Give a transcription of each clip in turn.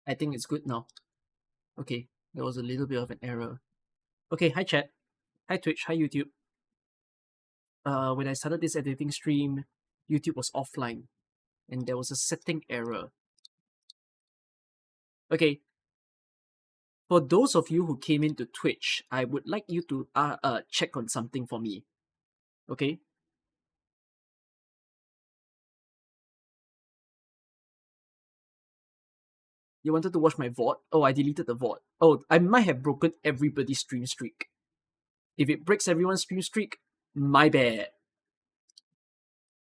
I think it's good now. Okay, there was a little bit of an error. Okay, hi chat. Hi Twitch, hi YouTube. When I started this editing stream, YouTube was offline and there was a setting error. Okay, for those of you who came into Twitch, I would like you to check on something for me. Okay? You wanted to watch my VOD? Oh, I deleted the VOD. Oh, I might have broken everybody's stream streak. If it breaks everyone's stream streak, my bad.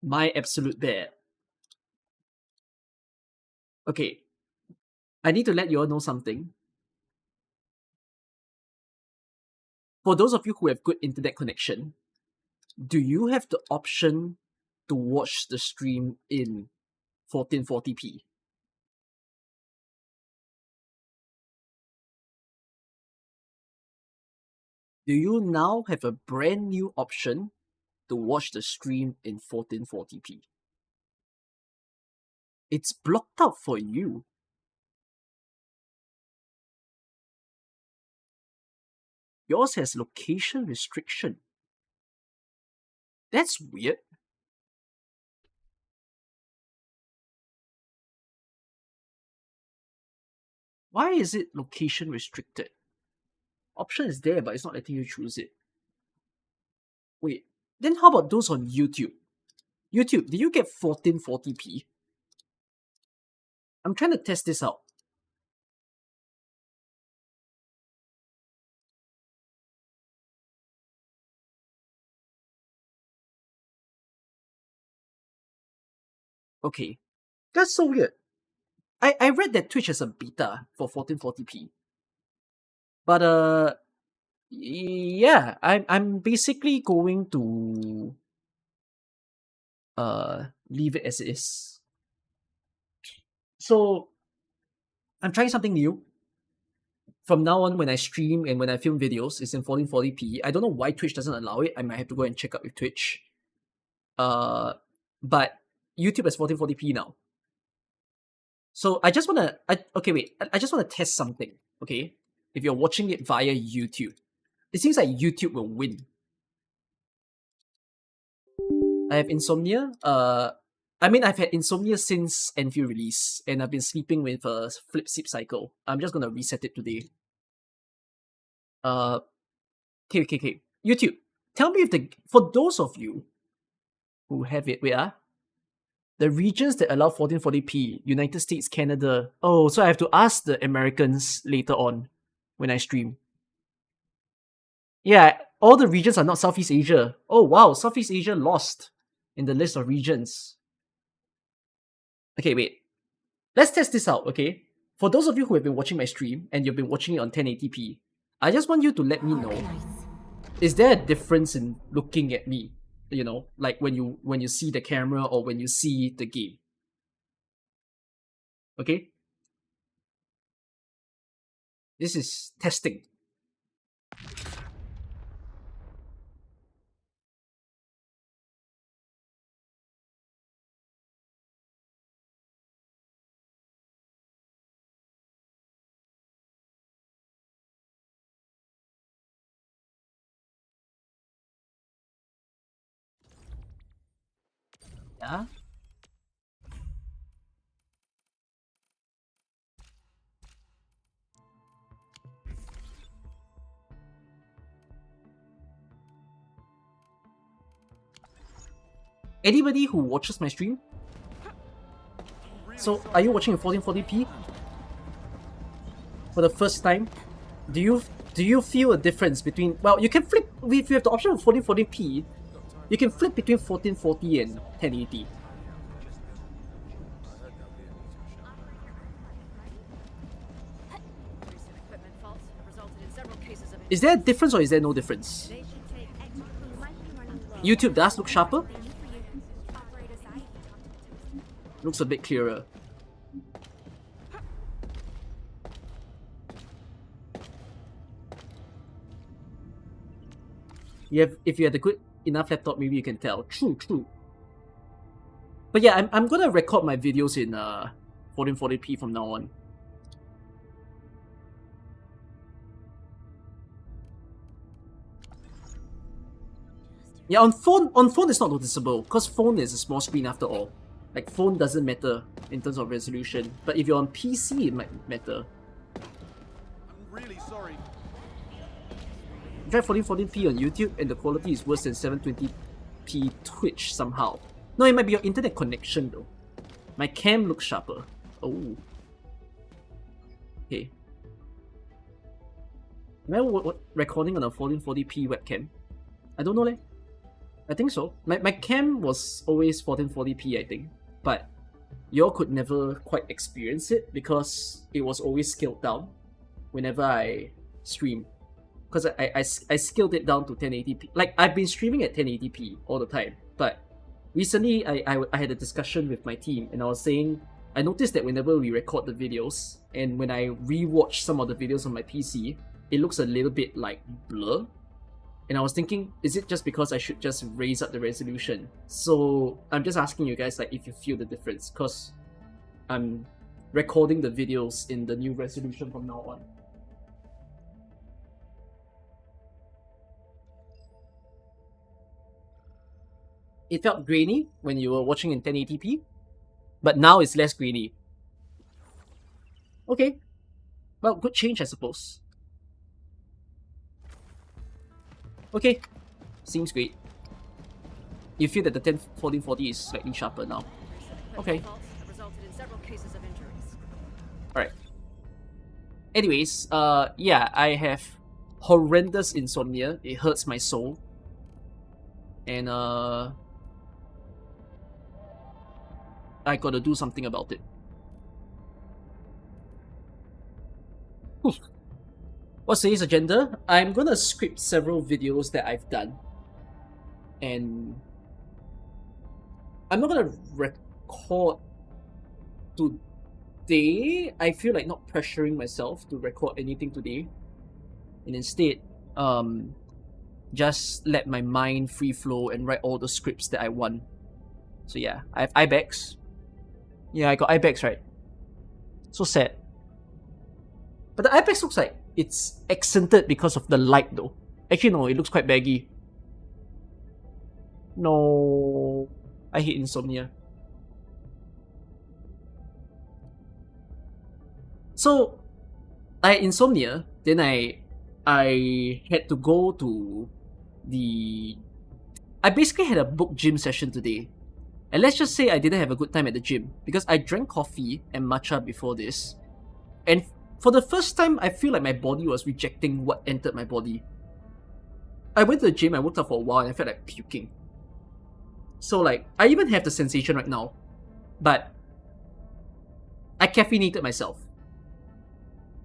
My absolute bad. Okay. I need to let you all know something. For those of you who have good internet connection, do you have the option to watch the stream in 1440p? Do you now have a brand new option to watch the stream in 1440p? It's blocked out for you. Yours has location restriction. That's weird. Why is it location restricted? Option is there, but it's not letting you choose it. Wait, then how about those on YouTube? YouTube, do you get 1440p? I'm trying to test this out. Okay, that's so weird. I read that Twitch has a beta for 1440p. But yeah, I'm basically going to leave it as it is. So I'm trying something new. From now on, when I stream and when I film videos, it's in 1440p. I don't know why Twitch doesn't allow it. I might have to go and check out with Twitch. But YouTube is 1440p now. So I just wanna I just wanna test something. Okay, if you're watching it via YouTube, it seems like YouTube will win. I have insomnia. I've had insomnia since Endfield release, and I've been sleeping with a flip sleep cycle. I'm just gonna reset it today. Okay. YouTube, tell me if for those of you who have it, the regions that allow 1440p, United States, Canada. Oh, so I have to ask the Americans later on when I stream. Yeah, all the regions are not Southeast Asia. Oh wow, Southeast Asia lost in the list of regions. Okay, wait. Let's test this out, okay? For those of you who have been watching my stream and you've been watching it on 1080p, I just want you to let me know, is there a difference in looking at me? You know, like when you see the camera or when you see the game. Okay? This is testing. Yeah? Anybody who watches my stream? So, are you watching in 1440p? For the first time? Do you feel a difference between... Well, you can flip... If you have the option of 1440p, you can flip between 1440 and 1080. Is there a difference or is there no difference? YouTube does look sharper? Looks a bit clearer. If you had a good enough laptop, maybe you can tell. True. But yeah, I'm gonna record my videos in 1440p from now on. Yeah, on phone it's not noticeable because phone is a small screen after all. Like phone doesn't matter in terms of resolution, but if you're on PC, it might matter. I'm really sorry. I tried 1440p on YouTube and the quality is worse than 720p Twitch somehow. No, it might be your internet connection though. My cam looks sharper. Oh. Okay. Am I recording on a 1440p webcam? I don't know leh. I think so. My cam was always 1440p I think. But y'all could never quite experience it because it was always scaled down whenever I stream. Because I scaled it down to 1080p. Like, I've been streaming at 1080p all the time. But recently, I had a discussion with my team and I was saying, I noticed that whenever we record the videos and when I rewatch some of the videos on my PC, it looks a little bit like blur. And I was thinking, is it just because I should just raise up the resolution? So I'm just asking you guys like if you feel the difference, because I'm recording the videos in the new resolution from now on. It felt grainy when you were watching in 1080p, but now it's less grainy. Okay, well, good change I suppose. Okay, seems great. You feel that the 1440 is slightly sharper now. Okay. Alright. Anyways, yeah, I have horrendous insomnia. It hurts my soul. And I gotta do something about it. Whew. What's today's agenda? I'm gonna script several videos that I've done. And I'm not gonna record today. I feel like not pressuring myself to record anything today. And instead, just let my mind free flow and write all the scripts that I want. So yeah, I have eye bags. Yeah, I got eye bags, right? So sad. But the eye bags looks like it's accented because of the light though. Actually no, it looks quite baggy. No, I hate insomnia. So I had insomnia, then I had to go to I basically had a book gym session today. And let's just say I didn't have a good time at the gym because I drank coffee and matcha before this. And for the first time, I feel like my body was rejecting what entered my body. I went to the gym, I worked out for a while, and I felt like puking. So like, I even have the sensation right now. But I caffeinated myself.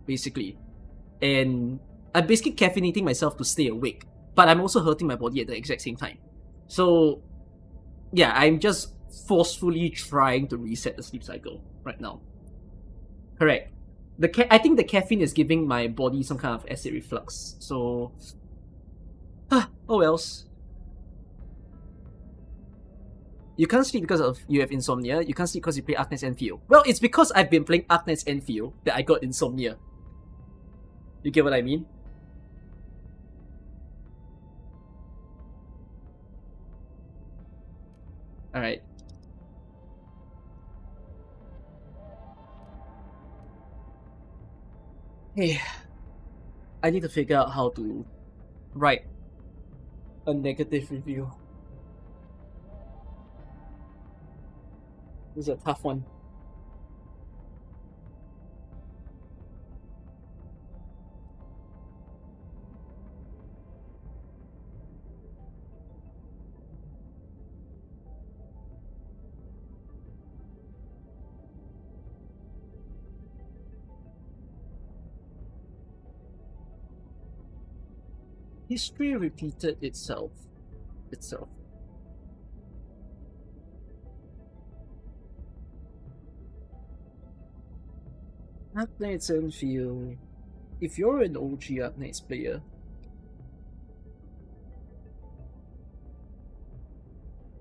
Basically. And I'm basically caffeinating myself to stay awake. But I'm also hurting my body at the exact same time. So yeah, I'm just forcefully trying to reset the sleep cycle right now. Correct. I think the caffeine is giving my body some kind of acid reflux. So, oh wells. You can't sleep because you have insomnia. You can't sleep because you play Arknights Endfield. Well, it's because I've been playing Arknights Endfield that I got insomnia. You get what I mean? Alright. Hey, I need to figure out how to write a negative review. This is a tough one. History repeated itself. Arknights Endfield. If you're an OG Arknights player,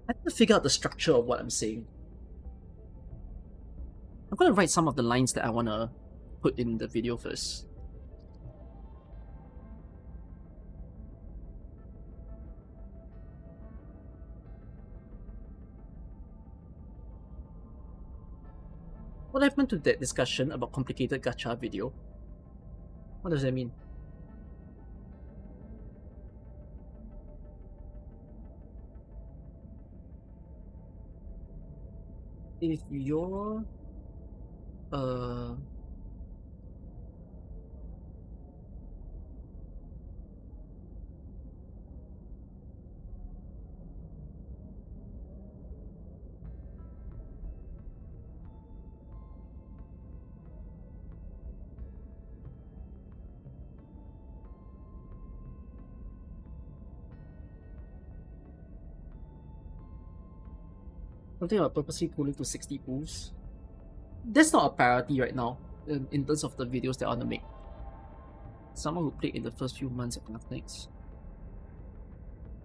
I have to figure out the structure of what I'm saying. I'm gonna write some of the lines that I wanna put in the video first. What happened to that discussion about complicated gacha video? What does that mean? If you're something about purposely pulling to 60 pulls. That's not a priority right now in terms of the videos that I want to make. Someone who played in the first few months of Arknights,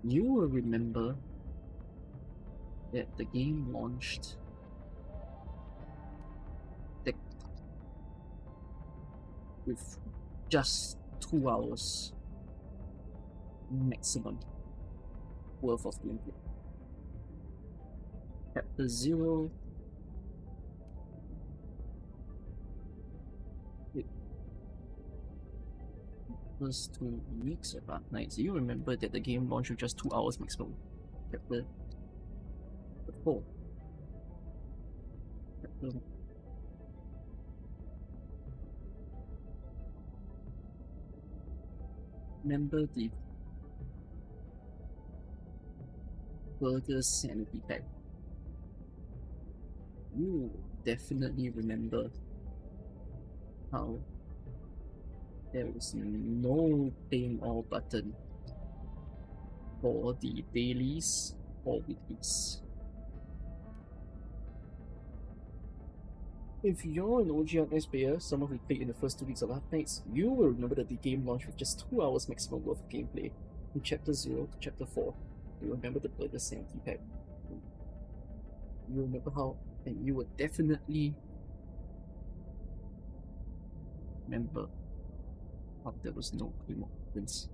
you will remember that the game launched with just 2 hours maximum worth of gameplay. Chapter 0. First 2 weeks of Arknights. You remember that the game launched with just 2 hours maximum. Chapter 4. Chapter Remember the burger sanity pack. You definitely remember how there was no paying all button for the dailies or weeklies. If you're an OG Arknights player, someone who played in the first 2 weeks of Arknights, you will remember that the game launched with just 2 hours maximum worth of gameplay from Chapter 0 to Chapter 4. You remember the burger sanity pack. You remember how, and you would definitely remember how there was no claim of wins.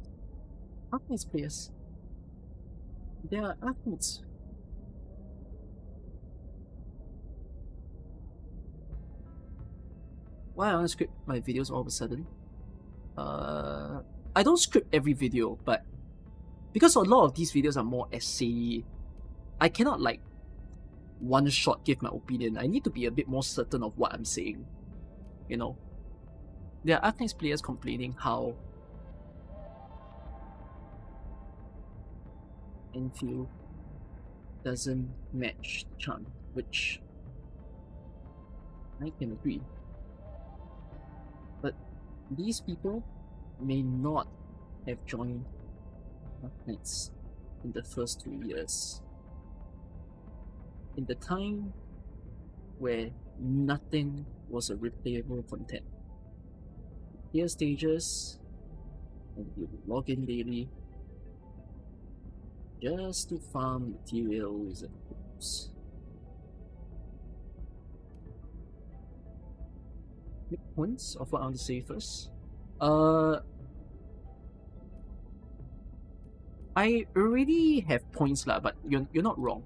Arknights players, they are Arknights. Why I want to script my videos all of a sudden? I don't script every video, but because a lot of these videos are more essay, I cannot like one shot give my opinion. I need to be a bit more certain of what I'm saying. You know, there are Arknights players complaining how Endfield doesn't match the charm, which I can agree. But these people may not have joined Arknights in the first 2 years. In the time where nothing was a replayable content. Clear stages, and you would log in daily just to farm materials and books. Make points of what I want to say first. I already have points lah, but you're not wrong.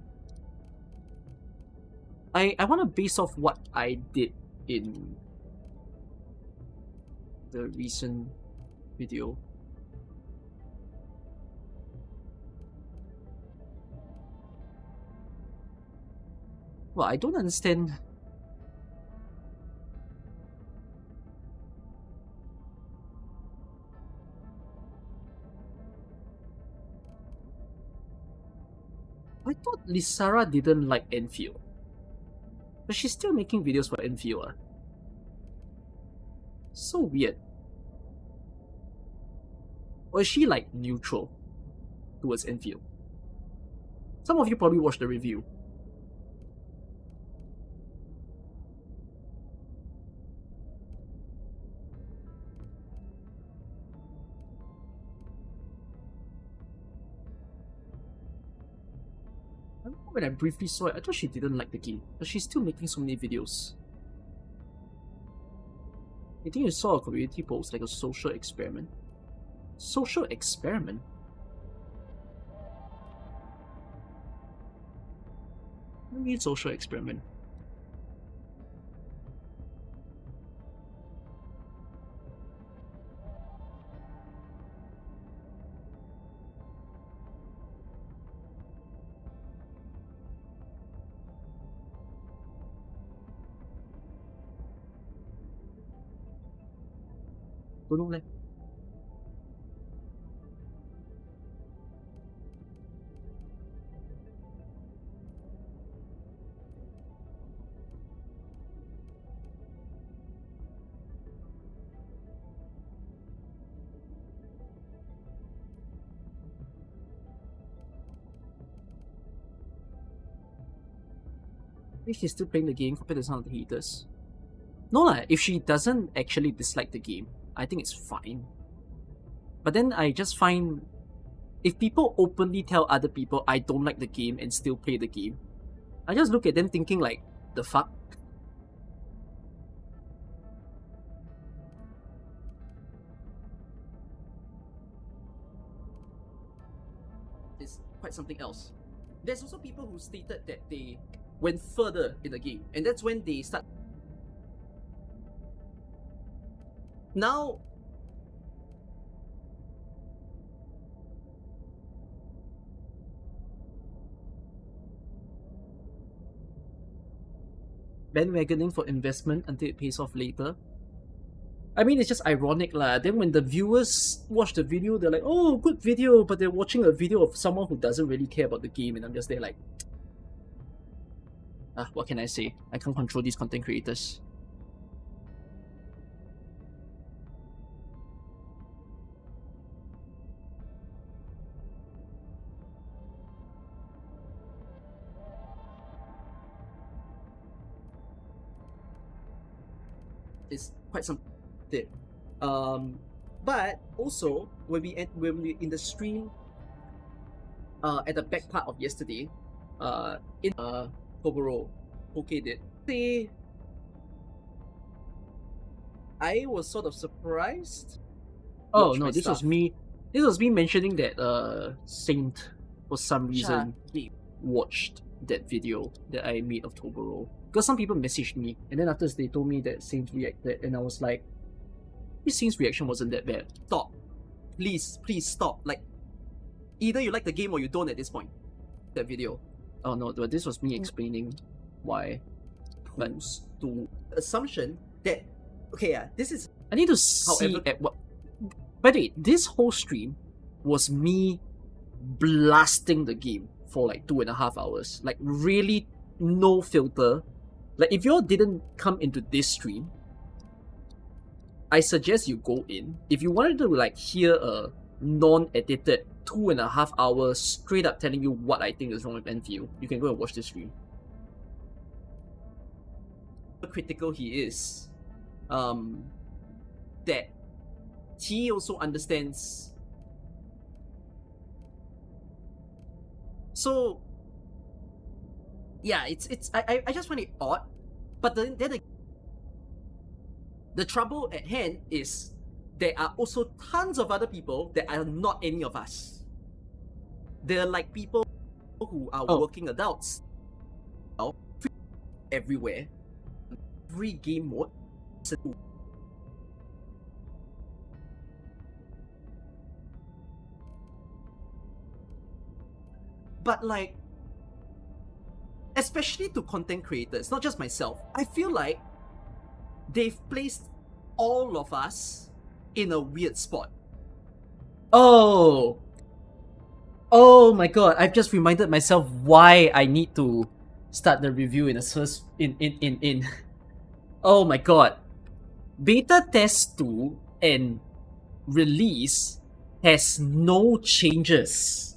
I want to base off what I did in the recent video. Well, I don't understand. I thought Lysara didn't like Endfield. But she's still making videos for Endfield. So weird. Or is she like neutral towards Endfield? Some of you probably watched the review. I remember when I briefly saw it, I thought she didn't like the game, but she's still making so many videos. I think you saw a community post like a social experiment. Social experiment? What do you mean social experiment? Don't know leh. Maybe she's still playing the game compared to some of the haters. No lah, if she doesn't actually dislike the game, I think it's fine. But then I just find, if people openly tell other people I don't like the game and still play the game, I just look at them thinking like, the fuck? It's quite something else. There's also people who stated that they went further in the game, and that's when they start. Now, bandwagoning for investment until it pays off later. I mean, it's just ironic lah. Then when the viewers watch the video, they're like, oh, good video, but they're watching a video of someone who doesn't really care about the game, and I'm just there like, what can I say? I can't control these content creators. It's quite something. But also when we in the stream, at the back part of yesterday, in Toguro, okay, did say I was sort of surprised. Oh no, this was me. This was me mentioning that Saint for some reason watched that video that I made of Toguro. Because some people messaged me, and then after they told me that Saint reacted, and I was like, this Saint's reaction wasn't that bad. Stop. Please stop. Like, either you like the game or you don't at this point. That video. Oh no, but this was me explaining why. But to assumption that, okay, yeah, this is. I need to see at what. By the way, this whole stream was me blasting the game for like 2.5 hours. Like, really no filter. Like, if y'all didn't come into this stream, I suggest you go in. If you wanted to like hear a non-edited 2.5 hours straight up telling you what I think is wrong with Endfield, you can go and watch this stream. How critical he is, that he also understands. So yeah, I just find it odd, but then the trouble at hand is there are also tons of other people that are not any of us. They're like people who are working adults everywhere, every game mode. But like, especially to content creators, not just myself, I feel like they've placed all of us in a weird spot. Oh my god, I've just reminded myself why I need to start the review in a first in oh my god. Beta test 2 and release has no changes.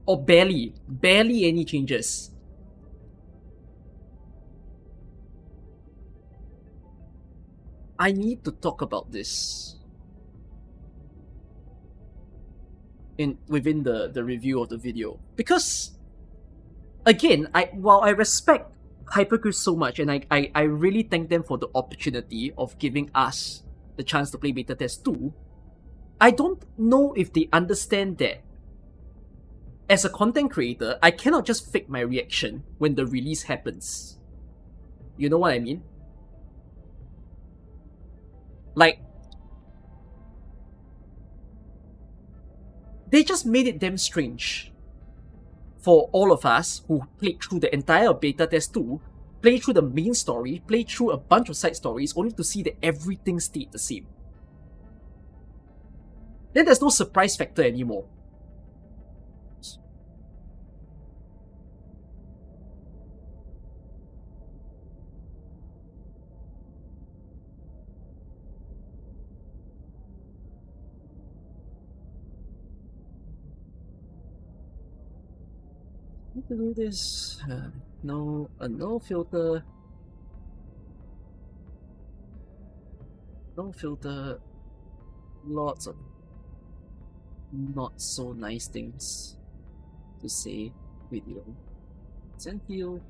Or barely any changes. I need to talk about this within the review of the video, because again, while I respect Hypercruise so much, and I really thank them for the opportunity of giving us the chance to play beta test 2, I don't know if they understand that as a content creator, I cannot just fake my reaction when the release happens. You know what I mean? Like, they just made it damn strange for all of us who played through the entire beta test 2, played through the main story, played through a bunch of side stories, only to see that everything stayed the same. then there's no surprise factor anymore. To do this, no filter, lots of not so nice things to say video. Endfield.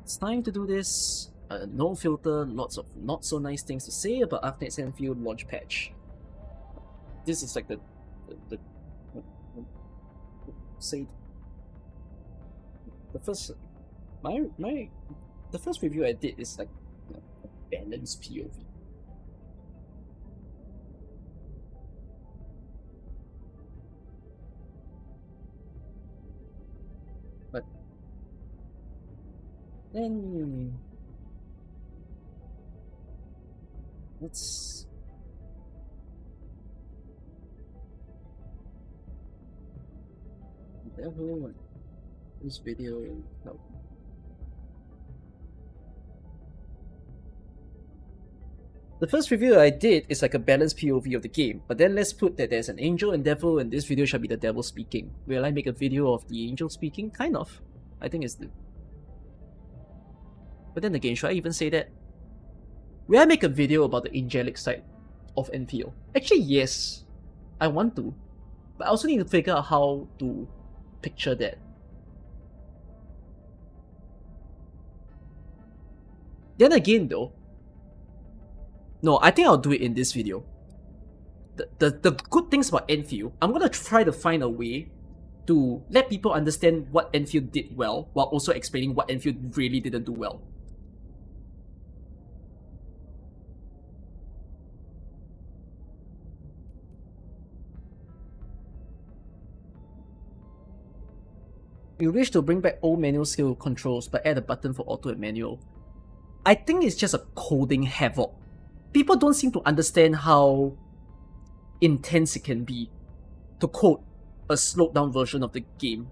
It's time to do this. No filter, lots of not so nice things to say about Arknights Endfield launch patch. This is like the say the first the first review I did is like a balanced POV. But then let's this video. No. The first review I did is like a balanced POV of the game, but then let's put that there's an angel and devil, and this video shall be the devil speaking. Will I make a video of the angel speaking? Kind of. I think it's the... But then again, should I even say that? Will I make a video about the angelic side of Endfield? Actually, yes. I want to. But I also need to figure out how to picture that. Then again though, no, I think I'll do it in this video. The good things about Endfield, I'm gonna try to find a way to let people understand what Endfield did well, while also explaining what Endfield really didn't do well. You wish to bring back old manual skill controls but add a button for auto and manual. I think it's just a coding havoc. People don't seem to understand how intense it can be to code a slowed down version of the game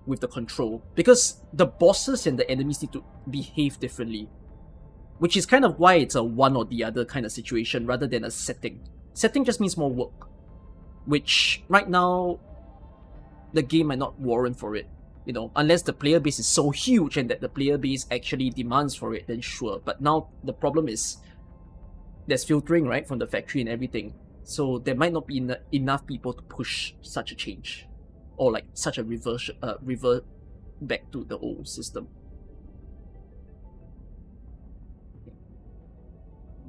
with the control, because the bosses and the enemies need to behave differently, which is kind of why it's a one or the other kind of situation rather than a setting. Setting just means more work, which right now the game might not warrant for it. You know, unless the player base is so huge and that the player base actually demands for it, then sure. But now the problem is there's filtering, right, from the factory and everything. So there might not be enough people to push such a change, or like such a revert back to the old system.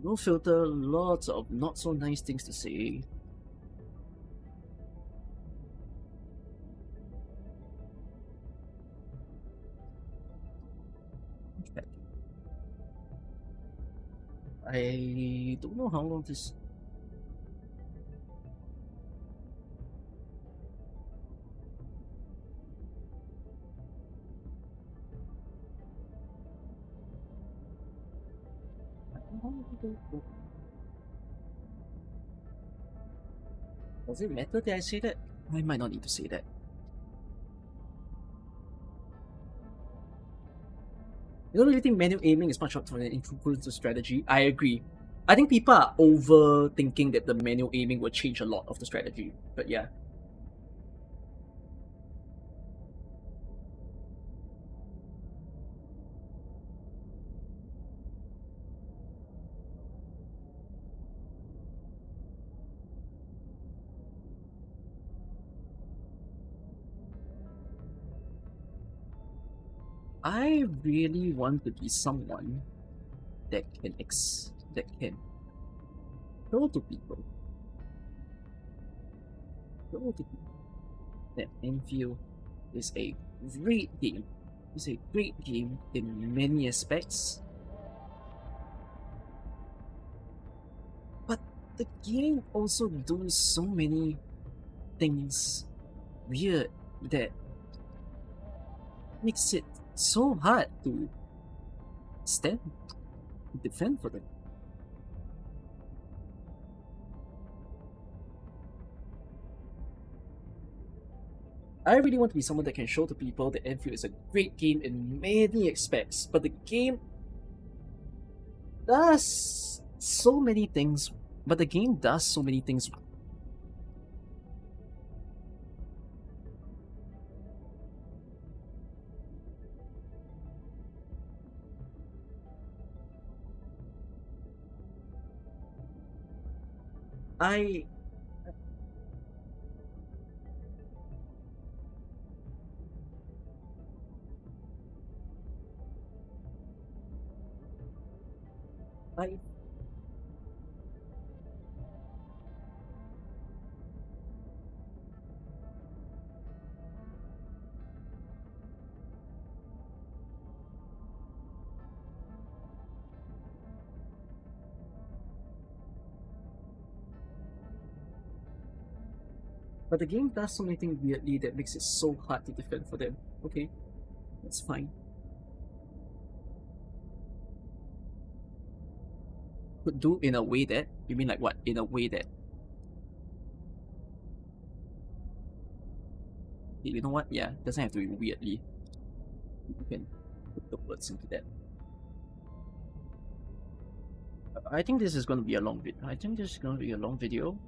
No filter, lots of not so nice things to say. I don't know how long this... Does it matter that I say that? I might not need to say that. I don't really think manual aiming is much of an improvement to strategy. I agree. I think people are overthinking that the manual aiming will change a lot of the strategy. But yeah. I really want to be someone that can show to people that Endfield is a great game. It's a great game in many aspects. But the game also does so many things weird that makes it so hard to stand, defend for them. I really want to be someone that can show to people that Endfield is a great game in many aspects, but the game does so many things. But the game does so many things. I I but the game does so many things weirdly that makes it so hard to defend for them. Okay, that's fine. Could do in a way that you mean like what? In a way that you know what? Yeah, doesn't have to be weirdly. You can put the words into that. I think this is going to be a long video. I think this is going to be a long video,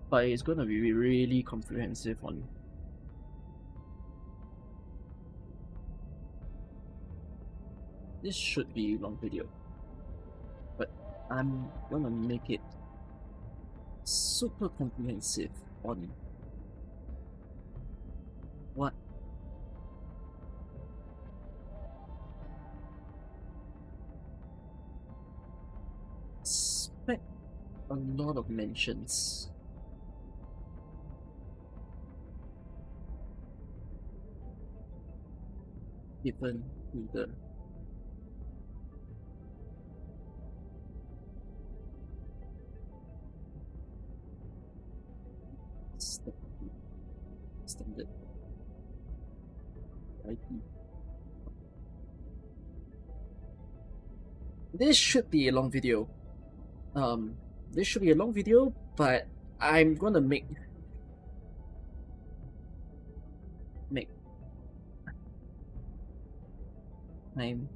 but it's going to be really comprehensive on. This should be a long video, but I'm gonna make it super comprehensive on what expect a lot of mentions. Given to the standard IP. This should be a long video. This should be a long video, but I'm gonna make time.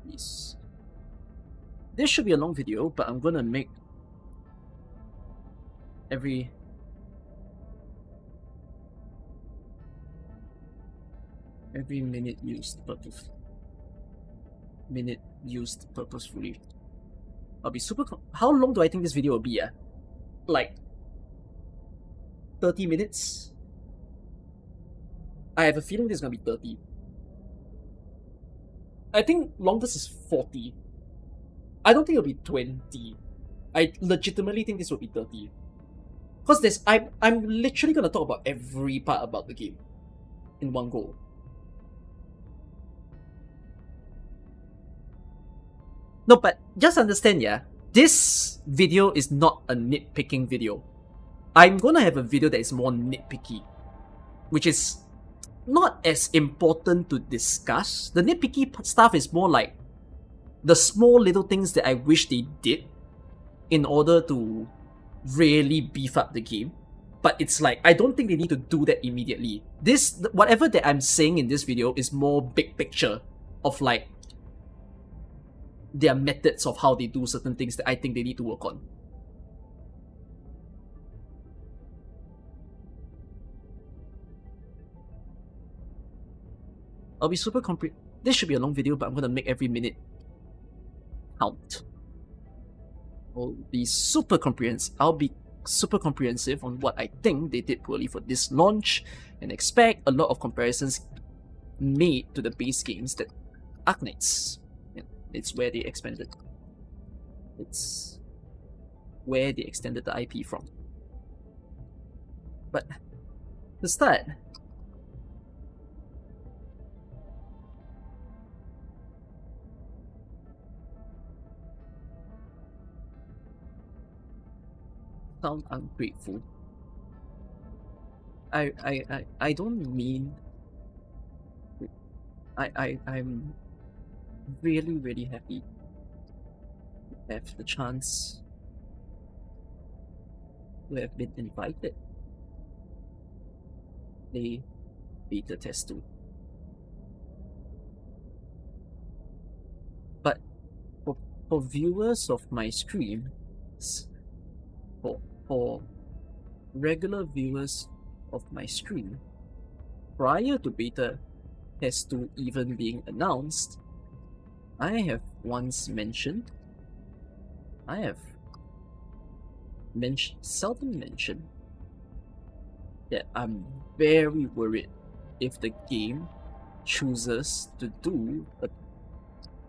Yes. This should be a long video, but I'm gonna make every minute used purposefully. I'll be super. How long do I think this video will be? Like 30 minutes. I have a feeling this is gonna be 30. I think longest is 40. I don't think it'll be 20. I legitimately think this will be 30. Because I'm literally gonna talk about every part about the game in one go. No, but just understand, yeah, this video is not a nitpicking video. I'm gonna have a video that is more nitpicky, which is not as important to discuss. The nitpicky stuff is more like the small little things that I wish they did in order to really beef up the game. But it's like, I don't think they need to do that immediately. Whatever that I'm saying in this video is more big picture of like their methods of how they do certain things that I think they need to work on. I'll be super this should be a long video, but I'm gonna make every minute count. I'll be super comprehensive on what I think they did poorly for this launch, and expect a lot of comparisons made to the base games that Arknights. It's where they expanded. It's where they extended the IP from. But to start, sound ungrateful. I don't mean I'm really happy to have the chance to have been invited to play beta test 2. But for viewers of my stream, for regular viewers of my stream, prior to beta test 2 even being announced, I have seldom mentioned that I'm very worried if the game chooses to do a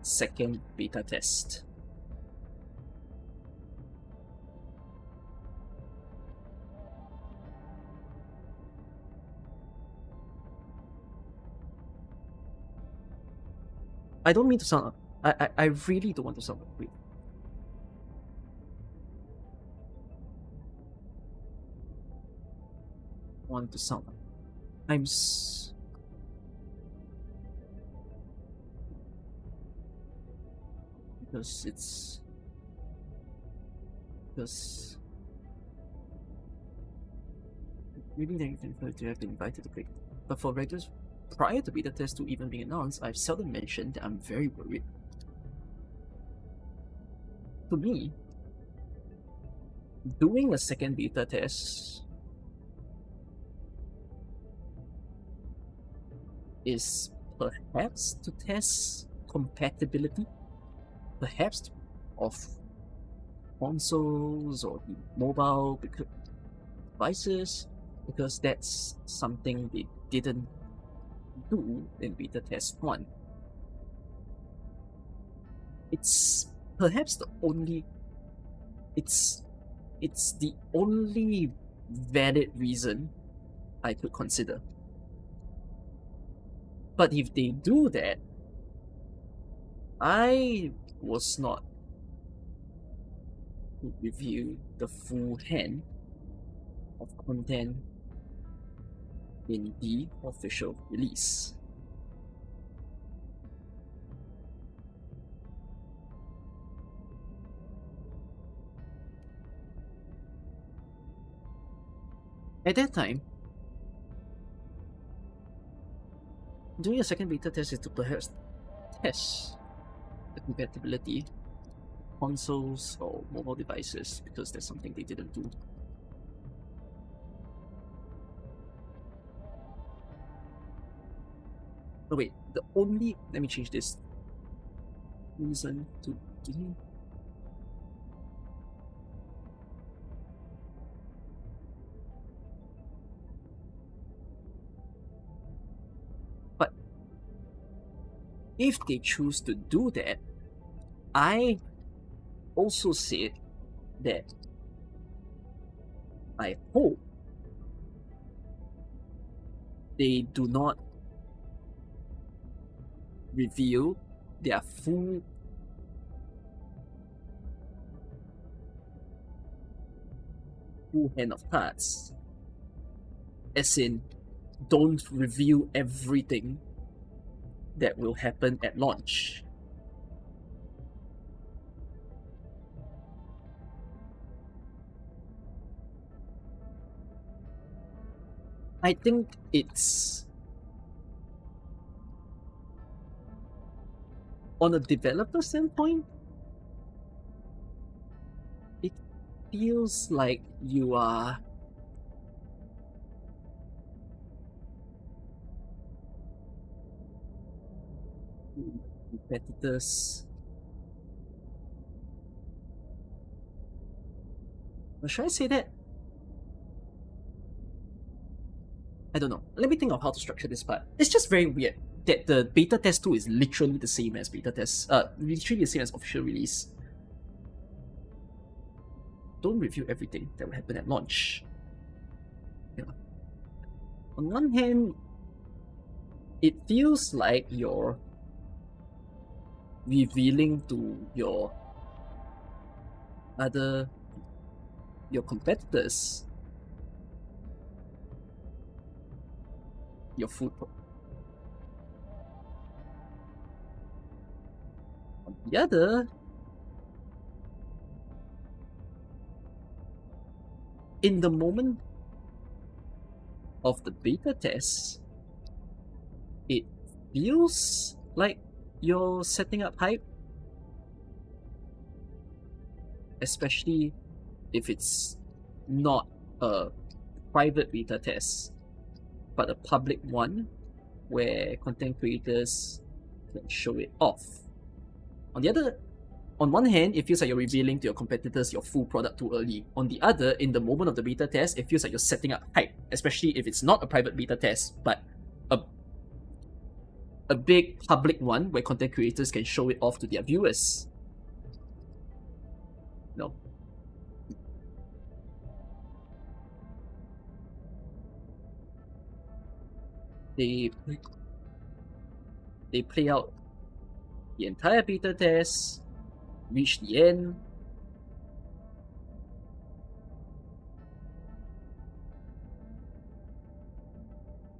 second beta test. I don't mean to sound. I really don't want to sound weird. Want to sound. Because really thankful to have been invited to play. But for regulars, prior to beta test 2 even being announced, I've seldom mentioned that I'm very worried. To me, doing a second beta test is perhaps to test compatibility, perhaps of consoles or mobile devices, because that's something they didn't do in beta test 1. It's perhaps the only valid reason I could consider. But if they do that, I was not to review the full hand of content in the official release. At that time, doing a second beta test is to perhaps test the compatibility of consoles or mobile devices, because that's something they didn't do. Oh wait, let me change this. Reason to game. But if they choose to do that, I also said that I hope they do not reveal their full hand of cards. As in, don't reveal everything that will happen at launch. I think it's, on a developer standpoint, it feels like you are competitors. Or should I say that? I don't know. Let me think of how to structure this part. It's just very weird that the beta test 2 is literally the same as literally the same as official release. Don't review everything that will happen at launch. Yeah. On one hand, it feels like you're revealing to your other your competitors your food. On the other, in the moment of the beta test, it feels like you're setting up hype, especially if it's not a private beta test but a public one where content creators can show it off. On one hand, it feels like you're revealing to your competitors your full product too early. On the other, in the moment of the beta test, it feels like you're setting up hype, especially if it's not a private beta test, but a big public one where content creators can show it off to their viewers. No. They play out the entire beta test, reach the end,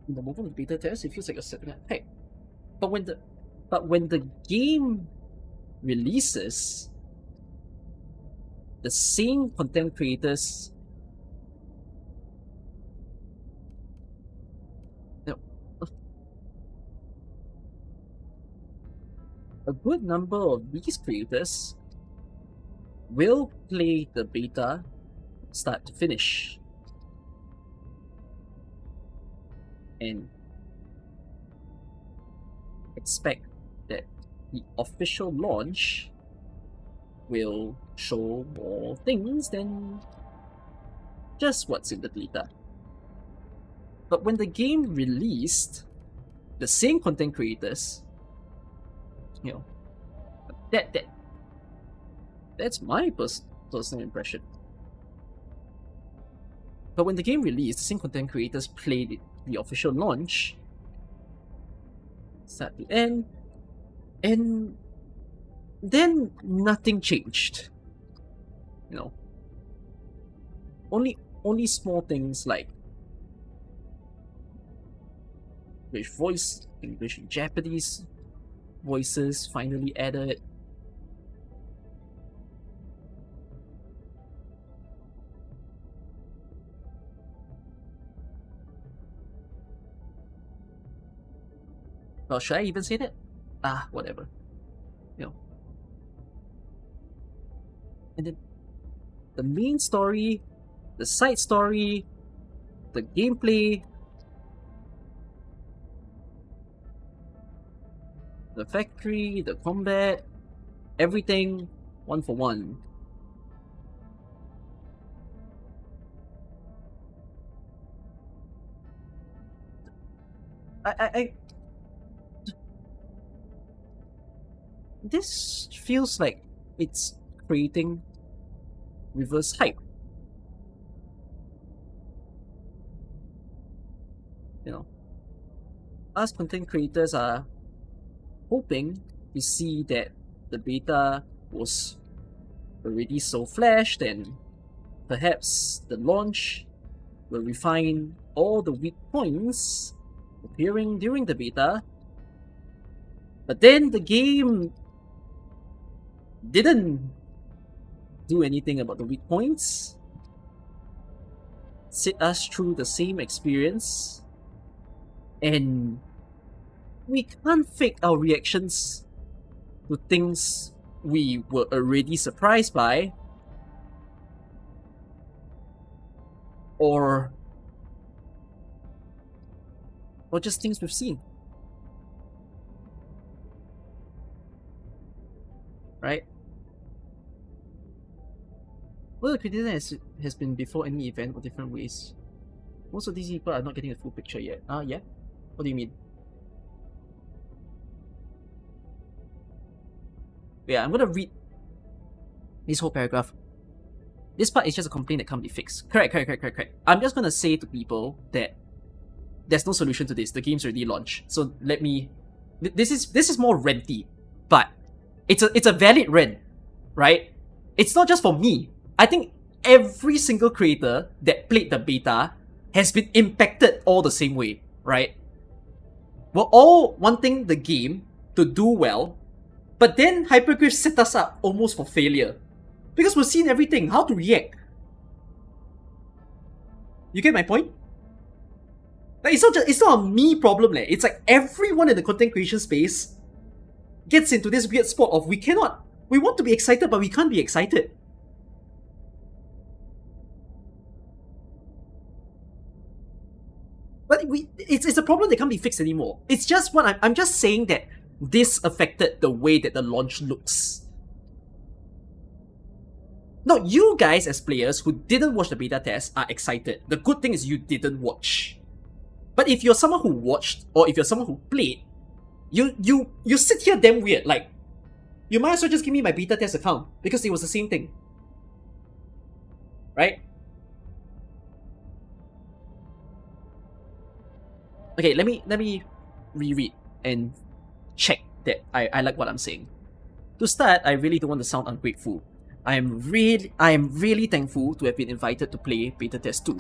in the moment of the beta test, it feels like you're setting up hype. But when the game releases, the same content creators a good number of these creators will play the beta start to finish. And expect that the official launch will show more things than just what's in the beta. But when the game released, the same content creators, that's my personal impression. But when the game released, the same content creators played the official launch, start to end, and then nothing changed. Only small things like English and Japanese voices finally added. Well, should I even say that? Whatever. And then the main story, the side story, the gameplay, the factory, the combat, everything one for one. This feels like it's creating reverse hype. Us content creators are hoping to see that the beta was already so flashed, and perhaps the launch will refine all the weak points appearing during the beta. But then the game didn't do anything about the weak points, sit us through the same experience, and we can't fake our reactions to things we were already surprised by, or just things we've seen. Right? Well, the criticism has been before any event or different ways. Most of these people are not getting the full picture yet. Yeah? What do you mean? Yeah, I'm gonna read this whole paragraph. This part is just a complaint that can't be fixed. Correct. I'm just gonna say to people that there's no solution to this. The game's already launched. So let me... This is more ranty, but it's a valid rant, right? It's not just for me. I think every single creator that played the beta has been impacted all the same way, right? We're all wanting the game to do well, but then Hypergraph set us up almost for failure. Because we've seen everything, how to react. You get my point? Like, it's not a me problem, like. It's like everyone in the content creation space gets into this weird spot of we want to be excited, but we can't be excited. But it's a problem that can't be fixed anymore. It's just what I'm just saying that this affected the way that the launch looks. No, you guys as players who didn't watch the beta test are excited. The good thing is you didn't watch. But if you're someone who watched, or if you're someone who played, you sit here damn weird. Like, you might as well just give me my beta test account, because it was the same thing. Right? Okay, let me reread and check that I like what I'm saying. To start, I really don't want to sound ungrateful. I am really thankful to have been invited to play Beta Test 2.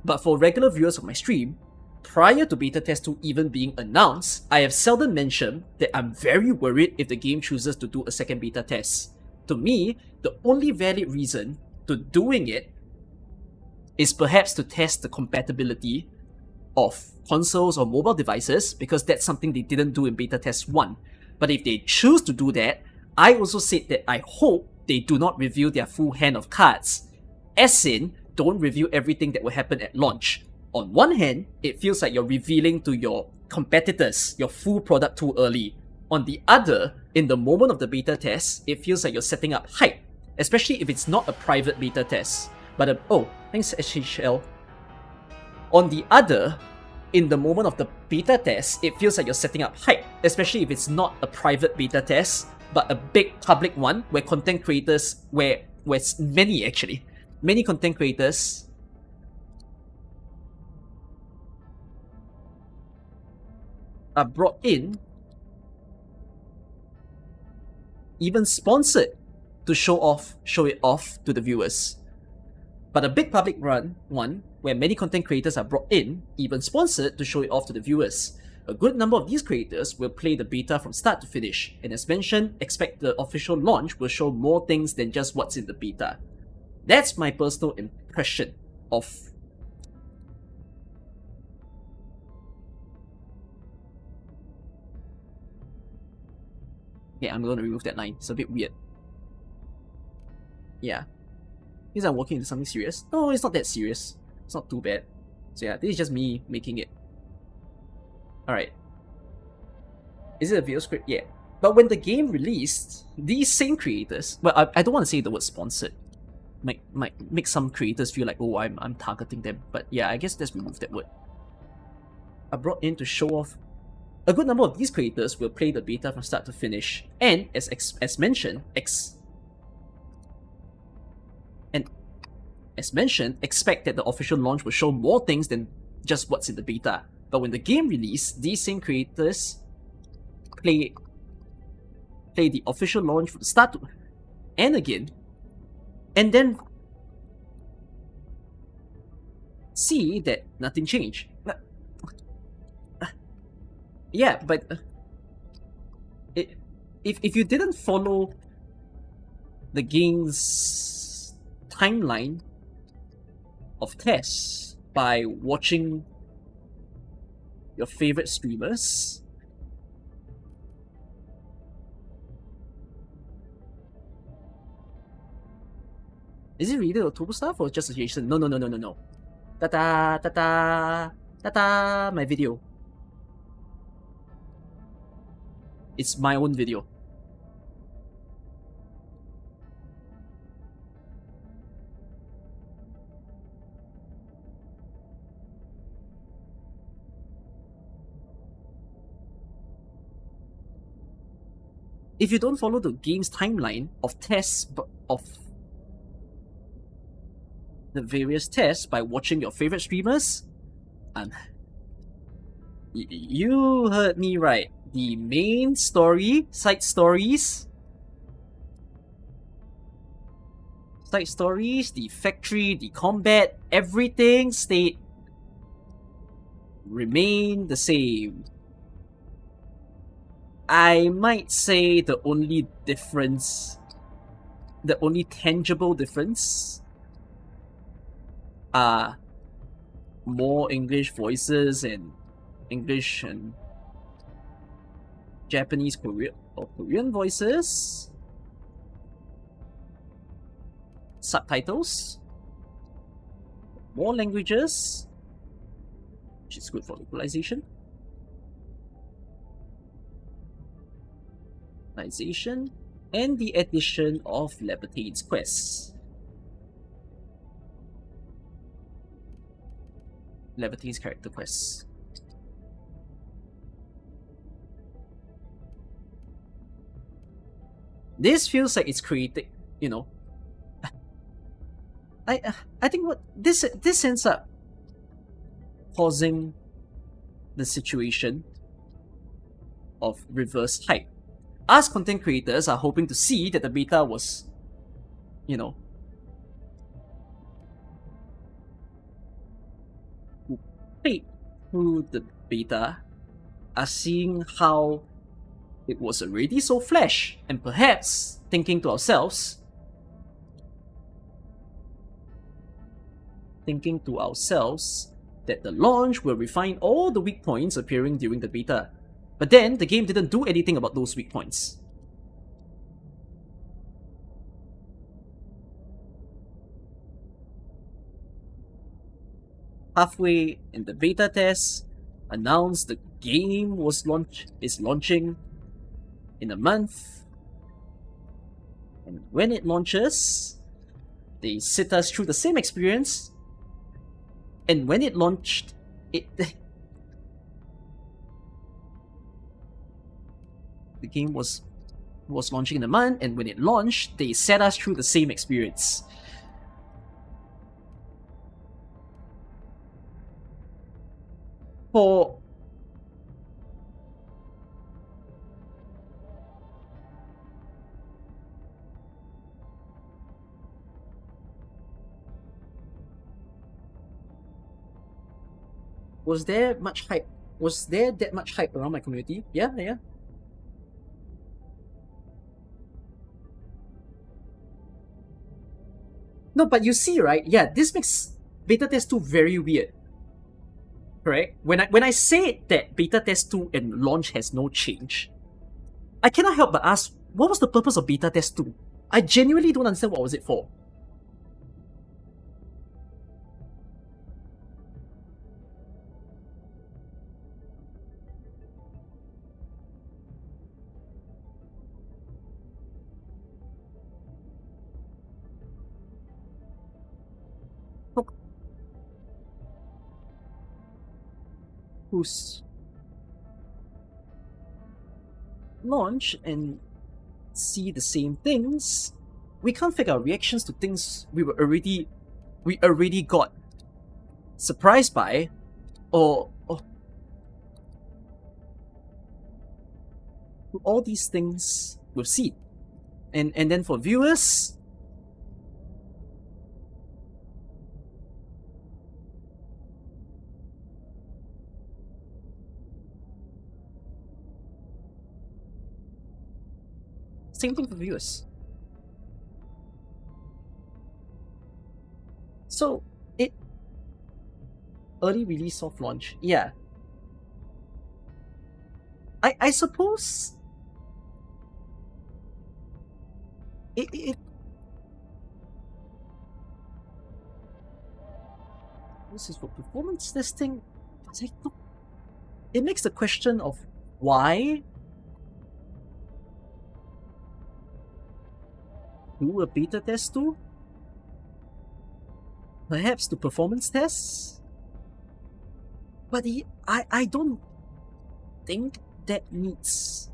But for regular viewers of my stream, prior to Beta Test 2 even being announced, I have seldom mentioned that I'm very worried if the game chooses to do a second beta test. To me, the only valid reason to doing it is perhaps to test the compatibility of consoles or mobile devices, because that's something they didn't do in Beta Test 1. But if they choose to do that, I also said that I hope they do not reveal their full hand of cards. As in, don't reveal everything that will happen at launch. On one hand, it feels like you're revealing to your competitors your full product too early. On the other, in the moment of the beta test, it feels like you're setting up hype, especially if it's not a private beta test. But oh, thanks HHL. On the other, in the moment of the beta test, it feels like you're setting up hype, especially if it's not a private beta test, but a big public one where content creators, where many content creators are brought in, even sponsored, to show it off to the viewers. But a big public one where many content creators are brought in, even sponsored, to show it off to the viewers. A good number of these creators will play the beta from start to finish, and as mentioned, expect the official launch will show more things than just what's in the beta. That's my personal impression of I'm going to remove that line. It's a bit weird. Yeah. Is I'm walking into something serious? No, it's not that serious. It's not too bad. So yeah, this is just me making it. Alright. Is it a video script? Yeah. But when the game released, these same creators, well, I don't want to say the word sponsored. Might make some creators feel like, oh, I'm targeting them. But yeah, I guess let's remove that word. Are brought in to show off. A good number of these creators will play the beta from start to finish, and as mentioned, expect that the official launch will show more things than just what's in the beta. But when the game released, these same creators play the official launch from the start to end again, and then see that nothing changed. Yeah, but if you didn't follow the game's timeline of tests by watching your favorite streamers, is it really the October stuff or just a Jason? No. Ta-ta, my video. It's my own video. If you don't follow the game's timeline of tests of the various tests by watching your favorite streamers, you heard me right. The main story, side stories side stories, the factory, the combat, everything remain the same. I might say the only tangible difference are more English voices and English and Japanese, Korean voices, subtitles, more languages, which is good for localization, and the addition of Leviathan's quests. Leviathan's character quests. This feels like it's created, you know. I think what this ends up causing the situation of reverse hype. Us content creators are hoping to see that the beta was, you know, who played through the beta are seeing how it was already so flash, and perhaps thinking to ourselves that the launch will refine all the weak points appearing during the beta. But then, the game didn't do anything about those weak points. Halfway in the beta test, announced the game is launching in a month. And when it launches, they sit us through the same experience. And when it launched, the game was launching in a month, and when it launched, they set us through the same experience. For was there much hype? Was there that much hype around my community? Yeah. No, but you see, right? Yeah, this makes beta test 2 very weird. Correct? When I say that beta test 2 and launch has no change, I cannot help but ask, what was the purpose of beta test 2? I genuinely don't understand what was it for. Who's launch and see the same things, we can't fake our reactions to things we already got surprised by, or all these things we've seen, and then for viewers, same thing for viewers. So it early release, soft launch, yeah. I suppose it this is for performance testing. It makes the question of why do a beta test too? Perhaps to performance tests? But I don't think that needs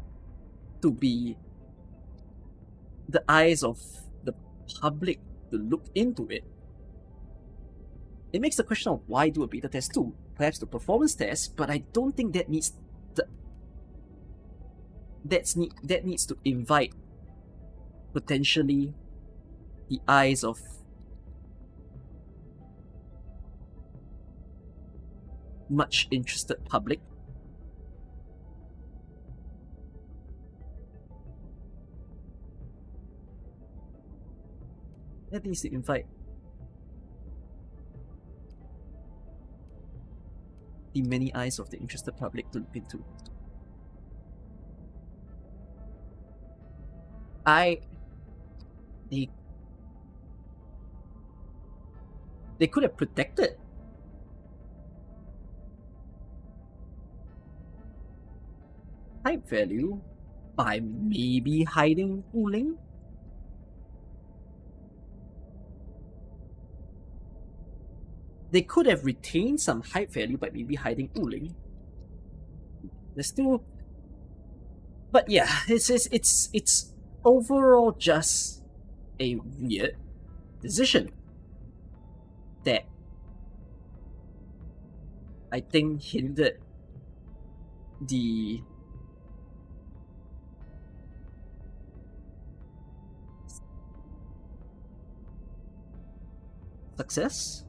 to be the eyes of the public to look into it. It makes the question of why do a beta test too? Perhaps to performance test, but I don't think that needs that needs to invite potentially the eyes of much interested public. That needs to invite the many eyes of the interested public to look into. They could have protected hype value by maybe hiding Wuling. They could have retained some hype value by maybe hiding Wuling. There's still, but yeah, it's overall just a weird decision that I think hindered the success,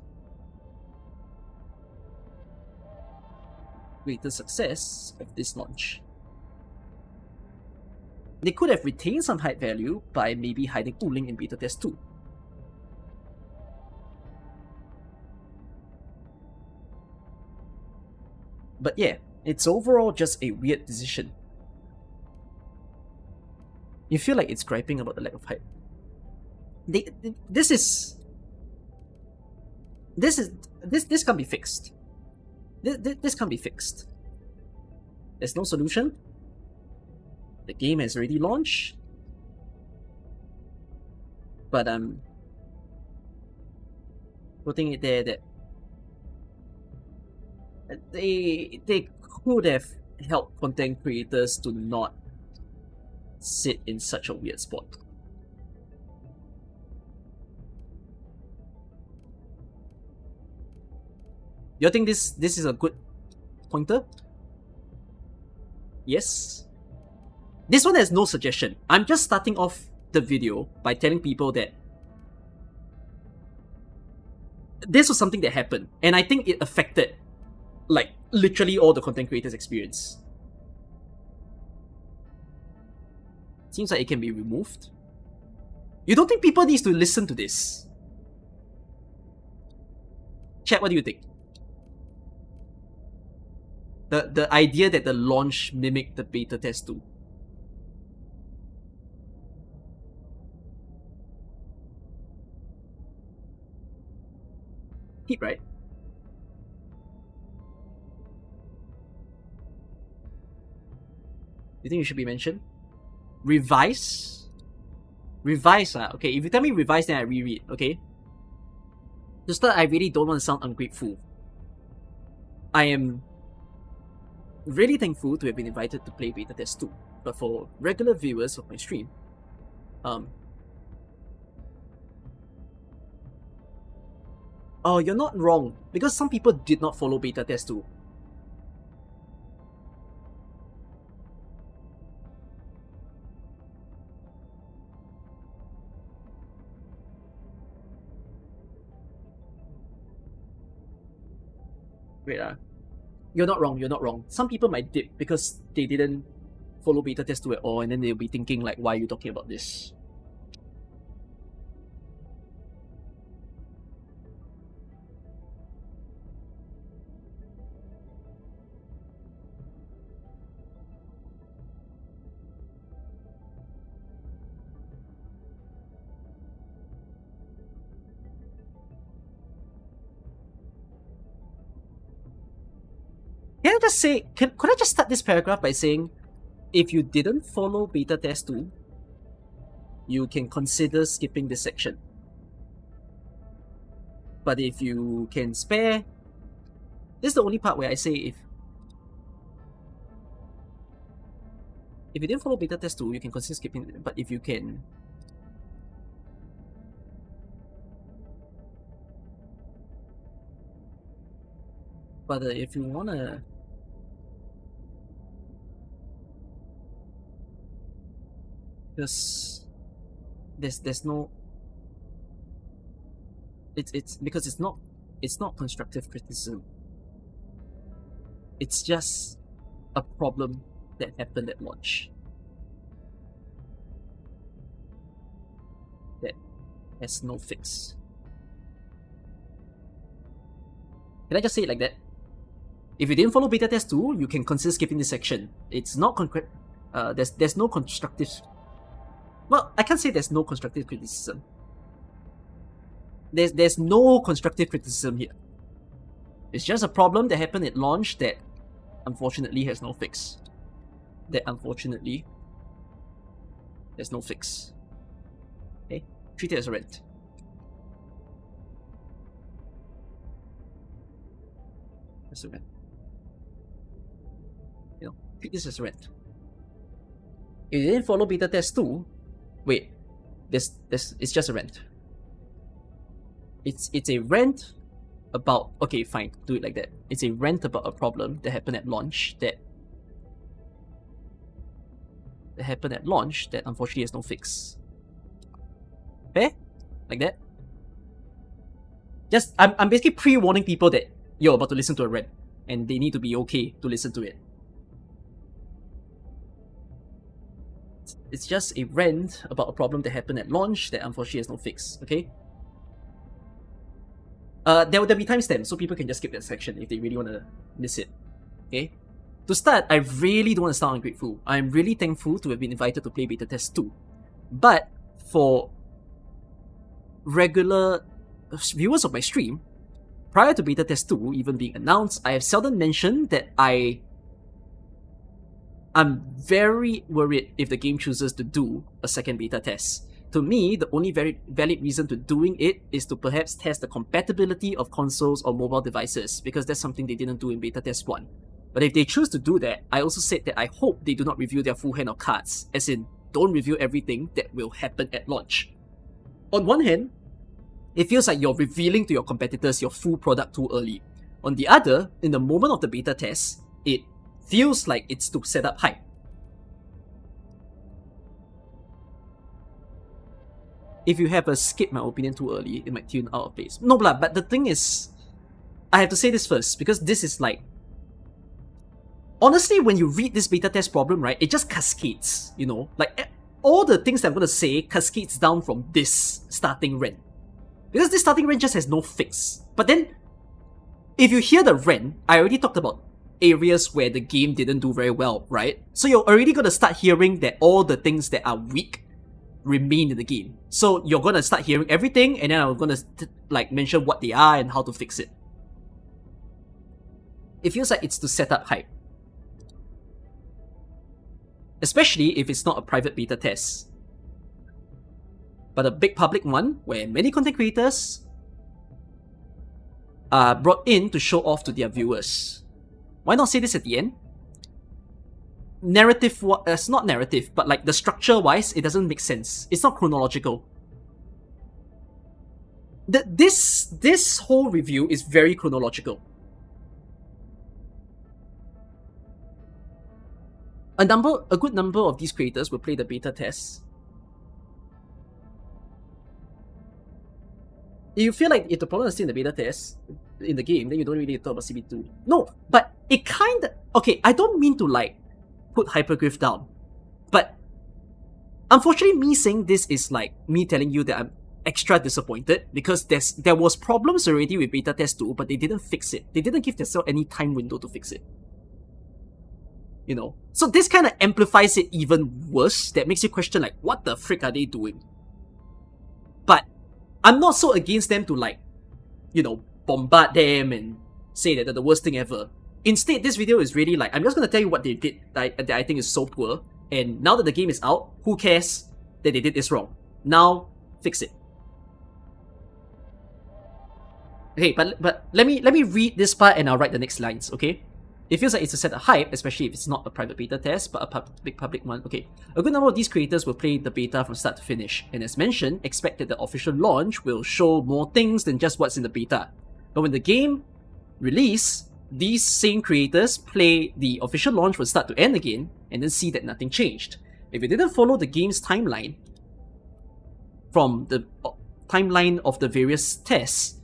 greater success of this launch. They could have retained some hype value by maybe hiding Wuling in beta test 2. But yeah, it's overall just a weird decision. You feel like it's griping about the lack of hype. This can't be fixed. This can't be fixed. There's no solution. The game has already launched. But I'm putting it there that they could have helped content creators to not sit in such a weird spot. You think this is a good pointer? Yes. This one has no suggestion. I'm just starting off the video by telling people that this was something that happened, and I think it affected like literally all the content creators' experience. Seems like it can be removed. You don't think people need to listen to this? Chat, what do you think? The idea that the launch mimicked the beta test 2. Heat, right? You think it should be mentioned? Revise? Revise, okay. If you tell me revise, then I reread, okay? To start, I really don't want to sound ungrateful. I am really thankful to have been invited to play beta test 2. But for regular viewers of my stream, oh, you're not wrong, because some people did not follow beta test 2. Wait, you're not wrong, you're not wrong. Some people might dip because they didn't follow beta test 2 at all, and then they'll be thinking like, why are you talking about this? Can I just say, could I just start this paragraph by saying, if you didn't follow beta test 2, you can consider skipping this section. But if you can spare, this is the only part where I say if you didn't follow beta test 2, you can consider skipping it. But if you can, but if you wanna, because there's no, it's because it's not constructive criticism. It's just a problem that happened at launch that has no fix. Can I just say it like that? If you didn't follow beta test 2, you can consider skipping this section. It's not there's no constructive. Well, I can't say there's no constructive criticism. There's no constructive criticism here. It's just a problem that happened at launch that unfortunately has no fix. There's no fix. Okay? Treat it as a rent. As a rent. You know, treat this as a rent. If you didn't follow beta test 2, wait, it's just a rent. It's a rant about, okay, fine, do it like that. It's a rant about a problem that happened at launch that unfortunately has no fix. Fair? Like that? Just, I'm basically pre-warning people that you're about to listen to a rant and they need to be okay to listen to it. It's just a rant about a problem that happened at launch that unfortunately has no fix, okay? There'll be timestamps, so people can just skip that section if they really want to miss it, okay? To start, I really don't want to sound ungrateful. I'm really thankful to have been invited to play beta test 2. But for regular viewers of my stream, prior to beta test 2 even being announced, I have seldom mentioned that I'm very worried if the game chooses to do a second beta test. To me, the only very valid reason to doing it is to perhaps test the compatibility of consoles or mobile devices, because that's something they didn't do in beta test 1. But if they choose to do that, I also said that I hope they do not reveal their full hand of cards, as in, don't reveal everything that will happen at launch. On one hand, it feels like you're revealing to your competitors your full product too early. On the other, in the moment of the beta test, it feels like it's to set up hype. If you have skip my opinion too early, it might tune out of place. No blah, but the thing is, I have to say this first, because this is like, honestly, when you read this beta test problem, right, it just cascades, you know? Like, all the things that I'm going to say cascades down from this starting rent. Because this starting rent just has no fix. But then, if you hear the rent, I already talked about areas where the game didn't do very well, right? So you're already going to start hearing that all the things that are weak remain in the game. So you're going to start hearing everything, and then I'm going to like mention what they are and how to fix it. It feels like it's to set up hype. Especially if it's not a private beta test, but a big public one where many content creators are brought in to show off to their viewers. Why not say this at the end? It's not narrative, but like the structure-wise, it doesn't make sense. It's not chronological. This whole review is very chronological. A good number of these creators will play the beta test. You feel like if the problem is still in the beta test, in the game, then you don't really talk about CB2. No, but it kinda... Okay, I don't mean to like put Hypergriff down, but unfortunately me saying this is like me telling you that I'm extra disappointed, because there was problems already with beta test 2, but they didn't fix it. They didn't give themselves any time window to fix it. You know? So this kind of amplifies it even worse. That makes you question like, what the frick are they doing? But I'm not so against them to like, you know, bombard them and say that they're the worst thing ever. Instead, this video is really like, I'm just going to tell you what they did that I think is so poor. And now that the game is out, who cares that they did this wrong? Now, fix it. Okay, but let me read this part and I'll write the next lines, okay? It feels like it's a set of hype, especially if it's not a private beta test, but a big public one. Okay, a good number of these creators will play the beta from start to finish, and as mentioned, expect that the official launch will show more things than just what's in the beta. But when the game release, these same creators play the official launch from start to end again, and then see that nothing changed. If you didn't follow the game's timeline from the timeline of the various tests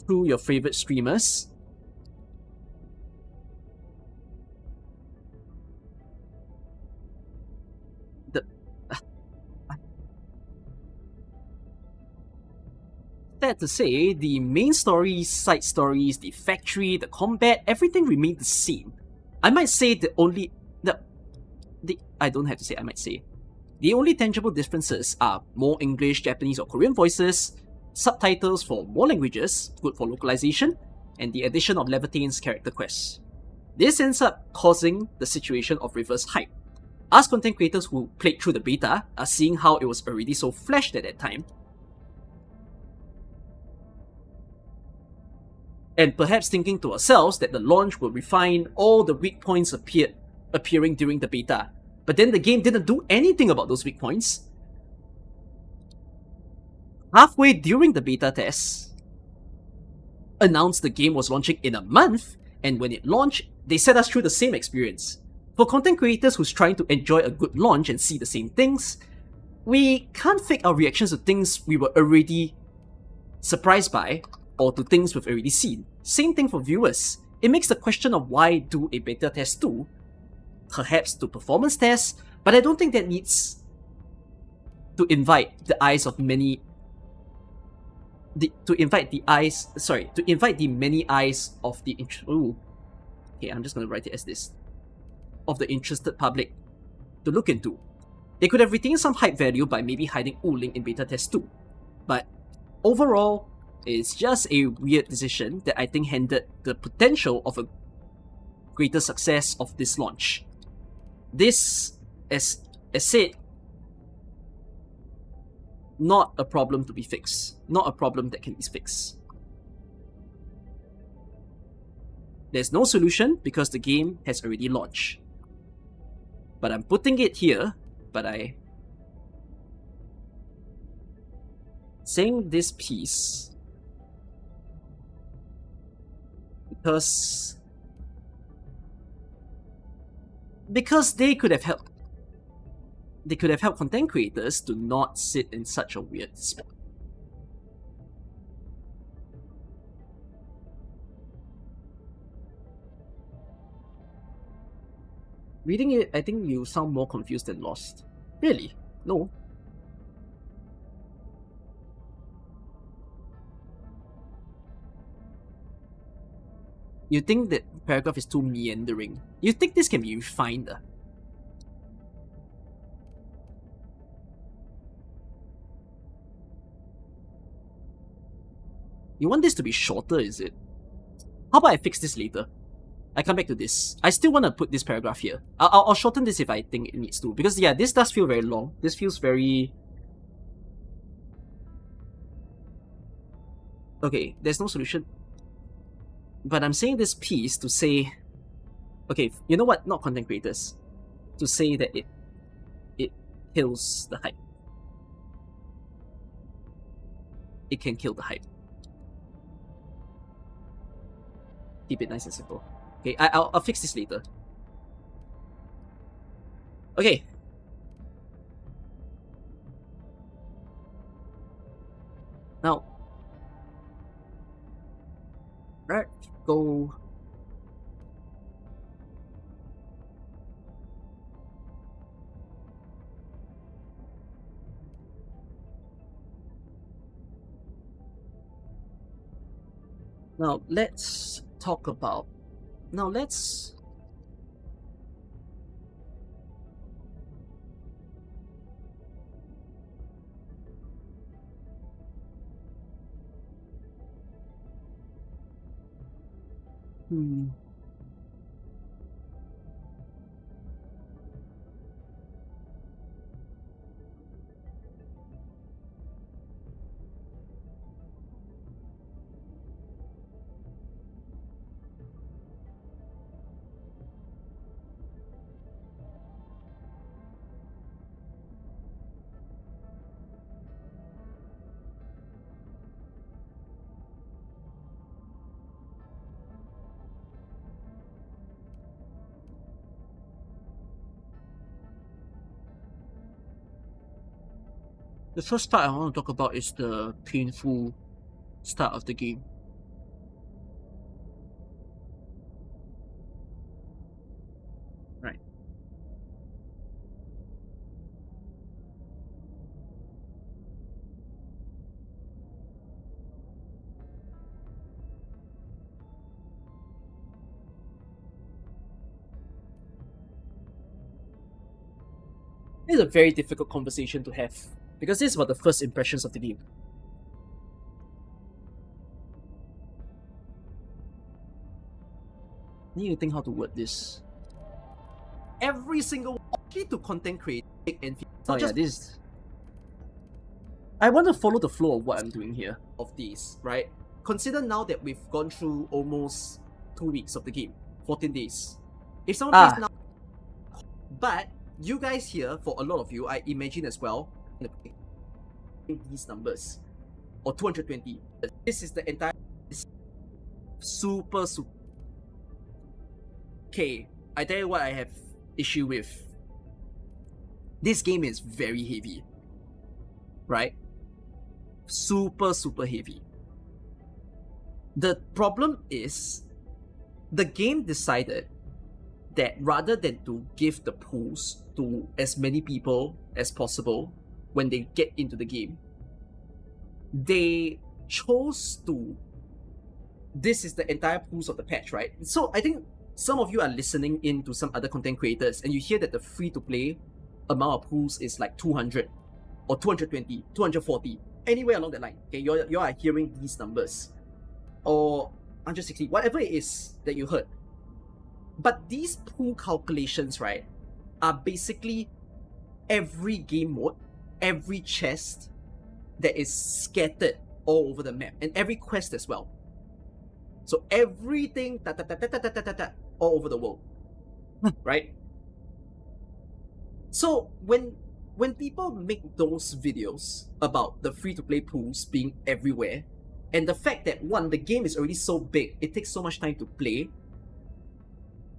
through your favorite streamers. Sad to say, the main stories, side stories, the factory, the combat, everything remained the same. I might say I don't have to say I might say. The only tangible differences are more English, Japanese or Korean voices, subtitles for more languages, good for localization, and the addition of Levitane's character quests. This ends up causing the situation of reverse hype. Us content creators who played through the beta are seeing how it was already so flashed at that time, and perhaps thinking to ourselves that the launch will refine all the weak points appearing during the beta. But then the game didn't do anything about those weak points. Halfway during the beta test, announced the game was launching in a month, and when it launched, they set us through the same experience. For content creators who's trying to enjoy a good launch and see the same things, we can't fake our reactions to things we were already surprised by, or to things we've already seen. Same thing for viewers. It makes the question of why do a beta test too, perhaps to performance tests, but I don't think that needs to invite the eyes of many. To invite the many eyes of the okay, I'm just gonna write it as this, of the interested public to look into. They could have retained some hype value by maybe hiding Ling in beta test 2, but overall, it's just a weird decision that I think hindered the potential of a greater success of this launch. This, as said, not a problem to be fixed. Not a problem that can be fixed. There's no solution because the game has already launched. But I'm putting it here, saying this piece because they could have helped content creators to not sit in such a weird spot. Reading it, I think you sound more confused than lost. Really? No. You think that paragraph is too meandering. You think this can be refined? You want this to be shorter, is it? How about I fix this later? I come back to this. I still want to put this paragraph here. I'll shorten this if I think it needs to. Because yeah, this does feel very long. This feels very... Okay, there's no solution. But I'm saying this piece to say... Okay, you know what? Not content creators. To say that it kills the hype. It can kill the hype. Keep it nice and simple. Okay, I'll fix this later. Okay. Now, let's go. Now, let's talk about. Now, let's. The first part I want to talk about is the painful start of the game. Right. It's a very difficult conversation to have because this is about the first impressions of the game. Need to think how to word this. Every single actually to content create Endfield. Oh yeah, this. I want to follow the flow of what I'm doing here. Of these, right? Consider now that we've gone through almost 2 weeks of the game, 14 days. If someone plays now, but you guys here, for a lot of you, I imagine as well, these numbers or 220. This is the entire super. Okay, I tell you what I have issue with. This game is very heavy, right? Super heavy. The problem is the game decided that rather than to give the pools to as many people as possible when they get into the game, they chose to. This is the entire pools of the patch, right? So I think some of you are listening in to some other content creators and you hear that the free-to-play amount of pools is like 200 or 220, 240, anywhere along that line. Okay, you are hearing these numbers. Or 160, whatever it is that you heard. But these pool calculations, right, are basically every game mode, every chest that is scattered all over the map, and every quest as well. So everything all over the world, right? So when people make those videos about the free-to-play pools being everywhere, and the fact that one, the game is already so big, it takes so much time to play,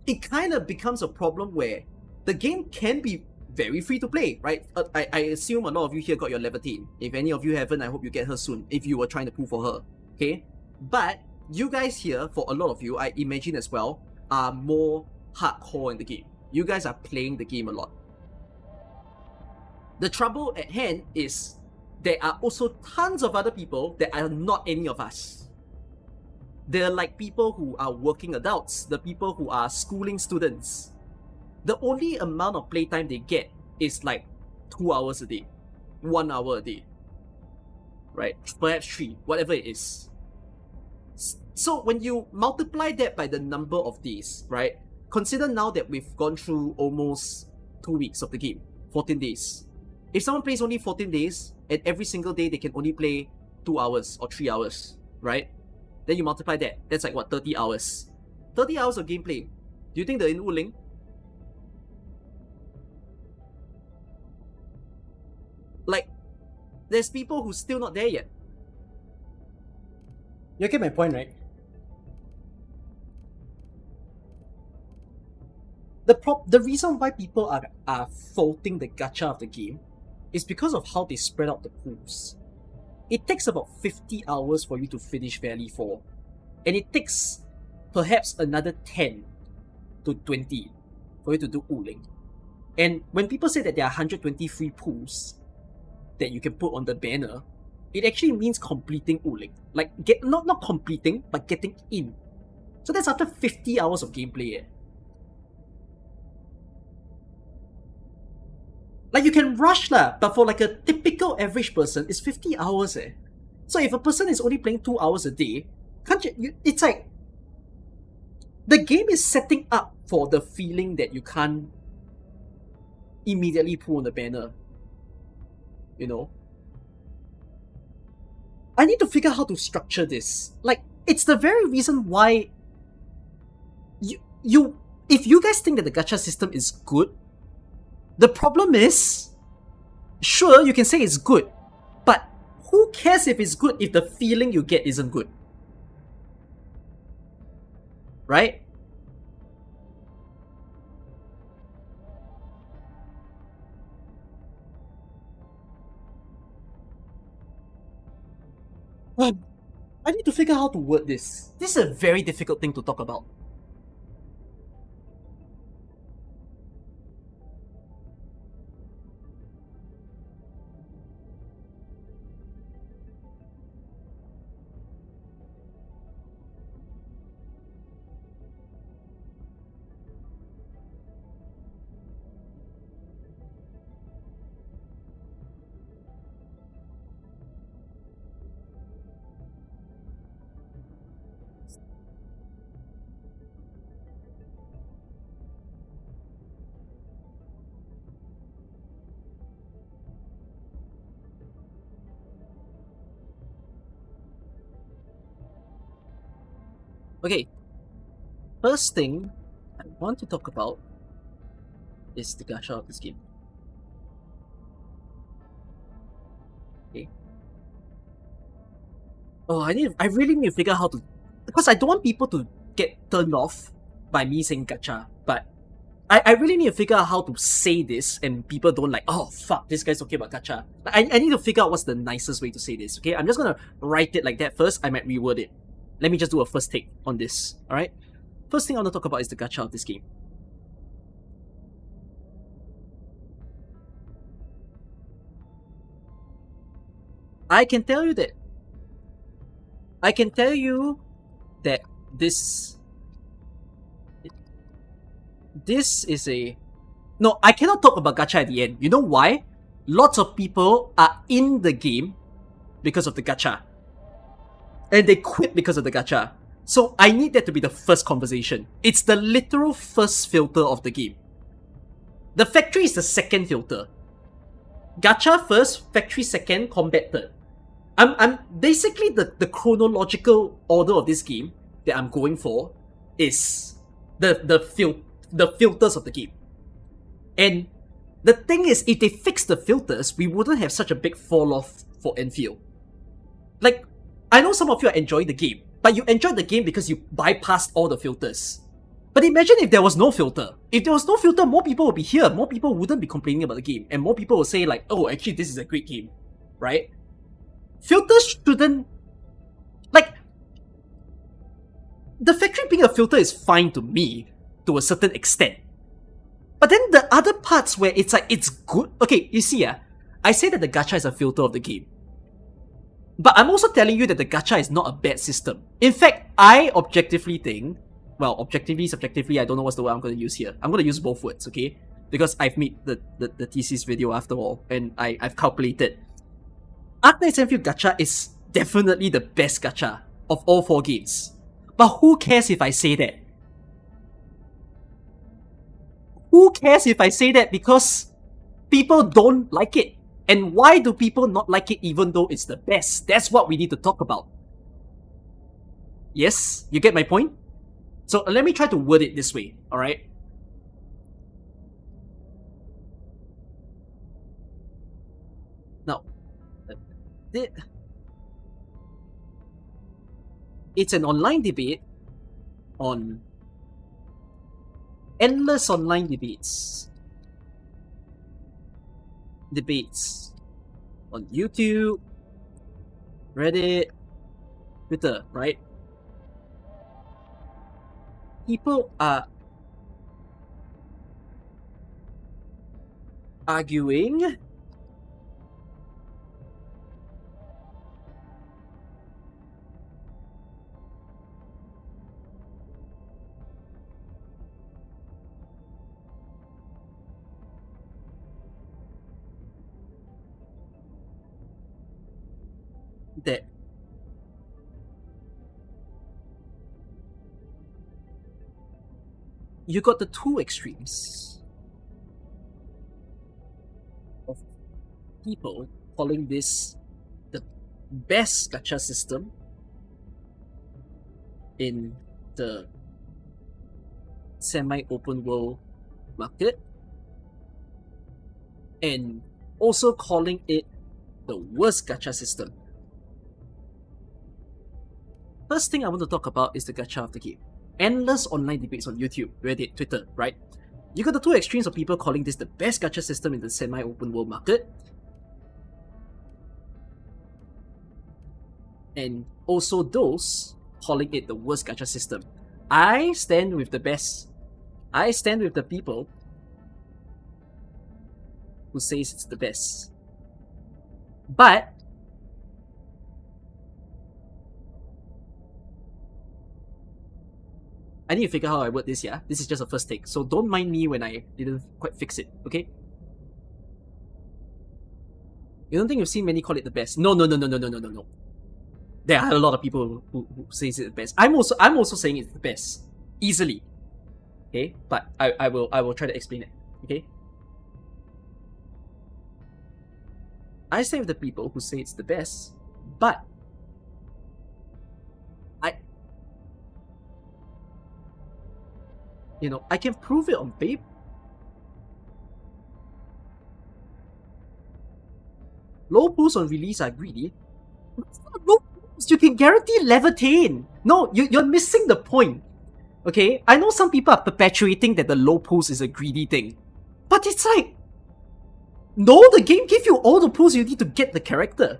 it kind of becomes a problem where the game can be very free to play, right? I assume a lot of you here got your level team. If any of you haven't, I hope you get her soon if you were trying to pull for her, okay? But you guys here, for a lot of you, I imagine as well, are more hardcore in the game. You guys are playing the game a lot. The trouble at hand is there are also tons of other people that are not any of us. They're like people who are working adults, the people who are schooling students. The only amount of playtime they get is like 2 hours a day, 1 hour a day, right? Perhaps 3, whatever it is. So when you multiply that by the number of days, right? Consider now that we've gone through almost 2 weeks of the game, 14 days. If someone plays only 14 days, and every single day they can only play 2 hours or 3 hours, right? Then you multiply that, that's like what, 30 hours. 30 hours of gameplay. Do you think they're in Wuling? Like, there's people who's still not there yet. You get my point, right? The reason why people are faulting the gacha of the game is because of how they spread out the pools. It takes about 50 hours for you to finish Valley 4. And it takes perhaps another 10 to 20 for you to do Wuling. And when people say that there are 120 free pools that you can put on the banner, it actually means completing Wuling. Like, not completing, but getting in. So that's after 50 hours of gameplay. Like, you can rush lah, but for like a typical average person, it's 50 hours. So if a person is only playing 2 hours a day, can't you, it's like, the game is setting up for the feeling that you can't immediately pull on the banner. You know? I need to figure out how to structure this. Like, it's the very reason why if you guys think that the gacha system is good, the problem is, sure, you can say it's good, but who cares if it's good if the feeling you get isn't good? Right? I need to figure out how to word this. This is a very difficult thing to talk about. Okay, first thing I want to talk about is the gacha of this game. Okay. Oh, I really need to figure out how to, because I don't want people to get turned off by me saying gacha, but I really need to figure out how to say this and people don't like, oh fuck, this guy's talking about gacha. I need to figure out what's the nicest way to say this, okay? I'm just gonna write it like that first, I might reword it. Let me just do a first take on this, alright? First thing I want to talk about is the gacha of this game. I can tell you that this is a... No, I cannot talk about gacha at the end. You know why? Lots of people are in the game because of the gacha. And they quit because of the gacha. So I need that to be the first conversation. It's the literal first filter of the game. The factory is the second filter. Gacha first, factory second, combat third. I'm basically the chronological order of this game that I'm going for is the filters of the game. And the thing is, if they fix the filters, we wouldn't have such a big fall off for Endfield. Like, I know some of you are enjoying the game, but you enjoyed the game because you bypassed all the filters. But imagine if there was no filter. If there was no filter, more people would be here. More people wouldn't be complaining about the game. And more people would say like, oh, actually this is a great game. Right? Filters shouldn't... Like... The factory being a filter is fine to me, to a certain extent. But then the other parts where it's like, it's good... Okay, you see, I say that the gacha is a filter of the game. But I'm also telling you that the gacha is not a bad system. In fact, I objectively think... Well, objectively, subjectively, I don't know what's the word I'm going to use here. I'm going to use both words, okay? Because I've made the thesis video after all, and I've calculated. Arknights Endfield gacha is definitely the best gacha of all 4 games. But who cares if I say that? Who cares if I say that, because people don't like it? And why do people not like it even though it's the best? That's what we need to talk about. Yes? You get my point? So let me try to word it this way, alright? Now, it's an online debate on endless online debates on YouTube, Reddit, Twitter, right? People are arguing that you got the 2 extremes of people calling this the best gacha system in the semi-open world market, and also calling it the worst gacha system. First thing I want to talk about is the gacha of the game. Endless online debates on YouTube, Reddit, Twitter, right? You got the 2 extremes of people calling this the best gacha system in the semi-open world market, and also those calling it the worst gacha system. I stand with the best. I stand with the people who says it's the best. But I need to figure out how I word this, yeah? This is just a first take, so don't mind me when I didn't quite fix it, okay? You don't think you've seen many call it the best? No. There are a lot of people who say it's the best. I'm also saying it's the best. Easily. Okay? But I will try to explain it. Okay? I say with the people who say it's the best, but I can prove it on paper. Low pulls on release are greedy. Low pulls, you can guarantee levitate. No, you're missing the point. Okay? I know some people are perpetuating that the low pulls is a greedy thing. But it's like, no, the game gives you all the pulls you need to get the character.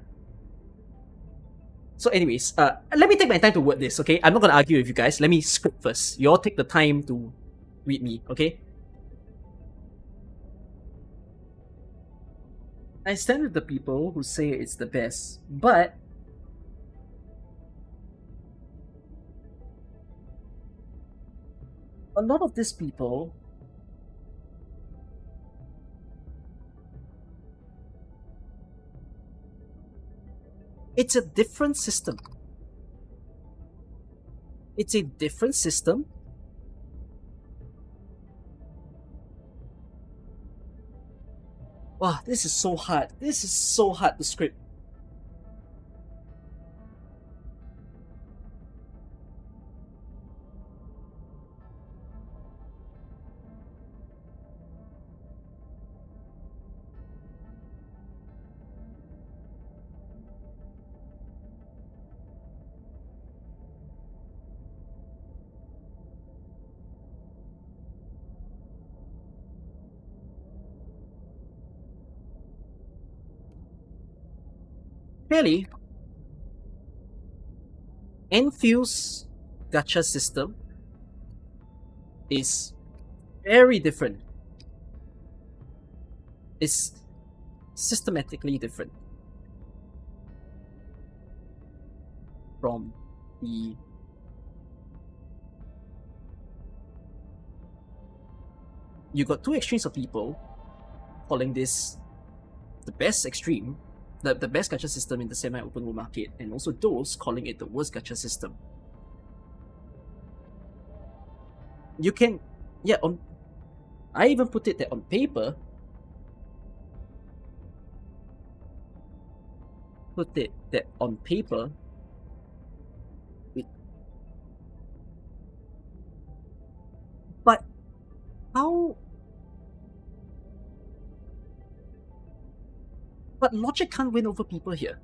So anyways, let me take my time to word this, okay? I'm not gonna argue with you guys. Let me script first. You all take the time to read me, okay? I stand with the people who say it's the best, but a lot of these people it's a different system. It's a different system. Wow, this is so hard. This is so hard to script. Clearly, Enfield's gacha system is very different. It's systematically different from the you got two extremes of people calling this the best extreme, the best gacha system in the semi-open world market, and also those calling it the worst gacha system. You can, yeah, I even put it that on paper, but how? But logic can't win over people here.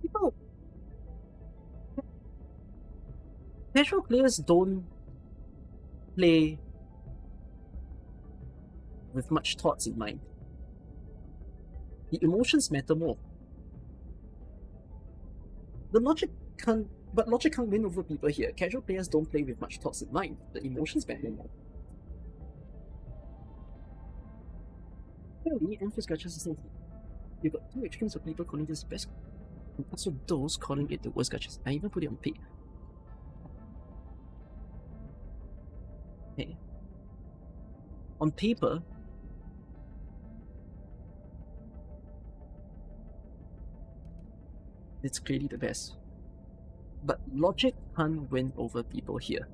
People, casual players don't play with much thoughts in mind. The emotions matter more. Logic can't win over people here. Casual players don't play with much thoughts in mind. The emotions matter more. Clearly, Enfield's gacha system. You've got two extremes of people calling this best, and also those calling it the worst gacha. I even put it on paper. Okay. On paper, it's clearly the best. But logic can't win over people here.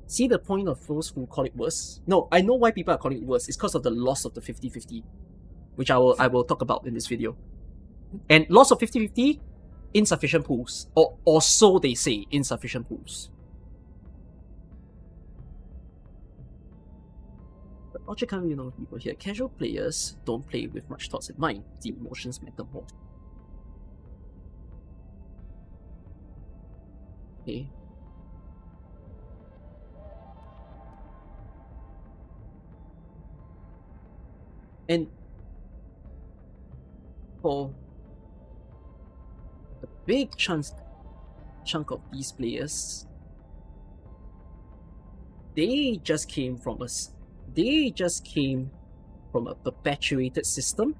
See the point of those who call it worse? No, I know why people are calling it worse. It's because of the loss of the 50-50, which I will talk about in this video. And loss of 50-50, insufficient pools. Or so they say, insufficient pools. But logic can't win over people here. Casual players don't play with much thoughts in mind. The emotions matter more. Okay. And for a big chunk of these players, they just came from a perpetuated system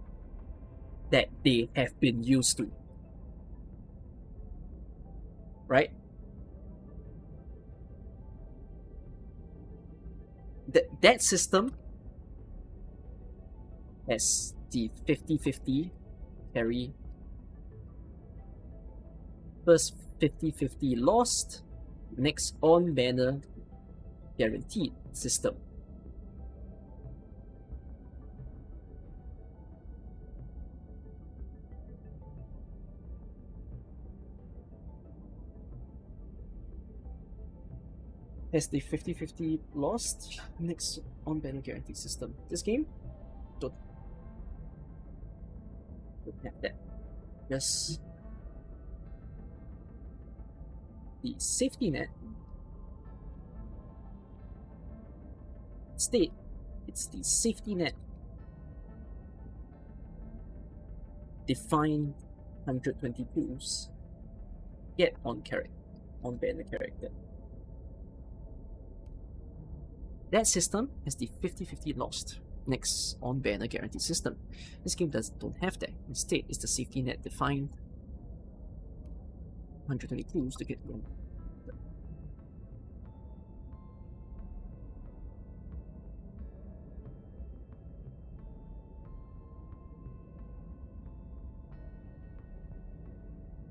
that they have been used to. Right? That system has the 50-50 carry. First 50-50 lost, next on banner guaranteed system. Has the 50-50 lost, next on banner guaranteed system. This game don't have that. Just the safety net. Instead, it's the safety net defined 120 pools get on banner character. That system has the 50-50 lost next on banner guarantee system. This game don't have that. Instead, it's the safety net defined 120 clues to get one.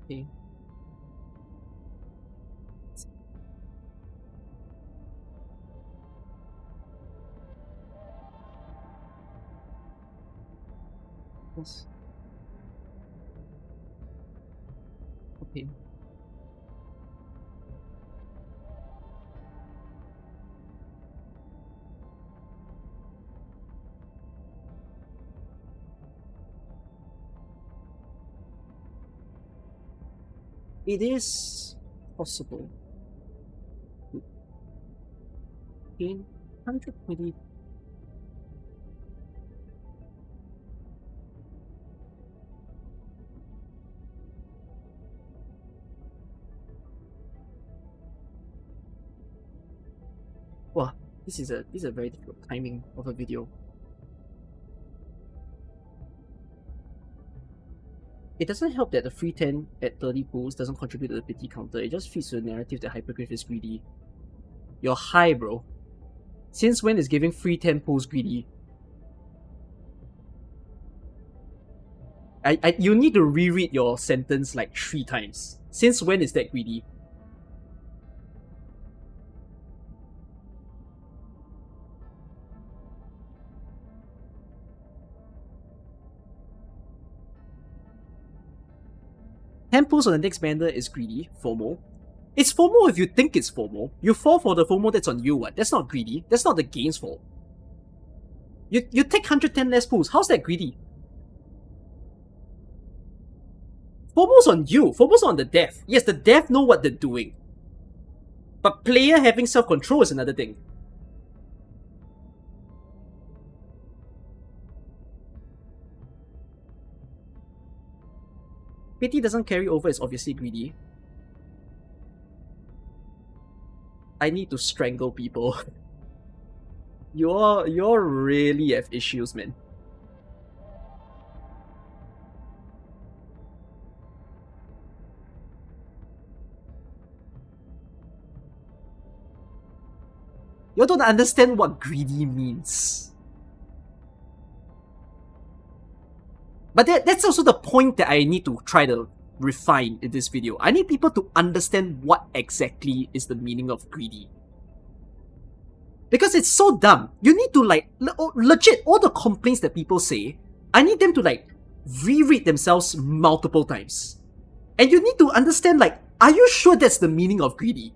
Okay. Yes. Okay. It is possible to gain 120 Wow, this is a very difficult timing of a video. It doesn't help that the free 10 at 30 pools doesn't contribute to the pity counter. It just feeds to the narrative that Hypergriffe is greedy. You're high, bro. Since when is giving free 10 pools greedy? You need to reread your sentence like 3 times. Since when is that greedy? Pools on the next banner is greedy, FOMO. It's FOMO if you think it's FOMO. You fall for the FOMO, that's on you, what? That's not greedy. That's not the game's fault. You take 110 less pools. How's that greedy? FOMO's on you. FOMO's on the dev. Yes, the dev know what they're doing. But player having self-control is another thing. Pity doesn't carry over is obviously greedy. I need to strangle people. You're really have issues, man. You don't understand what greedy means. But that's also the point that I need to try to refine in this video. I need people to understand what exactly is the meaning of greedy. Because it's so dumb. You need to legit, all the complaints that people say, I need them to reread themselves multiple times. And you need to understand are you sure that's the meaning of greedy?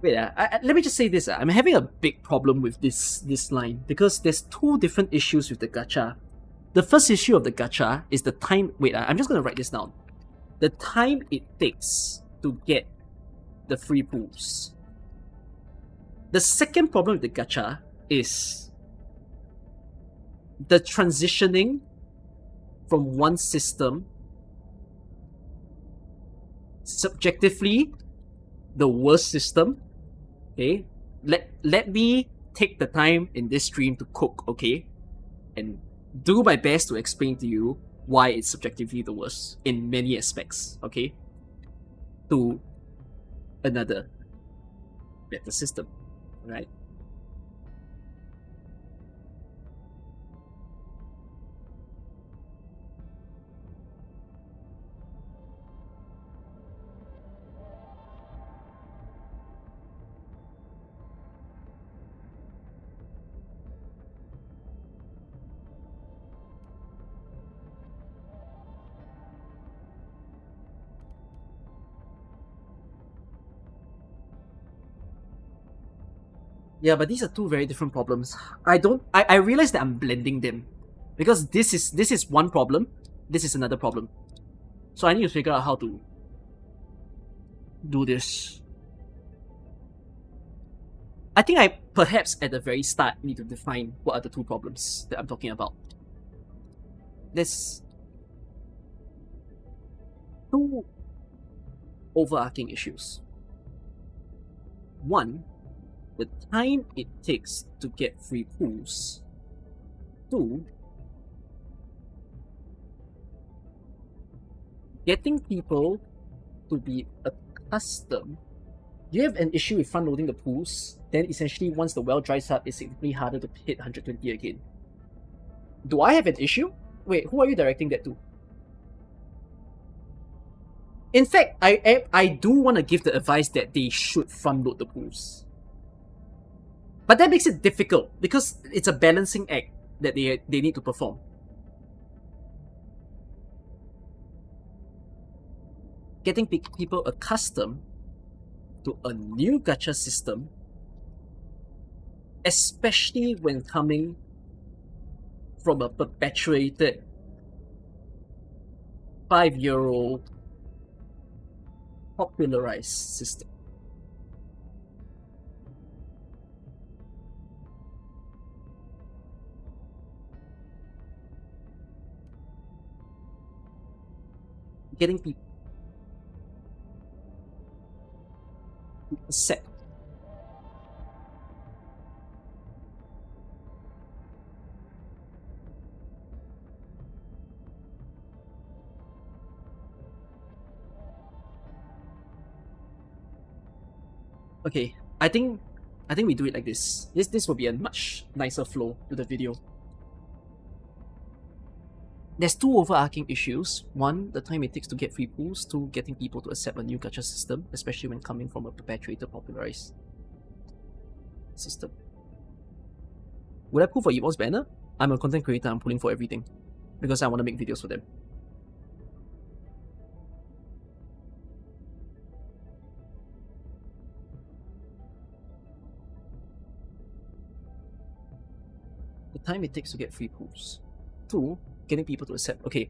Wait, let me just say this. I'm having a big problem with this line because there's two different issues with the gacha. The first issue of the gacha is the time. Wait, I'm just gonna write this down. The time it takes to get the free pools. The second problem with the gacha is the transitioning from one system, subjectively the worst system. Okay, let me take the time in this stream to cook, okay, and do my best to explain to you why it's subjectively the worst in many aspects, okay, to another better system, right? Yeah, but these are two very different problems. I realize that I'm blending them because this is one problem, this is another problem. So I need to figure out how to do this. I think I perhaps at the very start need to define what are the two problems that I'm talking about. There's two overarching issues. One, the time it takes to get free pools. Two, getting people to be accustomed. You have an issue with front loading the pools, then essentially once the well dries up, it's significantly harder to hit 120 again. Do I have an issue? Wait, who are you directing that to? In fact, I do want to give the advice that they should front load the pools. But that makes it difficult because it's a balancing act that they need to perform. Getting people accustomed to a new gacha system, especially when coming from a perpetuated 5-year-old popularized system. Getting people to accept okay, I think we do it like this. This will be a much nicer flow to the video. There's two overarching issues. One, the time it takes to get free pools. Two, getting people to accept a new gacha system, especially when coming from a perpetuated, popularized system. Would I pull for Evol's banner? I'm a content creator, I'm pulling for everything. Because I want to make videos for them. The time it takes to get free pools. Two, getting people to accept. Okay,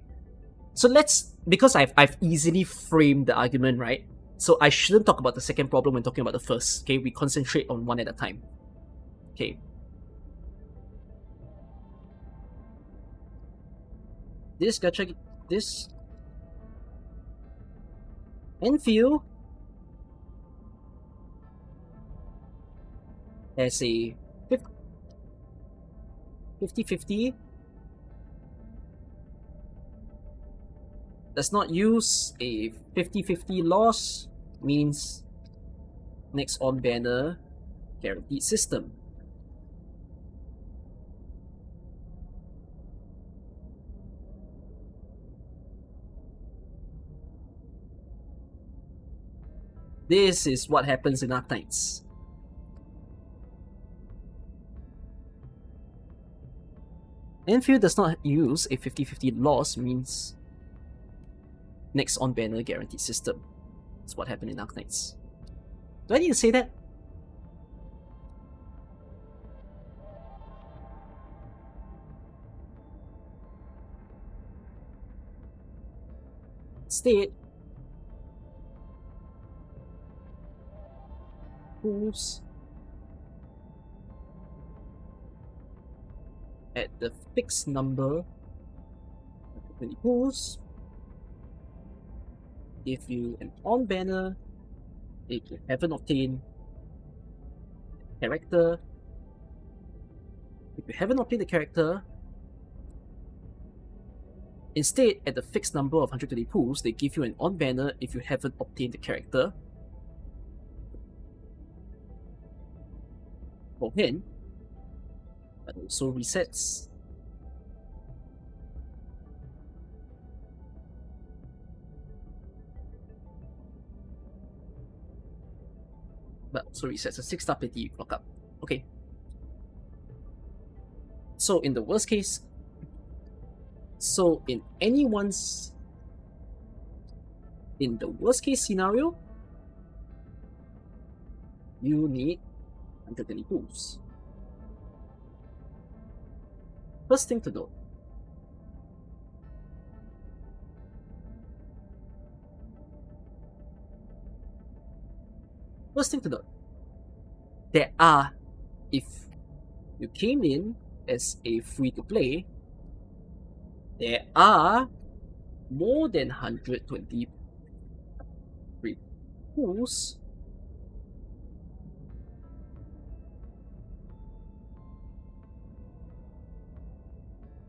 so let's, because I've easily framed the argument, right? So I shouldn't talk about the second problem when talking about the first. Okay, we concentrate on one at a time. Okay. This gacha, this Endfield has a 50-50. Does not use a 50-50 loss, means next on banner guaranteed system. This is what happens in Arknights. Endfield does not use a 50-50 loss, means next on banner guaranteed system. That's what happened in Arknights. Do I need to say that? Instead, pools at the fixed number of 20 pools give you an on banner if you haven't obtained character. If you haven't obtained the character, instead, at the fixed number of 120 pools, they give you an on banner if you haven't obtained the character. For him, but also resets. But also resets a 6-star pity you clock up. Okay. So in the worst case, in the worst case scenario, you need 120 pools. First thing to note, there are, if you came in as a free-to-play, there are more than 120 free pools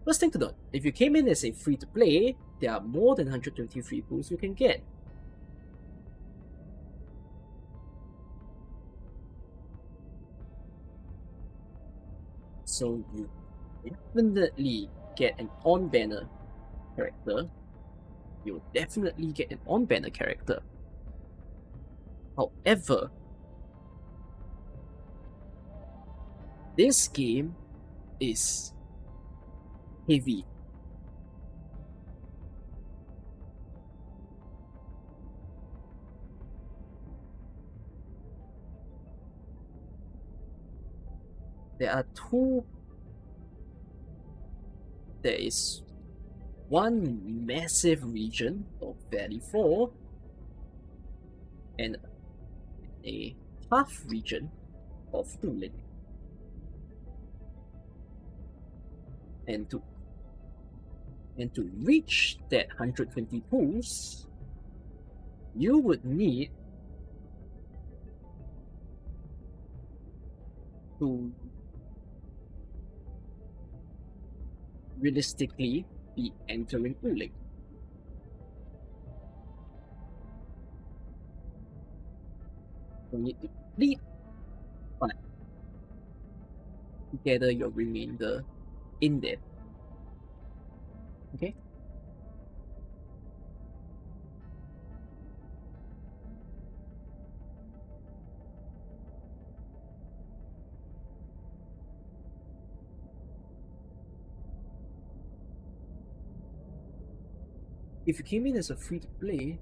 First thing to note, if you came in as a free-to-play, there are more than 120 free pools you can get. So you definitely get an on-banner character. You'll definitely get an on-banner character. However, this game is heavy. There is one massive region of Valley 4 and a half region of Hulin. And to reach that 120 pools, you would need to realistically be entering Uling. You need to complete, but gather your remainder in there. Okay? If you came in as a free-to-play,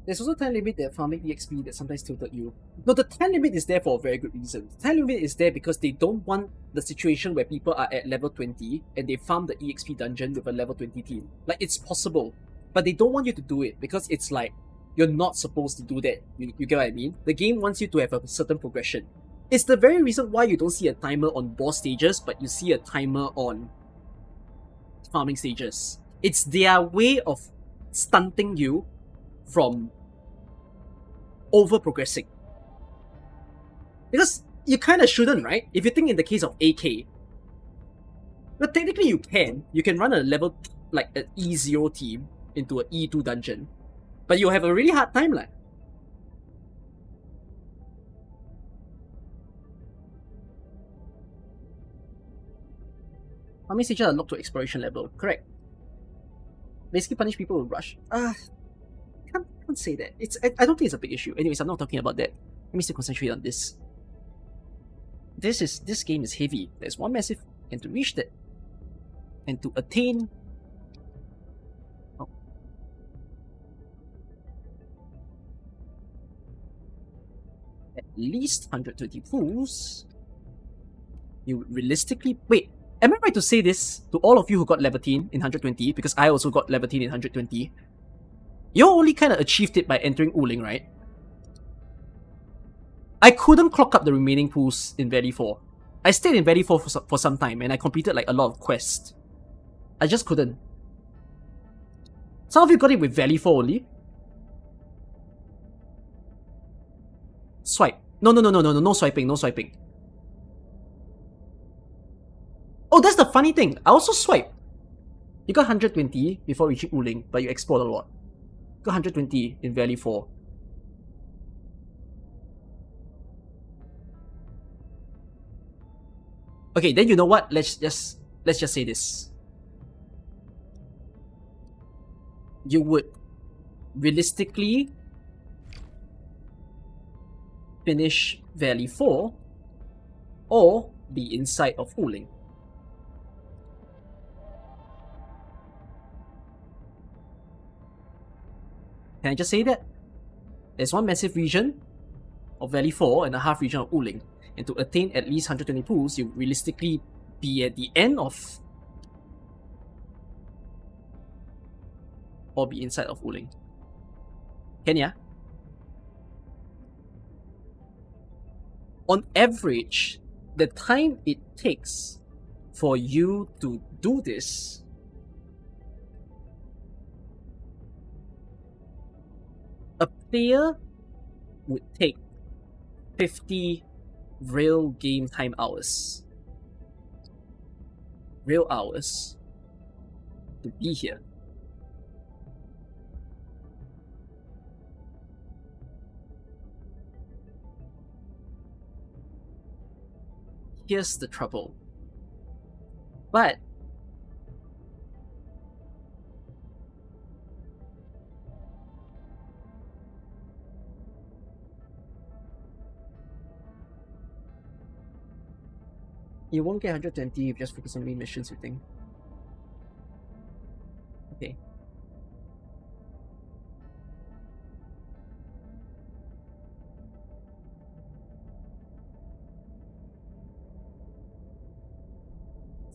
there's also a time limit that farming EXP that sometimes tilted you. No, the time limit is there for a very good reason. The time limit is there because they don't want the situation where people are at level 20 and they farm the EXP dungeon with a level 20 team. Like, it's possible, but they don't want you to do it because it's like, you're not supposed to do that. You get what I mean? The game wants you to have a certain progression. It's the very reason why you don't see a timer on boss stages, but you see a timer on farming stages. It's their way of stunting you from over-progressing. Because you kind of shouldn't, right? If you think in the case of AK, but technically you can run a level, like an E0 team into an E2 dungeon, but you'll have a really hard time, like. How many stages are locked to exploration level? Correct. Basically punish people with rush. Can't say that. I don't think it's a big issue. Anyways, I'm not talking about that. Let me still concentrate on this. This game is heavy. There's one massive, and to reach that, and to attain at least 120 pools, you realistically Am I right to say this to all of you who got Levantine in 120? Because I also got Levantine in 120. You only kind of achieved it by entering Uling, right? I couldn't clock up the remaining pools in Valley 4. I stayed in Valley 4 for some time and I completed like a lot of quests. I just couldn't. Some of you got it with Valley 4 only. Swipe. No swiping, no swiping. Oh, that's the funny thing. I also swipe. You got 120 before reaching Uling, but you explored a lot. You got 120 in Valley 4. Okay, then you know what? Let's just say this. You would realistically finish Valley 4 or be inside of Uling. Can I just say that? There's one massive region of Valley 4 and a half region of Uling. And to attain at least 120 pools, you realistically be at the end of or be inside of Uling. Kenya? On average, the time it takes for you to do this a player would take 50 real game time hours. Real hours to be here. Here's the trouble. But you won't get 120 if you just focus on main missions, you think? Okay.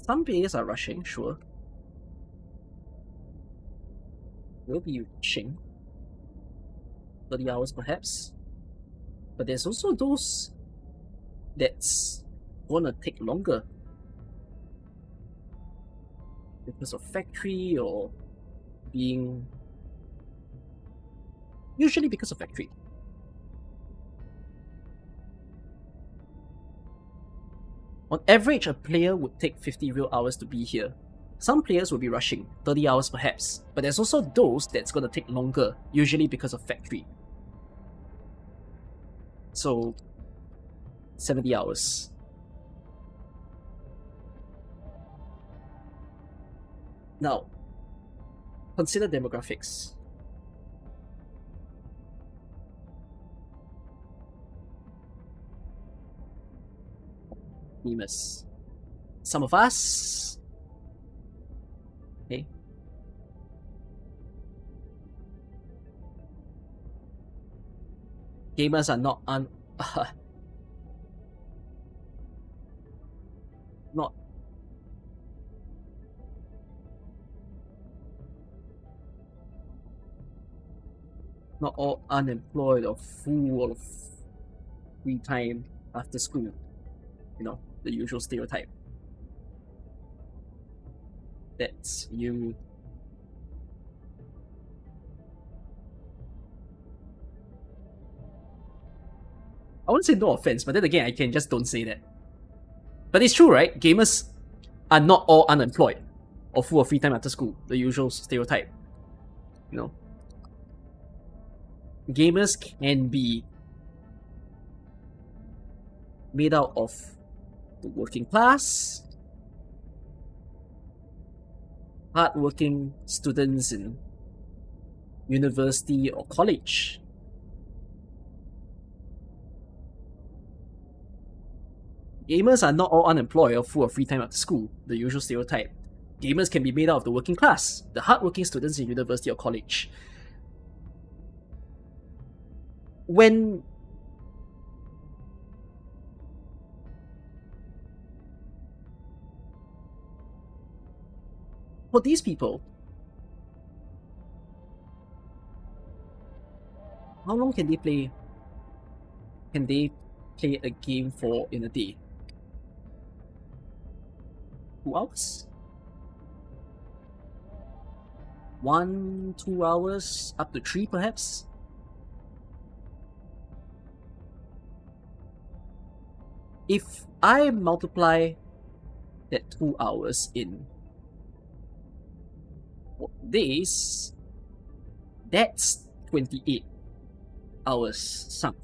Some players are rushing, sure. Will be rushing. 30 hours perhaps. But there's also those that's gonna take longer. Because of factory or being... Usually because of factory. On average, a player would take 50 real hours to be here. Some players will be rushing, 30 hours perhaps, but there's also those that's gonna take longer, usually because of factory. So, 70 hours. Now, consider demographics. Gamers. Some of us... Okay. Gamers are not not all unemployed or full of free time after school. You know, the usual stereotype. That's you. I wouldn't say no offense, but then again, I can just don't say that. But it's true, right? Gamers are not all unemployed or full of free time after school. The usual stereotype. You know? Gamers can be made out of the working class, hardworking students in university or college. Gamers are not all unemployed or full of free time after school, the usual stereotype. Gamers can be made out of the working class, the hardworking students in university or college. When for these people, how long can they play? Can they play a game for in a day? 2 hours? 1, 2 hours, up to 3 perhaps? If I multiply that 2 hours in days, that's 28 hours sunk.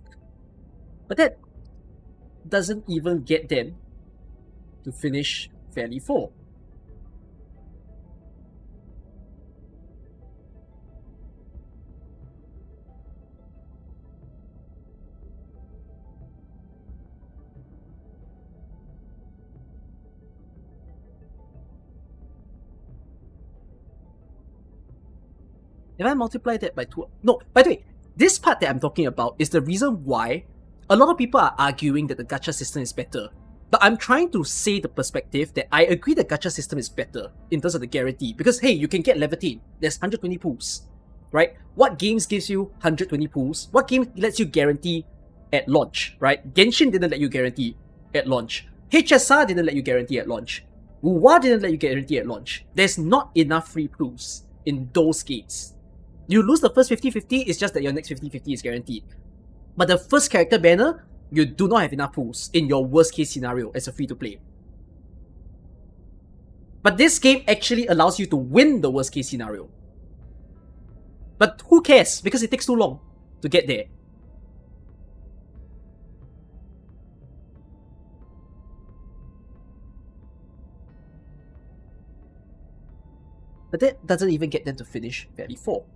But that doesn't even get them to finish fairly full. If I multiply that by 2... No, by the way, this part that I'm talking about is the reason why a lot of people are arguing that the gacha system is better. But I'm trying to say the perspective that I agree the gacha system is better in terms of the guarantee. Because hey, you can get Levitate. There's 120 pools. Right? What games gives you 120 pools? What game lets you guarantee at launch? Right? Genshin didn't let you guarantee at launch. HSR didn't let you guarantee at launch. Wuwa didn't let you guarantee at launch. There's not enough free pools in those games. You lose the first 50-50, it's just that your next 50-50 is guaranteed. But the first character banner, you do not have enough pools in your worst case scenario as a free-to-play. But this game actually allows you to win the worst case scenario. But who cares? Because it takes too long to get there. But that doesn't even get them to finish fairly full.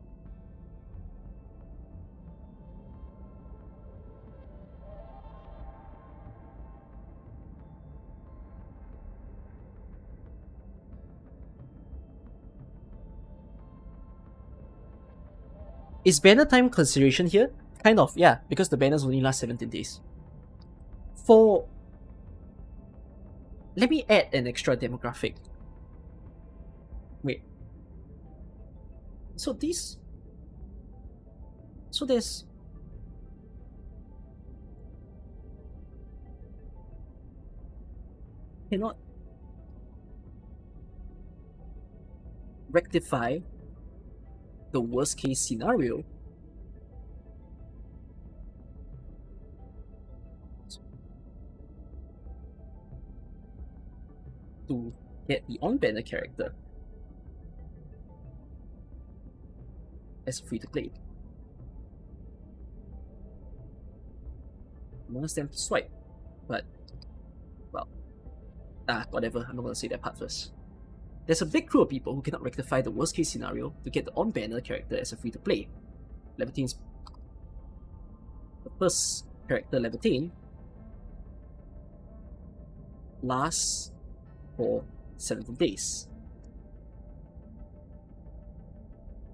Is banner time consideration here? Kind of, yeah, because the banners only last 17 days. Let me add an extra demographic. Wait. So there's... Cannot rectify the worst case scenario to get the on-banner character as free to play. I want them to swipe, but well, whatever, I'm not gonna say that part first. There's a big crew of people who cannot rectify the worst case scenario to get the on-banner character as a free to play. Levitane's the first character, Levitane, lasts for 17 days.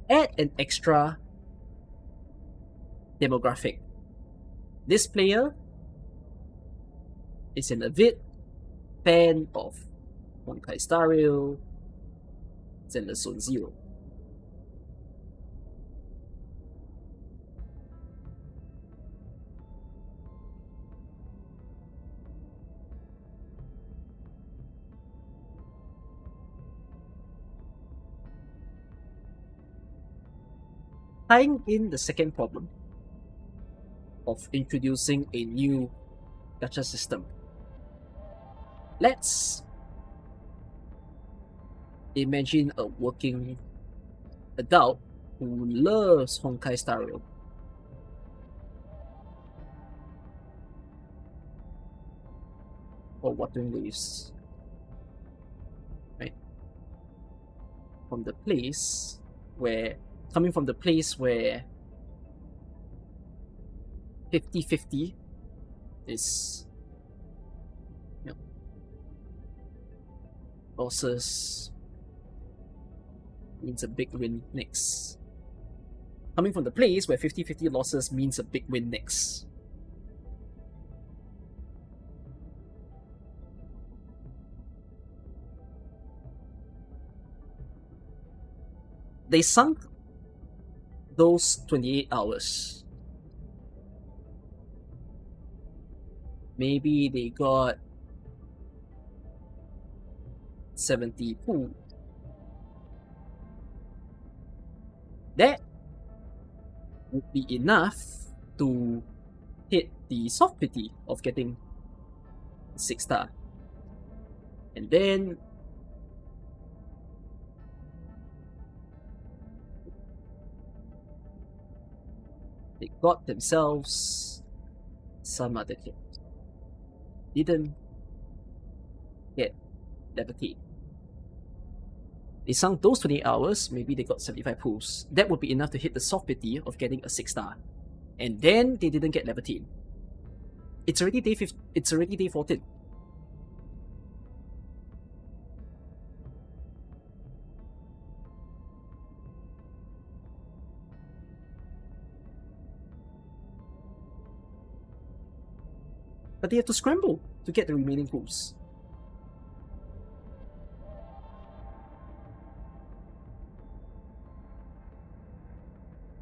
Add an extra demographic. This player is an avid fan of Honkai Star Rail, Zenless Zone Zero. Tying in the second problem of introducing a new gacha system, let's imagine a working adult who loves Honkai Star Rail. Or Watering Waves. Right? Coming from the place where 50-50 is, you know, losses means a big win next. Coming from the place where 50-50 losses means a big win next. they sunk those 28 hours. Maybe they got 70 pool. That would be enough to hit the soft pity of getting 6 star. And then they got themselves some other kid. Didn't get levity. They sunk those 28 hours, maybe they got 75 pulls. That would be enough to hit the soft pity of getting a 6 star. And then they didn't get levity. It's already day 15, it's already day 14. But they have to scramble to get the remaining pools.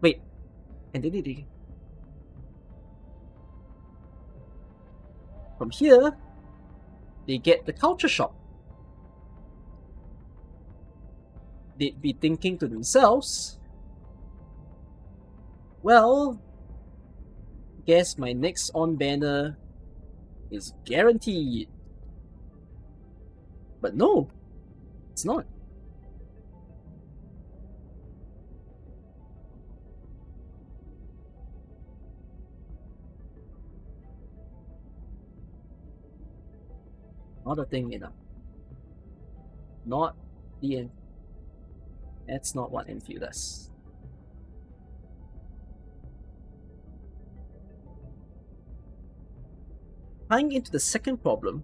Wait, and then they from here, they get the culture shock. They'd be thinking to themselves, well, guess my next on banner is guaranteed. But no, it's not. Not a thing enough. Not the end. That's not what Endfield does. Tying into the second problem,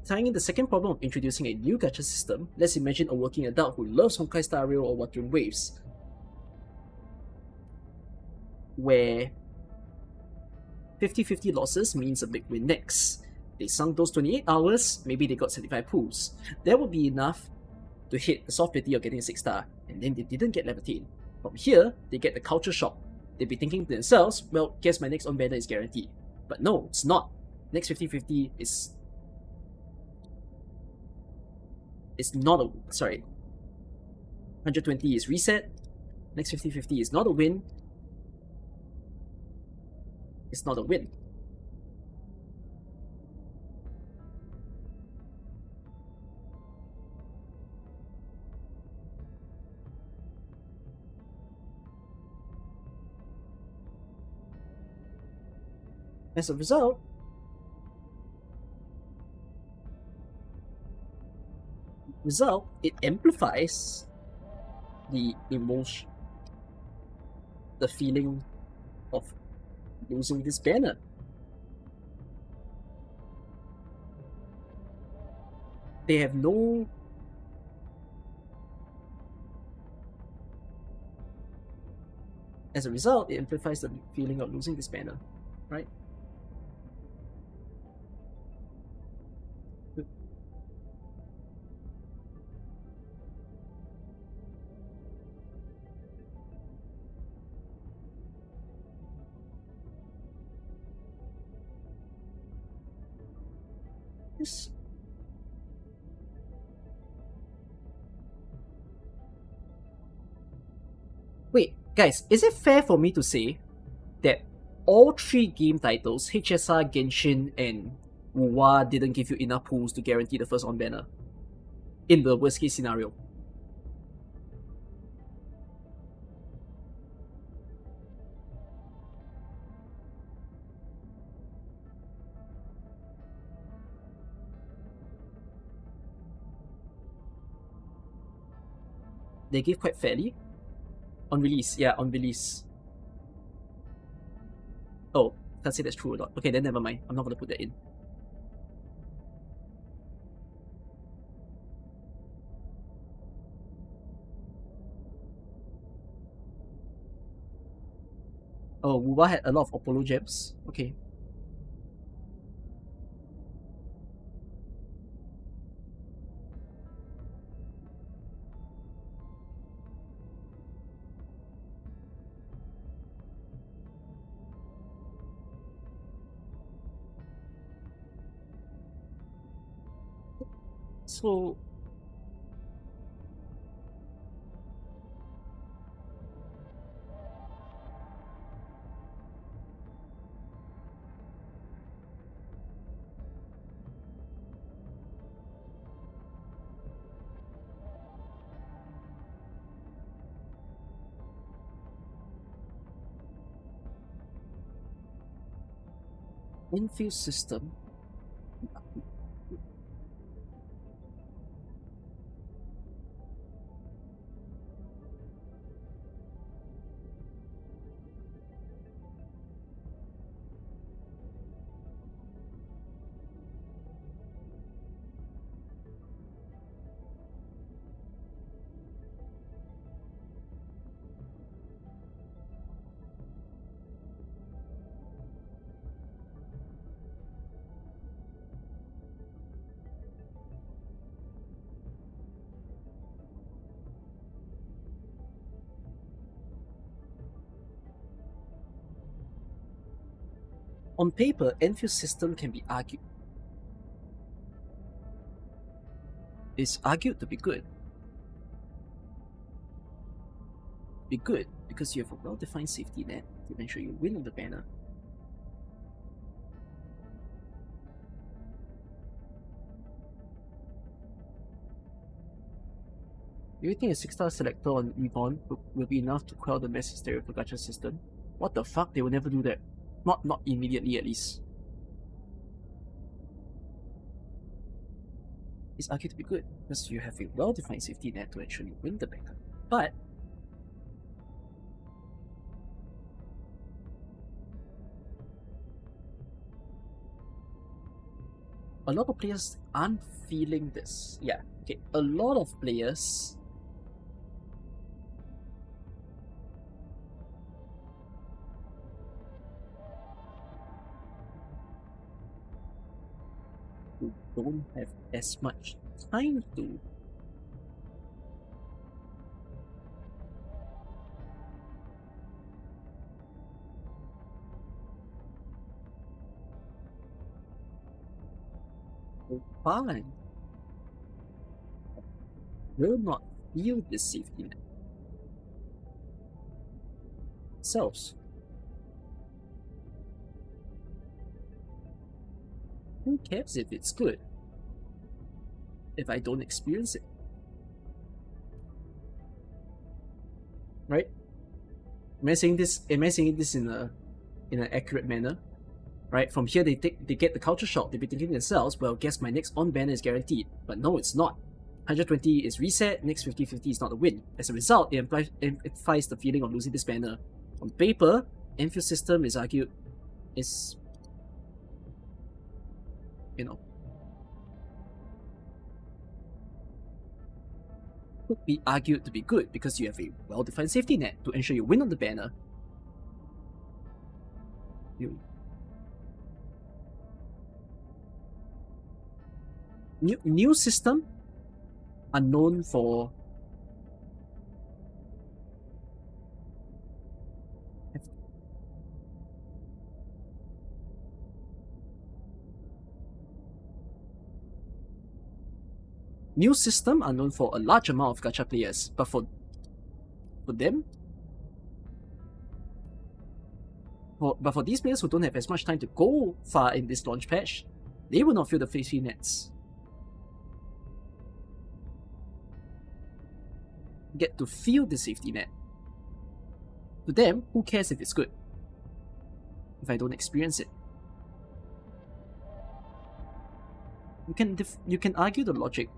tying in the second problem of introducing a new gacha system, let's imagine a working adult who loves Honkai Star Rail or Wuthering Waves, where 50-50 losses means a big win next. They sunk those 28 hours, maybe they got 75 pulls. That would be enough to hit the soft pity of getting a 6 star, and then they didn't get level 10. From here, they get the culture shock. They'd be thinking to themselves, well, guess my next on banner is guaranteed. But no, it's not. Next 50-50 is not a, sorry, 120 is reset. Next 50-50 is not a win. It's not a win. As a result, it amplifies the emotion, the feeling of losing this banner. They have no as a result, it amplifies the feeling of losing this banner, right? This Wait, guys, is it fair for me to say that all three game titles, HSR, Genshin, and Wuwa, didn't give you enough pools to guarantee the first on banner? In the worst case scenario. They gave quite fairly. On release, yeah, on release. Oh, can't say that's true or not. Okay, then never mind. I'm not gonna put that in. Oh, Wuwa had a lot of Apollo gems. Okay. So Endfield system. On paper, Enfield system can be argued. Is argued to be good. Be good because you have a well-defined safety net to ensure you win on the banner. Do you think a 6-star selector on Reborn will be enough to quell the mass hysteria of the Gacha system? What the fuck? They will never do that. Not immediately, at least. It's argued to be good because you have a well-defined safety net to ensure you win the banner. But a lot of players aren't feeling this. Yeah, okay. A lot of players who don't have as much time to fine will not feel this safety net themselves. Who cares if it's good if I don't experience it? Right? Am I saying this in an accurate manner? Right? From here they get the culture shock. They'll be thinking to themselves, well, guess my next on banner is guaranteed. But no, it's not. 120 is reset, next 50-50 is not a win. As a result, it implies the feeling of losing this banner. On paper, Enfield system is argued is, you know, could be argued to be good because you have a well-defined safety net to ensure you win on the banner. New system are known for a large amount of gacha players, but for these players who don't have as much time to go far in this launch patch, they will not feel the safety nets. Get to feel the safety net. To them, who cares if it's good if I don't experience it? You can argue the logic,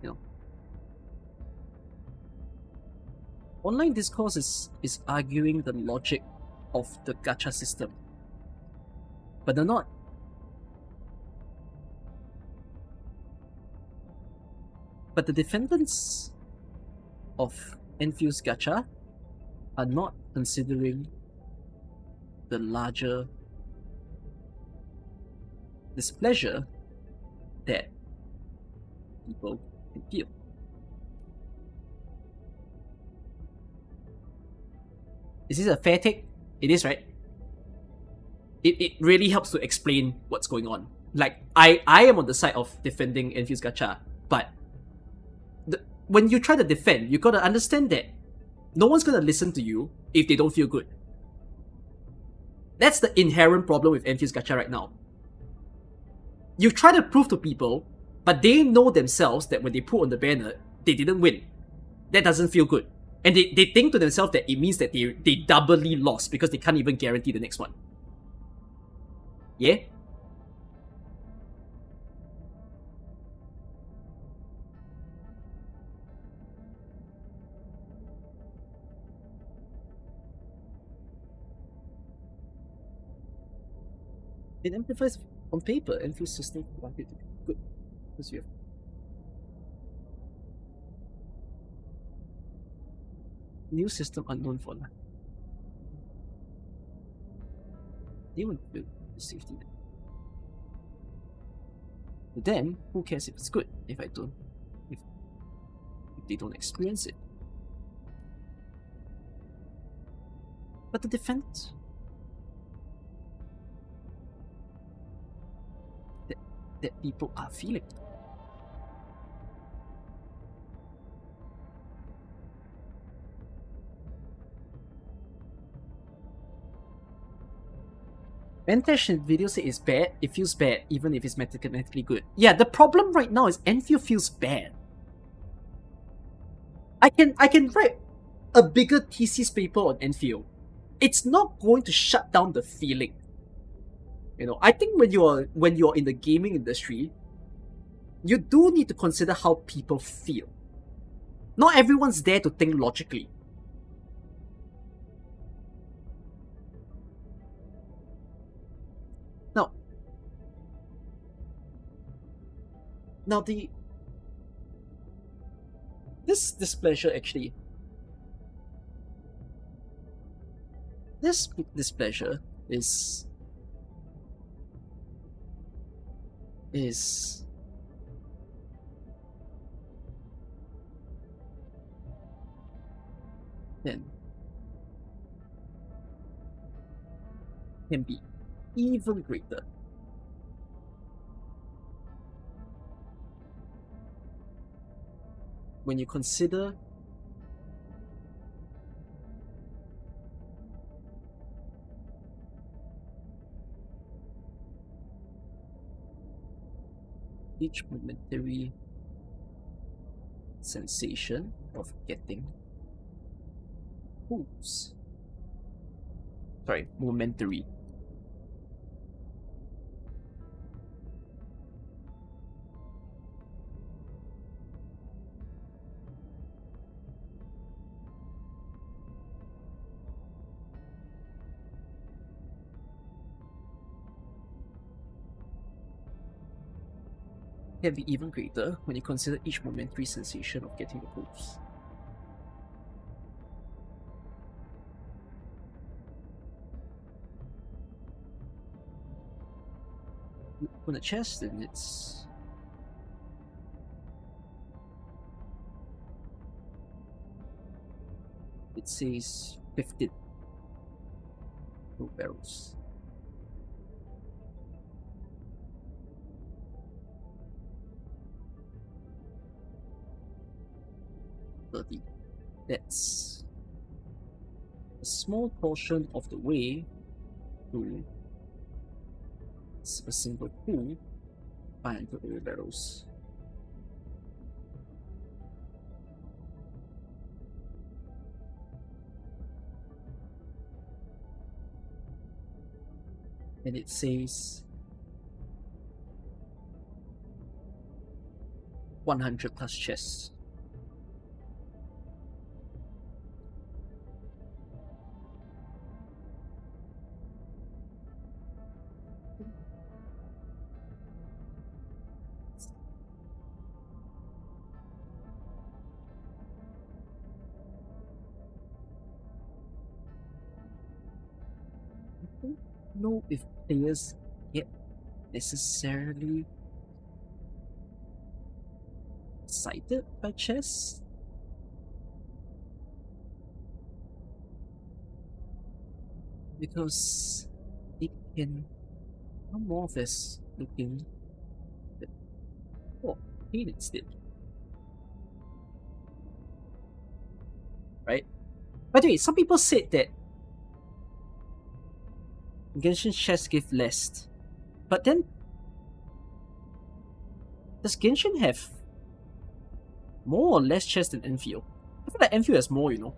you know. Online discourse is arguing the logic of the gacha system, but they're not. But the defendants of Enfield's gacha are not considering the larger displeasure that people can feel. Is this a fair take? It is, right? It really helps to explain what's going on. Like, I am on the side of defending Enfield's Gacha, but when you try to defend, you gotta understand that no one's gonna listen to you if they don't feel good. That's the inherent problem with Enfield's Gacha right now. You try to prove to people, but they know themselves that when they put on the banner, they didn't win. That doesn't feel good. And they think to themselves that it means that they doubly lost because they can't even guarantee the next one. Yeah? It amplifies on paper and feels sustainable market to be good. Because you have new system unknown for now. They won't build the safety net. But then, who cares if it's good if they don't experience it? But the defense that people are feeling. Entesh in video say it's bad, it feels bad even if it's mathematically good. Yeah, the problem right now is Enfield feels bad. I can write a bigger thesis paper on Enfield. It's not going to shut down the feeling. You know, I think when you're in the gaming industry, you do need to consider how people feel. Not everyone's there to think logically. Now this displeasure actually. This displeasure is then can be even greater when you consider each momentary sensation of getting pulse. Sorry, momentary. Can be even greater when you consider each momentary sensation of getting the pulse. On the chest, then it says 15 barrels. 30. That's a small portion of the way to a single pool 500 barrels. And it says 100 plus chests. I don't know if players get necessarily excited by chess. Because it can come off as thinking that, oh, pain instead. Right? By the way, some people said that Genshin chests give less. But then, does Genshin have more or less chests than Endfield? I feel like Endfield has more, you know.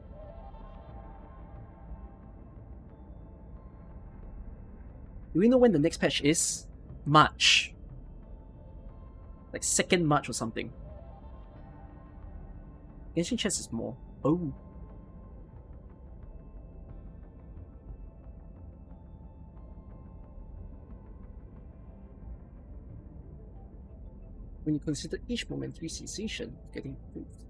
Do we know when the next patch is? March. Like 2nd March or something. Genshin chest is more. Oh. When you consider each momentary sensation getting improved.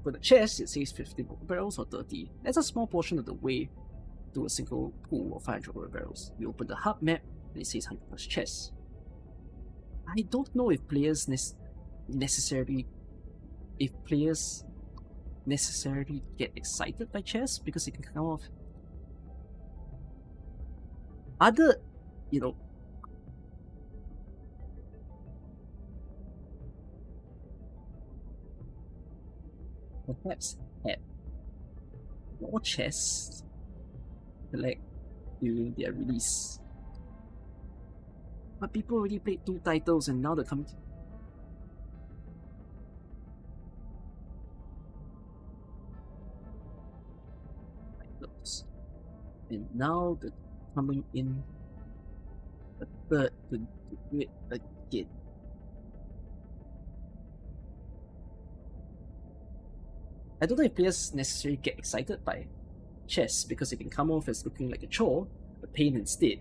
For the chest, it says 15 barrels or 30. That's a small portion of the way to a single pool of 500 barrels. You open the hub map and it says 100 plus chests. I don't know if players necessarily get excited by chests because it can come off other, you know, perhaps have more chests to collect during their release. But people already played 2 titles and now they're coming to titles. And now they're coming in a third to do it again. I don't know if players necessarily get excited by chests because it can come off as looking like a chore, but pain instead.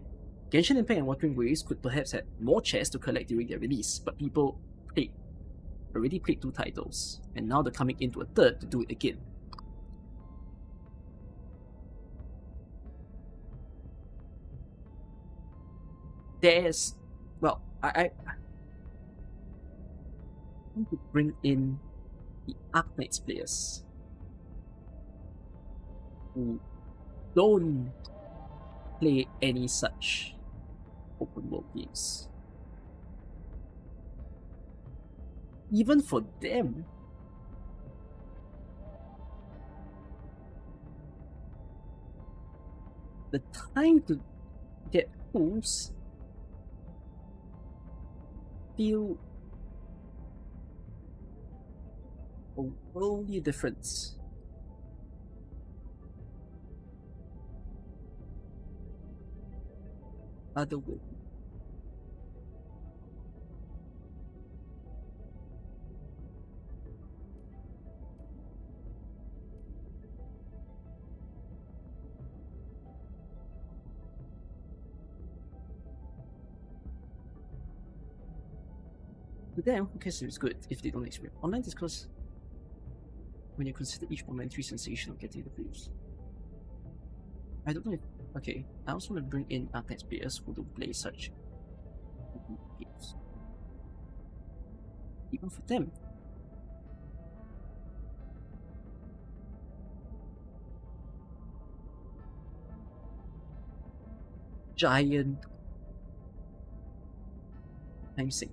Genshin Impact and Wuthering Waves could perhaps have more chests to collect during their release, but people already played 2 titles, and now they're coming into a third to do it again. There's, well, I want to bring in the Arknights players who don't play any such open world games. Even for them, the time to get pools feel a worldly difference. Other way. To them, who cares if it's good if they don't experience online discourse when you consider each momentary sensation of getting the boost. I don't know if okay, I also want to bring in Arknights players who don't play such games. Even for them. Giant time sink.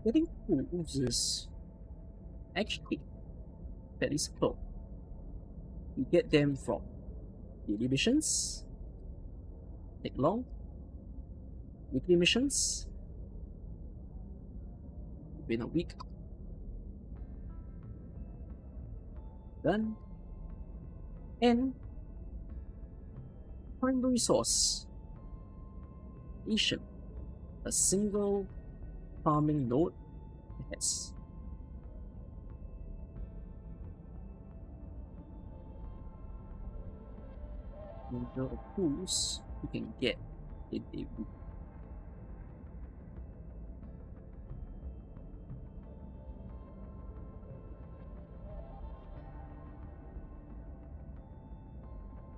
Getting pools is actually fairly simple. You get them from daily missions, take long, weekly missions, within a week, done, and primary source, Asian, a single farming node has number of pools you can get in a week.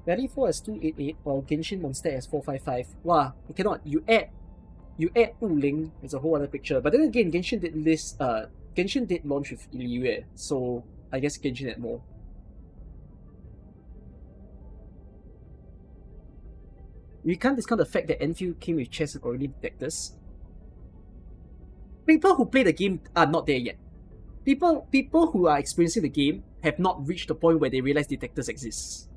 Value 4 has 288 while Genshin Monster has 455. Wow, you cannot. You add Ling, it's a whole other picture. But then again, Genshin did launch with Liyue, so I guess Genshin had more. You can't discount the fact that Endfield came with chests and already detectors. People who play the game are not there yet. People who are experiencing the game have not reached the point where they realize detectors exist.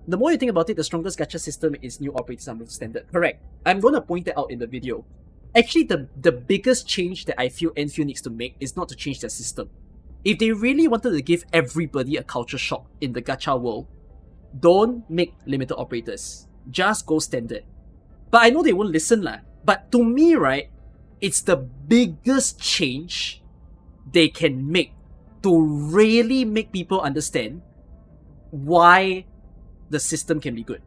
The more you think about it, the strongest gacha system is new operating system standard. Correct. I'm going to point that out in the video. Actually, the biggest change that I feel Endfield needs to make is not to change their system. If they really wanted to give everybody a culture shock in the gacha world, don't make limited operators. Just go standard. But I know they won't listen lah. But to me, right, it's the biggest change they can make to really make people understand why the system can be good.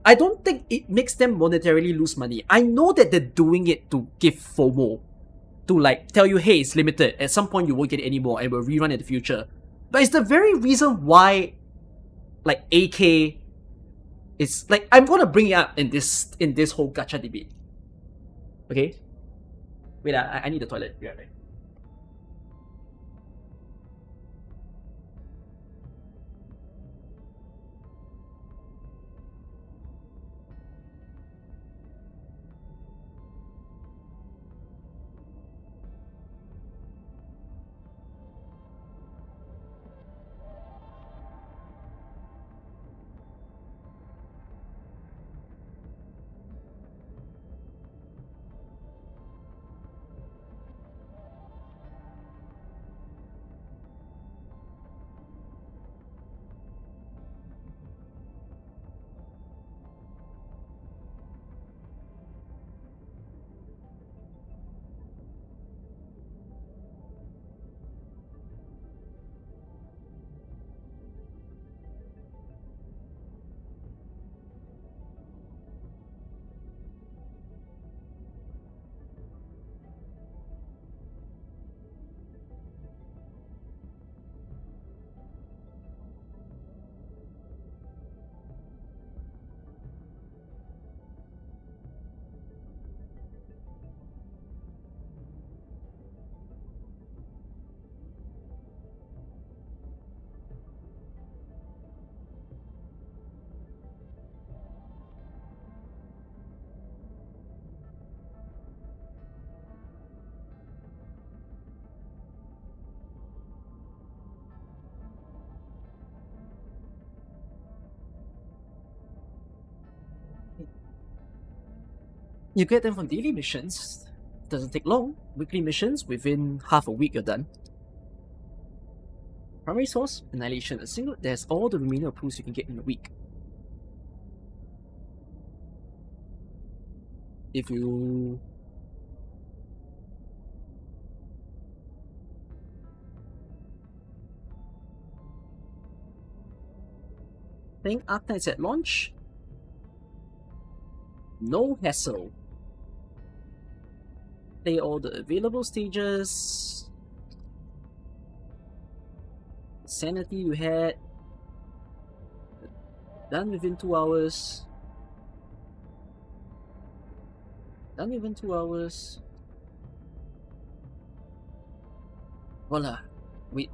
I don't think it makes them monetarily lose money. I know that they're doing it to give FOMO, to like tell you, hey, it's limited. At some point you won't get it anymore and we'll rerun in the future. But it's the very reason why, like, AK is like, I'm gonna bring it up in this whole gacha debate. Okay? Wait, I need the toilet. Yeah, right. You get them from daily missions. Doesn't take long. Weekly missions, within half a week you're done. Primary source, annihilation. A single, there's all the remainder of pools you can get in a week. If you... think Arknights at launch? No hassle. Play all the available stages. Sanity you had. Done within 2 hours. Done within 2 hours. Voila. Wait.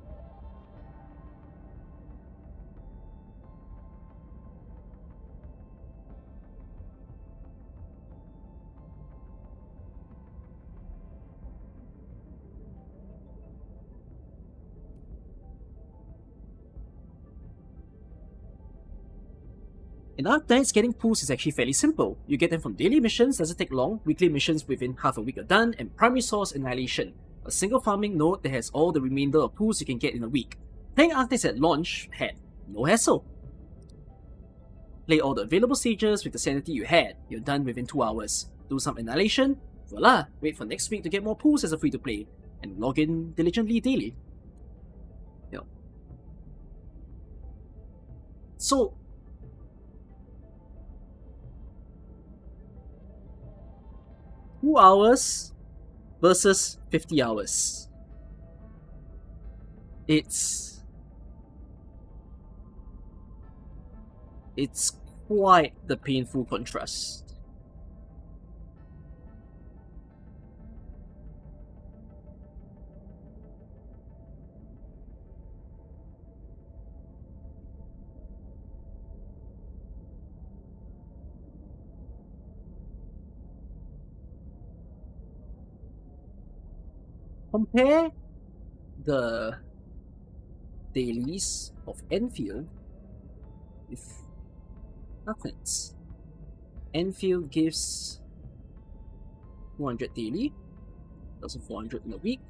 In Arknights, getting pools is actually fairly simple. You get them from daily missions, doesn't take long, weekly missions within half a week are done, and primary source annihilation, a single farming node that has all the remainder of pools you can get in a week. Playing Arknights at launch had no hassle. Play all the available stages with the sanity you had, you're done within 2 hours. Do some annihilation, voila, wait for next week to get more pools as a free to play, and log in diligently daily. Yeah. So, two hours versus 50 hours. It's quite the painful contrast. compare the dailies of Enfield with Arknights. Enfield gives 200 daily, 1,400 in a week,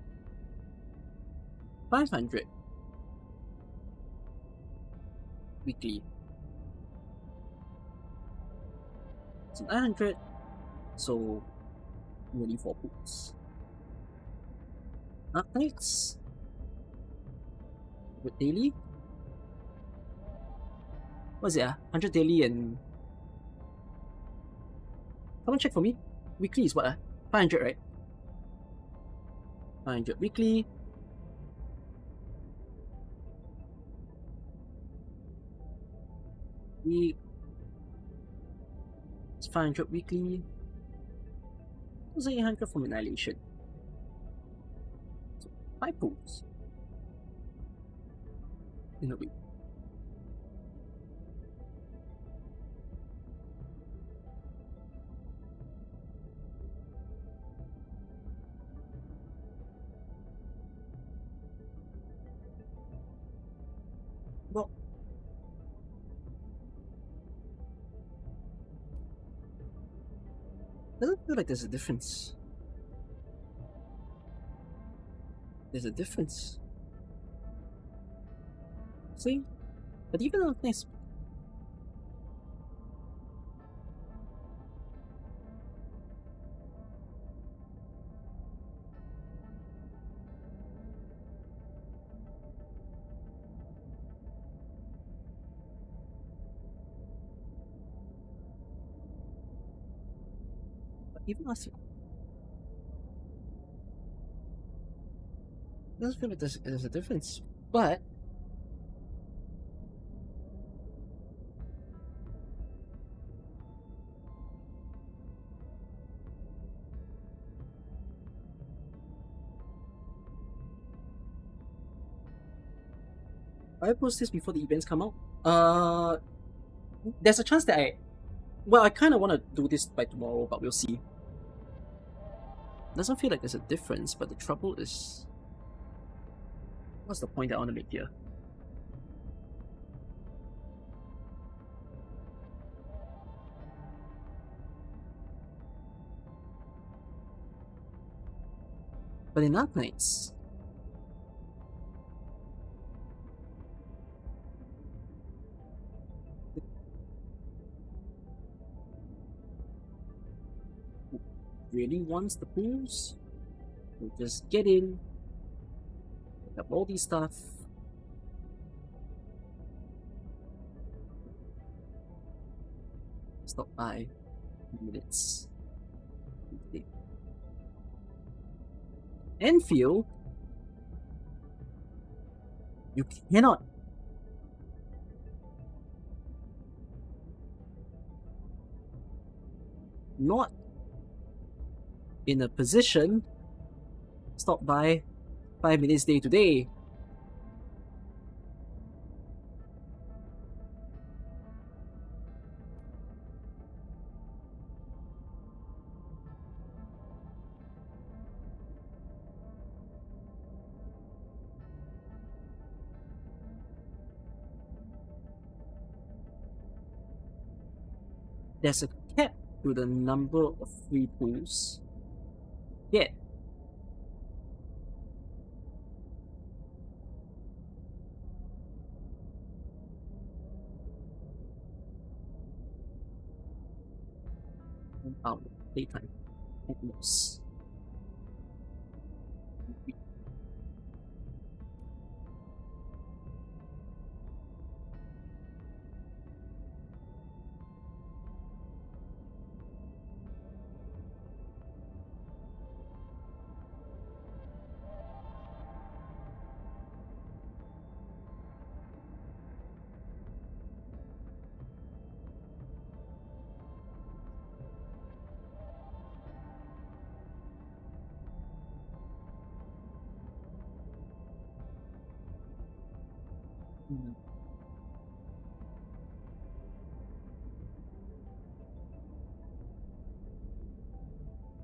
500 weekly, so 900, so nearly 4 pools. Arknights with daily, what is it? 100 daily and someone check for me. Weekly is what? 500, right? 500 weekly. It's 500 weekly. It was 800 from Annihilation. So 5 pools in a week. Well, doesn't feel like there's a difference. There's a difference. See? But even on things. Even last year. It doesn't feel like there's a difference. But I post this before the events come out. There's a chance that I kind of want to do this by tomorrow, but we'll see. Doesn't feel like there's a difference, but the trouble is, what's the point I want to make here? But in Arknights, really wants the pools, we'll just get in, pick up all these stuff. Stop by minutes. Endfield, you cannot not in a position stop by 5 minutes day to day. There's a cap to the number of free pools. Yeah. Daytime at most.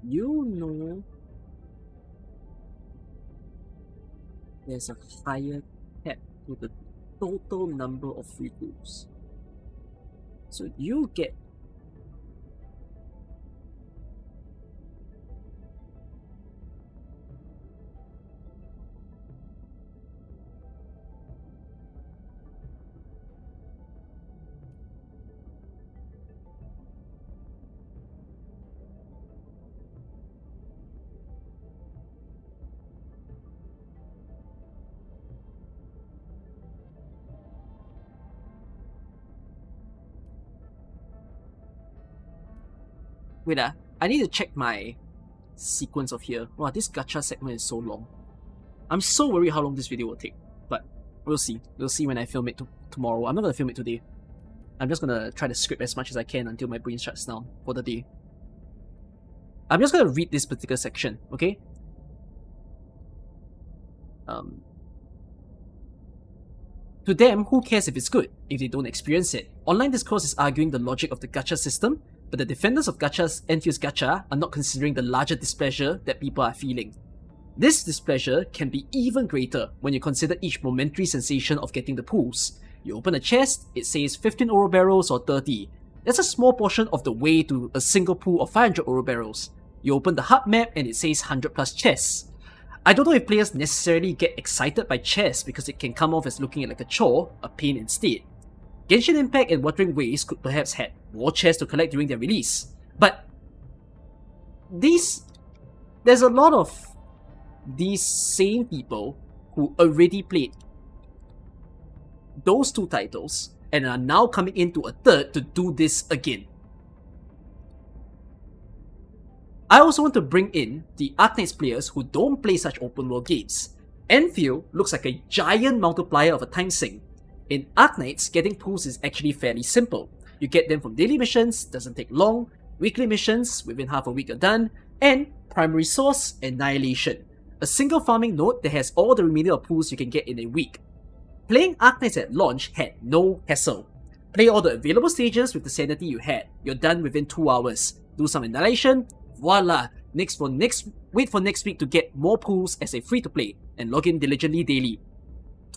You know there's a higher cap to the total number of free pools. So you get wait, I need to check my sequence of here. Wow, this gacha segment is so long. I'm so worried how long this video will take, but we'll see. We'll see when I film it tomorrow. I'm not gonna film it today. I'm just gonna try to script as much as I can until my brain shuts down for the day. I'm just gonna read this particular section, okay? To them, who cares if it's good, if they don't experience it? Online discourse is arguing the logic of the gacha system, but the defenders of gachas, Enfield's gacha, are not considering the larger displeasure that people are feeling. This displeasure can be even greater when you consider each momentary sensation of getting the pools. You open a chest, it says 15 oro barrels or 30. That's a small portion of the way to a single pool of 500 oro barrels. You open the hub map and it says 100 plus chests. I don't know if players necessarily get excited by chests because it can come off as looking like a chore, a pain instead. Genshin Impact and Wuthering Waves could perhaps had more chests to collect during their release, but there's a lot of these same people who already played those two titles and are now coming into a third to do this again. I also want to bring in the Arknights players who don't play such open world games. Endfield looks like a giant multiplier of a time sink. In Arknights, getting pools is actually fairly simple. You get them from daily missions, doesn't take long, weekly missions, within half a week you're done, and primary source, Annihilation. A single farming node that has all the remainder of pools you can get in a week. Playing Arknights at launch had no hassle. Play all the available stages with the sanity you had. You're done within 2 hours. Do some Annihilation, voila! Wait for next week to get more pools as a free-to-play, and log in diligently daily.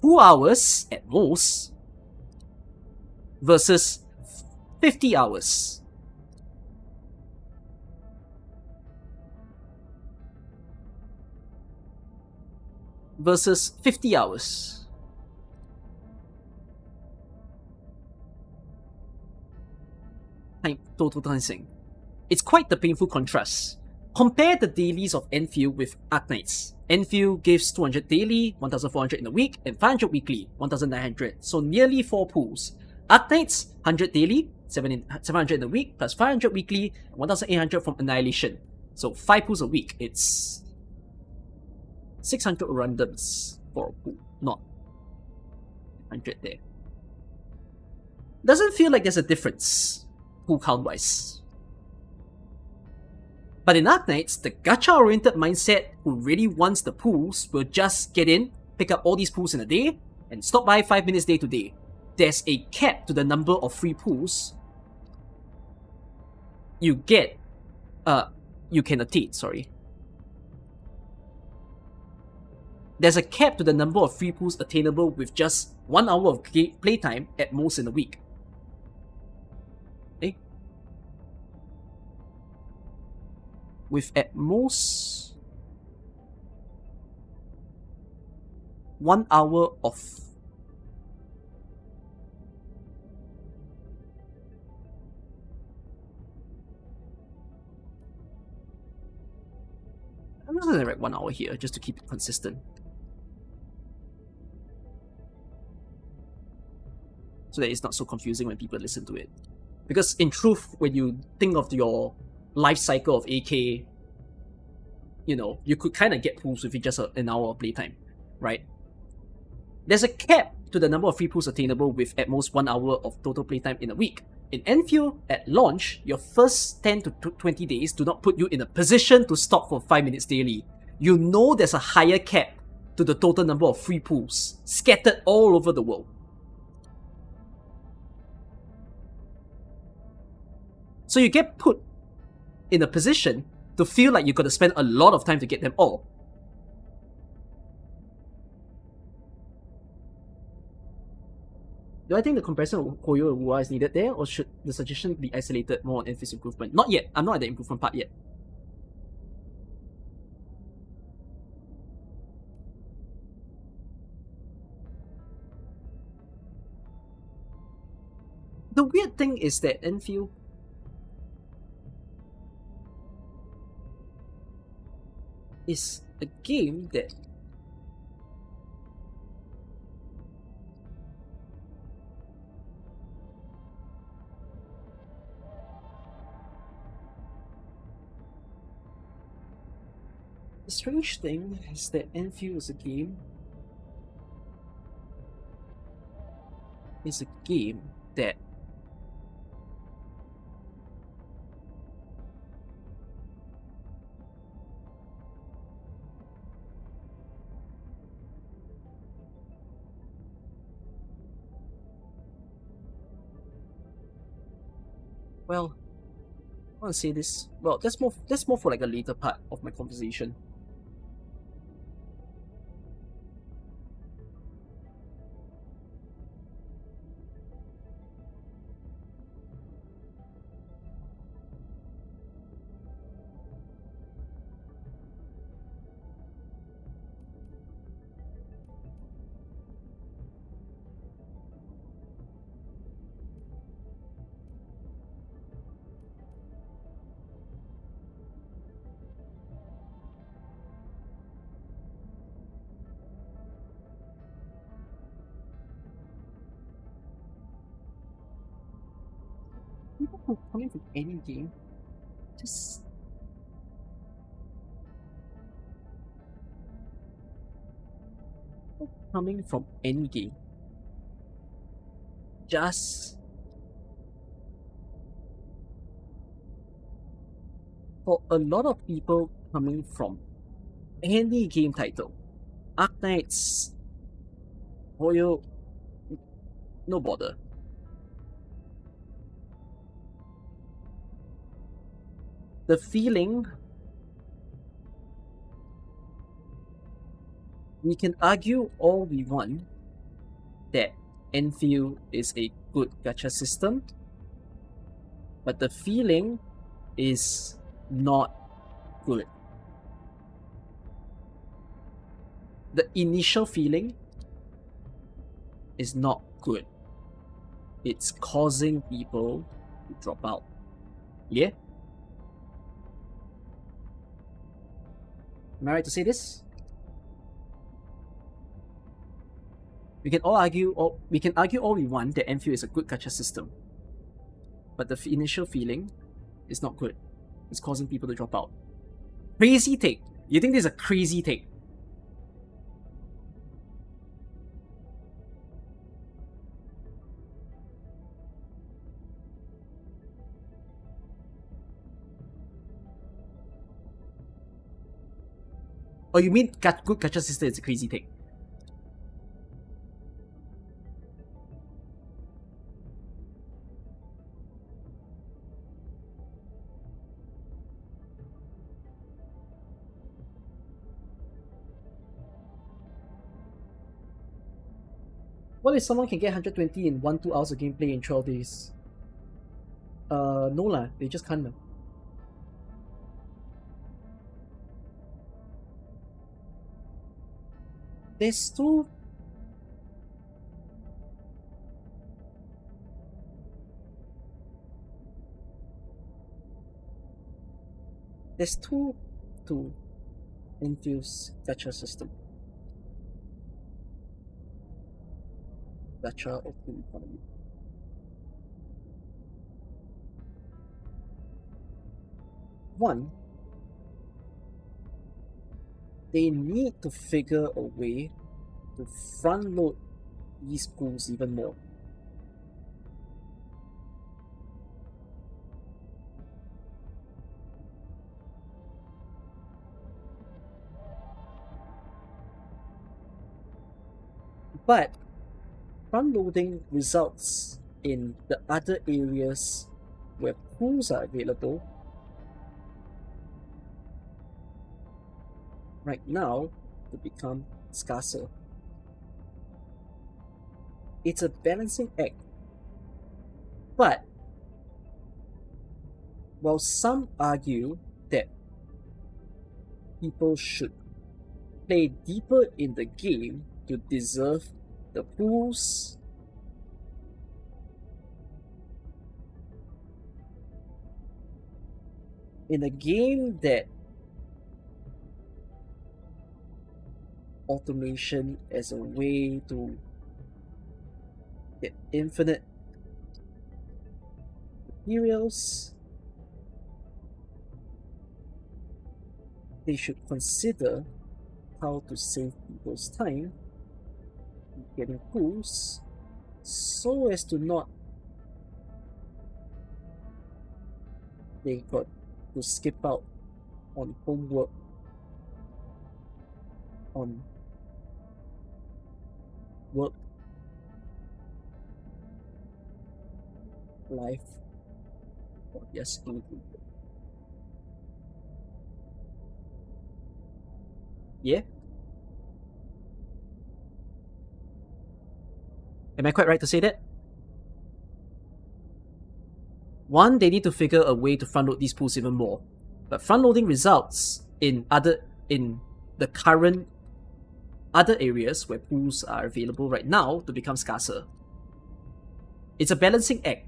2 hours at most versus 50 hours. Versus 50 hours. Total time sink. It's quite the painful contrast. Compare the dailies of Enfield with Arknights. Enfield gives 200 daily, 1400 in a week, and 500 weekly, 1900, so nearly 4 pools. Arknights, 100 daily, 700 in a week, plus 500 weekly, 1800 from Annihilation. So 5 pools a week. It's 600 randoms for a pool, not 100 there. Doesn't feel like there's a difference, pool count-wise. But in Arknights, the gacha-oriented mindset who really wants the pools will just get in, pick up all these pools in a day, and stop by 5 minutes day to day. There's a cap to the number of free pools you can attain, sorry. There's a cap to the number of free pools attainable with just 1 hour of playtime at most in a week. With at most 1 hour of I'm just gonna write 1 hour here just to keep it consistent. So that it's not so confusing when people listen to it. Because in truth, when you think of your life cycle of AK, you know, you could kind of get pools with just an hour of playtime, right? There's a cap to the number of free pools attainable with at most 1 hour of total playtime in a week. In Enfield, at launch, your first 10 to 20 days do not put you in a position to stop for 5 minutes daily. You know there's a higher cap to the total number of free pools scattered all over the world. So you get put in a position to feel like you've got to spend a lot of time to get them all. Do I think the comparison of Koyo and Wua is needed there, or should the suggestion be isolated more on Enfield's improvement? Not yet. I'm not at the improvement part yet. The weird thing is that Enfield is a game that the strange thing is that Enfield is a game that well, I want to say this. Well, that's more for like a later part of my conversation. People who are coming from any game, just coming from any game, just for a lot of people coming from any game title, Arknights, Hoyo, no bother. The feeling, we can argue all we want that Enfield is a good gacha system, but the feeling is not good. The initial feeling is not good. It's causing people to drop out. Yeah? Am I right to say this? We can argue all we want that Enfield is a good gacha system, but the initial feeling is not good. It's causing people to drop out. Crazy take. You think this is a crazy take? Or you mean good gacha system is a crazy take? What if someone can get 120 in 1-2 hours of gameplay in 12 days? No lah, they just can't. There's two. There's two to Infuse gacha system. Gacha open economy. One, they need to figure a way to front load these pools even more. But front loading results in the other areas where pools are available right now to become scarcer. it's a balancing act. But while some argue that people should play deeper in the game to deserve the pools, in a game that automation as a way to get infinite materials, they should consider how to save people's time getting pools so as to not they got to skip out on homework, on work, life, or their school. Yeah? Am I quite right to say that? One, they need to figure a way to front load these pools even more. But front loading results in the current other areas where pools are available right now to become scarcer. It's a balancing act.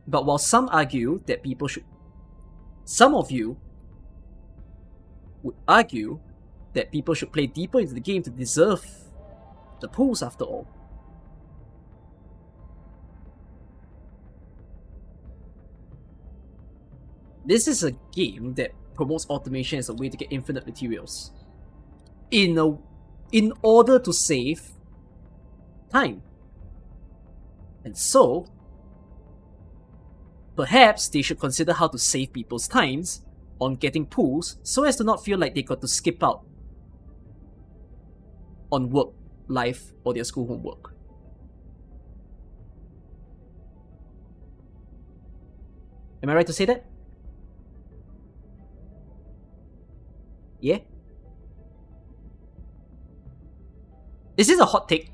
But while some argue that people should, some of you would argue that people should play deeper into the game to deserve the pools after all. This is a game that promotes automation as a way to get infinite materials in order to save time. And so, perhaps they should consider how to save people's times on getting pools so as to not feel like they got to skip out on work, life, or their school homework. Am I right to say that? Yeah? Is this a hot take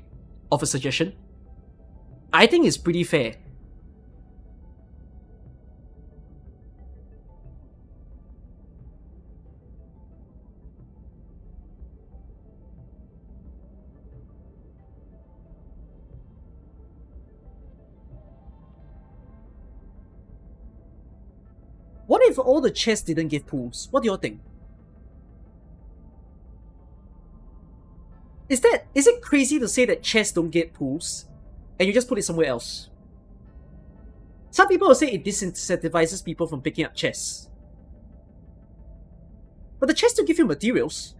of a suggestion? I think it's pretty fair. What if all the chests didn't give pools? What do y'all think? Is it crazy to say that chests don't get pools and you just put it somewhere else? Some people will say it disincentivizes people from picking up chests. But the chests don't give you materials.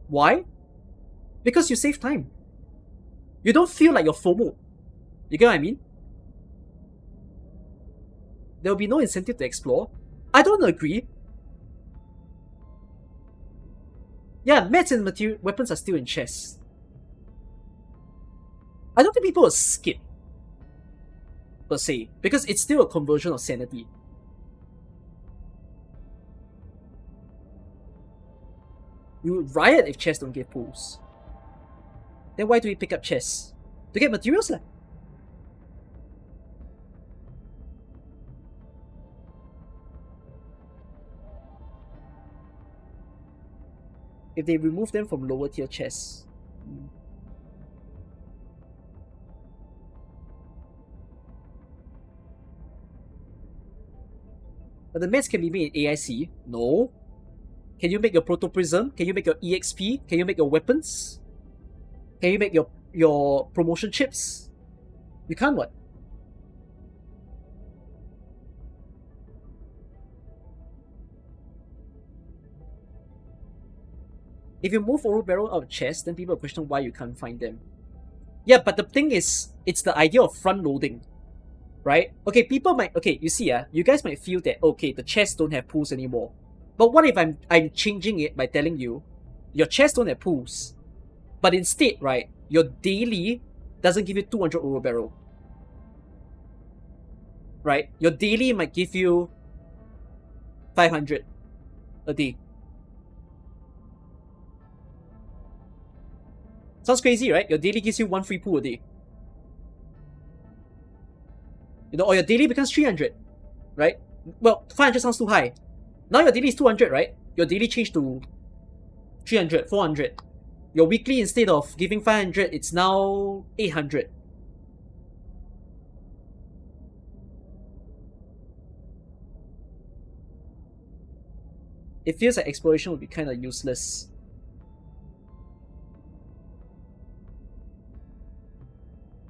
Why? Because you save time. You don't feel like you're FOMO. You get what I mean? There will be no incentive to explore. I don't agree. Yeah, mats and weapons are still in chests. I don't think people will skip, per se, because it's still a conversion of sanity. You would riot if chests don't give pools. Then why do we pick up chests? To get materials lah. If they remove them from lower tier chests. But the mats can be made in AIC? No. Can you make your protoprism? Can you make your EXP? Can you make your weapons? Can you make your promotion chips? You can't what? If you move Oro Barrel out of chests, then people question why you can't find them. Yeah, but the thing is, it's the idea of front loading, right? Okay, people might, okay, you see, you guys might feel that, okay, the chests don't have pools anymore. But what if I'm changing it by telling you, your chests don't have pools, but instead, right, your daily doesn't give you 200 Oro Barrel, right? Your daily might give you 500 a day. Sounds crazy, right? Your daily gives you 1 free pool a day. You know, or your daily becomes 300, right? Well, 500 sounds too high. Now your daily is 200, right? Your daily changed to 300, 400. Your weekly, instead of giving 500, it's now 800. It feels like exploration would be kind of useless.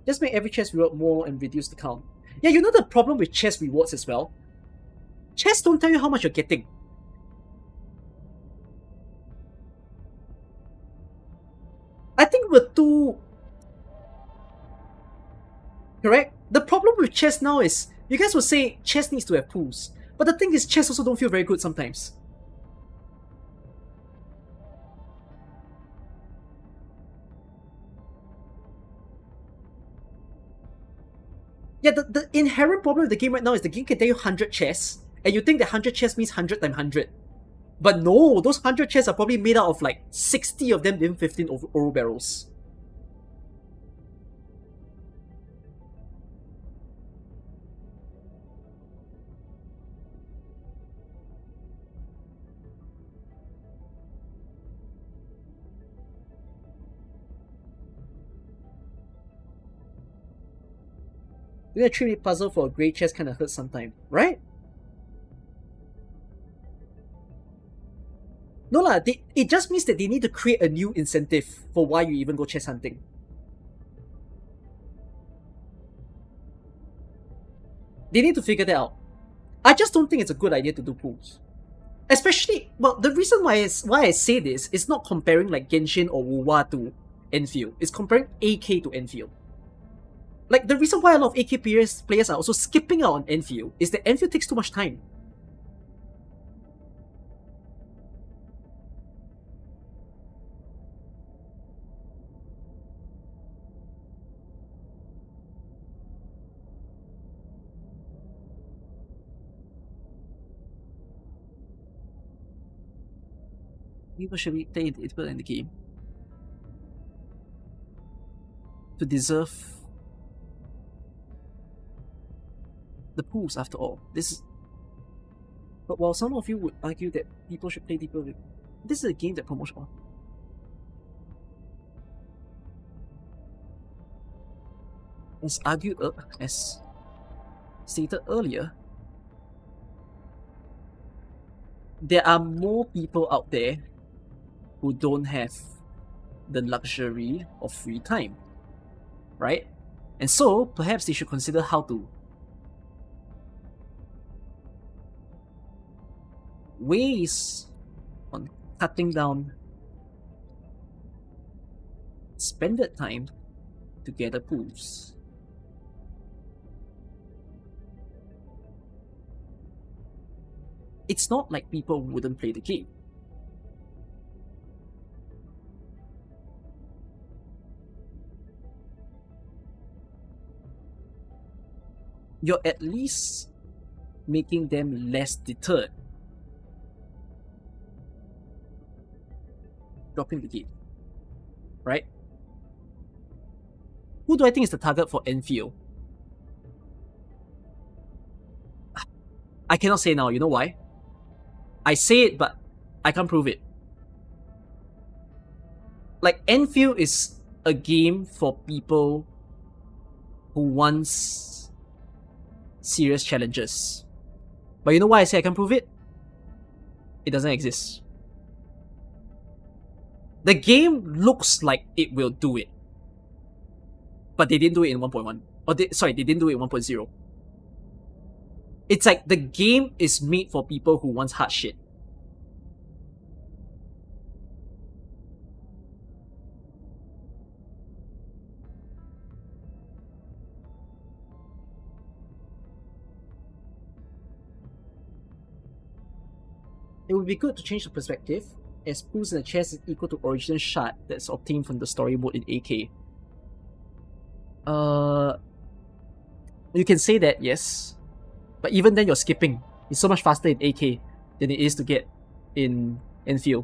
Just make every chest reward more and reduce the count. Yeah, you know the problem with chest rewards as well? Chests don't tell you how much you're getting. I think we're too... Correct? The problem with chess now is, you guys will say chess needs to have pools. But the thing is, chess also don't feel very good sometimes. Yeah, the inherent problem with the game right now is the game can tell you 100 chests, and you think that 100 chests means 100 times 100. But no, those 100 chests are probably made out of like 60 of them in 15 oro barrels. Doing a 3-minute puzzle for a grey chest kind of hurts sometimes, right? No lah, it just means that they need to create a new incentive for why you even go chest hunting. They need to figure that out. I just don't think it's a good idea to do pools. Especially, well, the reason why I say this is not comparing like Genshin or WoWa to Endfield. It's comparing AK to Endfield. Like, the reason why a lot of AK players are also skipping out on Endfield is that Endfield takes too much time. People should be playing it in the game to deserve the pools. After all, but while some of you would argue that people should play deeper, this is a game that promotes all. As stated earlier, there are more people out there who don't have the luxury of free time, right? And so perhaps they should consider how to ways on cutting down spended time to gather pools. It's not like people wouldn't play the game. You're at least making them less deterred. Dropping the game. Right? Who do I think is the target for Endfield? I cannot say now, you know why? I say it, but I can't prove it. Like, Endfield is a game for people who wants serious challenges. But you know why I say I can't prove it? It doesn't exist. The game looks like it will do it. But they didn't do it in 1.1. They didn't do it in 1.0. It's like the game is made for people who want hard shit. It would be good to change the perspective, as pools in the chest is equal to original shard that's obtained from the story mode in AK. You can say that, yes. But even then you're skipping. It's so much faster in AK than it is to get in Endfield.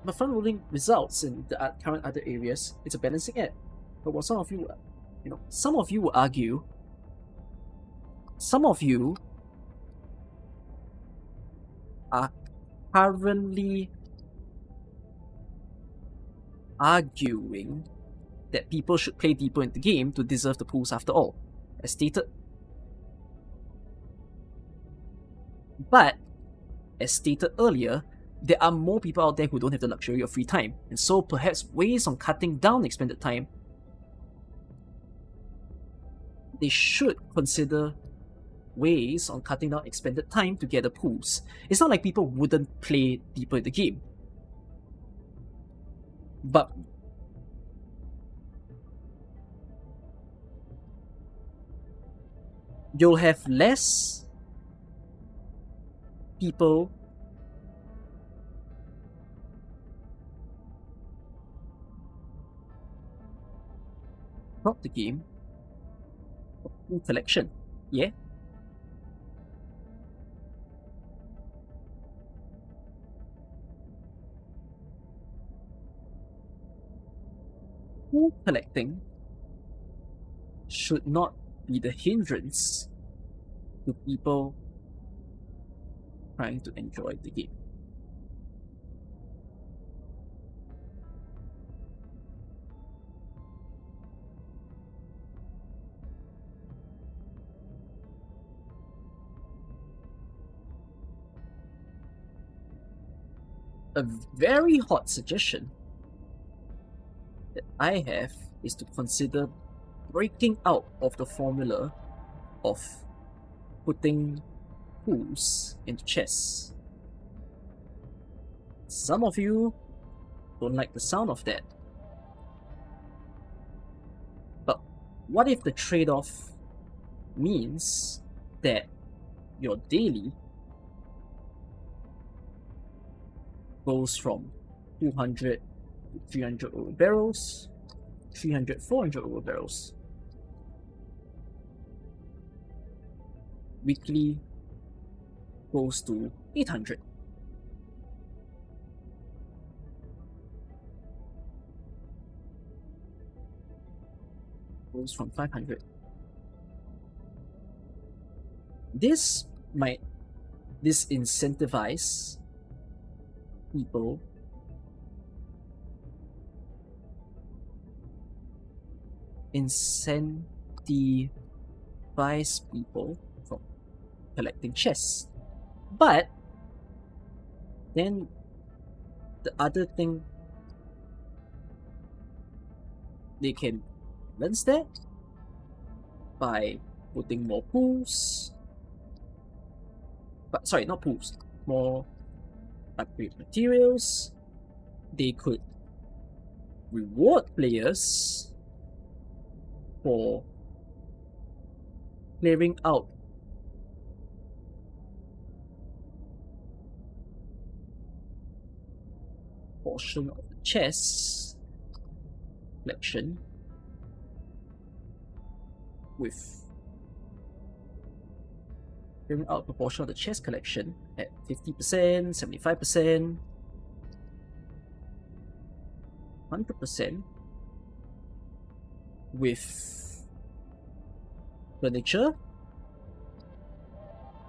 but front-loading results in the current other areas, it's a balancing act. But what some of you will argue, some of you are currently arguing that people should play deeper in the game to deserve the pools after all, as stated. But, as stated earlier, there are more people out there who don't have the luxury of free time, and so perhaps ways on cutting down expended time, they should consider ways on cutting down expended time to gather pools. It's not like people wouldn't play deeper in the game. But you'll have less people drop the game for pool collection. Yeah? Pool collecting should not be the hindrance to people trying to enjoy the game. A very hot suggestion that I have is to consider breaking out of the formula of putting pools into chess. Some of you don't like the sound of that. But what if the trade-off means that your daily goes from 200 to 300 over barrels, 300, 400 over barrels. Weekly goes to 800. Goes from 500. This might disincentivize people from collecting chess. But then the other thing they can balance that by putting more pools. But sorry, not pools, more upgrade materials. They could reward players for clearing out portion of the chess collection with clearing out a proportion of the chess collection at 50%, 75%, 100% with furniture,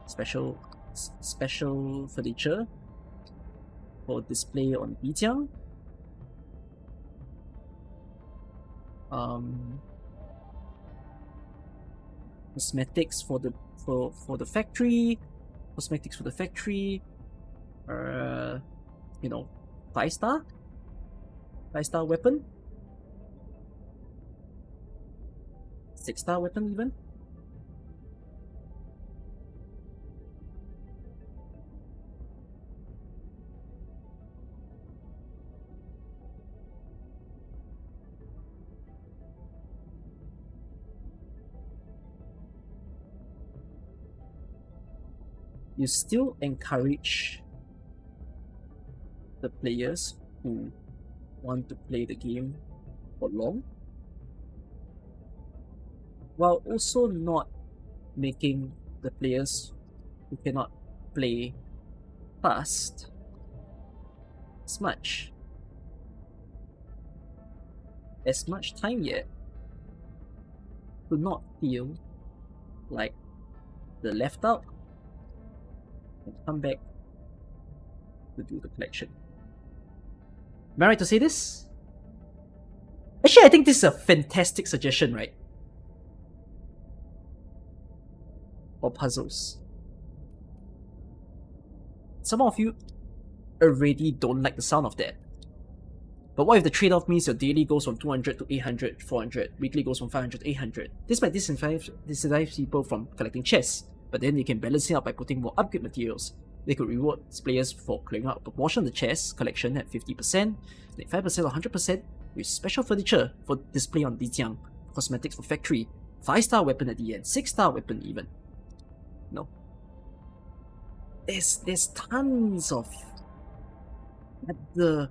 special furniture for display on Bijiang. Cosmetics for the factory, you know, 5-star weapon, 6-star weapon even. You still encourage the players who want to play the game for long, while also not making the players who cannot play fast as much. as much time yet to not feel like the left out and come back to do the collection. Am I right to say this? Actually, I think this is a fantastic suggestion, right? Or puzzles. Some of you already don't like the sound of that. But what if the trade-off means your daily goes from 200 to 800, 400, weekly goes from 500 to 800? This might disincentivize people from collecting chests, but then they can balance it out by putting more upgrade materials. They could reward players for clearing out a proportion of the chest collection at 50%, 95% or 100%, with special furniture for display on Lijiang, cosmetics for factory, 5-star weapon at the end, 6-star weapon even. No. There's tons of the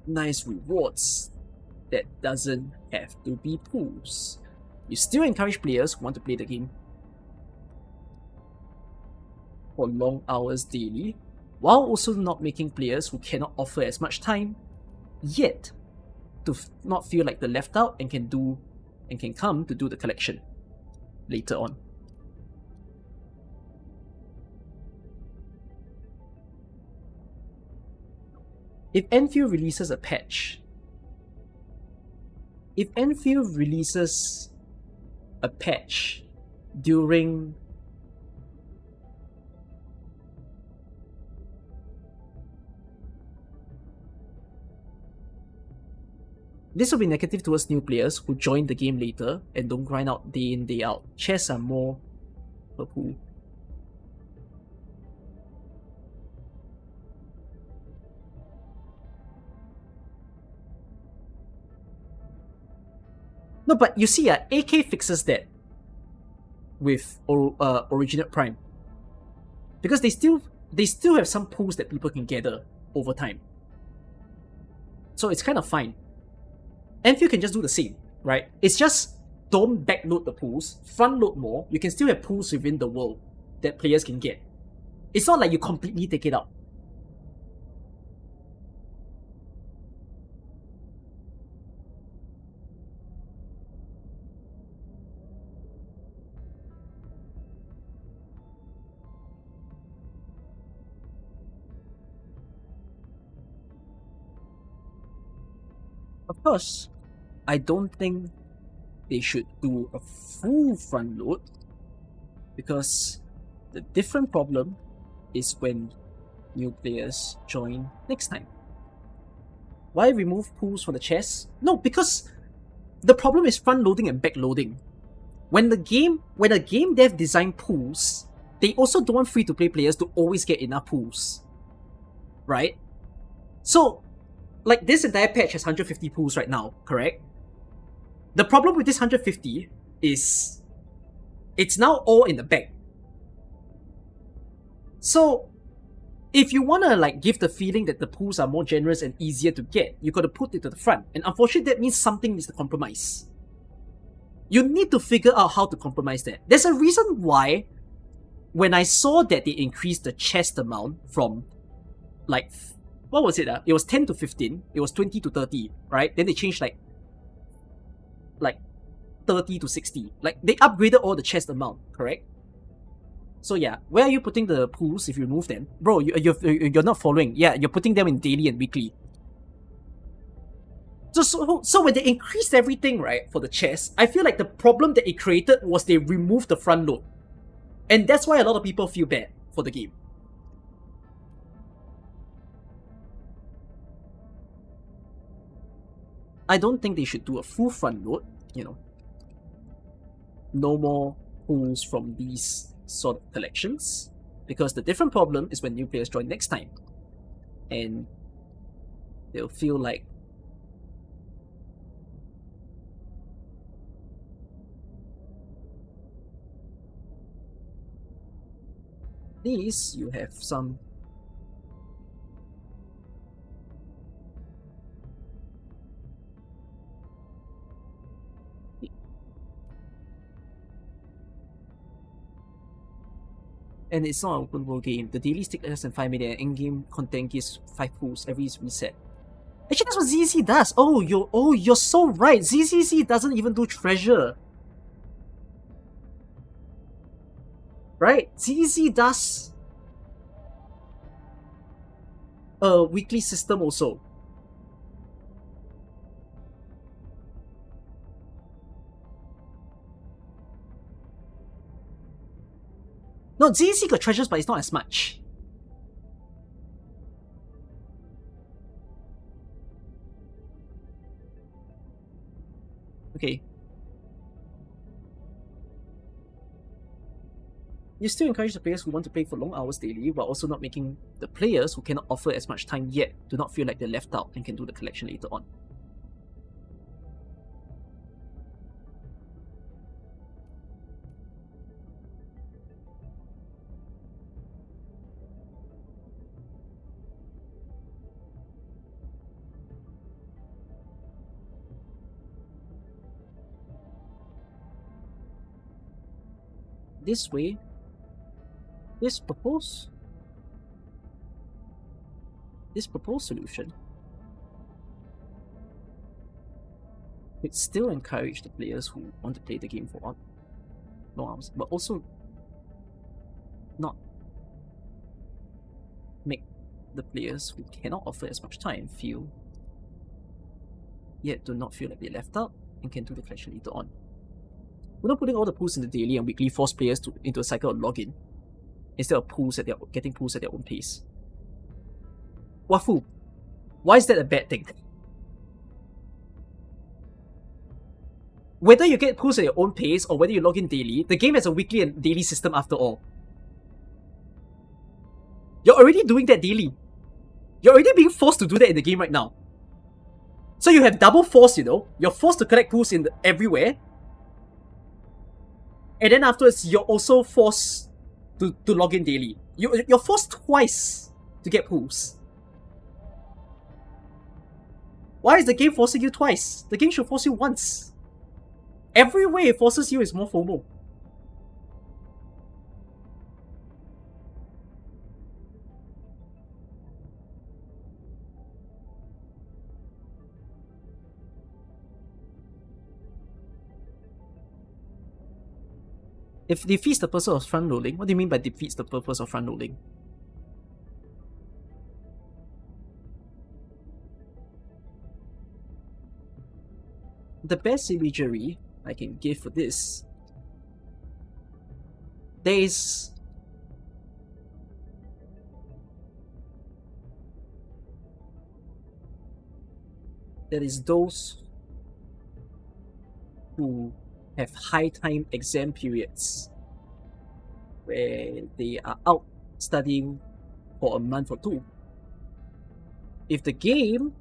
nice rewards that doesn't have to be pools. You still encourage players who want to play the game for long hours daily, while also not making players who cannot offer as much time yet to not feel like they're left out and can come to do the collection later on. If Endfield releases a patch, during this will be negative towards new players who join the game later and don't grind out day in, day out. Chests are more per pool. No, but you see, AK fixes that with Originate Prime, because they still have some pools that people can gather over time. So it's kind of fine. Endfield can just do the same, right? It's just don't backload the pools, front load more. You can still have pools within the world that players can get. It's not like you completely take it out. Of course, I don't think they should do a full front load, because the different problem is when new players join next time. Why remove pools from the chest? No, because the problem is front loading and back loading. When a game dev design pools, they also don't want free-to-play players to always get enough pools, right? So, like, this entire patch has 150 pools right now, correct? The problem with this 150 is it's now all in the back. So, if you wanna like give the feeling that the pools are more generous and easier to get, you gotta put it to the front. And unfortunately, that means something needs to compromise. You need to figure out how to compromise that. There's a reason why, when I saw that they increased the chest amount from, like, what was it? It was 10 to 15, it was 20 to 30, right? Then they changed like 30 to 60. Like, they upgraded all the chest amount, correct? So yeah, where are you putting the pools if you remove them? Bro, you're not following. Yeah, you're putting them in daily and weekly. So when they increased everything, right, for the chest, I feel like the problem that it created was they removed the front load. And that's why a lot of people feel bad for the game. I don't think they should do a full front load, you know. No more pools from these sort of collections, because the different problem is when new players join next time. And they'll feel like these, you have some and it's not an open world game. The daily stick less than 5 minutes and in-game content gives 5 pools every reset. Actually, that's what ZZ does. You're so right. ZZZ doesn't even do treasure. Right? ZZ does a weekly system also. No, ZZ got treasures, but it's not as much. Okay. You still encourage the players who want to play for long hours daily, while also not making the players who cannot offer as much time yet do not feel like they're left out and can do the collection later on. This way, this proposed solution would still encourage the players who want to play the game for long hours, but also not make the players who cannot offer as much time yet do not feel like they're left out and can do the collection later on. We're not putting all the pools in the daily and weekly force players into a cycle of login instead of getting pools at their own pace. Wafu, why is that a bad thing? Whether you get pools at your own pace or whether you log in daily, the game has a weekly and daily system after all. You're already doing that daily. You're already being forced to do that in the game right now. So you have double force, You're forced to collect pools everywhere. And then afterwards, you're also forced to log in daily. You're forced twice to get pools. Why is the game forcing you twice? The game should force you once. Every way it forces you is more FOMO. If defeats the purpose of front loading, what do you mean by defeats the purpose of front loading? The best imagery I can give for this, there is those who have high time exam periods where they are out studying for a month or two. If the game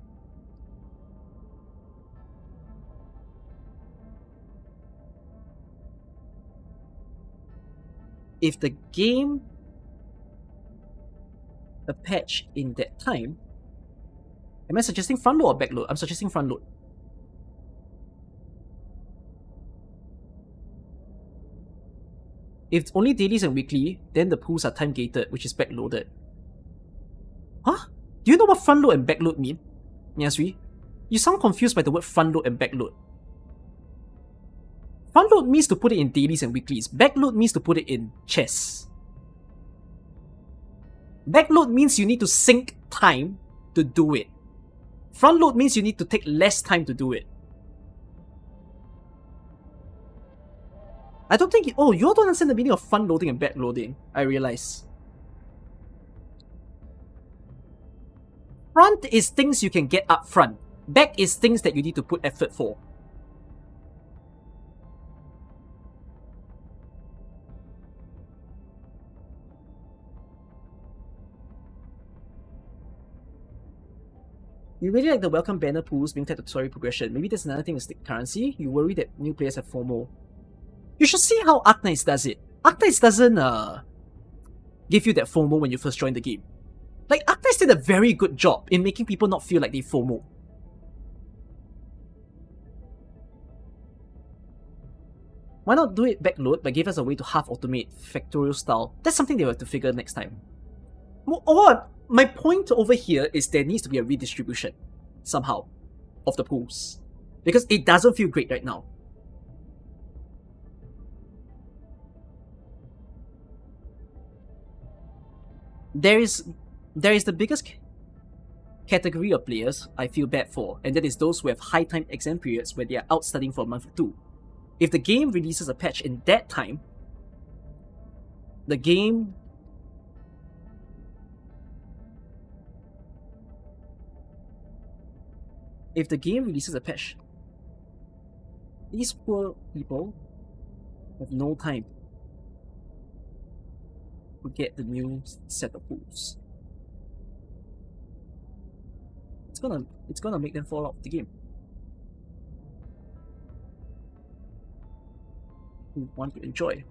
a patch in that time, am I suggesting front load or back load? I'm suggesting front load. If it's only dailies and weekly, then the pools are time gated, which is backloaded. Huh? Do you know what front load and backload mean, Nyasri? You sound confused by the word front load and backload. Front load means to put it in dailies and weeklies. Backload means to put it in chess. Backload means you need to sink time to do it. Front load means you need to take less time to do it. I don't think you all don't understand the meaning of front loading and back loading, I realize. Front is things you can get up front. Back is things that you need to put effort for. You really like the welcome banner pools being tied to story progression. Maybe there's another thing with stick currency. You worry that new players have FOMO. You should see how Arknights does it. Arknights doesn't give you that FOMO when you first join the game. Like, Arknights did a very good job in making people not feel like they FOMO. Why not do it backload but give us a way to half automate factorial style? That's something they will have to figure next time. Or my point over here is there needs to be a redistribution. somehow of the pools. Because it doesn't feel great right now. There is the biggest category of players I feel bad for, and that is those who have high time exam periods where they are out studying for a month or two. If the game releases a patch in that time, the game releases a patch, these poor people have no time to get the new set of rules. It's gonna make them fall out of the game. Who want to enjoy.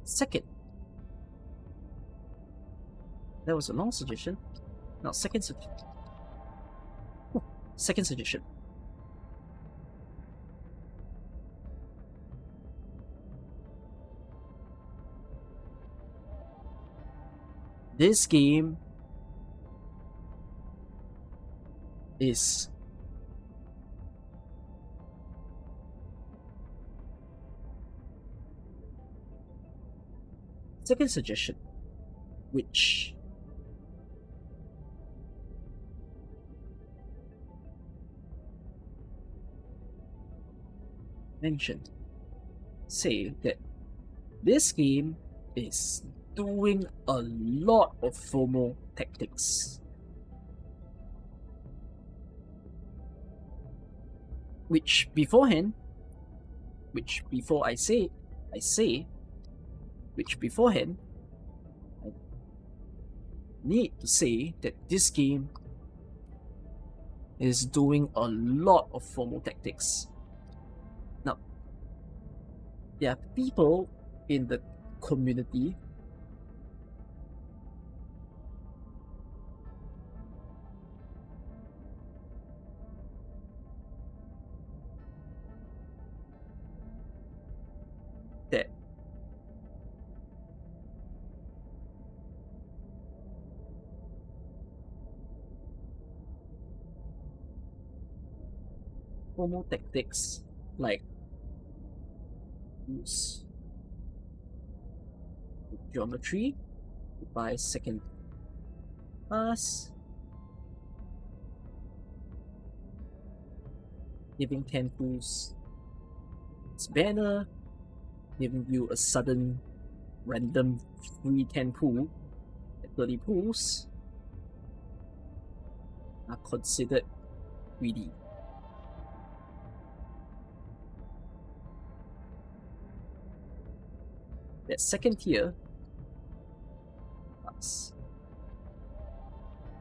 Second, that was a long suggestion. Now, second suggestion. This game is second suggestion, which mentioned, say that this game is doing a lot of FOMO tactics, which before I say, beforehand, I need to say that this game is doing a lot of FOMO tactics. Now, there are people in the community that FOMO tactics like use geometry to buy second pass, giving 10 pulls its banner, giving you a sudden random free 10 pull at 30 pulls are considered greedy. That second tier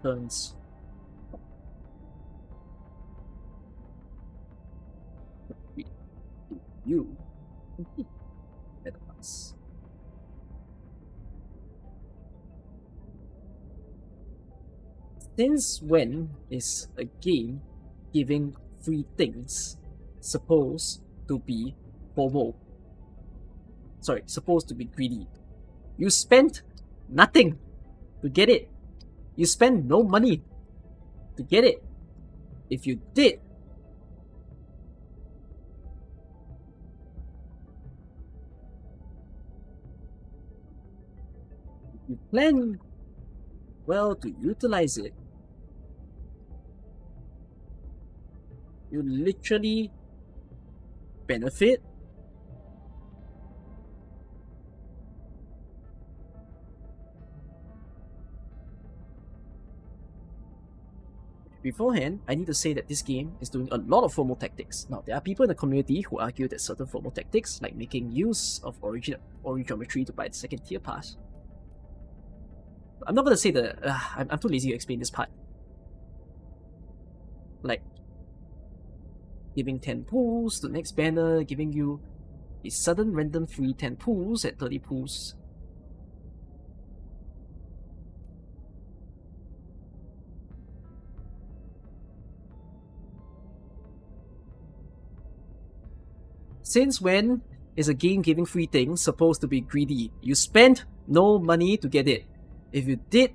turns you compete at us. Since when is a game giving free things supposed to be FOMO? Sorry, supposed to be greedy. You spent nothing to get it. You spend no money to get it. If you did, you plan well to utilize it, you literally benefit beforehand. I need to say that this game is doing a lot of FOMO tactics. Now, there are people in the community who argue that certain FOMO tactics, like making use of origin geometry to buy the second tier pass. I'm not gonna say I'm too lazy to explain this part. Like giving 10 pulls to the next banner, giving you a sudden random free 10 pulls at 30 pulls. Since when is a game giving free thing supposed to be greedy? You spent no money to get it. If you did,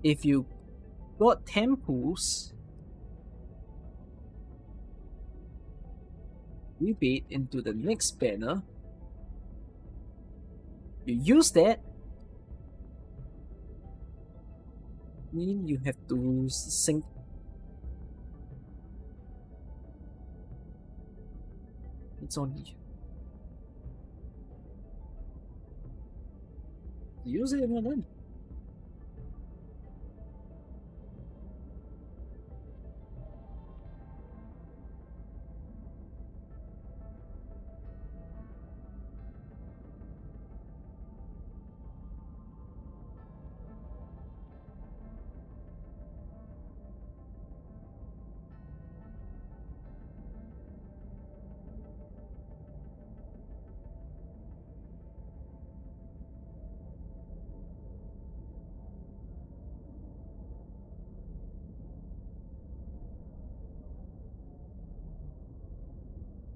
if you got 10 pools, rebate into the next banner, you use that, mean you have to sync. It's only use it and then.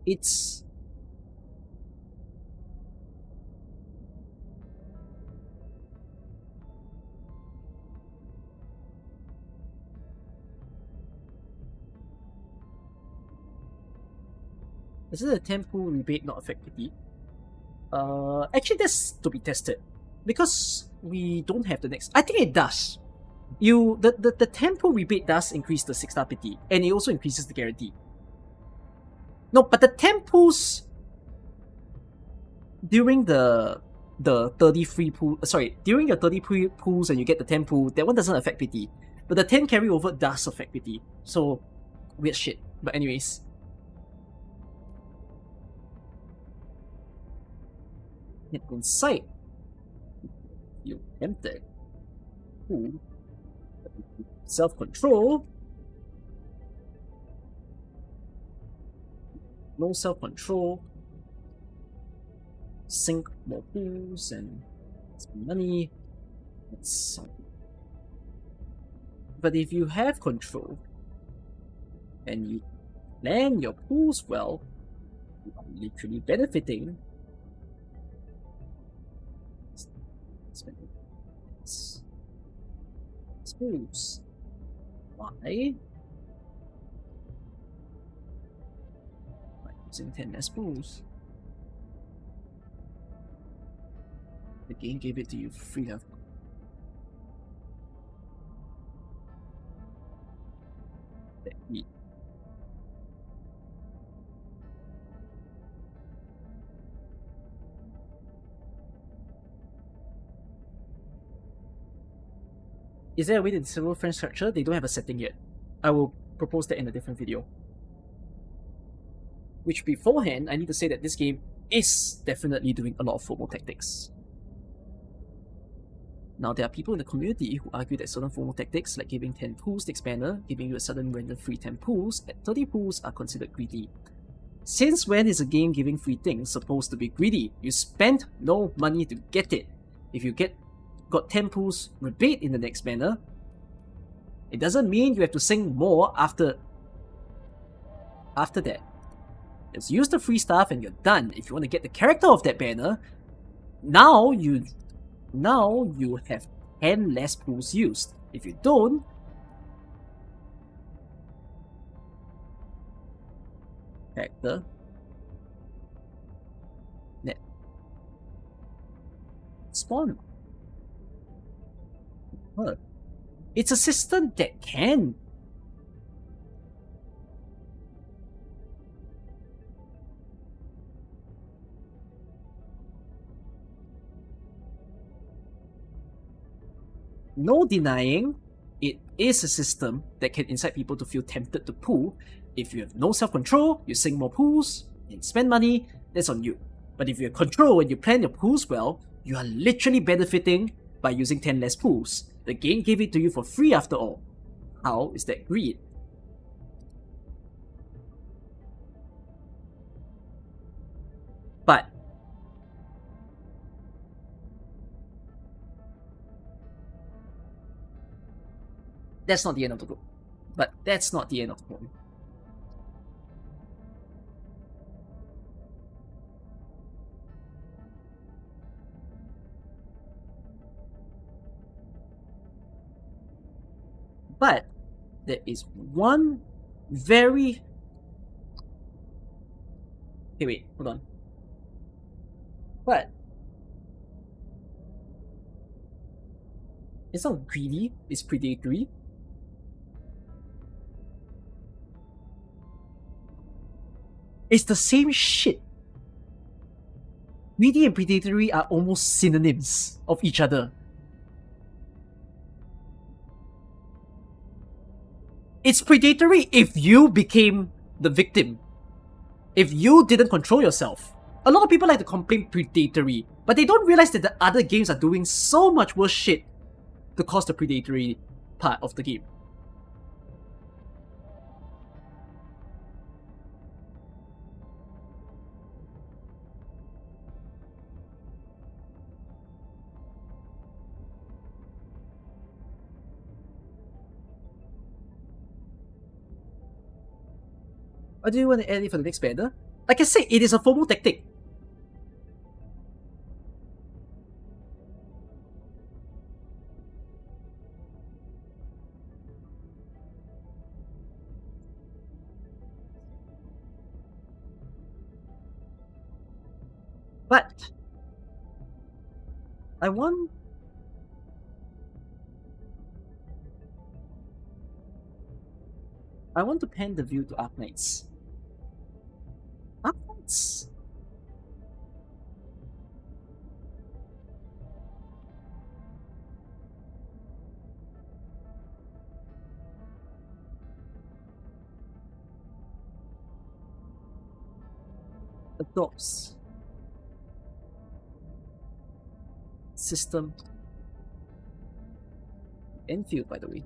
It's is it a 10 pool rebate not affect PT? Actually that's to be tested. Because we don't have the next. I think it does. The 10 pool rebate does increase the 6-star PT, and it also increases the guarantee. No, but the 10 pools during the 30 free pool, during your 30 pools and you get the 10 pool, that one doesn't affect PT. But the 10 carryover does affect PT. So, weird shit. But anyways. Hit inside. You tempted. Ooh. Self-control. No self-control. Sink more pools and spend money. That's but if you have control and you plan your pools well, you are literally benefiting. Spending pools. Why? By using 10 less pools. The game gave it to you free of. Is there a way to disable friend structure? They don't have a setting yet. I will propose that in a different video. Which beforehand, I need to say that this game is definitely doing a lot of FOMO tactics. Now, there are people in the community who argue that certain FOMO tactics, like giving 10 pools next banner, giving you a sudden random free 10 pools at 30 pools, are considered greedy. Since when is a game giving free things supposed to be greedy? You spent no money to get it. If you got 10 pools rebate in the next banner, it doesn't mean you have to sing more after that. Just use the free stuff and you're done. If you want to get the character of that banner, now you have 10 less pools used. If you don't, character net spawn. It's a system that can. No denying, it is a system that can incite people to feel tempted to pool. If you have no self-control, you sink more pools and spend money, that's on you. But if you have control and you plan your pools well, you are literally benefiting by using 10 less pools. The game gave it to you for free after all. How is that greed? But that's not the end of the book. But that's not the end of the poem. But there is one very... Okay, wait, hold on. But it's not greedy, it's predatory. It's the same shit. Greedy and predatory are almost synonyms of each other. It's predatory if you became the victim. If you didn't control yourself. A lot of people like to complain predatory, but they don't realize that the other games are doing so much worse shit to cause the predatory part of the game. Or do you want to add it for the next banner? Like I said, it is a FOMO tactic. But I want to pan the view to Arknights. Arknights. Adopts system. Endfield, by the way.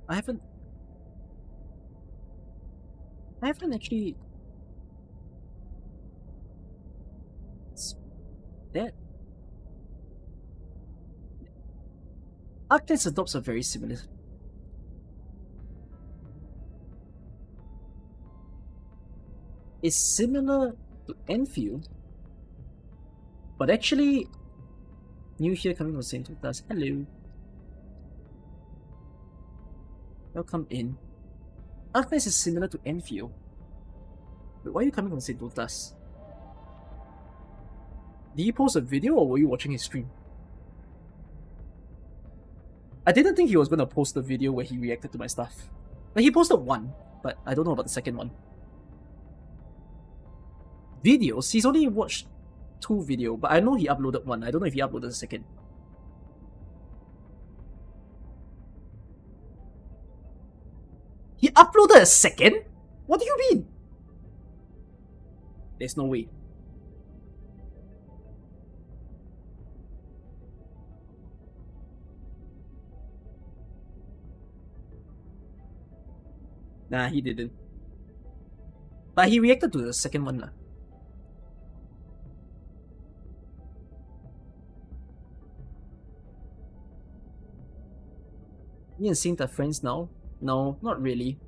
I haven't actually... That Arknights adopts are very similar. It's similar to Endfield, but actually, new here coming from St. Thomas. Hello. Welcome in. Arknights is similar to Endfield. But why are you coming from St. Thomas? Did he post a video or were you watching his stream? I didn't think he was gonna post the video where he reacted to my stuff. Like, he posted one, but I don't know about the second one. Videos? He's only watched 2 videos, but I know he uploaded one. I don't know if he uploaded the second. He uploaded a second? What do you mean? There's no way. Nah, he didn't. But he reacted to the second one lah. Me and Saint are friends now? No, not really.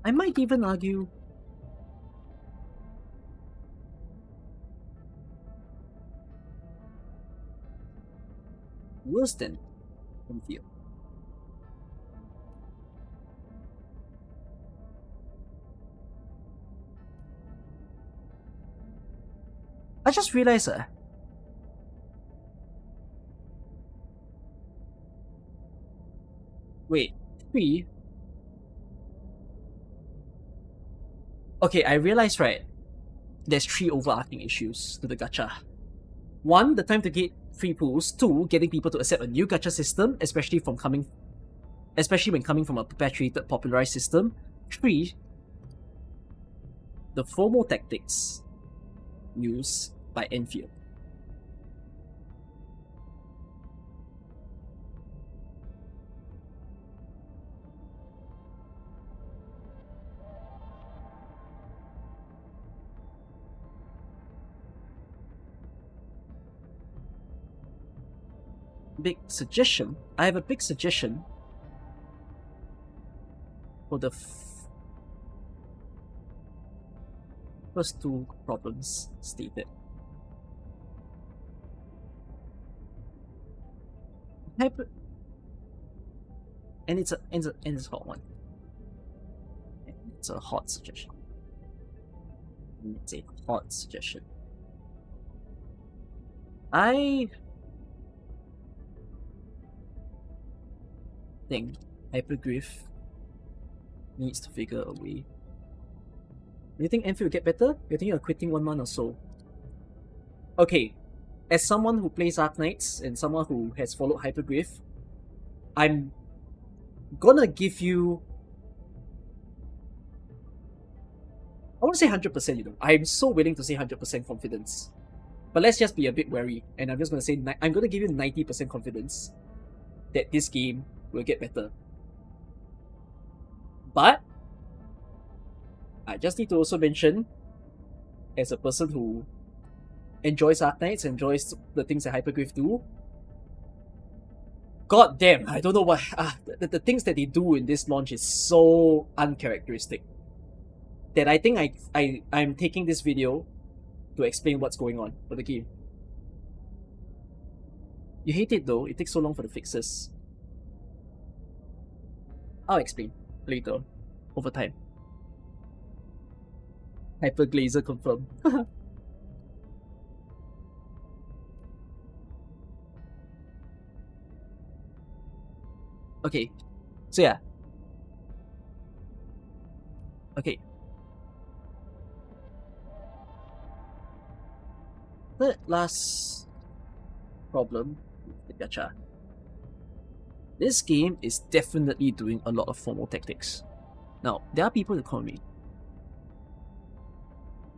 I might even argue worse than Endfield. I just realized wait, 3? Okay, I realized, right? there's 3 overarching issues to the gacha. 1, the time to get free pools. 2, getting people to accept a new gacha system, especially when coming from a perpetuated popularized system. 3, the FOMO tactics used by Endfield. I have a big suggestion for the first 2 problems stated. And it's a hot one. It's a hot suggestion. It's a hot suggestion. I think Hyperglyph needs to figure a way. Do you think Endfield will get better? You're thinking of quitting 1 month or so. Okay, as someone who plays Arknights and someone who has followed Hyperglyph, I'm gonna give you... I want to say 100%, you know. I'm so willing to say 100% confidence. But let's just be a bit wary, and I'm just gonna say I'm gonna give you 90% confidence that this game will get better. But I just need to also mention, as a person who enjoys Arknights, enjoys the things that Hyperglyph do, god damn, I don't know what the things that they do in this launch is so uncharacteristic that I think I'm taking this video to explain what's going on for the game. You hate it though, it takes so long for the fixes. I'll explain later, over time. Hyperglazer confirmed. Okay, so yeah. Okay. The last problem with Gacha. This game is definitely doing a lot of FOMO tactics. Now, there are people in the economy.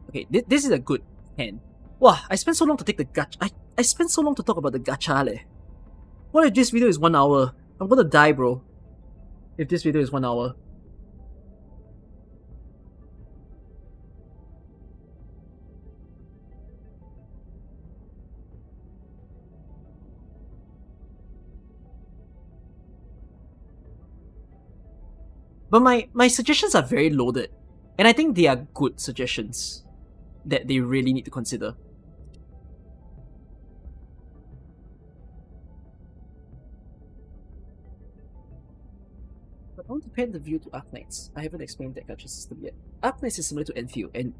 Okay, this is a good hand. Wow, I spent so long to take the gacha. I spent so long to talk about the gacha leh. What if this video is 1 hour? I'm gonna die, bro. If this video is 1 hour. But my suggestions are very loaded. And I think they are good suggestions that they really need to consider. But I want to compare the view to Arknights. I haven't explained that gacha system yet. Arknights is similar to Endfield, and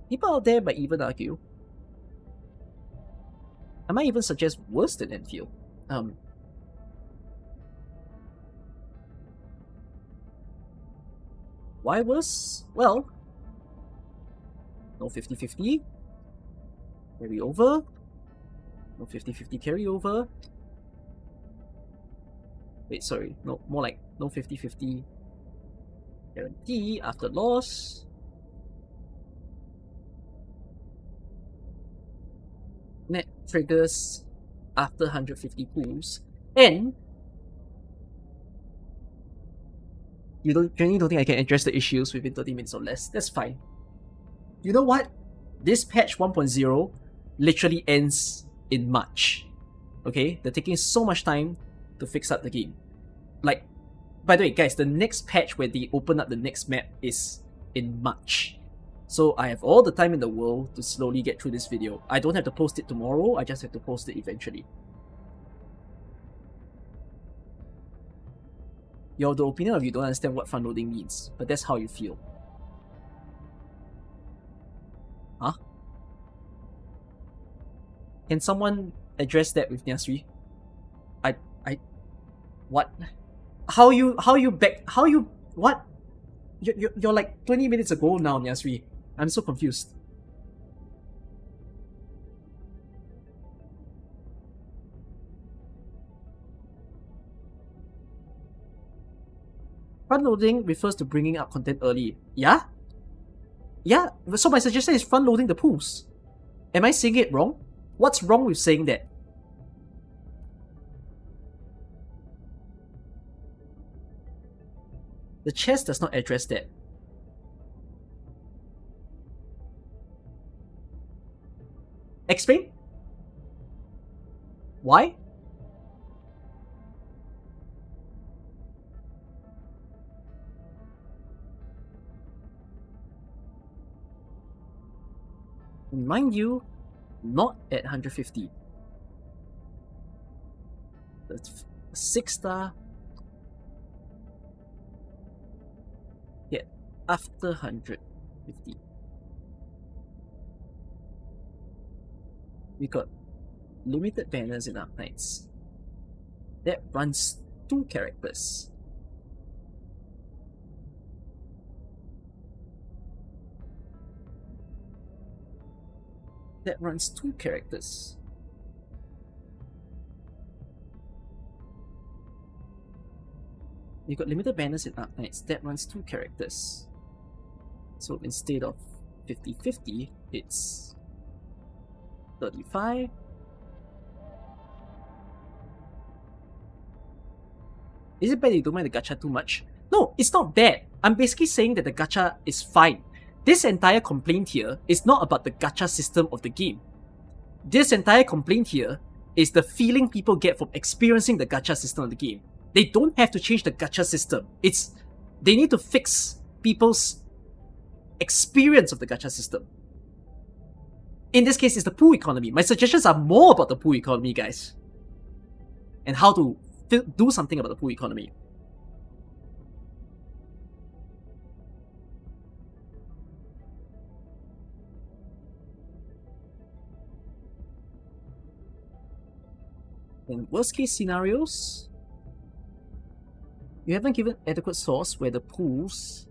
people out there might even argue, I might even suggest worse than Endfield. Why worse? Well, no 50-50 carry over, no 50-50 carry over. Wait, sorry, no, more like no 50-50 guarantee after loss. Net triggers after 150 pools, and you generally don't think I can address the issues within 30 minutes or less. That's fine. You know what? This patch 1.0 literally ends in March. Okay? They're taking so much time to fix up the game. Like, by the way, guys, the next patch where they open up the next map is in March. So I have all the time in the world to slowly get through this video. I don't have to post it tomorrow, I just have to post it eventually. You're of the opinion of you don't understand what front loading means, but that's how you feel. Huh? Can someone address that with Nyasri? What? How you what? You're like 20 minutes ago now, Nyasri. I'm so confused. Front-loading refers to bringing up content early. Yeah? Yeah, so my suggestion is front-loading the pools. Am I saying it wrong? What's wrong with saying that? The chest does not address that. Explain? Why? And mind you, not at 150. The 6-star. Yeah, after 150. We got limited banners in Arknights. That runs 2 characters. That runs 2 characters. You got limited banners in Arknights. That runs 2 characters. So instead of 50-50, it's 35. Is it bad that you don't mind the gacha too much? No, it's not bad. I'm basically saying that the gacha is fine. This entire complaint here is not about the gacha system of the game. This entire complaint here is the feeling people get from experiencing the gacha system of the game. They don't have to change the gacha system. They need to fix people's experience of the gacha system. In this case, it's the pool economy. My suggestions are more about the pool economy, guys. And how to do something about the pool economy. In worst case scenarios, you haven't given adequate source where the pools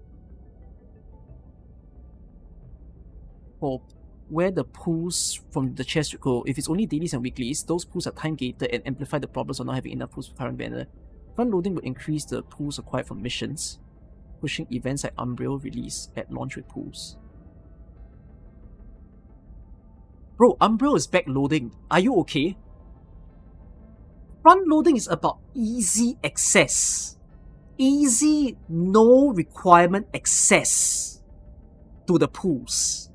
from the chest go. If it's only dailies and weeklies, those pools are time gated and amplify the problems of not having enough pools for current banner. Front loading would increase the pools acquired from missions, pushing events like Umbriel release at launch with pools. Bro, Umbriel is backloading. Are you okay? Front loading is about easy access. Easy, no requirement access to the pools.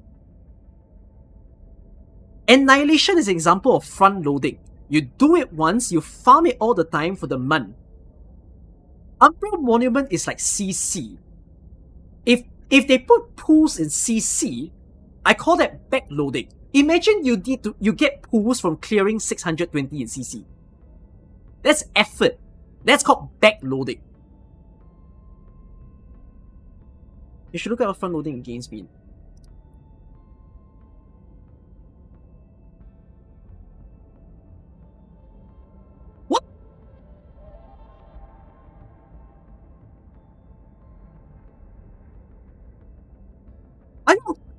Annihilation is an example of front loading. You do it once, you farm it all the time for the month. Umbral Monument is like CC. If they put pools in CC, I call that backloading. Imagine you get pools from clearing 620 in CC. That's effort. That's called backloading. You should look at what front loading in games mean. What?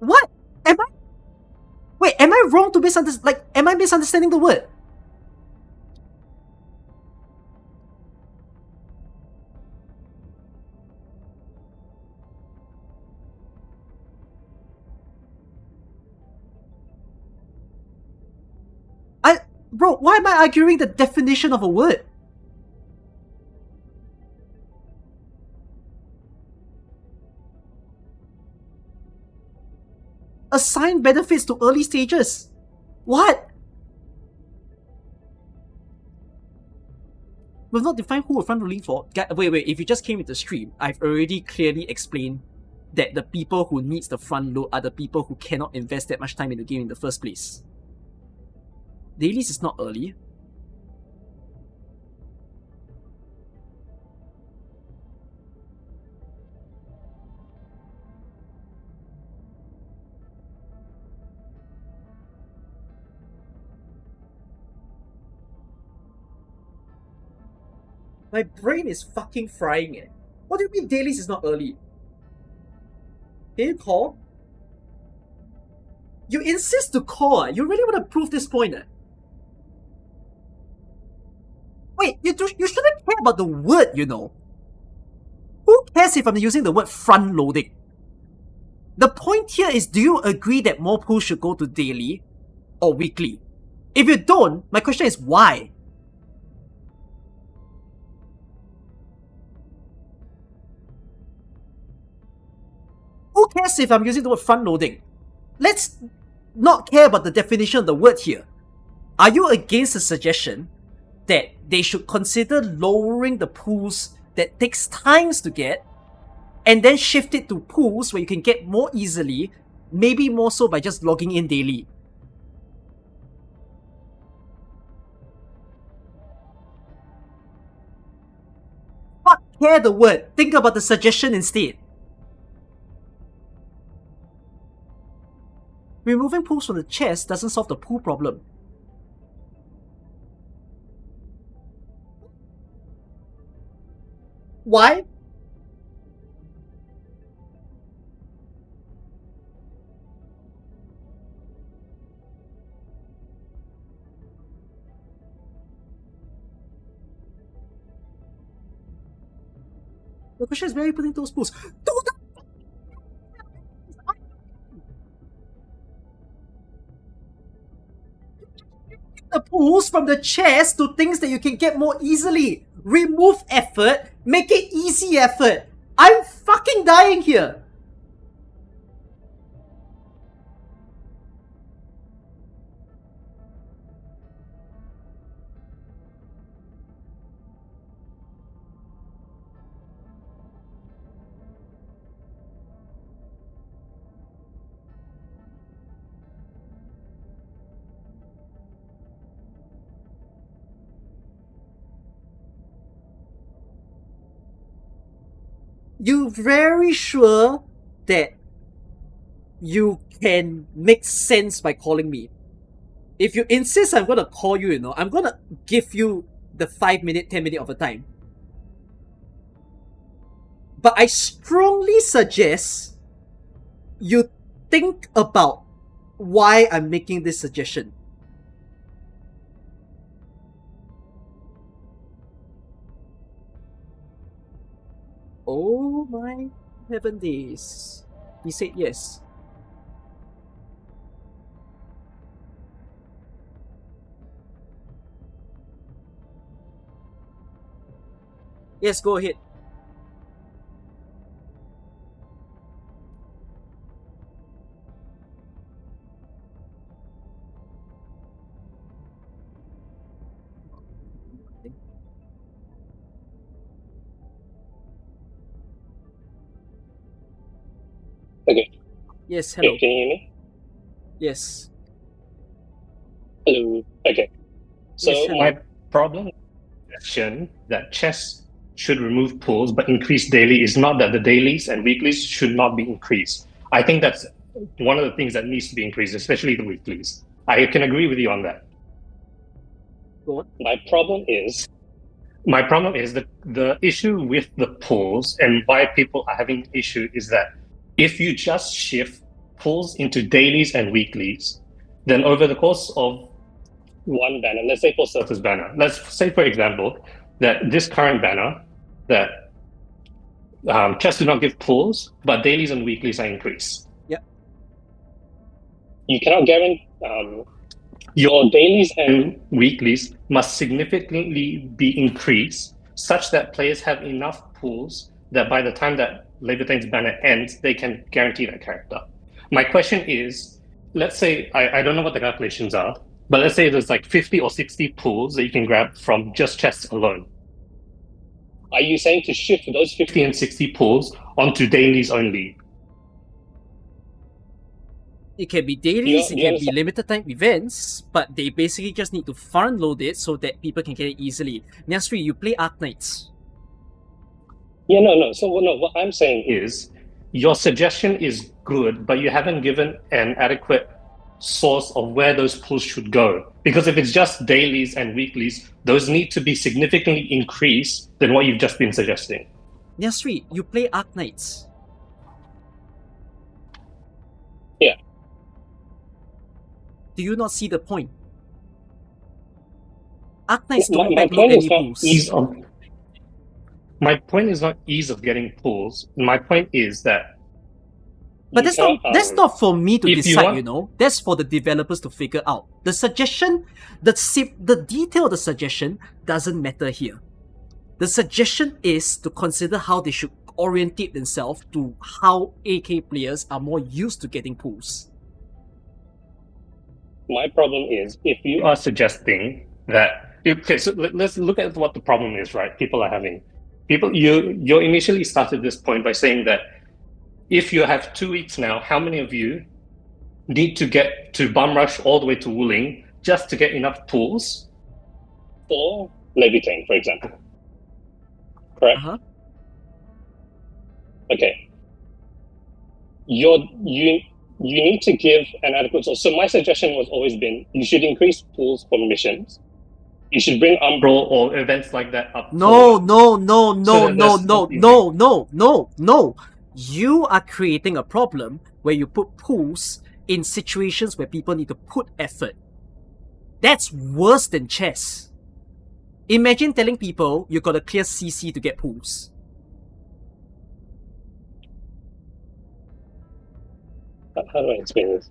What? Am I wrong to misunderstand? Like, am I misunderstanding the word? Bro, why am I arguing the definition of a word? Assign benefits to early stages. What? We've not defined who we're front rolling for. Wait, if you just came into the stream, I've already clearly explained that the people who needs the front load are the people who cannot invest that much time in the game in the first place. Dailies is not early. My brain is fucking frying. What do you mean dailies is not early? Can you call? You insist to call. You really want to prove this point. Wait, you shouldn't care about the word, you know. Who cares if I'm using the word front loading? The point here is, do you agree that more pools should go to daily or weekly? If you don't, my question is why? Who cares if I'm using the word front loading? Let's not care about the definition of the word here. Are you against the suggestion that they should consider lowering the pools that takes times to get and then shift it to pools where you can get more easily, maybe more so by just logging in daily? Fuck care the word. Think about the suggestion instead. Removing pools from the chest doesn't solve the pool problem. Why? The question is, where are you putting those pools? The pools from the chest to things that you can get more easily. Remove effort, make it easy effort. I'm fucking dying here. You very sure that you can make sense by calling me? If you insist I'm gonna call you, I'm gonna give you the 5-minute, 10-minute of a time. But I strongly suggest you think about why I'm making this suggestion. Oh my heaven days. He said yes. Yes, go ahead. Okay. Yes, hello. Can you hear me? Yes. Hello. Okay. So Yes, hello. my problem with the suggestion that chess should remove pools but increase daily is not that the dailies and weeklies should not be increased. I think that's one of the things that needs to be increased, especially the weeklies. I can agree with you on that. Go on. My problem is that the issue with the pools and why people are having an issue is that if you just shift pools into dailies and weeklies, then over the course of one banner, let's say for surface banner, let's say for example that this current banner that chests do not give pools, but dailies and weeklies are increased. Yep. You cannot guarantee your dailies and weeklies must significantly be increased such that players have enough pools that by the time that Labor Thing's banner ends, they can guarantee that character. My question is, let's say, I don't know what the calculations are, but let's say there's like 50 or 60 pools that you can grab from just chests alone. Are you saying to shift those 50 and 60 pools onto dailies only? It can be dailies, it can be limited time events, but they basically just need to front load it so that people can get it easily. Nyasri, you play Arknights. Yeah, no. So what I'm saying is, your suggestion is good, but you haven't given an adequate source of where those pools should go. Because if it's just dailies and weeklies, those need to be significantly increased than what you've just been suggesting. Nyasri, you play Arknights. Yeah. do you not see the point? Arknights My don't point backload is any not pools. ease of. My point is not ease of getting pools. My point is that. But that's not for me to if you decide, want- you know. That's for the developers to figure out. The suggestion, the detail of the suggestion doesn't matter here. The suggestion is to consider how they should orientate themselves to how AK players are more used to getting pools. My problem is if you are suggesting that. Okay, so let's look at what the problem is, right? People are having. You initially started this point by saying that if you have 2 weeks now, how many of you need to get to bum rush all the way to Wuling just to get enough pools for Levitain, for example? Correct? Uh-huh. Okay. You need to give an adequate source. So my suggestion was always been you should increase pools for missions. You should bring Umbro or events like that up. No. You are creating a problem where you put pools in situations where people need to put effort. That's worse than chess. Imagine telling people you gotta clear CC to get pools. How do I explain this?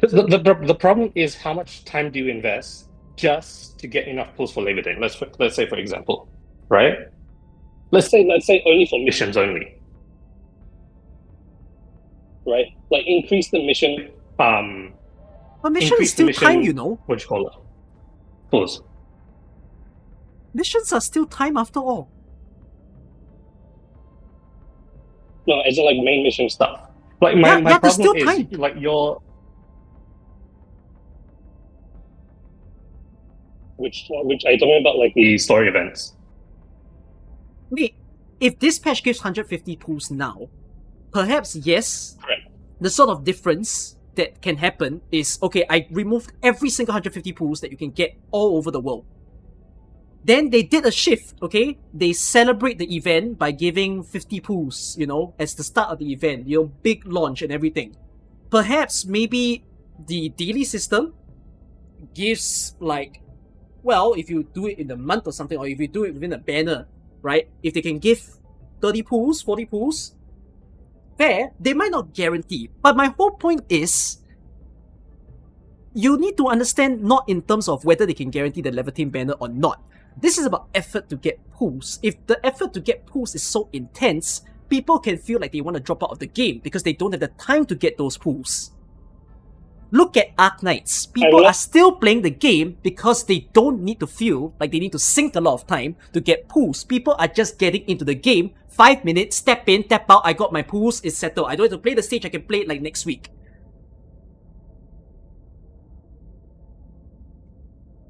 The problem is how much time do you invest just to get enough pools for Labor Day? Let's say, for example, right? Let's say only for missions only, right? Like increase the mission. But mission is Increase the still mission- time, you know. What do you call it? Pools. Missions are still time after all. No, as in like main mission stuff. Like my Yeah, there's problem still is time. like your. Which are you talking about? Like the story events. Wait, if this patch gives 150 pools now, perhaps yes, Correct. the sort of difference that can happen is, okay, I removed every single 150 pools that you can get all over the world. Then they did a shift, okay? They celebrate the event by giving 50 pools, you know, as the start of the event, you know, big launch and everything. Perhaps maybe the daily system gives like, well, if you do it in a month or something, or if you do it within a banner, right? If they can give 30 pools, 40 pools, fair, they might not guarantee. But my whole point is, you need to understand not in terms of whether they can guarantee the level team banner or not. This is about effort to get pools. If the effort to get pools is so intense, people can feel like they want to drop out of the game because they don't have the time to get those pools. Look at Arknights. People are still playing the game because they don't need to feel like they need to sink a lot of time to get pools. People are just getting into the game, 5 minutes, step in, tap out, I got my pools, it's settled. I don't have to play the stage, I can play it like next week.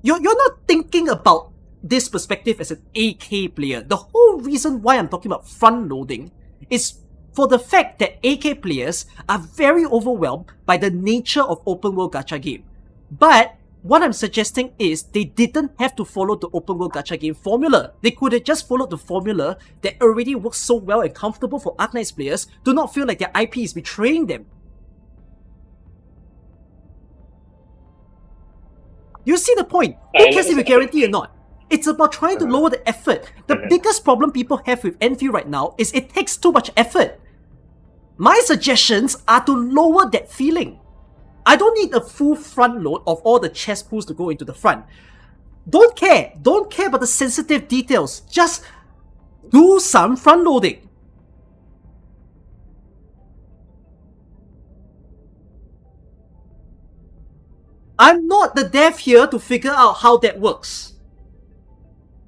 You're not thinking about this perspective as an AK player. The whole reason why I'm talking about front loading is for the fact that AK players are very overwhelmed by the nature of open world gacha game. But what I'm suggesting is they didn't have to follow the open world gacha game formula. They could have just followed the formula that already works so well and comfortable for Arknights players to not feel like their IP is betraying them. You see the point? Who cares if you guarantee or not? It's about trying to lower the effort. The biggest problem people have with Endfield right now is it takes too much effort. My suggestions are to lower that feeling. I don't need a full front load of all the chest pools to go into the front. Don't care about the sensitive details. Just do some front loading. I'm not the dev here to figure out how that works.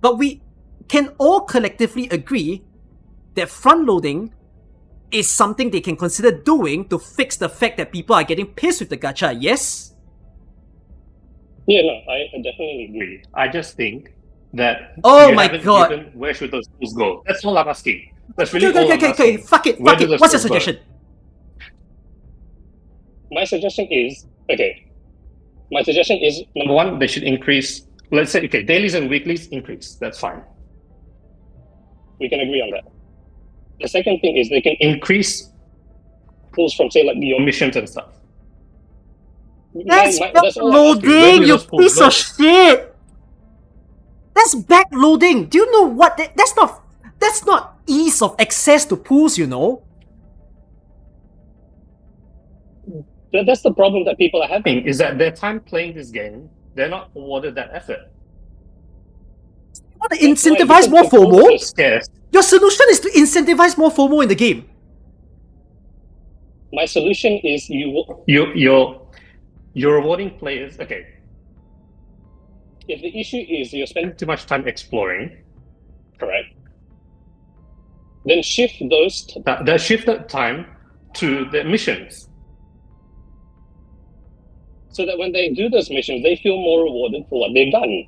But we can all collectively agree that front loading is something they can consider doing to fix the fact that people are getting pissed with the gacha, yes? Yeah, no, I definitely agree. I just think that Oh you my haven't god. given where should those pools go. That's all I'm asking. That's really all I'm Okay, asking. fuck it. Where do those What's your pools go? suggestion? My suggestion is, number one, they should increase, let's say, okay, dailies and weeklies increase. That's fine. We can agree on that. The second thing is they can increase pools from, say, like your missions and stuff. That's that's all I'm asking. Where backloading, do you those pools piece go? of shit! That's backloading. Do you know what? That's not ease of access to pools, you know? That's the problem that people are having, is that their time playing this game, they're not awarded that effort. You want to That's why, incentivize because more the pools FOMO? are scarce. Your solution is to incentivize more FOMO in the game. My solution is you're rewarding players. Okay, if the issue is you're spending too much time exploring, correct? Then shift that shifted time to the missions, so that when they do those missions, they feel more rewarded for what they've done.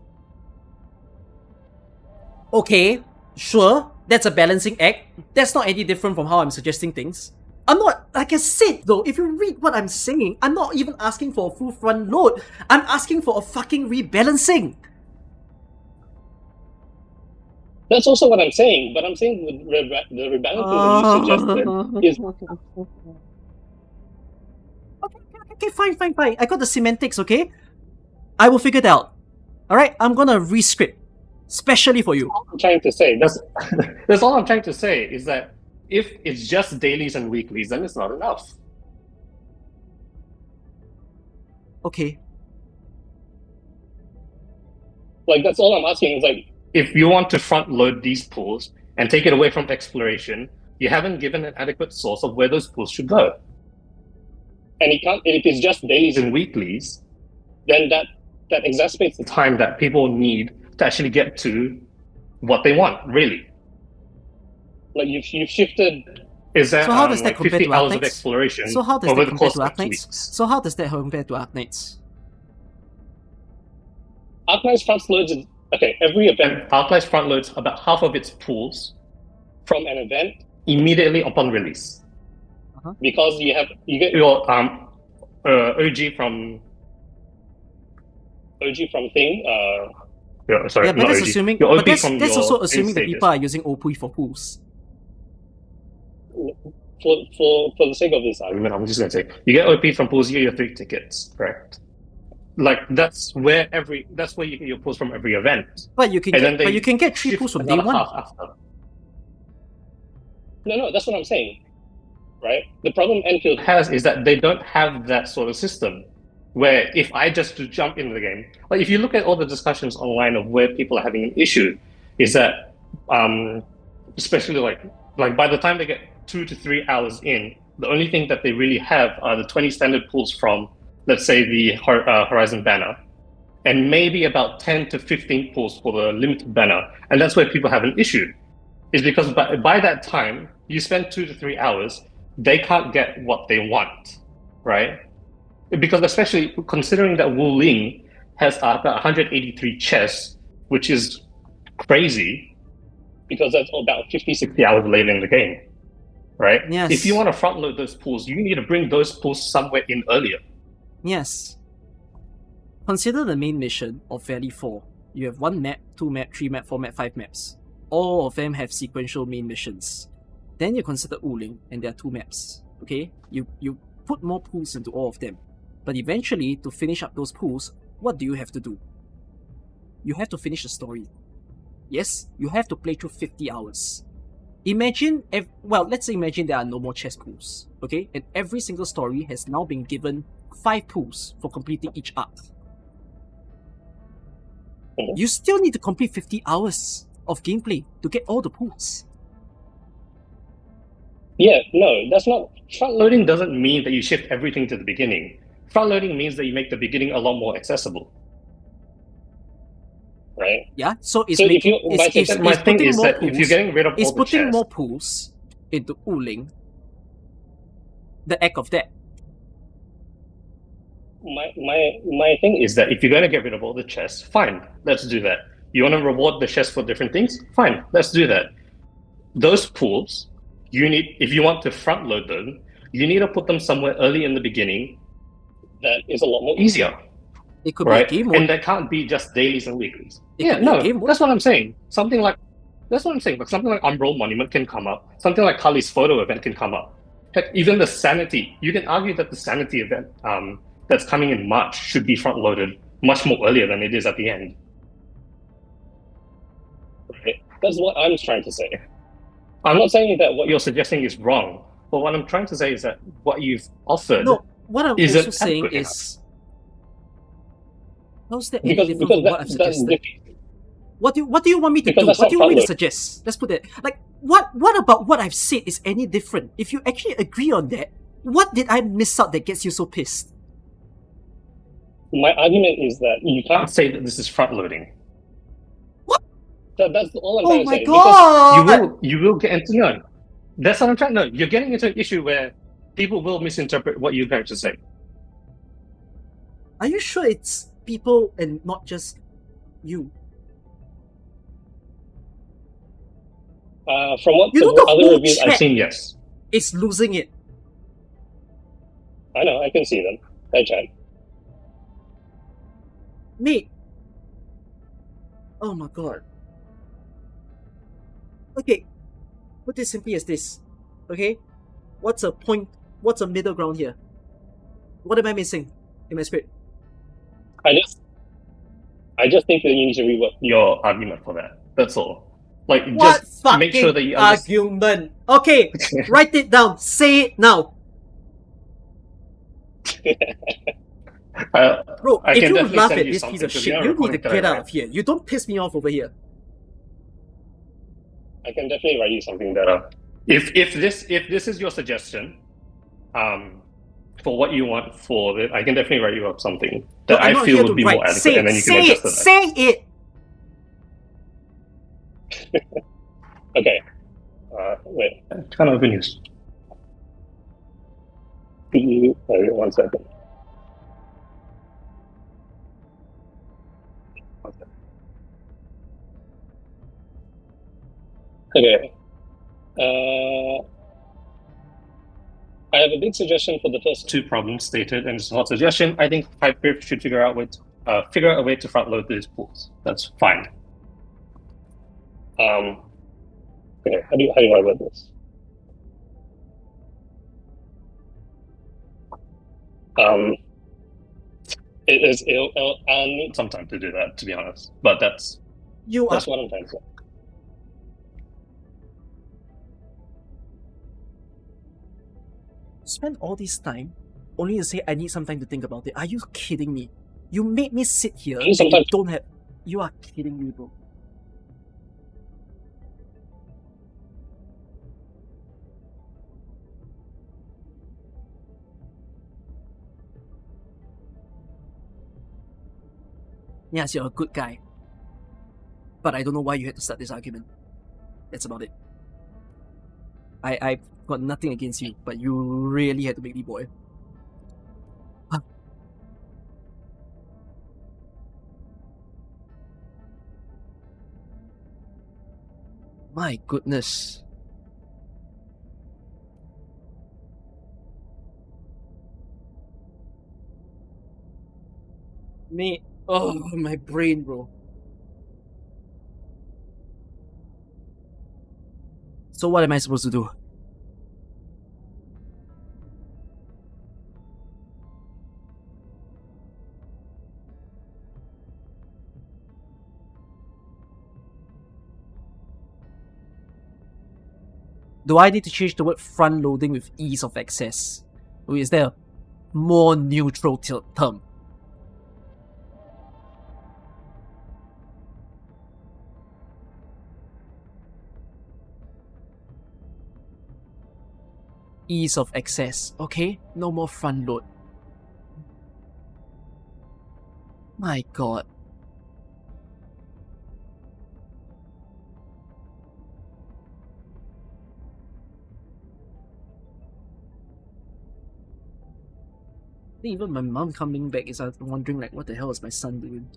Okay, sure, that's a balancing act. That's not any different from how I'm suggesting things. I'm not, like I said though, if you read what I'm saying, I'm not even asking for a full front load. I'm asking for a fucking rebalancing. That's also what I'm saying, but I'm saying the rebalancing that you suggested is... Okay, fine. I got the semantics, okay? I will figure it out. Alright, I'm gonna re-script. Specially for you. All I'm trying to say, that's all I'm trying to say, is that if it's just dailies and weeklies, then it's not enough. Okay. Like, that's all I'm asking, is like, if you want to front load these pools and take it away from exploration, you haven't given an adequate source of where those pools should go. And if it's just dailies and weeklies, then that exacerbates the time that people need to actually get to what they want, really. Like, you've shifted... Is that, so how does that compare 50 to hours Arknights? of exploration so how does over that the compare course to of 2 Arknights? weeks? So how does that compare to Arknights? Arknights front loads... Okay, every event, Arknights front loads about half of its pools from an event immediately upon release. Because you get your OG from thing. Sorry, yeah, but not that's OG. assuming. Your OP But that's from your also assuming that stages. people are using OP for pools. For the sake of this argument, I'm just going to say you get OP from pools. You get your 3 tickets, correct? Like that's where you get your pools from every event. But you can get 3 pools from day 1. After. No, that's what I'm saying. Right? The problem Endfield has is that they don't have that sort of system where if I just to jump into the game, like if you look at all the discussions online of where people are having an issue, is that especially like by the time they get 2 to 3 hours in, the only thing that they really have are the 20 standard pools from, let's say, the Horizon banner, and maybe about 10 to 15 pools for the limited banner, and that's where people have an issue. Is because by that time you spend 2 to 3 hours, they can't get what they want, right? Because especially considering that Wu Ling has about 183 chests, which is crazy, because that's about 50, 60 hours later in the game, right? Yes. If you want to front load those pools, you need to bring those pools somewhere in earlier. Yes. Consider the main mission of Valley 4. You have 1 map, 2 map, 3 map, 4 map, 5 maps. All of them have sequential main missions. Then you consider Wuling, and there are 2 maps. Okay? You put more pools into all of them. But eventually, to finish up those pools, what do you have to do? You have to finish the story. Yes, you have to play through 50 hours. Imagine, let's say imagine there are no more chess pools. Okay? And every single story has now been given 5 pools for completing each arc. You still need to complete 50 hours of gameplay to get all the pools. Yeah, no, that's not... Front loading doesn't mean that you shift everything to the beginning. Front loading means that you make the beginning a lot more accessible. Right? Yeah, so my thing is that if you're getting rid of all the chests... It's putting more pools into Wuling the act of that. My thing is that if you're going to get rid of all the chests, fine, let's do that. You want to reward the chests for different things? Fine, let's do that. Those pools, if you want to front load them, you need to put them somewhere early in the beginning that is a lot more easier. It could be a game mode. And that can't be just dailies and weeklies. Game that's what I'm saying. Something like something like Umbral Monument can come up. Something like Kali's photo event can come up. Heck, even the Sanity. You can argue that the Sanity event that's coming in March should be front loaded much more earlier than it is at the end. Right. That's what I'm trying to say. I'm not saying that what you're suggesting is wrong, but what I'm trying to say is that what you've offered No, what I'm is also it saying adequate is, how's that any Because different from what I've that's suggested? What do you want me to Because do? that's What do you not want me to front-load. suggest? Let's put it like what about what I've said is any different? If you actually agree on that, what did I miss out that gets you so pissed? My argument is that you You can't can't. say that this is front loading. That's all I'm Oh trying to my say. Because god! You will get into no. That's what I'm trying. No, you're getting into an issue where people will misinterpret what you're going to say. Are you sure it's people and not just you? from what You know the the other whole reviews chat I've seen yes. is losing it. I know, I can see them. I chat. Mate. Oh my god. Okay. Put it simply as this. Okay? What's a point? What's a middle ground here? What am I missing in my script? I just think that you need to rework. Your argument for that. That's all. Like What just fucking make sure that you understand. argument? Okay, write it down. Say it now. Bro, I if can you definitely laugh send at you this something piece of because shit, you're you need to recording get today, out right? of here. You don't piss me off over here. I can definitely write you something better. If this is your suggestion, for what you want for it, I can definitely write you up something No, that I'm I not feel here would to be write. more adequate, Say and it. then you can Say adjust it. it. Say it. Okay. Wait. Kind of news. Wait, 1 second. Okay. I have a big suggestion for the first two. Two problems stated, and it's not a suggestion. I think Hyper should figure out a way to front load these pools. That's fine. Okay, how do I word this? I'll need. Some time to do that, to be honest. But that's You are. That's what I'm trying to say. Spend all this time only to say I need some time to think about it. Are you kidding me? You made me sit here and some you time. don't have. You are kidding me, bro. Yes, you're a good guy. But I don't know why you had to start this argument. That's about it. I've got nothing against you, but you really had to make me boil. My goodness. Mate, oh, my brain, bro. So what am I supposed to do? Do I need to change the word front loading with ease of access? Or is there a more neutral term? Ease of access. Okay, no more front load. My god. I think even my mom coming back is wondering like, what the hell is my son doing?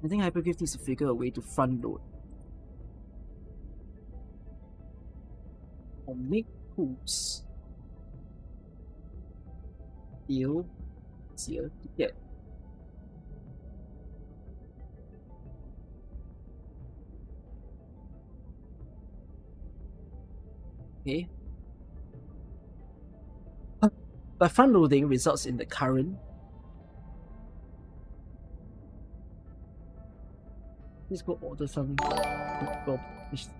I think Hypergraph needs to figure a way to front load. Or make pools feel easier to get. Okay. But front loading results in the current. Please go order some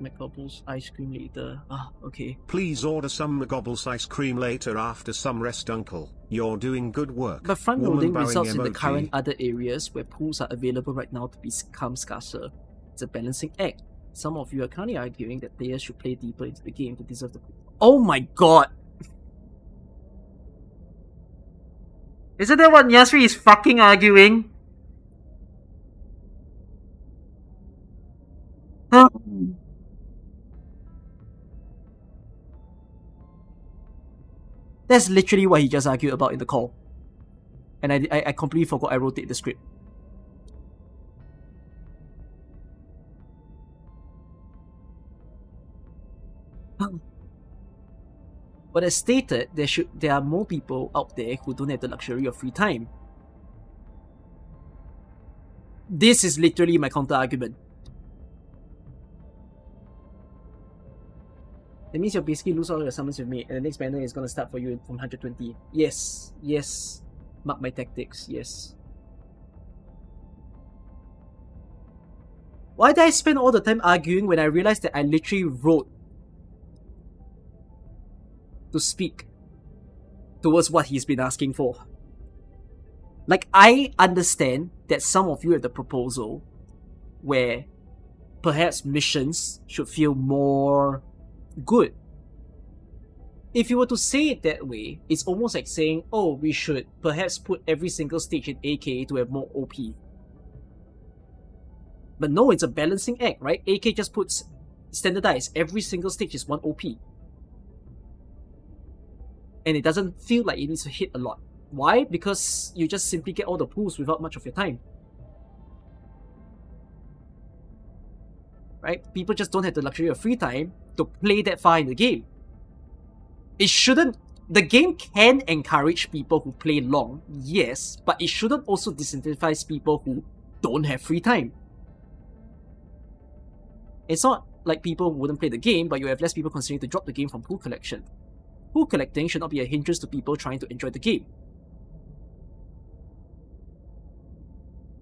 McGobbles ice cream later. Ah, okay. Please order some McGobbles ice cream later after some rest, uncle. You're doing good work. But front Woman loading bowing results in the emoji. current other areas where pools are available right now to become scarcer. It's a balancing act. Some of you are currently arguing that players should play deeper into the game to deserve the pool. Oh my god! Isn't that what Yasri is fucking arguing? That's literally what he just argued about in the call. And I completely forgot I rotate the script. But as stated, there are more people out there who don't have the luxury of free time. This is literally my counter argument. That means you'll basically lose all your summons you've made, and the next banner is gonna start for you from 120. Yes, yes. Mark my tactics, yes. Why did I spend all the time arguing when I realized that I literally wrote to speak towards what he's been asking for? Like, I understand that some of you have the proposal where perhaps missions should feel more good. If you were to say it that way, it's almost like saying, oh, we should perhaps put every single stage in AK to have more OP. But no, it's a balancing act, right? AK just puts standardized, every single stage is 1 OP. And it doesn't feel like it needs to hit a lot. Why? Because you just simply get all the pools without much of your time. Right? People just don't have the luxury of free time to play that far in the game. It shouldn't... The game can encourage people who play long, yes, but it shouldn't also disincentivize people who don't have free time. It's not like people wouldn't play the game, but you have less people considering to drop the game from pool collection. Pool collecting should not be a hindrance to people trying to enjoy the game.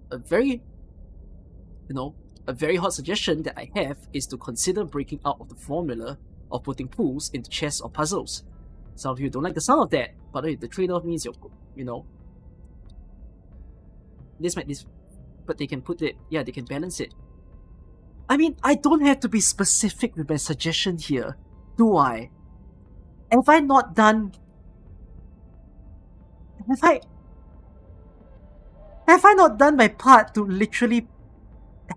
A very hot suggestion that I have is to consider breaking out of the formula of putting pools into chess or puzzles. Some of you don't like the sound of that, but the trade-off means but they can put it, yeah, they can balance it. I mean, I don't have to be specific with my suggestion here, do I? Have I not done... Have I not done my part to literally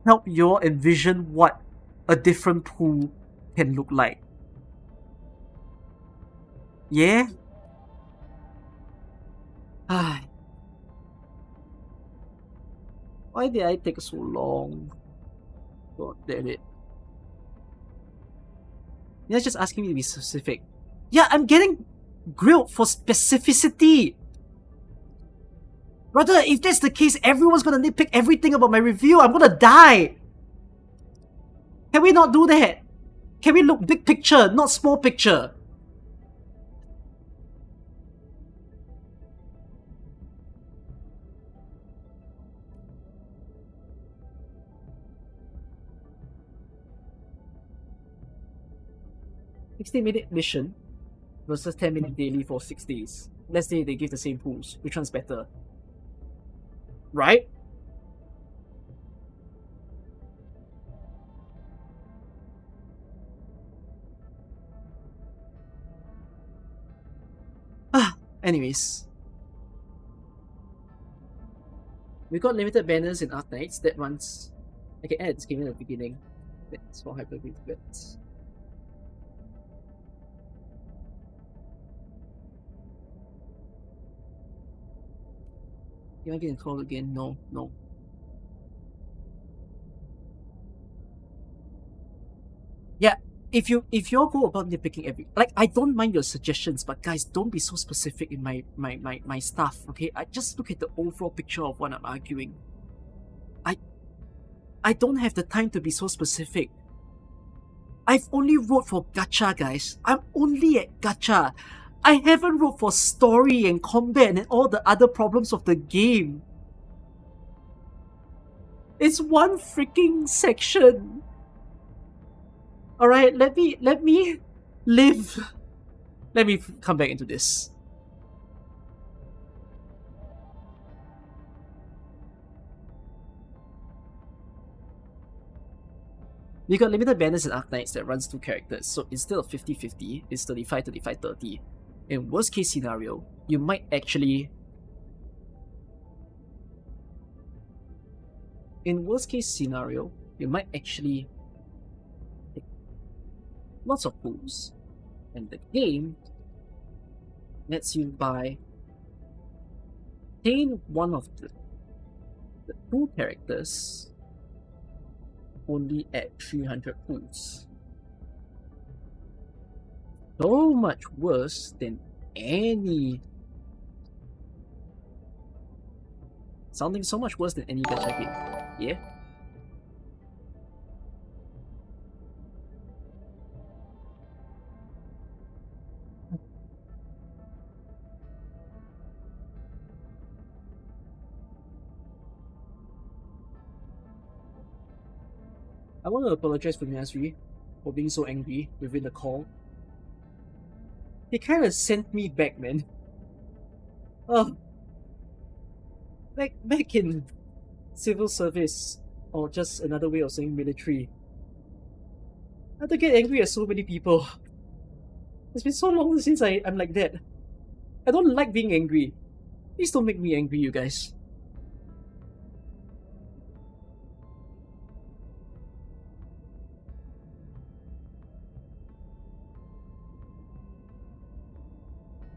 help you envision what a different pool can look like? Yeah? Why did I take so long? God damn it. You're just asking me to be specific. Yeah, I'm getting grilled for specificity. Brother, if that's the case, everyone's gonna nitpick everything about my review. I'm gonna die. Can we not do that? Can we look big picture, not small picture? $60-minute mission versus 10-minute daily for 6 days. Let's say they give the same pools. Which one's better? Right? Anyways. We got limited banners in Arknights. That runs... I can add this game in the beginning. That's for hyper-green bets. You want to get a call again? No, no. Yeah, if you go about nitpicking every... Like, I don't mind your suggestions, but guys, don't be so specific in my stuff, okay? I just look at the overall picture of what I'm arguing. I don't have the time to be so specific. I've only wrote for Gacha, guys. I'm only at Gacha. I haven't wrote for story and combat and all the other problems of the game. It's one freaking section. Alright, let me live. Let me come back into this. We got limited banners in Arknights that runs 2 characters, so instead of 50-50, it's 35-35-30. In worst case scenario, you might actually... take lots of pools, and the game lets you buy one of the 2 characters only at 300 pools. So much worse than any... Sounding so much worse than any gacha game. Yeah? I want to apologize for Yasri for being so angry within the call. He kind of sent me back, man. Oh, back in civil service, or just another way of saying military. I had to get angry at so many people. It's been so long since I'm like that. I don't like being angry. Please don't make me angry, you guys.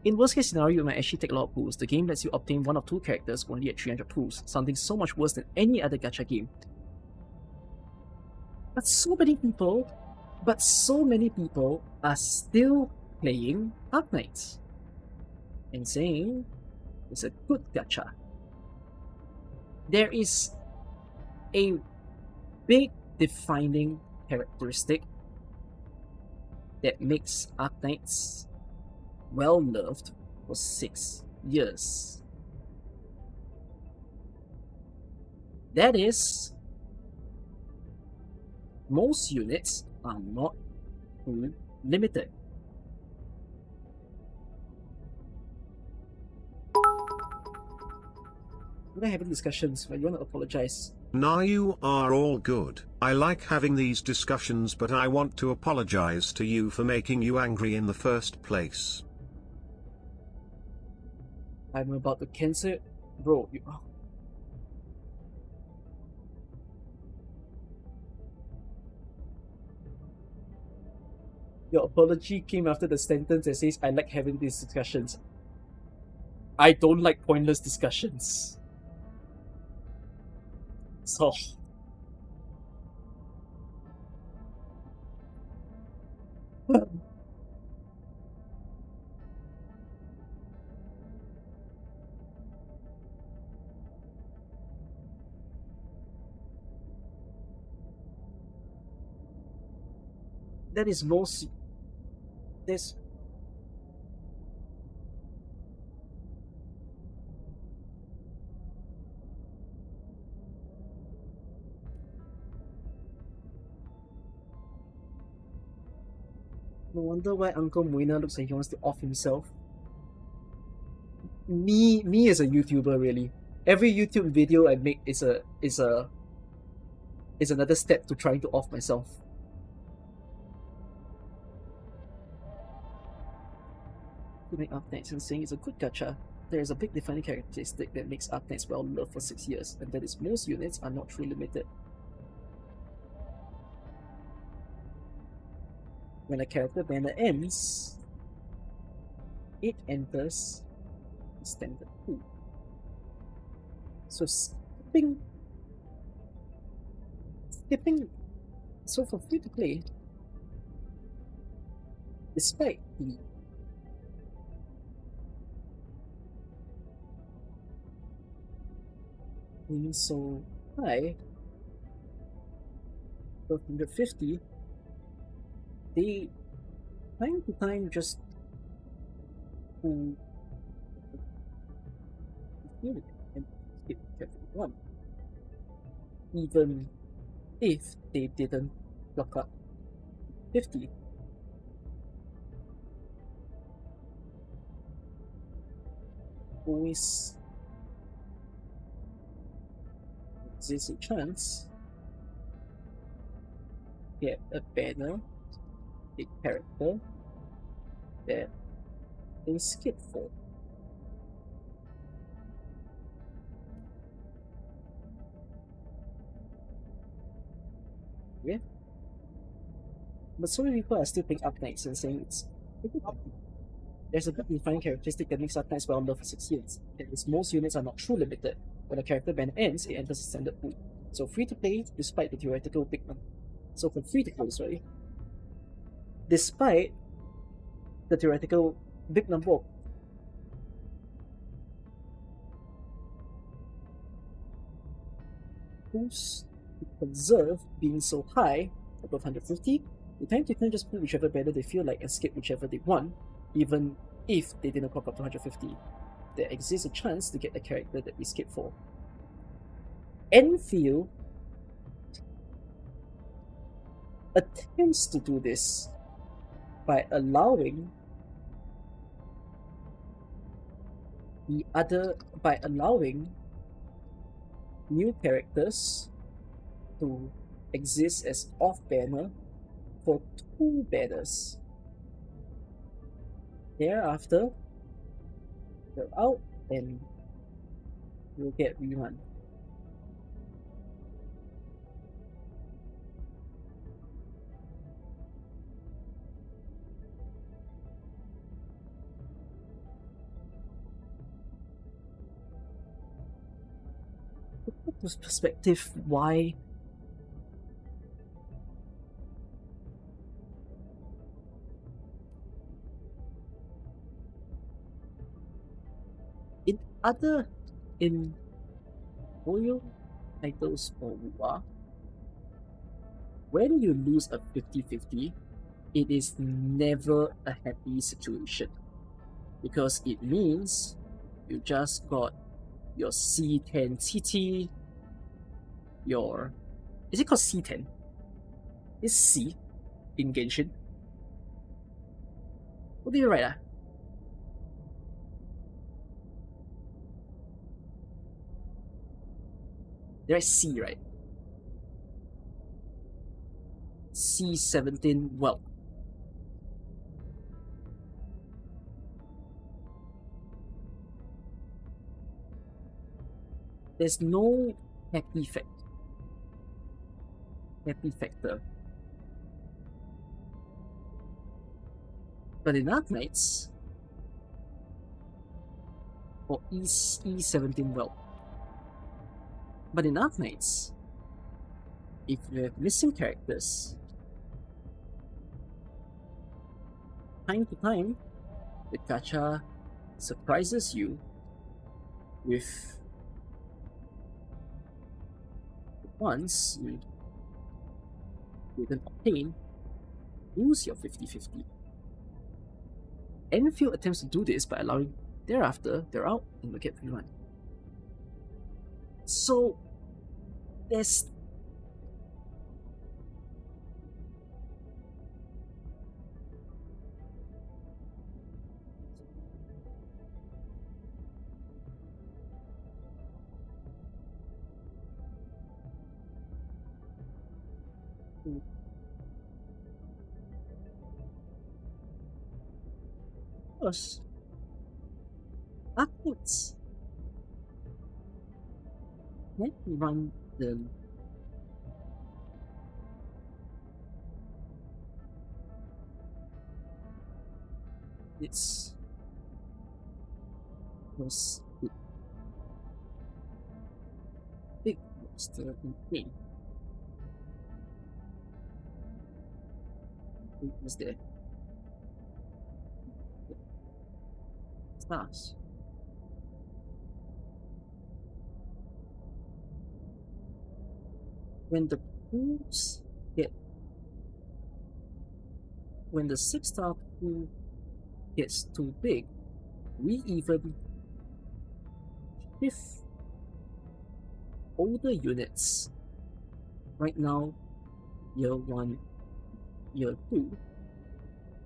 In worst case scenario, you might actually take a lot of pools. The game lets you obtain one of 2 characters only at 300 pools, something so much worse than any other gacha game. But so many people are still playing Arknights and saying it's a good gacha. There is a big defining characteristic that makes Arknights well loved for 6 years. That is, most units are not pool limited. We're having discussions, but you want to apologize. Nah, you are all good. I like having these discussions, but I want to apologize to you for making you angry in the first place. I'm about to cancel it. Bro, you... Your apology came after the sentence that says, I like having these discussions. I don't like pointless discussions. So... that is most... There's... No wonder why Uncle Moina looks like he wants to off himself. Me as a YouTuber, really. Every YouTube video I make is another step to trying to off myself. To make Arknights and saying it's a good gacha, there is a big defining characteristic that makes Arknights well loved for 6 years, and that is most units are not true limited. When a character banner ends, it enters the standard pool. So skipping, so for free to play, despite the being so high, 1250, they time to time just pull the unit and skip whichever one, even if they didn't block up 50. Always exists a chance to get a banner, a character that they skip for. Yeah. But so many people are still playing Arknights and saying it's there's a bit defined characteristic that makes Arknights well loved for 6 years. That is, most units are not true limited. When a character ban ends, it enters a standard pool. So free to play despite the theoretical big number. So for free to play, sorry. Despite the theoretical big number of pools to conserve being so high, above 150, the time to just pull whichever banner they feel like and skip whichever they want, even if they didn't pop up to 150. There exists a chance to get a character that we skip for. Endfield attempts to do this by allowing new characters to exist as off-banner for 2 banners. Thereafter, they're out and you'll get rerun. To put this perspective, why in oil titles or WoA, when you lose a 50-50, it is never a happy situation, because it means you just got your C10 TT, your... Is it called C10? Is C in Genshin? What do you write? There is C, right? C17, well. There's no happy factor. But in Arknights, or E17, well. But in Arknights, if you have missing characters, time to time, the Gacha surprises you with once you didn't obtain, lose your 50-50. Endfield attempts to do this by allowing thereafter they're out and will get rerun. So there's us Arknights. Let me run the it's was big monster in pain. It was there. Stars. When the pools get when the 6-star pool gets too big, we even shift older units. Right now, year 1, year 2,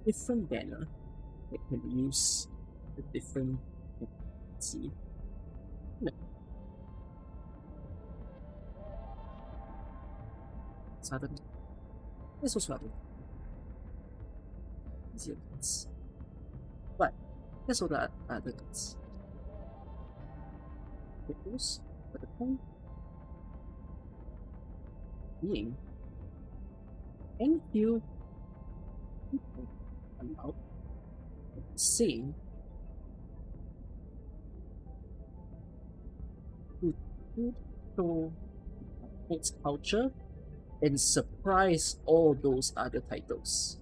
different banner that can use a different. Let's see. No. Sudden. Let's also have easier cards. But let's all the other cards. Those, but the point being, Endfield people allowed the same to show its culture and surprise all those other titles.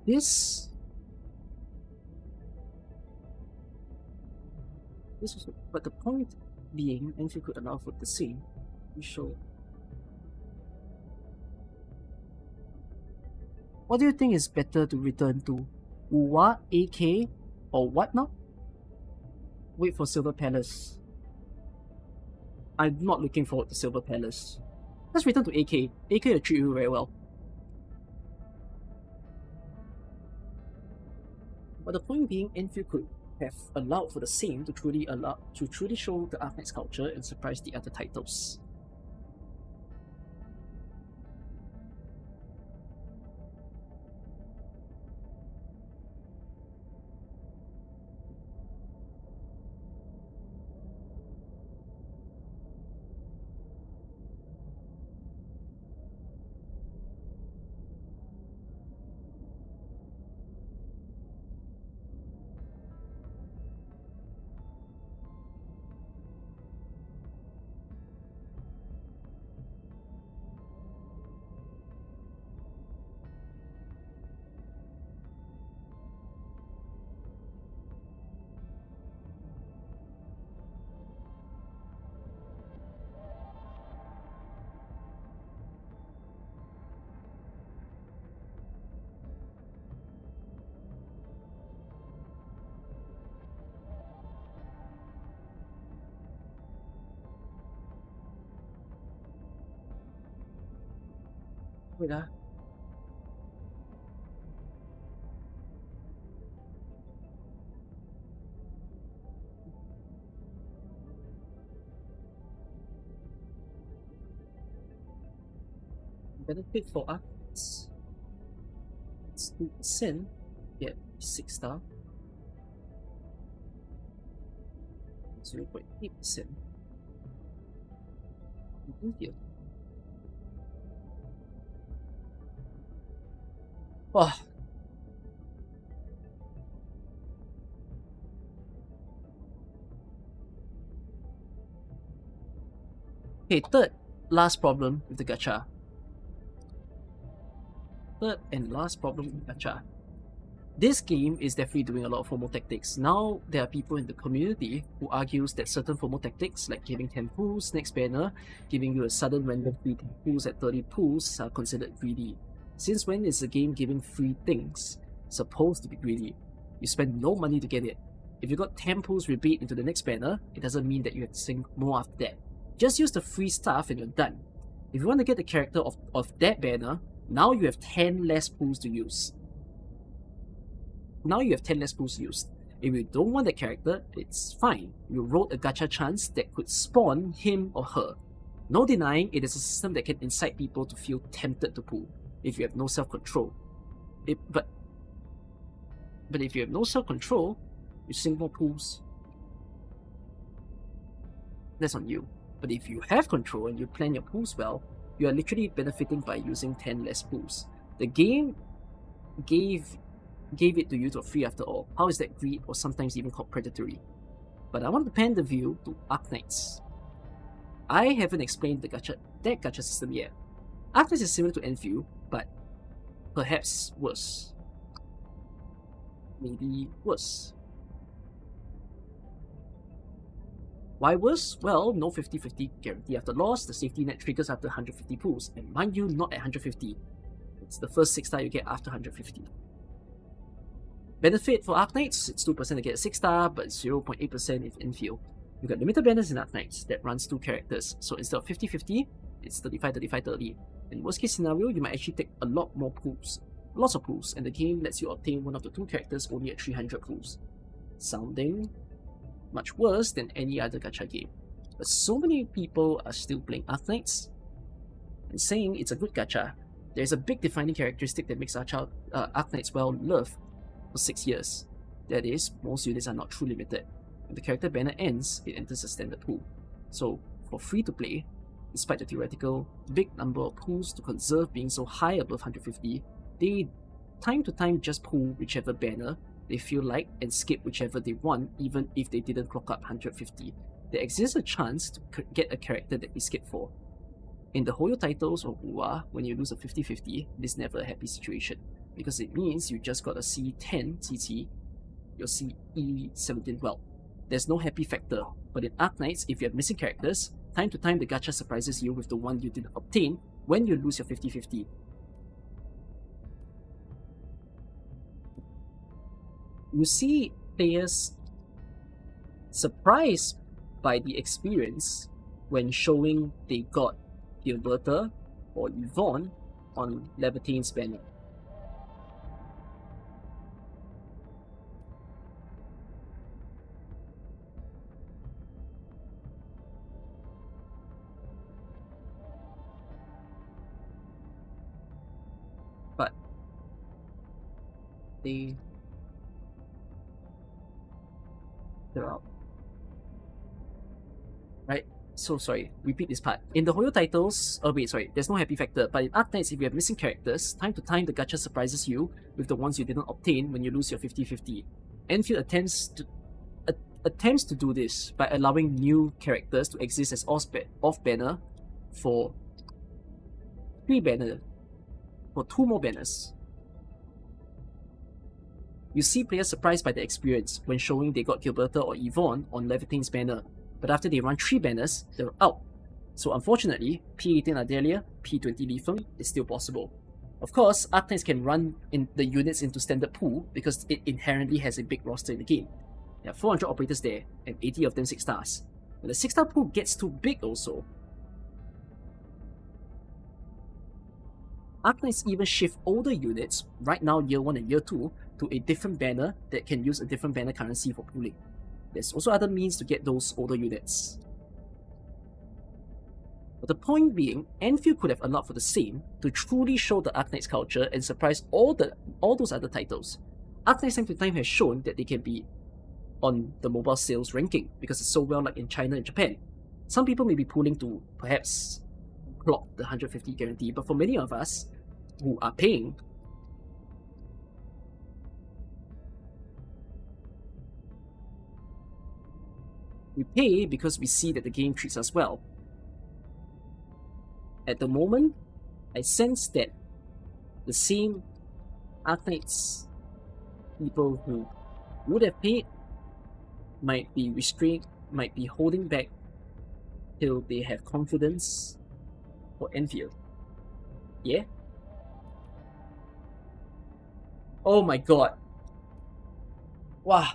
This was, but the point being, Enfield could allow for the same. We show. What do you think is better to return to? Uwa, AK, or what now? Wait for Silver Palace. I'm not looking forward to Silver Palace. Let's return to AK. AK will treat you very well. But the point being, Enfield could have allowed for the same to truly show the Arknights culture and surprise the other titles. Wait ah. Benefit for us. It's 2%. Yeah, 6-star. 0.8%. Here. Wow. Okay, third last problem with the gacha. Third and last problem with gacha. This game is definitely doing a lot of FOMO tactics. Now, there are people in the community who argues that certain FOMO tactics, like giving 10 pulls next banner, giving you a sudden random free 10 pulls at 30 pulls, are considered greedy. Since when is a game giving free things supposed to be greedy? You spend no money to get it. If you got 10 pulls rebate into the next banner, it doesn't mean that you have to sink more after that. Just use the free stuff and you're done. If you want to get the character of that banner, now you have 10 less pulls to use. Now you have 10 less pulls to use. If you don't want that character, it's fine. You rolled a gacha chance that could spawn him or her. No denying, it is a system that can incite people to feel tempted to pull if you have no self-control. But if you have no self-control, you sink more pulls. That's on you. But if you have control and you plan your pulls well, you are literally benefiting by using 10 less pulls. The game gave it to you for free after all. How is that greed, or sometimes even called predatory? But I want to pan the view to Arknights. I haven't explained that gacha system yet. Arknights is similar to Endfield, but perhaps worse. Maybe worse. Why worse? Well, no 50-50 guarantee after loss, the safety net triggers after 150 pulls, and mind you, not at 150. It's the first 6-star you get after 150. Benefit for Arknights, it's 2% to get a 6-star, but 0.8% if Infield. You got limited banners in Arknights that runs 2 characters, so instead of 50-50, it's 35-35-30. In worst case scenario, you might actually take a lot more pulls. Lots of pulls, and the game lets you obtain one of the 2 characters only at 300 pulls. Sounding much worse than any other gacha game. But so many people are still playing Arknights and saying it's a good gacha. There's a big defining characteristic that makes Arknights well loved for 6 years. That is, most units are not true limited. When the character banner ends, it enters a standard pool. So, for free to play, despite the theoretical big number of pools to conserve being so high above 150, they time to time just pull whichever banner they feel like and skip whichever they want, even if they didn't clock up 150. There exists a chance to get a character that we skip for. In the Hoyo titles or Ua, when you lose a 50-50, this is never a happy situation, because it means you just got a C10 CT, your CE17 well. There's no happy factor, but in Arknights, if you have missing characters, time to time the gacha surprises you with the one you didn't obtain when you lose your 50-50. You see players surprised by the experience when showing they got Gilberta or Yvonne on Levitane's banner. But they're out. Right? So sorry, repeat this part. In the Hoyo titles, there's no happy factor, but in Arknights, if you have missing characters, time to time the gacha surprises you with the ones you didn't obtain when you lose your 50-50. Endfield attempts to do this by allowing new characters to exist as off-banner for 2 more banners. You see players surprised by the experience when showing they got Gilberta or Yvonne on Levitane's banner, but after they run 3 banners, they're out. So unfortunately, P18 Ardelia, P20 Lifeng is still possible. Of course, Arknights can run in the units into standard pool because it inherently has a big roster in the game. There are 400 operators there, and 80 of them 6 stars. When the 6-star pool gets too big also, Arknights even shift older units, right now year 1 and year 2, to a different banner that can use a different banner currency for pooling. There's also other means to get those older units. But the point being, Endfield could have allowed for the same to truly show the Arknights culture and surprise all those other titles. Arknights time to time has shown that they can be on the mobile sales ranking because it's so well liked in China and Japan. Some people may be pooling to perhaps clock the 150 guarantee, but for many of us who are paying, we pay because we see that the game treats us well. At the moment, I sense that the same Arknights people who would have paid might be restrained, might be holding back till they have confidence for Enfield. Yeah? Oh my god. Wow.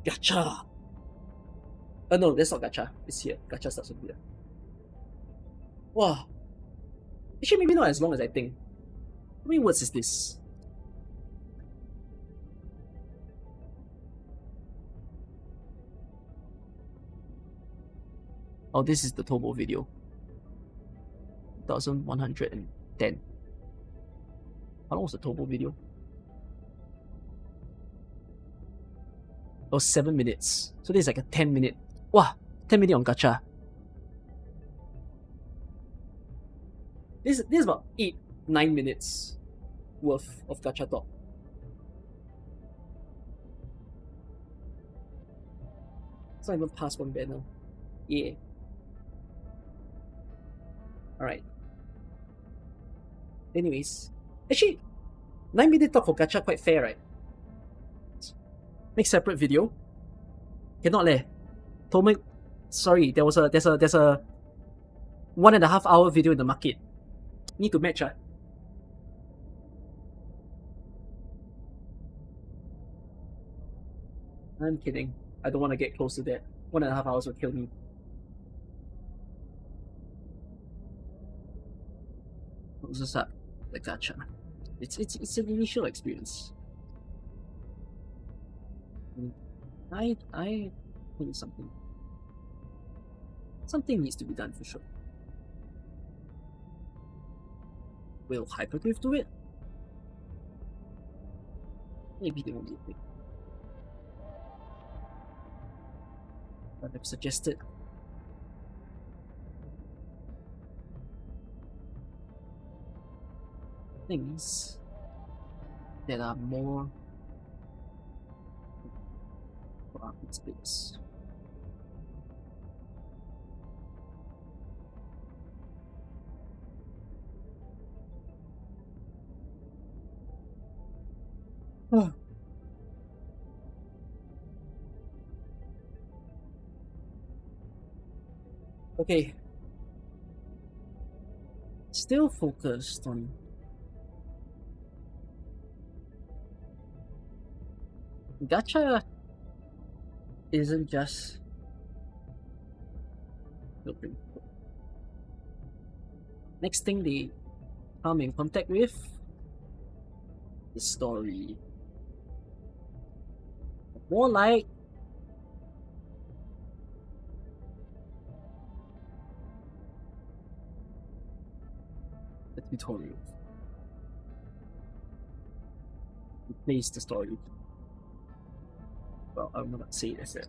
Gacha. No, that's not gacha. It's here. Gacha starts with here. Wow. Actually, maybe not as long as I think. How many words is this? Oh, this is the Tobo video. 1110. How long was the Tobo video? Oh, 7 minutes. So this is like a 10-minute. Wow, 10-minute on gacha. This is about 8-9 minutes worth of gacha talk. It's not even past 1 banner. Yeah. Alright. Anyways. Actually, 9-minute talk for gacha quite fair, right? Make separate video. Cannot leh. Tomek, sorry, there's a 1.5 hour video in the market. Need to match. I'm kidding. I don't want to get close to that. 1.5 hours will kill me. What's this up? The gacha. It's an initial experience. I think something needs to be done for sure. Will Hyperdrive do it? Maybe they won't do it. But I've suggested things that are more for Arknights players. Okay. Still focused on Gacha isn't just filtering. Next thing they come in contact with is story. More like the tutorial. Replace the story. Well, I'm not say it as that.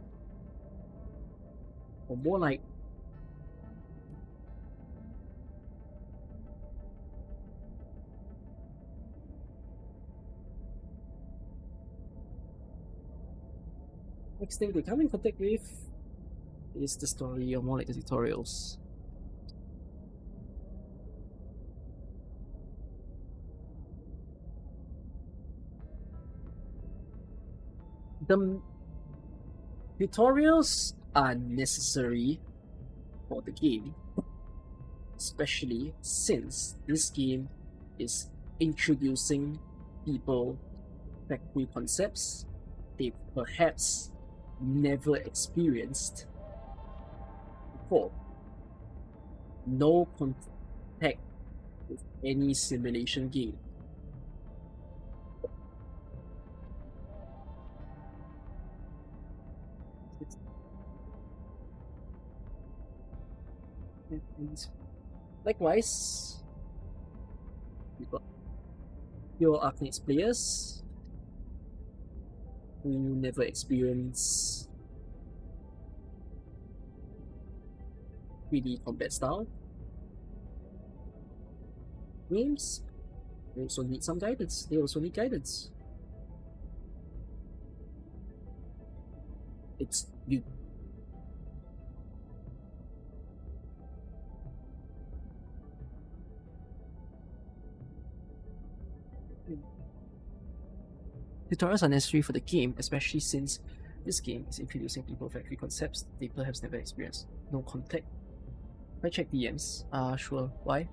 Or more like next thing they come in contact with is the story, or more like the tutorials. The tutorials are necessary for the game, especially since this game is introducing people factory concepts they perhaps never experienced before. No contact with any simulation game. Likewise, you've got your Arknights players who never experience 3D combat style games. They also need some guidance. They also need guidance. It's you. Tutorials are necessary for the game, especially since this game is introducing people factory concepts they perhaps never experienced. No contact. If I check DMs, sure. Why?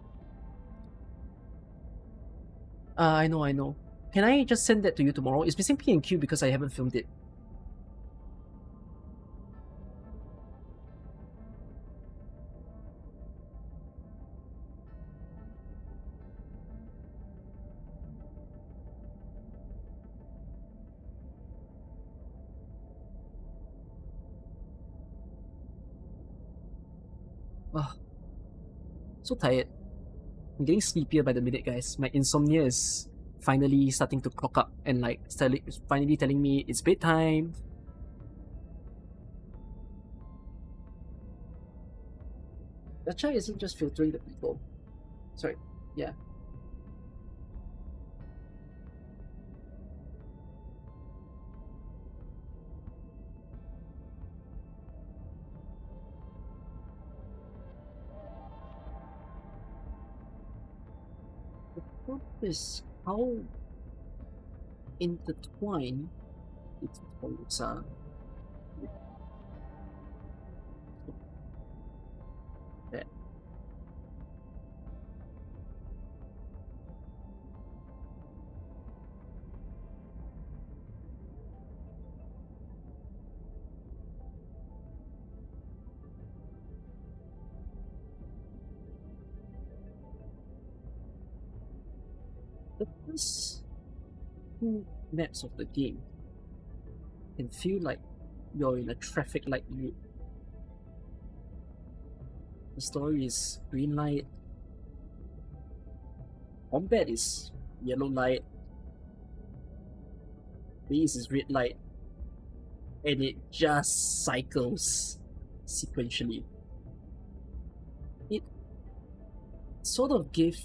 I know. Can I just send that to you tomorrow? It's missing P and Q because I haven't filmed it. So tired. I'm getting sleepier by the minute, guys. My insomnia is finally starting to clock up and like finally telling me it's bedtime. Gacha isn't just filtering the people. Sorry, yeah. The problem is how intertwined the tutorials are with The first two maps of the game can feel like you're in a traffic light loop. The story is green light, combat is yellow light, base is red light, and it just cycles sequentially. It sort of gave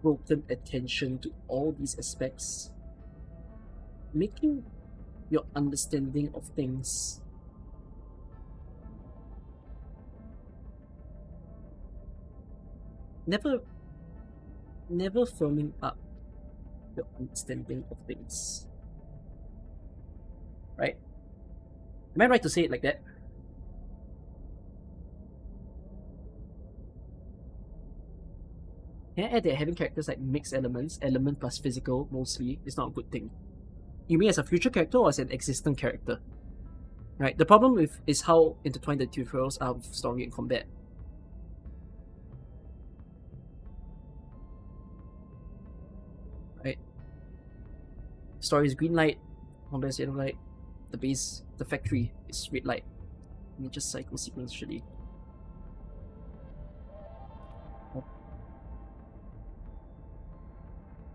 broken attention to all these aspects, making your understanding of things never firming up your understanding of things. Right? Am I right to say it like that? Can I add that having characters like mixed elements, element plus physical mostly, is not a good thing? You mean as a future character or as an existent character? Right? The problem with is how intertwined the tutorials are with story and combat. Right? Story is green light, combat is yellow light, the base, the factory is red light. And it just cycles sequentially.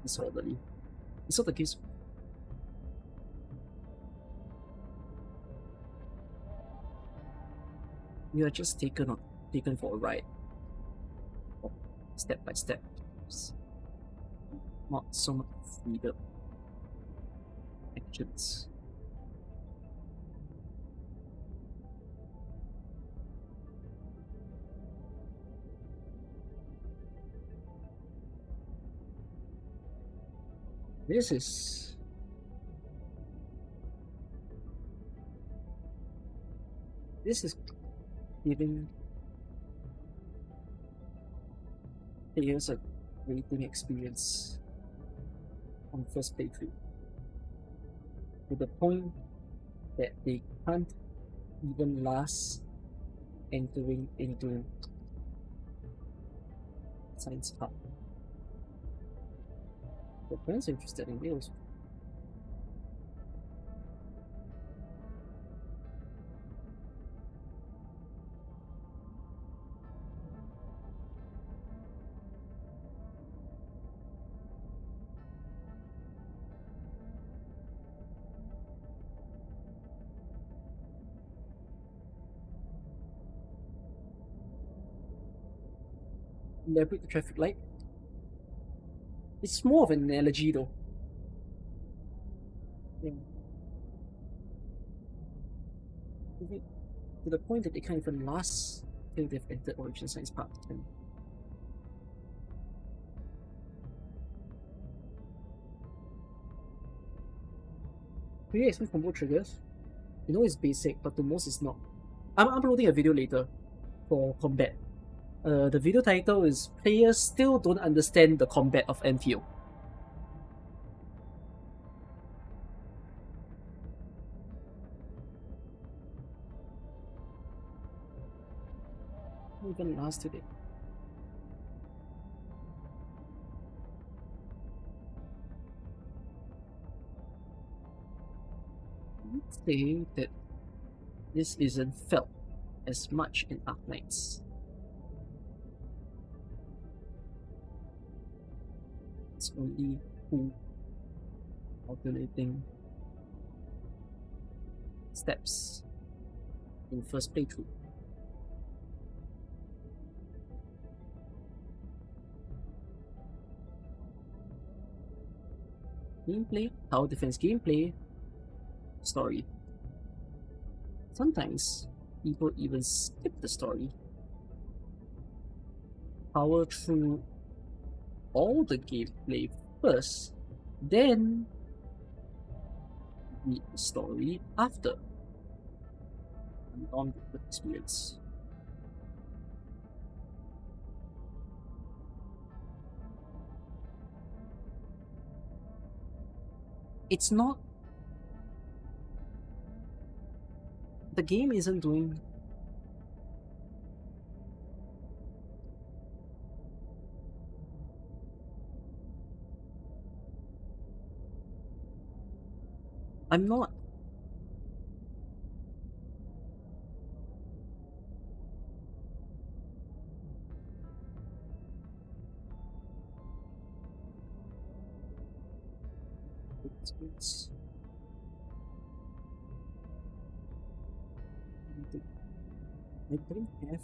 Disorderly. It's not the case. You are just taken for a ride. Step by step. Not so much freedom. Actions. This is giving players a rating experience on first playthrough to the point that they can't even last entering into science park. The friends are interested in whales. Elaborate the traffic light. It's more of an analogy though. Yeah. To the point that they can't even last till they've entered Origin Science Park 10. Can you explain combo triggers? You know it's basic, but the most is not. I'm uploading a video later for combat. The video title is Players Still Don't Understand the Combat of Endfield. Even last today. Let's say that this isn't felt as much in Arknights. It's only two alternating steps in first playthrough. Gameplay, tower defense gameplay, story. Sometimes people even skip the story, power through all the gameplay first, then read the story after. Non-good experience. It's not. The game isn't doing. I'm not. I don't have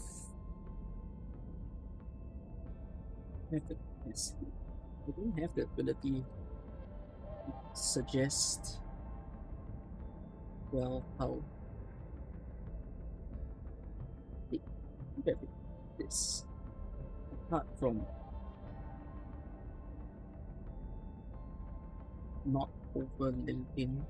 the capacity. I don't have the ability to suggest well how it benefit this apart from not overlinking.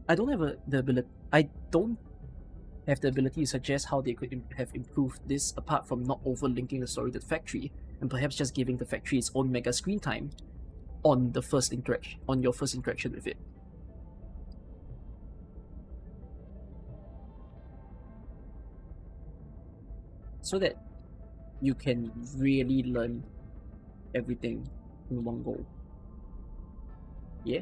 I don't have the ability. I don't have the ability to suggest how they could have improved this apart from not overlinking the story to the factory and perhaps just giving the factory its own mega screen time on the first interaction, on your first interaction with it. So that you can really learn everything in one go. Yeah?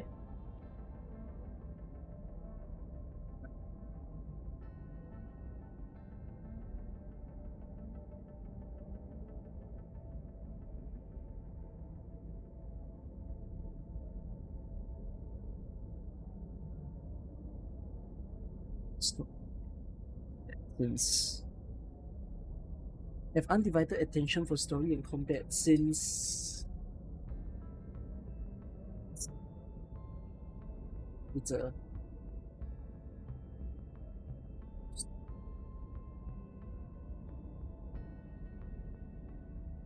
So, since have undivided attention for story and combat since it's a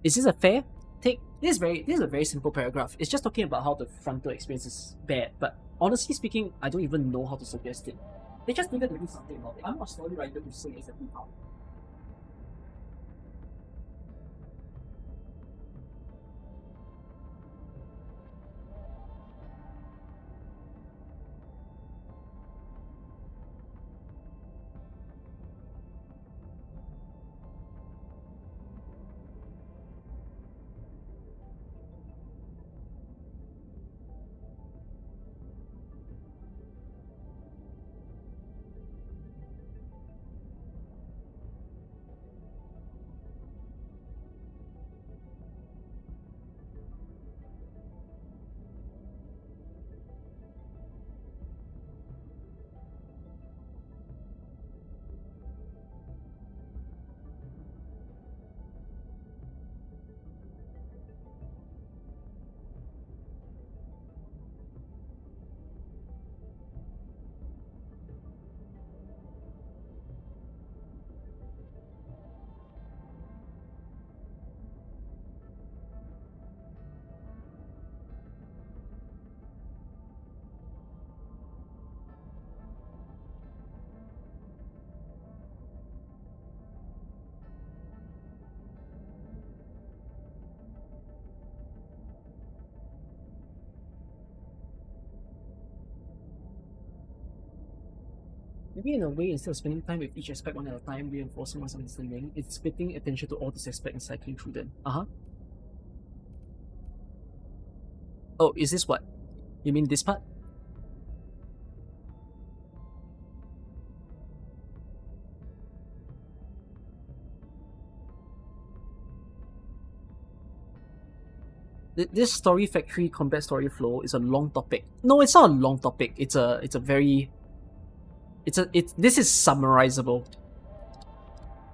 is this a fair take? This is a very simple paragraph. It's just talking about how the frontal experience is bad, but honestly speaking, I don't even know how to suggest it. They just needed to do something about it. I'm not a story writer to say exactly how. Maybe in a way, instead of spending time with each aspect one at a time, reinforcing one's understanding, it's splitting attention to all these aspects and cycling through them. Oh, is this what? You mean this part? This story factory combat story flow is a long topic. No, it's not a long topic. It's a very this is summarizable.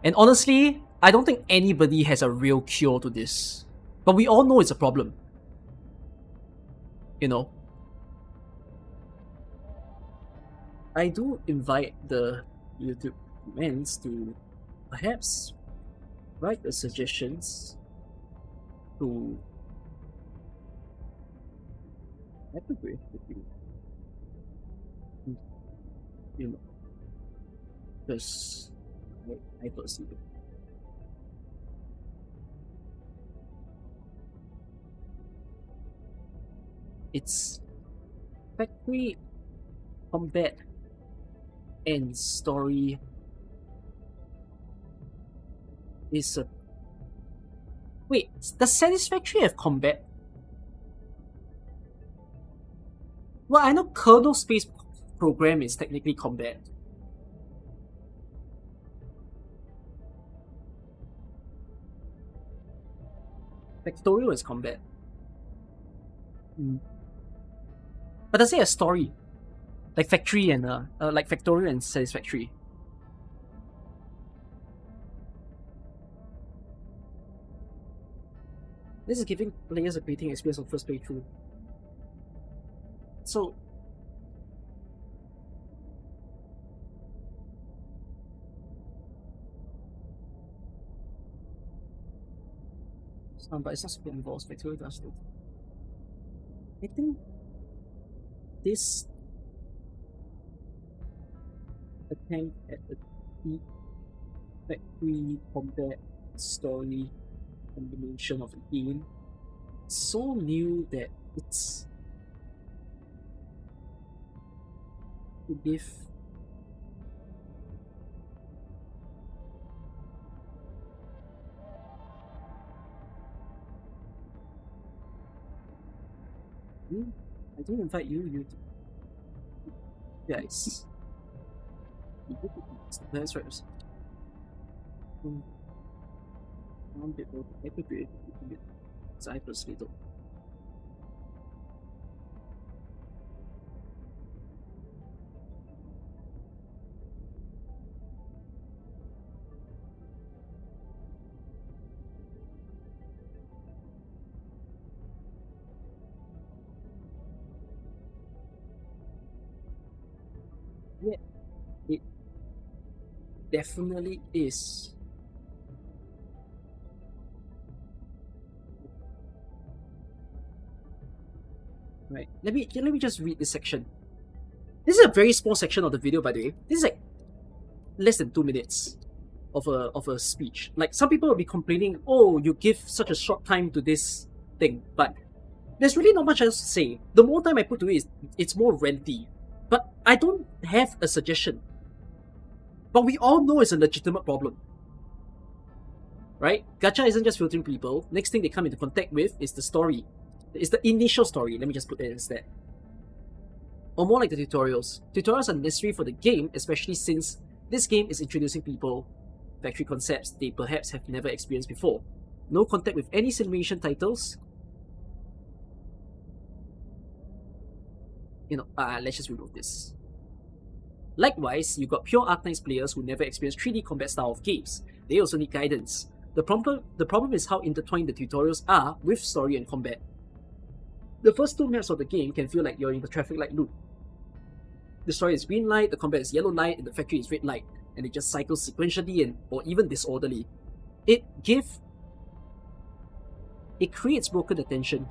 And honestly, I don't think anybody has a real cure to this. But we all know it's a problem. You know? I do invite the YouTube comments to perhaps write the suggestions to I agree with you. You know, because I perceive it. It's factory combat and story is a... Wait, does Satisfactory have combat? Well, I know Kernel Space Program is technically combat. Factorial is combat. But does it have story? Like Factory and like Factorial and Satisfactory. This is giving players a creating experience on first playthrough. So but it's not super involved. Factorial does though. I think this attempt at the deep factory combat story combination of the game is so new that it's to give I didn't invite you guys. That's right. One bit more. I could be a bit. I personally don't. Yeah, it definitely is. Right. Let me just read this section. This is a very small section of the video, by the way. This is like less than 2 minutes of a speech. Like some people will be complaining, oh, you give such a short time to this thing, but there's really not much else to say. The more time I put to it, it's more ranty. But I don't have a suggestion. But we all know it's a legitimate problem. Right? Gacha isn't just filtering people. Next thing they come into contact with is the story. It's the initial story. Let me just put that instead. Or more like the tutorials. Tutorials are necessary for the game, especially since this game is introducing people factory concepts they perhaps have never experienced before. No contact with any simulation titles. Let's just remove this. Likewise, you got pure Arknights players who never experienced 3D combat style of games. They also need guidance. The problem is how intertwined the tutorials are with story and combat. The first 2 maps of the game can feel like you're in the traffic light loop. The story is green light, the combat is yellow light, and the factory is red light, and it just cycles sequentially or even disorderly. It creates broken attention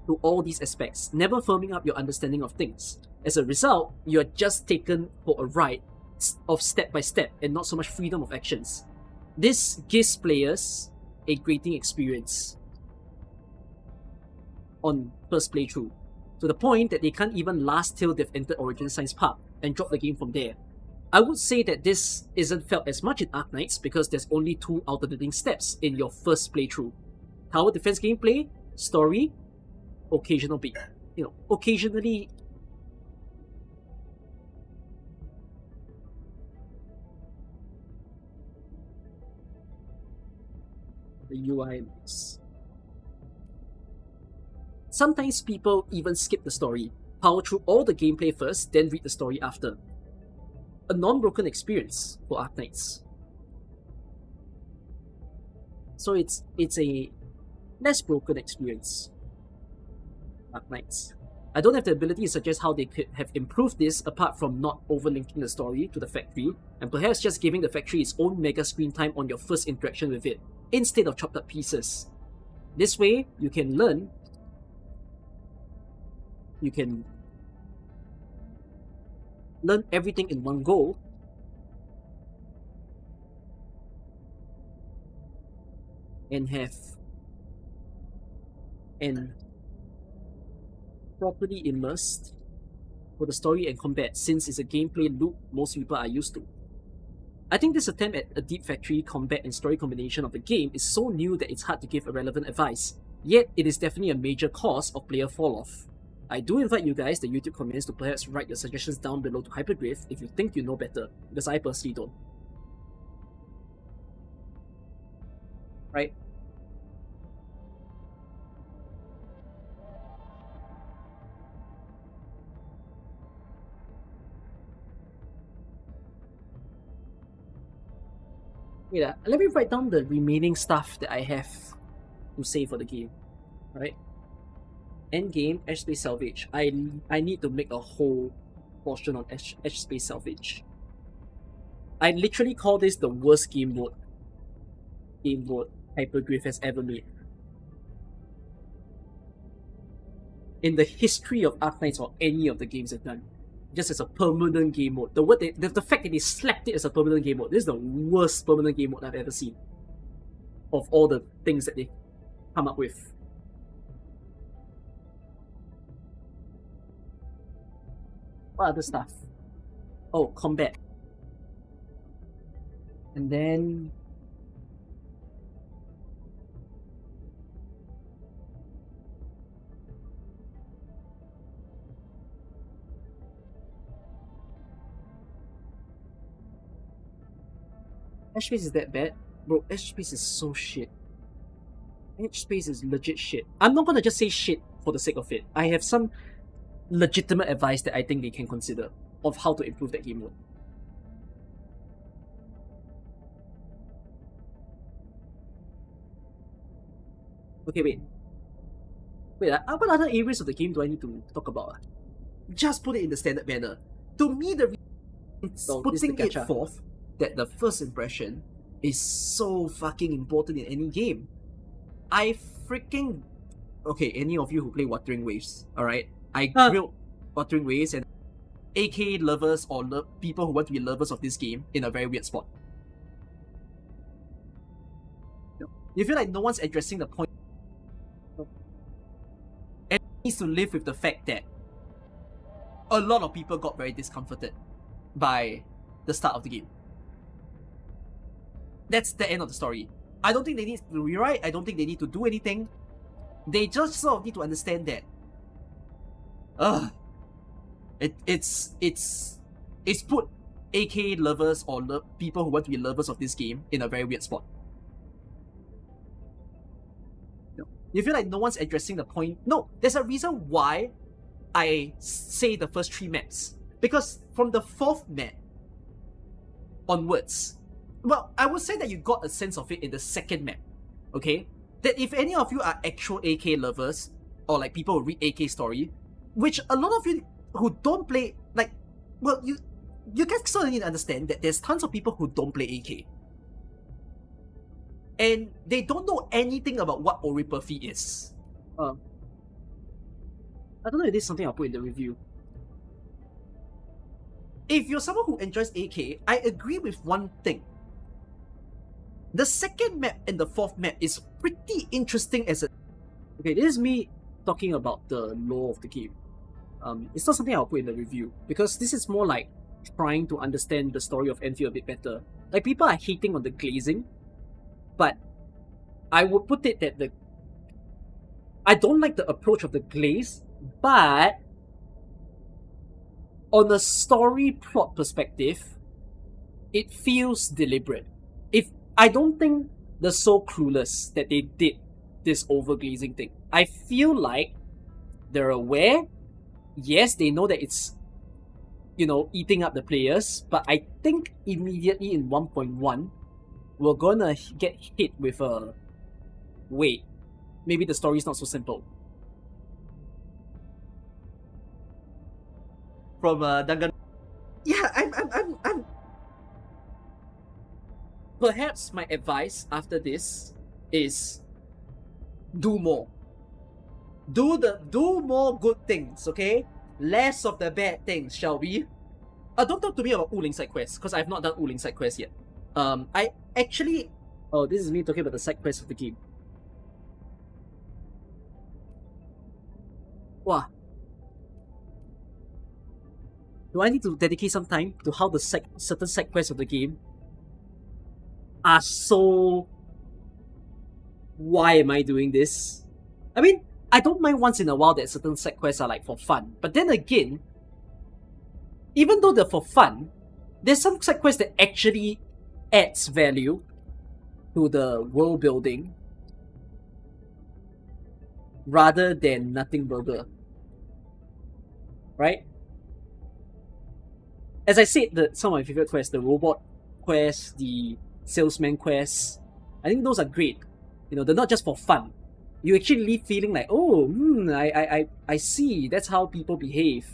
to all these aspects, never firming up your understanding of things. As a result, you're just taken for a ride of step by step and not so much freedom of actions. This gives players a grating experience on first playthrough, to the point that they can't even last till they've entered Origin Science Park and drop the game from there. I would say that this isn't felt as much in Arknights because there's only 2 alternating steps in your first playthrough. Tower defense gameplay, story, occasional beat. Occasionally the UI is. Sometimes people even skip the story, power through all the gameplay first, then read the story after. A non-broken experience for Arknights. So it's a less broken experience. Arknights. I don't have the ability to suggest how they could have improved this apart from not overlinking the story to the factory, and perhaps just giving the factory its own mega screen time on your first interaction with it, instead of chopped up pieces. This way, you can learn. You can learn everything in one go, and have and properly immersed for the story and combat, since it's a gameplay loop most people are used to. I think this attempt at a deep factory combat and story combination of the game is so new that it's hard to give a relevant advice, yet it is definitely a major cause of player fall-off. I do invite you guys, the YouTube comments, to perhaps write your suggestions down below to Hypergrave if you think you know better, because I personally don't. Right? Wait, let me write down the remaining stuff that I have to say for the game. Right? Endgame, Edge Space Salvage. I need to make a whole portion on Edge Space Salvage. I literally call this the worst game mode Hypergrave has ever made. In the history of Arknights or any of the games they've done. Just as a permanent game mode. The fact that they slapped it as a permanent game mode, this is the worst permanent game mode I've ever seen. Of all the things that they come up with. What other stuff? Oh, combat. And then... Edge Space is that bad? Bro, Edge Space is so shit. Edge Space is legit shit. I'm not gonna just say shit for the sake of it. I have some legitimate advice that I think they can consider of how to improve that game mode. Okay, wait. What other areas of the game do I need to talk about? Just put it in the standard banner. To me, the putting it forth that the first impression is so fucking important in any game. I freaking... Okay, any of you who play Wuthering Waves, alright? I grilled Wuthering Waves and AK lovers or people who want to be lovers of this game in a very weird spot. You feel like no one's addressing the point, and it needs to live with the fact that a lot of people got very discomforted by the start of the game. That's the end of the story. I don't think they need to rewrite, I don't think they need to do anything. They just sort of need to understand that it's put AK lovers or people who want to be lovers of this game in a very weird spot. You feel like no one's addressing the point. No, there's a reason why I say the first 3 maps. Because from the 4th map onwards, well, I would say that you got a sense of it in the 2nd map. Okay? That if any of you are actual AK lovers, or like people who read AK story, which a lot of you who don't play, like, well, you guys sort of need to understand that there's tons of people who don't play AK. And they don't know anything about what Oripathy is. I don't know if this is something I'll put in the review. If you're someone who enjoys AK, I agree with one thing. The 2nd map and the 4th map is pretty interesting as a... Okay, this is me talking about the lore of the game. It's not something I'll put in the review, because this is more like trying to understand the story of Endfield a bit better. Like, people are hating on the glazing, but I would put it that I don't like the approach of the glaze, but on a story plot perspective, it feels deliberate. I don't think they're so clueless that they did this overglazing thing. I feel like they're aware. Yes, they know that it's, eating up the players, but I think immediately in 1.1, we're gonna get hit with a... Wait, maybe the story's not so simple. From Dangan... Yeah, I'm... Perhaps my advice after this is do more. Do more good things, okay? Less of the bad things, shall we? don't talk to me about Wuling side quests, because I've not done Wuling side quests yet. I actually... Oh, this is me talking about the side quests of the game. Wow. Do I need to dedicate some time to how the certain side quests of the game are so... Why am I doing this? I mean, I don't mind once in a while that certain side quests are like for fun. But then again, even though they're for fun, there's some side quests that actually adds value to the world building rather than nothing burger. Right? As I said, some of my favorite quests, the robot quests, the salesman quests, I think those are great. You know, they're not just for fun. You actually leave feeling like, oh, I see, that's how people behave.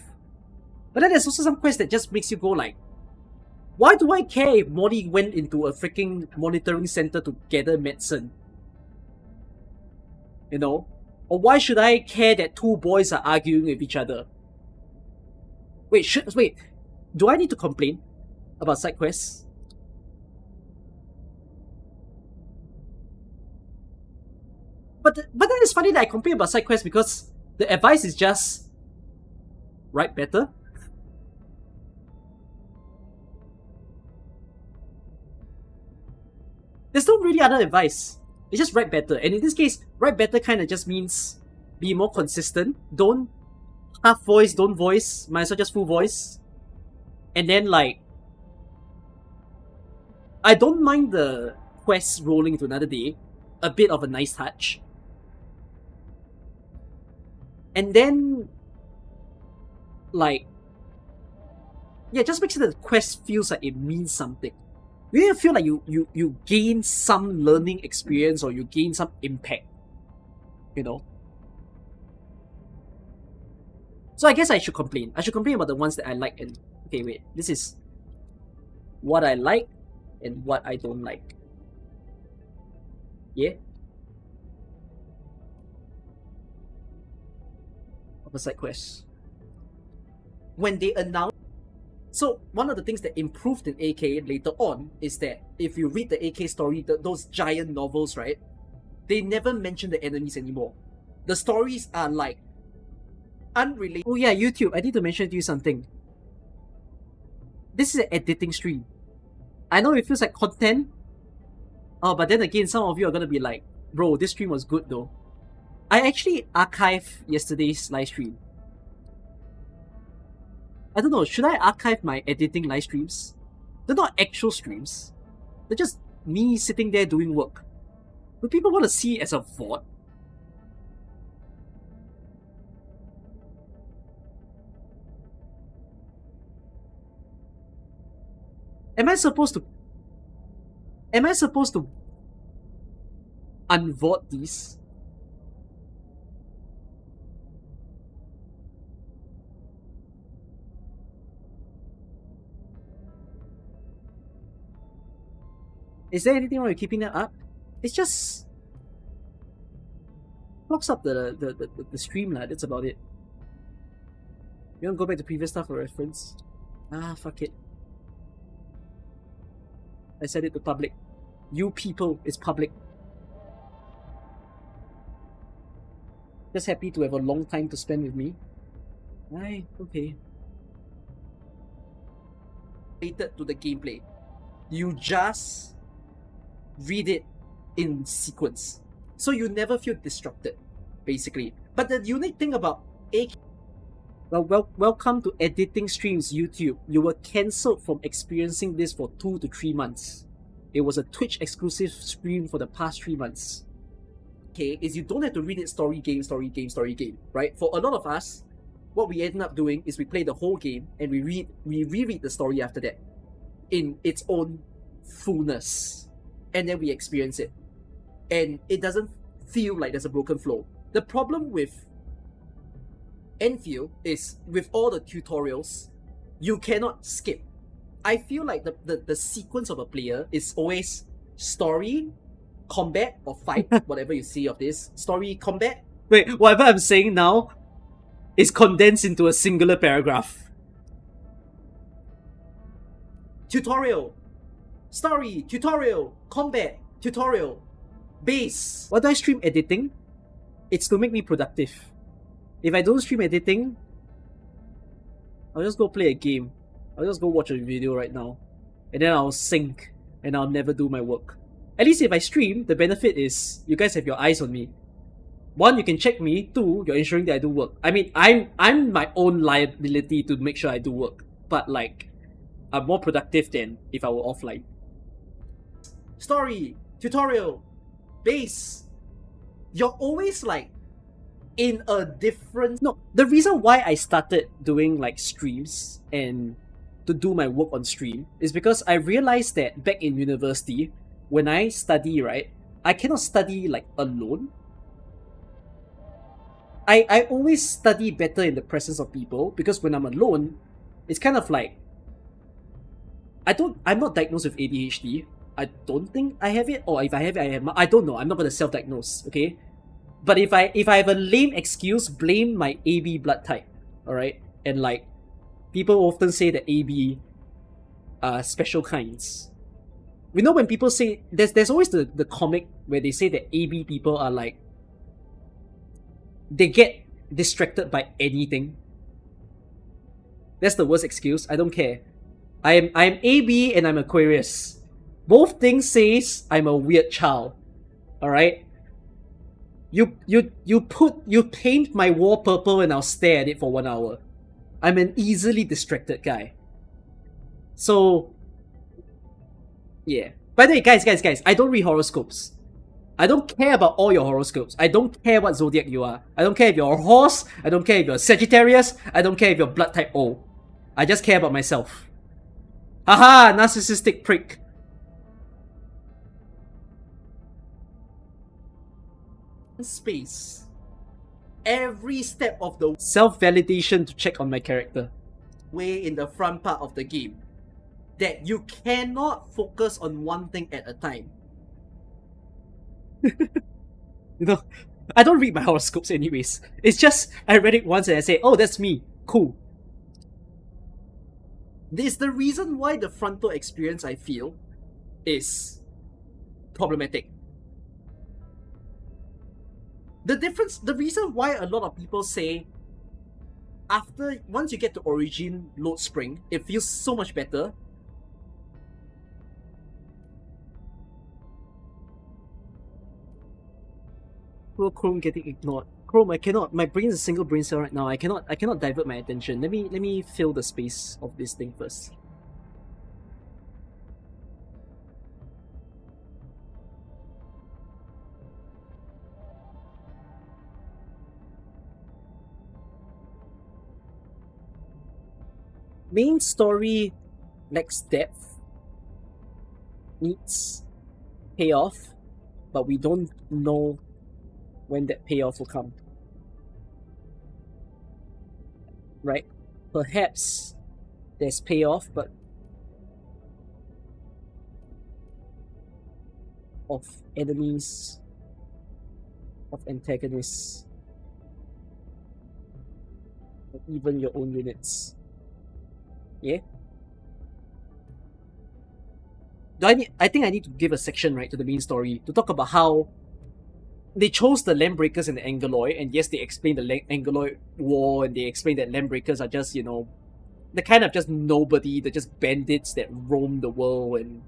But then there's also some quests that just makes you go like, why do I care if Molly went into a freaking monitoring center to gather medicine? You know? Or why should I care that two boys are arguing with each other? Wait, do I need to complain about side quests? But then it's funny that I complain about side quests because the advice is just write better. There's no really other advice. It's just write better. And in this case, write better kind of just means be more consistent. Don't half voice, don't voice. Might as well just full voice. And then like, I don't mind the quest rolling into another day. A bit of a nice touch. And then, like, yeah, just make sure that the quest feels like it means something. You need to feel like you gain some learning experience or you gain some impact. You know? So I guess I should complain. I should complain about the ones that I like and... Okay, wait. This is what I like and what I don't like. Yeah? Of a side quest. When they announce... So, one of the things that improved in AK later on is that if you read the AK story, those giant novels, right? They never mention the enemies anymore. The stories are like unrelated. Oh yeah, YouTube, I need to mention to you something. This is an editing stream. I know it feels like content. Oh, but then again, some of you are gonna be like, bro, this stream was good though. I actually archived yesterday's live stream. I don't know, should I archive my editing live streams? They're not actual streams. They're just me sitting there doing work. Do people want to see it as a VOD? Am I supposed to unVOD these? Is there anything wrong with keeping that up? It's just blocks up the stream, lad. That's about it. You want to go back to previous stuff for reference? Ah, fuck it. I said it to public. You people is public. Just happy to have a long time to spend with me. Aye, okay. Related to the gameplay. You just read it in sequence. So you never feel disrupted, basically. But the unique thing about AK... Welcome to editing streams, YouTube. You were cancelled from experiencing this for 2 to 3 months. It was a Twitch exclusive stream for the past 3 months. Okay, is you don't have to read it story game, right? For a lot of us, what we end up doing is we play the whole game and we reread the story after that in its own fullness. And then we experience it. And it doesn't feel like there's a broken flow. The problem with Endfield is, with all the tutorials, you cannot skip. I feel like the sequence of a player is always story, combat, or fight, whatever you see of this. Story, combat. Wait, whatever I'm saying now is condensed into a singular paragraph. tutorial, story, tutorial, combat, tutorial, base. Why do I stream editing? It's to make me productive. If I don't stream editing, I'll just go play a game. I'll just go watch a video right now. And then I'll sink and I'll never do my work. At least if I stream, the benefit is you guys have your eyes on me. One, you can check me. Two, you're ensuring that I do work. I mean, I'm my own liability to make sure I do work. But like, I'm more productive than if I were offline. Story, tutorial, base. You're always like in a different... No, the reason why I started doing like streams and to do my work on stream is because I realized that back in university, when I study, right, I cannot study like alone. I always study better in the presence of people, because when I'm alone, it's kind of like I'm not diagnosed with ADHD. I don't think I have it, or if I have it, I don't know. I'm not gonna self-diagnose, okay? But if I have a lame excuse, blame my AB blood type, alright? And like, people often say that AB are special kinds. We know when people say, there's always the comic where they say that AB people are like, they get distracted by anything. That's the worst excuse. I don't care. I'm AB and I'm Aquarius. Both things says I'm a weird child. Alright? You paint my wall purple and I'll stare at it for 1 hour. I'm an easily distracted guy. So yeah. By the way, guys, I don't read horoscopes. I don't care about all your horoscopes. I don't care what zodiac you are. I don't care if you're a horse. I don't care if you're a Sagittarius. I don't care if you're blood type O. I just care about myself. Haha, narcissistic prick. Space. Every step of the self-validation to check on my character. Way in the front part of the game. That you cannot focus on one thing at a time. You know, I don't read my horoscopes anyways. It's just, I read it once and I say, oh, that's me. Cool. This is the reason why the frontal experience, I feel, is problematic. The reason why a lot of people say, once you get to Origin Load Spring, it feels so much better. Chrome getting ignored. Chrome, I cannot. My brain is a single brain cell right now. I cannot divert my attention. Let me fill the space of this thing first. Main story lacks depth, needs payoff, but we don't know when that payoff will come. Right? Perhaps there's payoff, but of enemies, of antagonists, or even your own units. Yeah? I think I need to give a section, right, to the main story to talk about how they chose the Landbreakers and the Angoloid, and yes, they explain the Angoloid war, and they explain that Landbreakers are just, you know, they're kind of just nobody, they're just bandits that roam the world and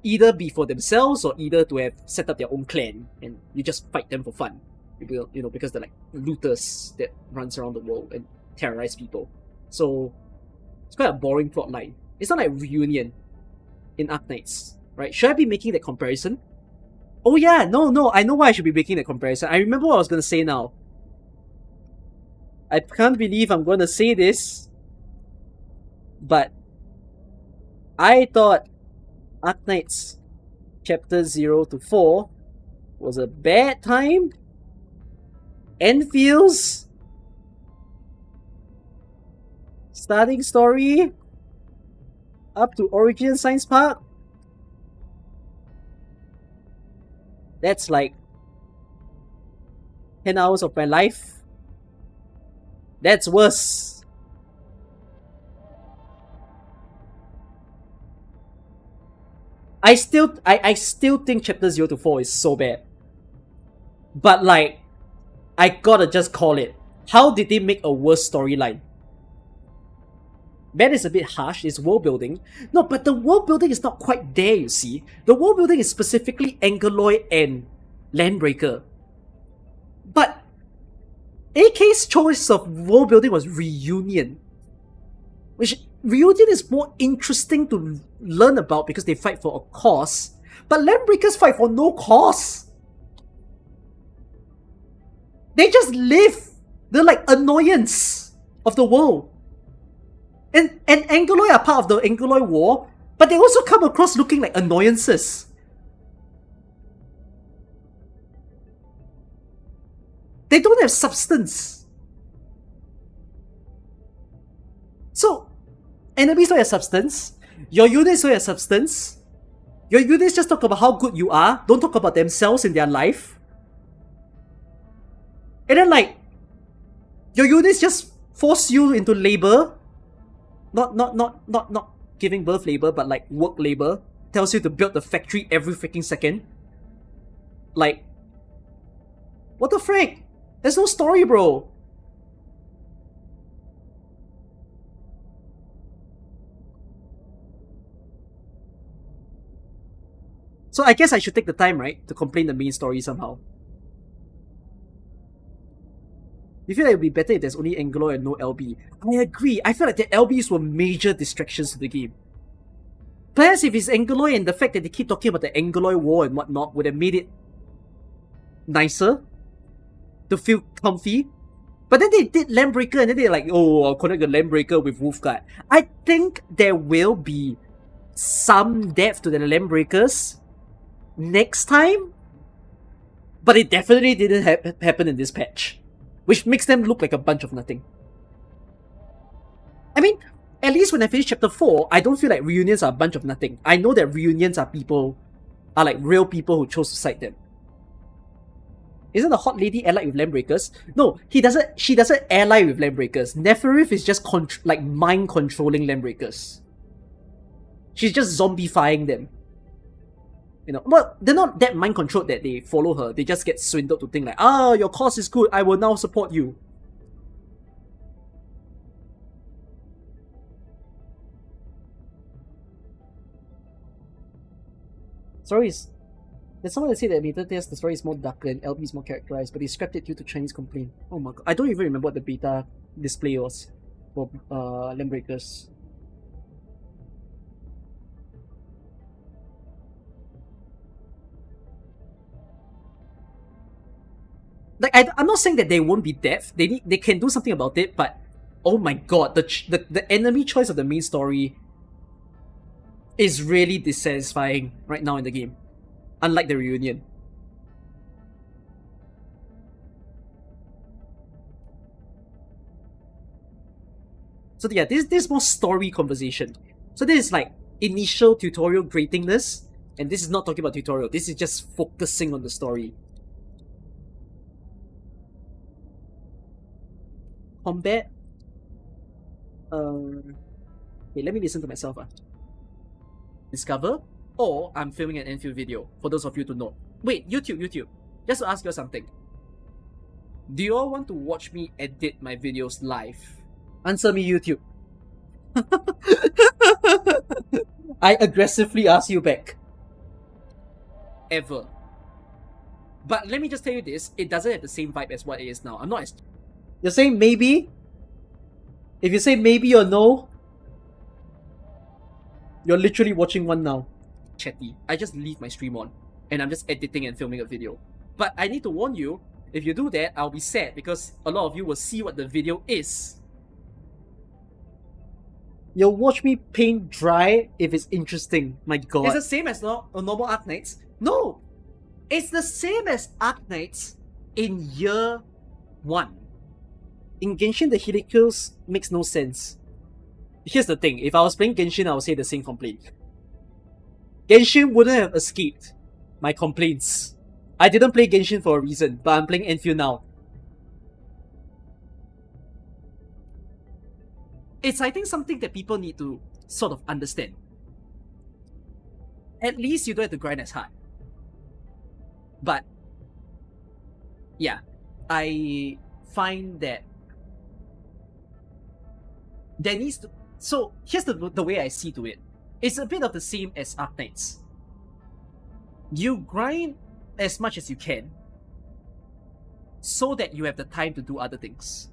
either be for themselves or either to have set up their own clan, and you just fight them for fun. You know, because they're like looters that runs around the world and terrorize people. So it's quite a boring plot line. It's not like Reunion in Arknights, right? Should I be making that comparison? Oh yeah, no, I know why I should be making that comparison. I remember what I was gonna say now. I can't believe I'm gonna say this, but I thought Arknights chapter 0 to 4 was a bad time. Enfield's starting story up to Origin Science Park. That's like 10 hours of my life. That's worse. I still think chapter 0 to 4 is so bad. But like, I gotta just call it. How did they make a worse storyline? Bad is a bit harsh, it's world building. No, but the world building is not quite there, you see. The world building is specifically Angerloy and Landbreaker. But AK's choice of world building was Reunion. Which, Reunion is more interesting to learn about because they fight for a cause. But Landbreakers fight for no cause. They just live. They're like annoyance of the world. And Angerloy are part of the Angerloy War, but they also come across looking like annoyances. They don't have substance. So, enemies don't have substance. Your units don't have substance. Your units just talk about how good you are, don't talk about themselves in their life. And then like, your units just force you into labor. Not giving birth labor, but like work labor. Tells you to build the factory every freaking second. Like, what the frick? There's no story, bro. So I guess I should take the time, right, to complain the main story somehow. You feel like it would be better if there's only Angerloy and no LB. I agree. I feel like the LBs were major distractions to the game. Perhaps if it's Angerloy and the fact that they keep talking about the Angerloy War and whatnot would have made it nicer to feel comfy. But then they did Landbreaker and then they're like, oh, I'll connect the Landbreaker with Wolfguard. I think there will be some depth to the Landbreakers next time. But it definitely didn't happen in this patch. Which makes them look like a bunch of nothing. I mean, at least when I finish chapter 4, I don't feel like reunions are a bunch of nothing. I know that reunions are like real people who chose to side them. Isn't the hot lady allied with Landbreakers? No, she doesn't ally with Landbreakers. Neferith is just like mind controlling Landbreakers. She's just zombifying them. You know, well, they're not that mind controlled that they follow her. They just get swindled to think like, ah, your cause is good, I will now support you. Stories. There's someone that said that admitted this, the story is more darker and LB is more characterized, but they scrapped it due to Chinese complaint. Oh my god. I don't even remember what the beta display was for Landbreakers. Like, I'm not saying that they won't be depth. They can do something about it, but oh my god, the enemy choice of the main story is really dissatisfying right now in the game. Unlike the reunion. So yeah, this is more story conversation. So this is like initial tutorial gratingness, and this is not talking about tutorial. This is just focusing on the story. Combat. Wait, let me listen to myself. Discover, or I'm filming an Endfield video, for those of you to know. Wait, YouTube. Just to ask you something. Do you all want to watch me edit my videos live? Answer me, YouTube. I aggressively ask you back. Ever. But let me just tell you this, it doesn't have the same vibe as what it is now. I'm not as... You're saying maybe? If you say maybe or no, you're literally watching one now. Chatty. I just leave my stream on, and I'm just editing and filming a video. But I need to warn you, if you do that, I'll be sad because a lot of you will see what the video is. You'll watch me paint dry if it's interesting, my god. It's the same as normal Arknights. No! It's the same as Arknights in year 1. In Genshin, the Helicals makes no sense. Here's the thing, if I was playing Genshin, I would say the same complaint. Genshin wouldn't have escaped my complaints. I didn't play Genshin for a reason, but I'm playing Endfield now. It's, I think, something that people need to sort of understand. at least you don't have to grind as hard. But yeah, I find that there needs to. So here's the way I see to it. It's a bit of the same as Arknights. You grind as much as you can so that you have the time to do other things.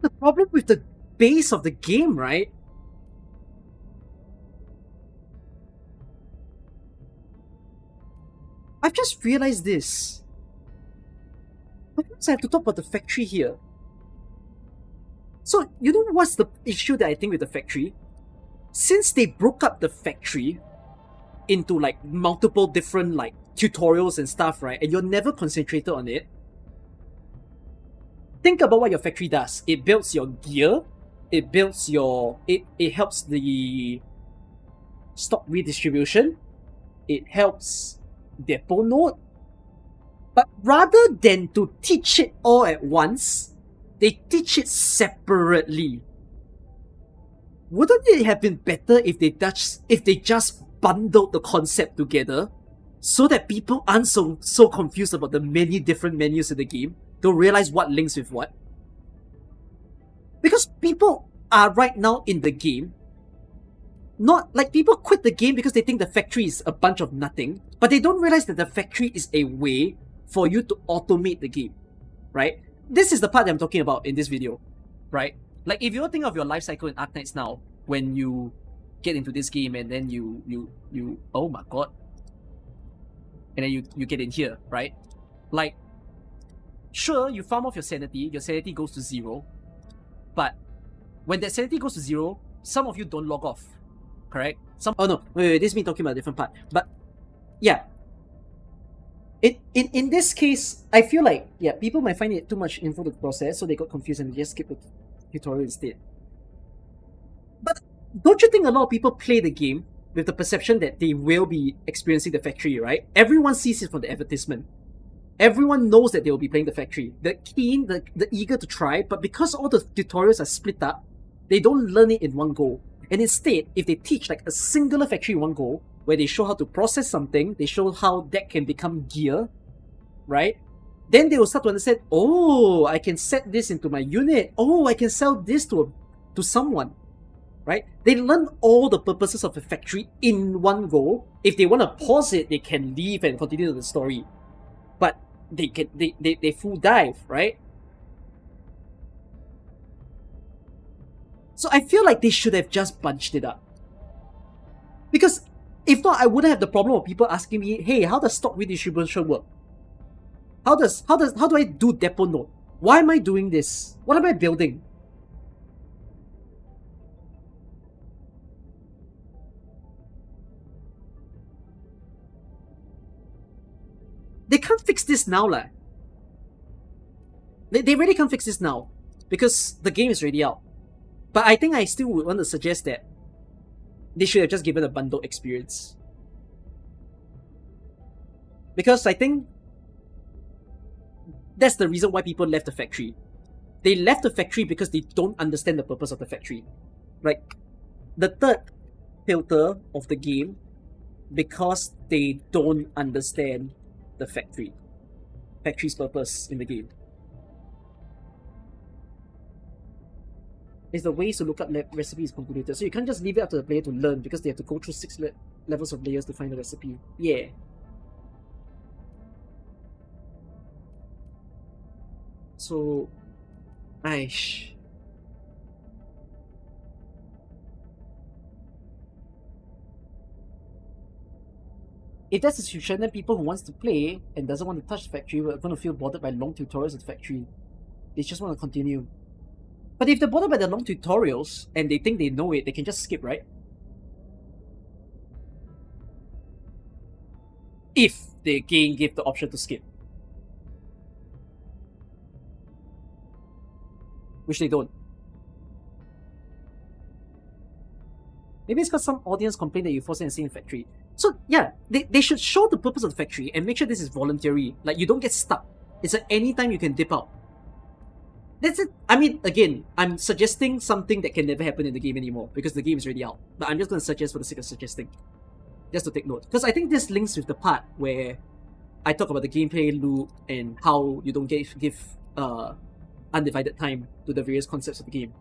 The problem with the base of the game, right? I've just realized this. Perhaps I have to talk about the factory here. So, you know what's the issue that I think with the factory? Since they broke up the factory into like multiple different like tutorials and stuff, right? And you're never concentrated on it. Think about what your factory does. It builds your gear. It builds your... It helps the stock redistribution. It helps depot node. But rather than to teach it all at once, they teach it separately. Wouldn't it have been better if they just bundled the concept together so that people aren't so confused about the many different menus in the game? They'll realize what links with what. Because people are right now in the game, not like people quit the game because they think the factory is a bunch of nothing, but they don't realize that the factory is a way for you to automate the game, right? This is the part that I'm talking about in this video, right? Like if you think of your life cycle in Arknights now, when you get into this game and then you oh my god, and then you get in here, right? Like, sure, you farm off your sanity goes to 0, but when that sanity goes to 0, some of you don't log off, correct? Oh no, wait, this is me talking about a different part. But yeah, in this case, I feel like, yeah, people might find it too much info to process, so they got confused and they just skip the tutorial instead. But don't you think a lot of people play the game with the perception that they will be experiencing the factory, right? Everyone sees it from the advertisement. Everyone knows that they will be playing the factory. The keen, the eager to try, but because all the tutorials are split up, they don't learn it in one go. And instead, if they teach like a singular factory in one go, where they show how to process something, they show how that can become gear, right? Then they will start to understand, oh, I can set this into my unit. Oh, I can sell this to someone, right? They learn all the purposes of a factory in one go. If they want to pause it, they can leave and continue the story. But they full dive, right? So I feel like they should have just bunched it up. Because if not, I wouldn't have the problem of people asking me, hey, how does stock redistribution work? How do I do depot node? Why am I doing this? What am I building? They can't fix this now, lah. They really can't fix this now because the game is already out. But I think I still would want to suggest that they should have just given a bundled experience. Because I think that's the reason why people left the factory. They left the factory because they don't understand the purpose of the factory. Like, the third filter of the game, because they don't understand the factory's purpose in the game. Is the ways to look up recipes convoluted. So you can't just leave it up to the player to learn because they have to go through 6 levels of layers to find the recipe. Yeah. So, aish. If that's the situation, then people who wants to play and doesn't want to touch the factory are going to feel bothered by long tutorials of the factory. They just want to continue. But if they're bothered by the long tutorials and they think they know it, they can just skip, right? If the game give the option to skip. Which they don't. Maybe it's because some audience complain that you force them to stay in factory. So yeah, they should show the purpose of the factory and make sure this is voluntary. Like you don't get stuck. It's at any time you can dip out. That's it. I mean, again, I'm suggesting something that can never happen in the game anymore because the game is already out. But I'm just going to suggest for the sake of suggesting. Just to take note. Because I think this links with the part where I talk about the gameplay loop and how you don't give undivided time to the various concepts of the game.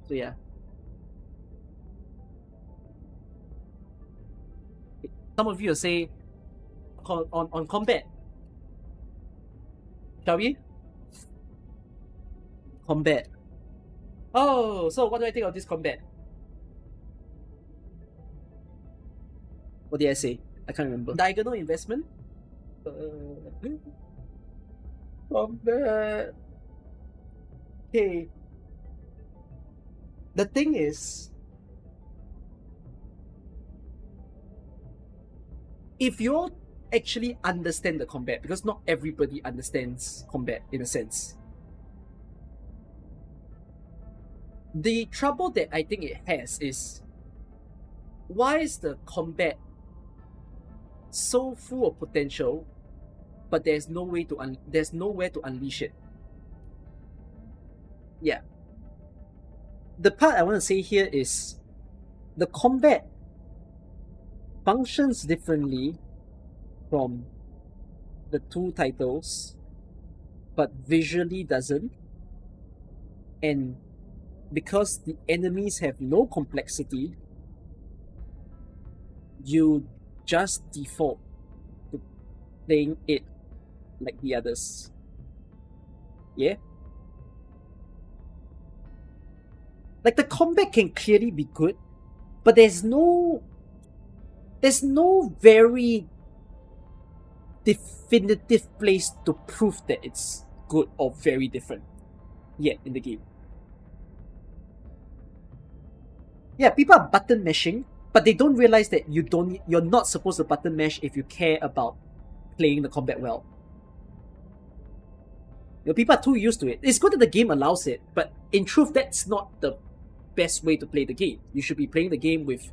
So yeah. Some of you will say on combat. Shall we? Combat. Oh, so what do I think of this combat? What did I say? I can't remember. Diagonal investment? Combat. Okay. The thing is, if you actually understand the combat, because not everybody understands combat in a sense, the trouble that I think it has is, why is the combat so full of potential, but there's no way to there's nowhere to unleash it? Yeah. The part I want to say here is the combat functions differently from the two titles, but visually doesn't. And because the enemies have no complexity, you just default to playing it like the others. Yeah? Like the combat can clearly be good, but there's no very definitive place to prove that it's good or very different yet in the game. Yeah, people are button mashing, but they don't realize that you're not supposed to button mash if you care about playing the combat well. People are too used to it. It's good that the game allows it, but in truth, that's not the best way to play the game. You should be playing the game with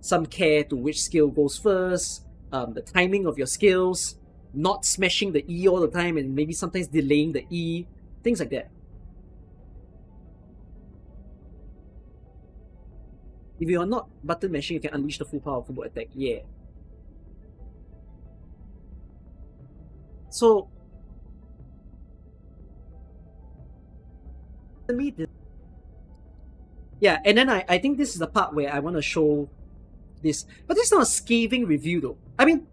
some care to which skill goes first, the timing of your skills, not smashing the E all the time and maybe sometimes delaying the E, things like that. If you are not button mashing, you can unleash the full power of combo attack. Yeah. So, yeah, and then I think this is the part where I want to show this, but this is not a scathing review though. I mean,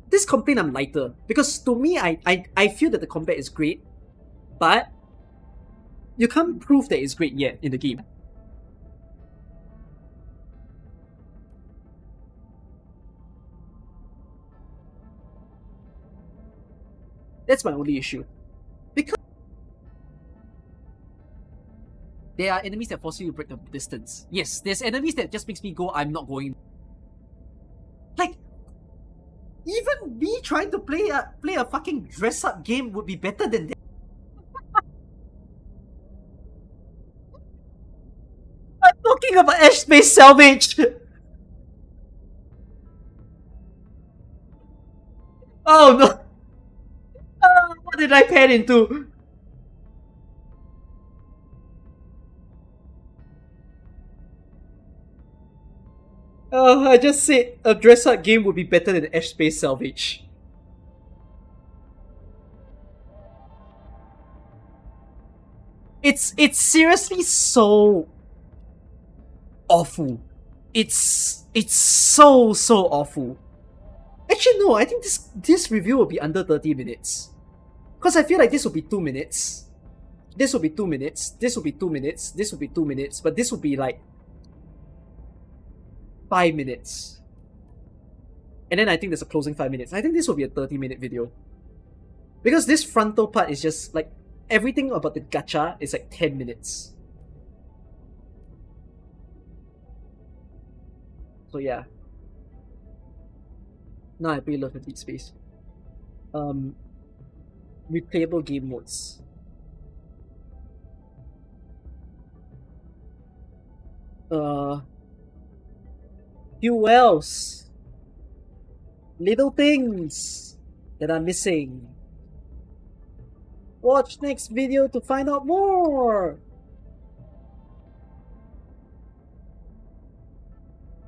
this complaint I'm lighter because to me I feel that the combat is great, but you can't prove that it's great yet in the game. That's my only issue. Because there are enemies that force you to break the distance. Yes, there's enemies that just makes me go, I'm not going. Like, even me trying to play a fucking dress-up game would be better than that. I'm talking about Ash Space Salvage! Oh no! What did I pan into? I just said a dress-up game would be better than Ash Space Salvage. It's seriously so awful. It's so awful. Actually no, I think this review will be under 30 minutes. Because I feel like this will be 2 minutes. This will be 2 minutes. This will be 2 minutes. This will be 2 minutes. But this will be like 5 minutes. And then I think there's a closing 5 minutes. I think this will be a 30-minute video. Because this frontal part is just like, everything about the gacha is like 10 minutes. So yeah. Now I really love Deep Space. Replayable game modes. Who else? Little things that are missing. Watch next video to find out more.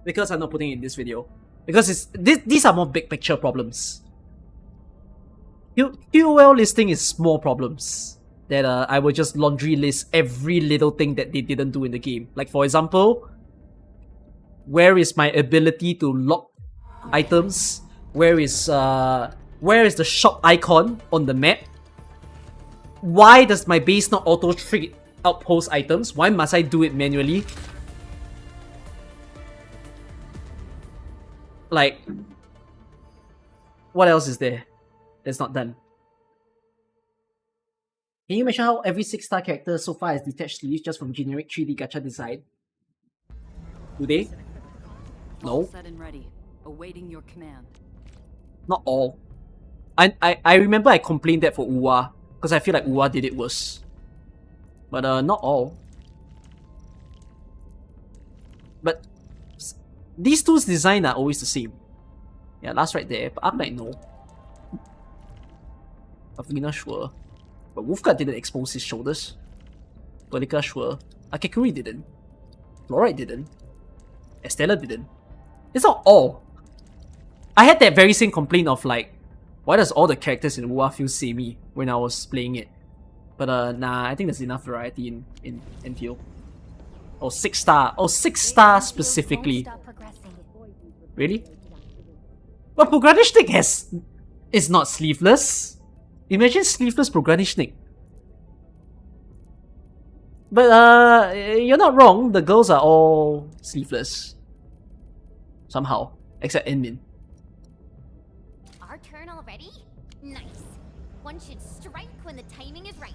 Because I'm not putting it in this video. Because these are more big picture problems. QOL listing is small problems that I will just laundry list every little thing that they didn't do in the game. Like for example, where is my ability to lock items? Where is the shop icon on the map? Why does my base not auto trigger outpost items? Why must I do it manually? Like, what else is there that's not done? Can you mention how every 6-star character so far has detached sleeves just from generic 3D gacha design? Do they? No. Set and ready, awaiting your command. Not all. I remember I complained that for Uwa, because I feel like Uwa did it worse. But not all. But these two's design are always the same. Yeah, last right there, but Arknight no. Pavlina sure. But Wolfguard didn't expose his shoulders. Pelika sure. Akekuri didn't. Fluorite didn't. Estella didn't. It's not all. I had that very same complaint of like, why does all the characters in Uwa feel samey when I was playing it? But nah, I think there's enough variety in Endfield. Oh, 6-star. Oh, 6-star specifically. Really? But Pogranishnik is not sleeveless. Imagine sleeveless Pogranishnik. But you're not wrong. The girls are all sleeveless. Somehow. Except Enmin. Our turn already? Nice. One should strike when the timing is right.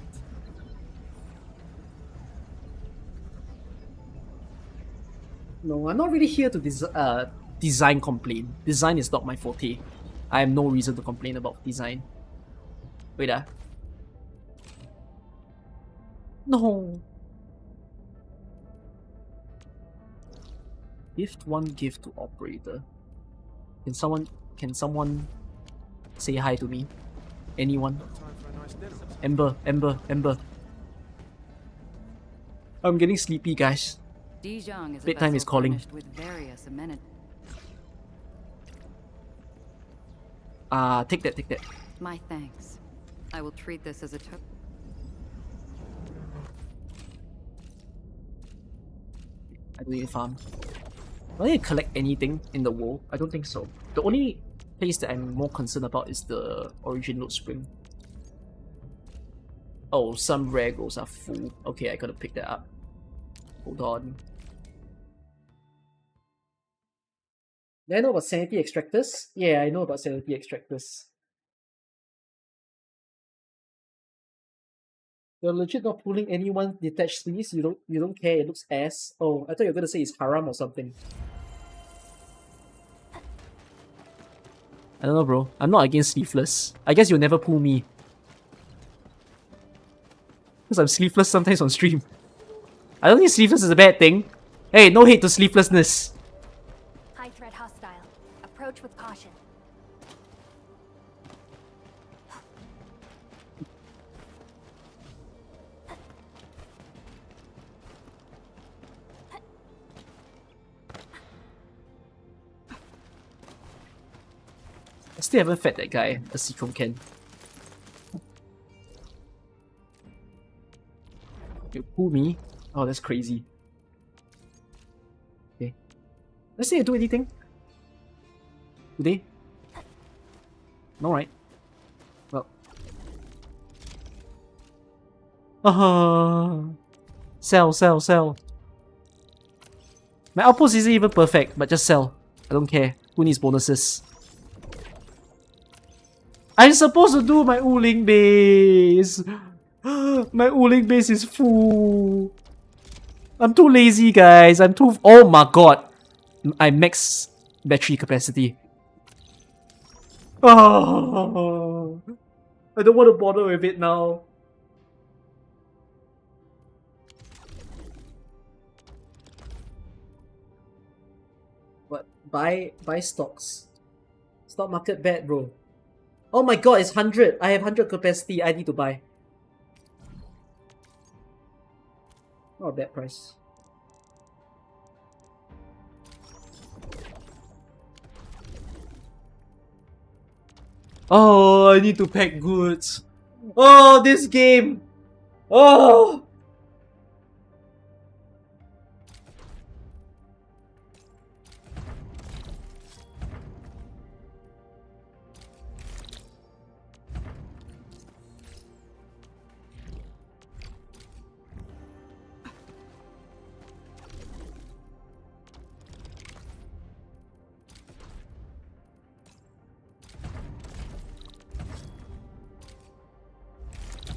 No, I'm not really here to design complain. Design is not my forte. I have no reason to complain about design. Wait No. Gift one gift to operator. Can someone say hi to me? Anyone? Ember. I'm getting sleepy, guys. Bedtime is calling. Take that. My thanks. I will treat this as a token. I don't need to farm. Do I need to collect anything in the world? I don't think so. The only place that I'm more concerned about is the origin load spring. Oh, some rare goals are full. Okay, I gotta pick that up. Hold on. Do I know about sanity extractors? Yeah, I know about sanity extractors. You're legit not pulling anyone's detached sleeves? You don't care, it looks ass. Oh, I thought you were gonna say it's haram or something. I don't know, bro. I'm not against sleeveless. I guess you'll never pull me. Because I'm sleeveless sometimes on stream. I don't think sleeveless is a bad thing. Hey, no hate to sleevelessness. High threat hostile. Approach with caution. I still haven't fed that guy a Seachrome can. You pull me? Oh, that's crazy. Okay. Let's say I do anything. Today? No, right? Well. Sell. My outpost isn't even perfect, but just sell. I don't care. Who needs bonuses? I'm supposed to do my Uling base. My Uling base is full. I'm too lazy, guys. Oh my god. I max battery capacity. Oh, I don't want to bother with it now. Buy stocks. Stock market bad, bro. Oh my god, it's 100. I have 100 capacity. I need to buy. Not a bad price. Oh, I need to pack goods. Oh, this game. Oh.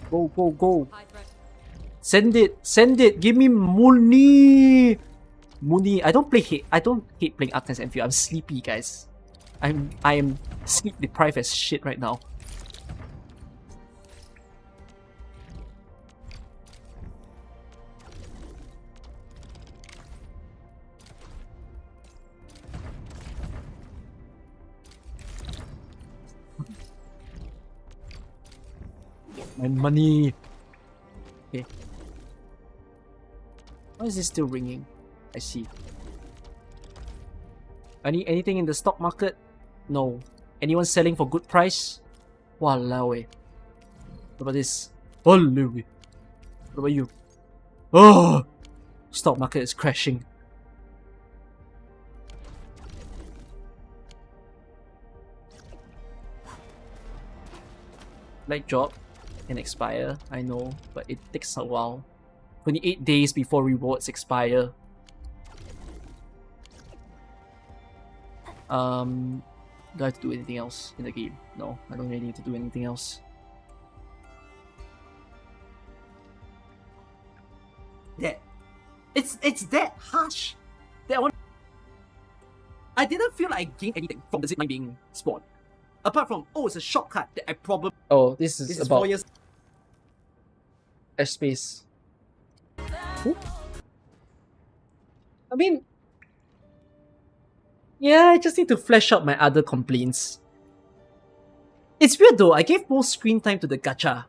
Go, go, go. Send it. Give me money. Money. I don't hate playing Arknights Endfield. I'm sleepy, guys. I am sleep deprived as shit right now. My money. Okay. Why is this still ringing? I see. Anything in the stock market? No. Anyone selling for good price? Walao eh. What about this? Walao eh. What about you? Oh! Stock market is crashing. Like job can expire, I know, but it takes a while. 28 days before rewards expire. Do I have to do anything else in the game? No, I don't really need to do anything else. That it's that harsh. That one. I didn't feel like I gained anything from the zipline being spawned. Apart from, oh, it's a shortcut that I probably. Oh, this is about 4 years. Airspace. I mean, yeah, I just need to flesh out my other complaints. It's weird though, I gave more screen time to the gacha.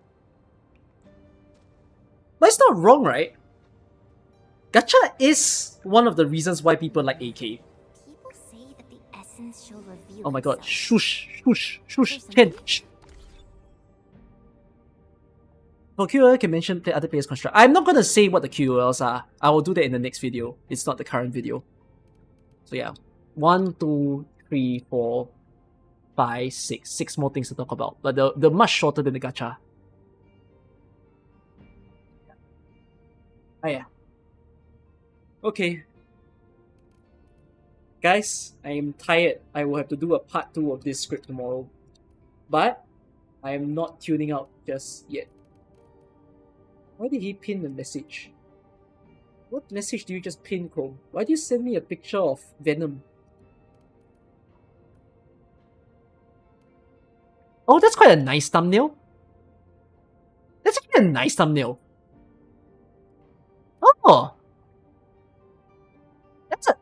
But it's not wrong, right? Gacha is one of the reasons why people like AK. People say that the essence shall reveal Oh my god, itself. shush, shush, shush, Ken, shh. For QOL, can mention other players' construct. I'm not gonna say what the QOLs are. I will do that in the next video. It's not the current video. So yeah. 1, 2, 3, 4, 5, 6. 6 more things to talk about. But they're much shorter than the gacha. Oh yeah. Okay. Guys, I am tired. I will have to do a part 2 of this script tomorrow. But I am not tuning out just yet. Why did he pin the message? What message do you just pin, Chrome? Why do you send me a picture of Venom? Oh, that's quite a nice thumbnail. That's actually a nice thumbnail. Oh! That's a...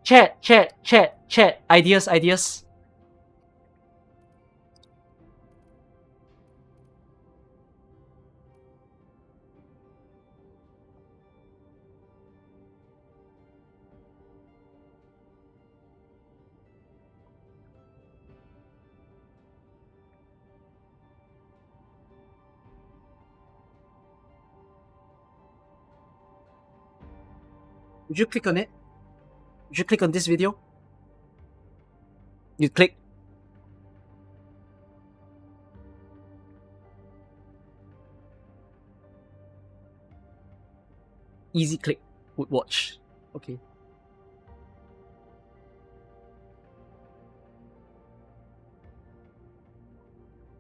Chat. Ideas. Would you click on it? Would you click on this video? You click. Easy click would watch. Okay.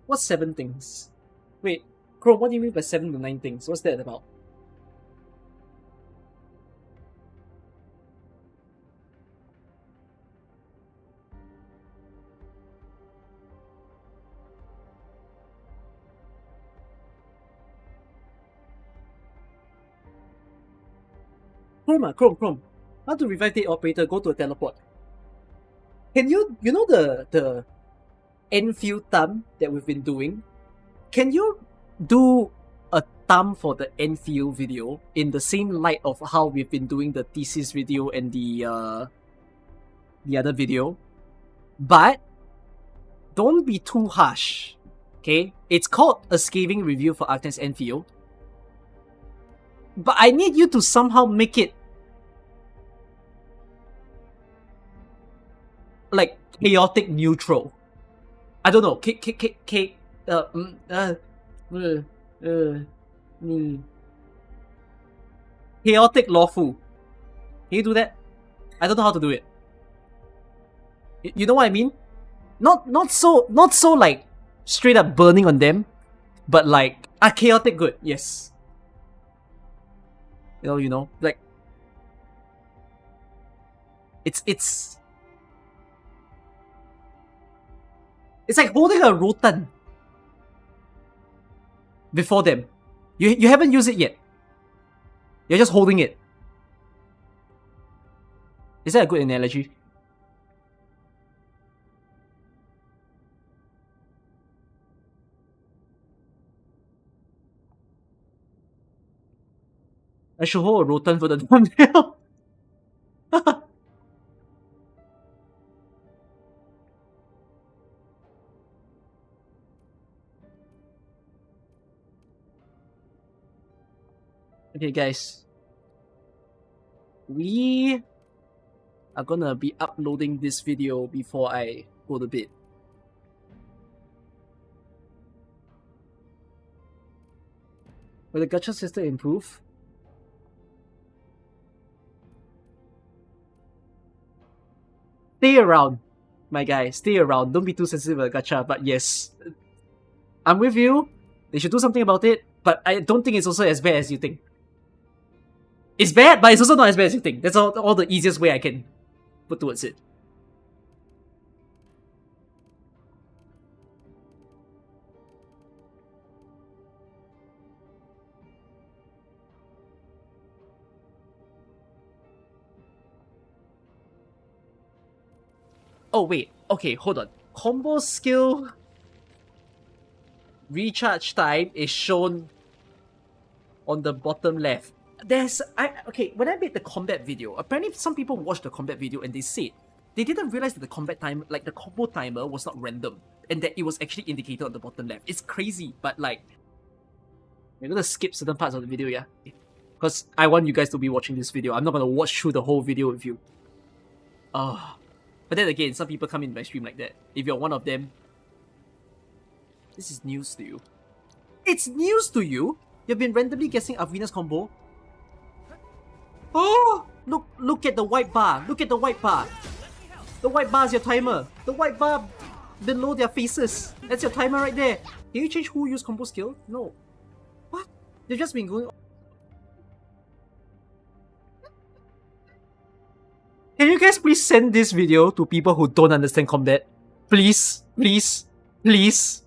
What's 7 things? Wait, Chrome, what do you mean by 7 to 9 things? What's that about? Chrome. How to revive the operator? Go to a teleport. Can you know the Endfield thumb that we've been doing? Can you do a thumb for the Endfield video in the same light of how we've been doing the thesis video and the other video? But don't be too harsh. Okay? It's called a scathing review for Arknights Endfield. But I need you to somehow make it like chaotic neutral. I don't know. Chaotic lawful. Can you do that? I don't know how to do it. You know what I mean? Not so like straight up burning on them, but like a chaotic good. Yes. You know, like it's like holding a rotan before them. You haven't used it yet. You're just holding it. Is that a good analogy? I should hold a rotan for the thumbnail. Okay, guys. We are gonna be uploading this video before I go to bed. Will the gacha system improve? Stay around, my guy. Stay around. Don't be too sensitive about gacha. But yes, I'm with you. They should do something about it. But I don't think it's also as bad as you think. It's bad, but it's also not as bad as you think. That's all the easiest way I can put towards it. Oh wait, okay, hold on. Combo skill recharge time is shown on the bottom left. When I made the combat video, apparently some people watched the combat video and they said they didn't realize that the combat time, like the combo timer, was not random and that it was actually indicated on the bottom left. It's crazy, but like, we're gonna skip certain parts of the video, yeah? Because I want you guys to be watching this video. I'm not gonna watch through the whole video with you. But then again, some people come in my stream like that. If you're one of them, this is news to you. It's news to you? You've been randomly guessing Avina's combo? Oh! Look at the white bar. Look at the white bar. The white bar is your timer. The white bar below their faces. That's your timer right there. Can you change who used combo skill? No. What? They've just been going... Can you guys please send this video to people who don't understand combat? Please, please, please.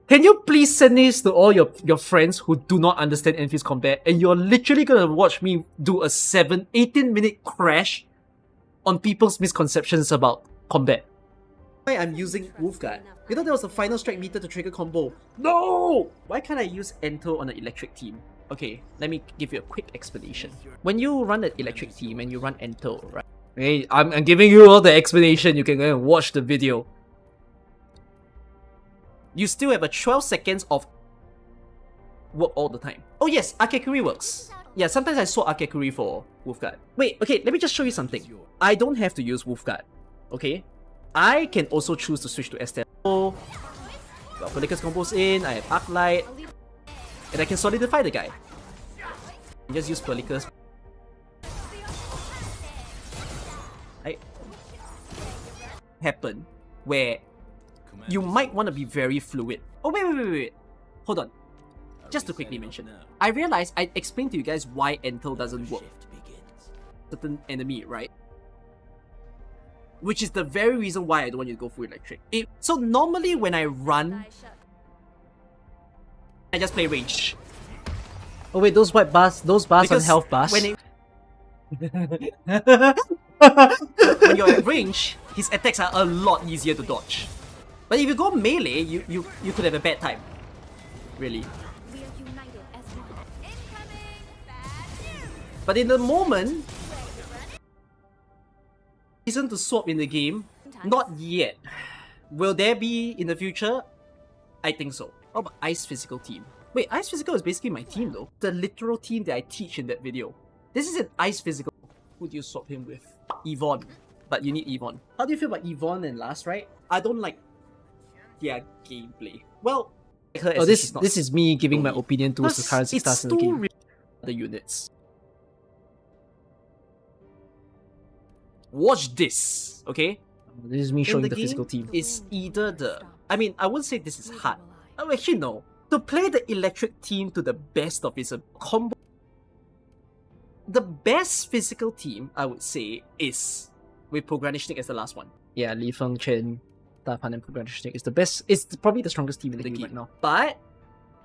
Can you please send this to all your friends who do not understand Enfield's combat and you're literally gonna watch me do a 18-minute crash on people's misconceptions about combat? Why I'm using Wolfguard? You know there was a final strike meter to trigger combo. No! Why can't I use Ento on an electric team? Okay, let me give you a quick explanation. When you run an electric team and you run Ento, right? Okay, I'm giving you all the explanation. You can go and watch the video. You still have a 12 seconds of work all the time. Oh yes, Akekuri works. Yeah, sometimes I saw Akekuri for Wolfguard. Wait, okay, let me just show you something. I don't have to use Wolfguard, okay? I can also choose to switch to Estelle. Got Pelika's combos in, I have Arknight, and I can solidify the guy. Just use Pelika's. Happen where you might want to be very fluid. Oh wait. Hold on. Just to quickly mention, I realized I explained to you guys why Entel doesn't work. Certain enemy, right? Which is the very reason why I don't want you to go full electric. So normally when I run, I just play range. Oh wait, those white bars, those bars are health bars. When you're at range, his attacks are a lot easier to dodge. But if you go melee, you could have a bad time. Really. We are united as one. Incoming! Bad news! But in the moment, reason to swap in the game? Not yet. Will there be in the future? I think so. How about Ice Physical team? Wait, Ice Physical is basically my team though. The literal team that I teach in that video. This is an Ice Physical. Who do you swap him with? Yvonne. But you need Yvonne. How do you feel about Yvonne and Last, right? I don't like their gameplay. Well, this is me giving my opinion towards the current stars in the game. The units. Watch this, okay? This is me showing the physical team. It's either the... I mean, I wouldn't say this is hard. Oh, actually, no. To play the electric team to the best of its combo... The best physical team, I would say, is with Pogranishnik as the last one. Yeah, Li Feng Chen, Dapan and Pogranishnik is the best. It's probably the strongest team in the game right now. But,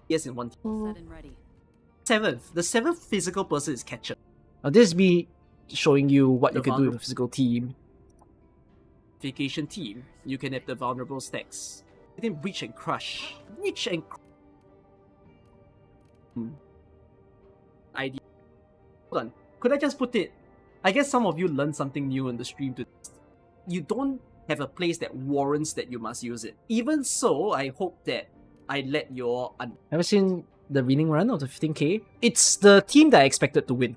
yes, in one team. Set and ready. The seventh physical person is Catcher. Now, this is me showing you what you can do with a physical team. Vacation team, you can have the vulnerable stacks. Then Breach and Crush. Breach and idea. Hold on. Could I just put it? I guess some of you learned something new in the stream today. You don't have a place that warrants that you must use it. Even so, I hope that I let your... Ever seen the winning run of the 15k? It's the team that I expected to win.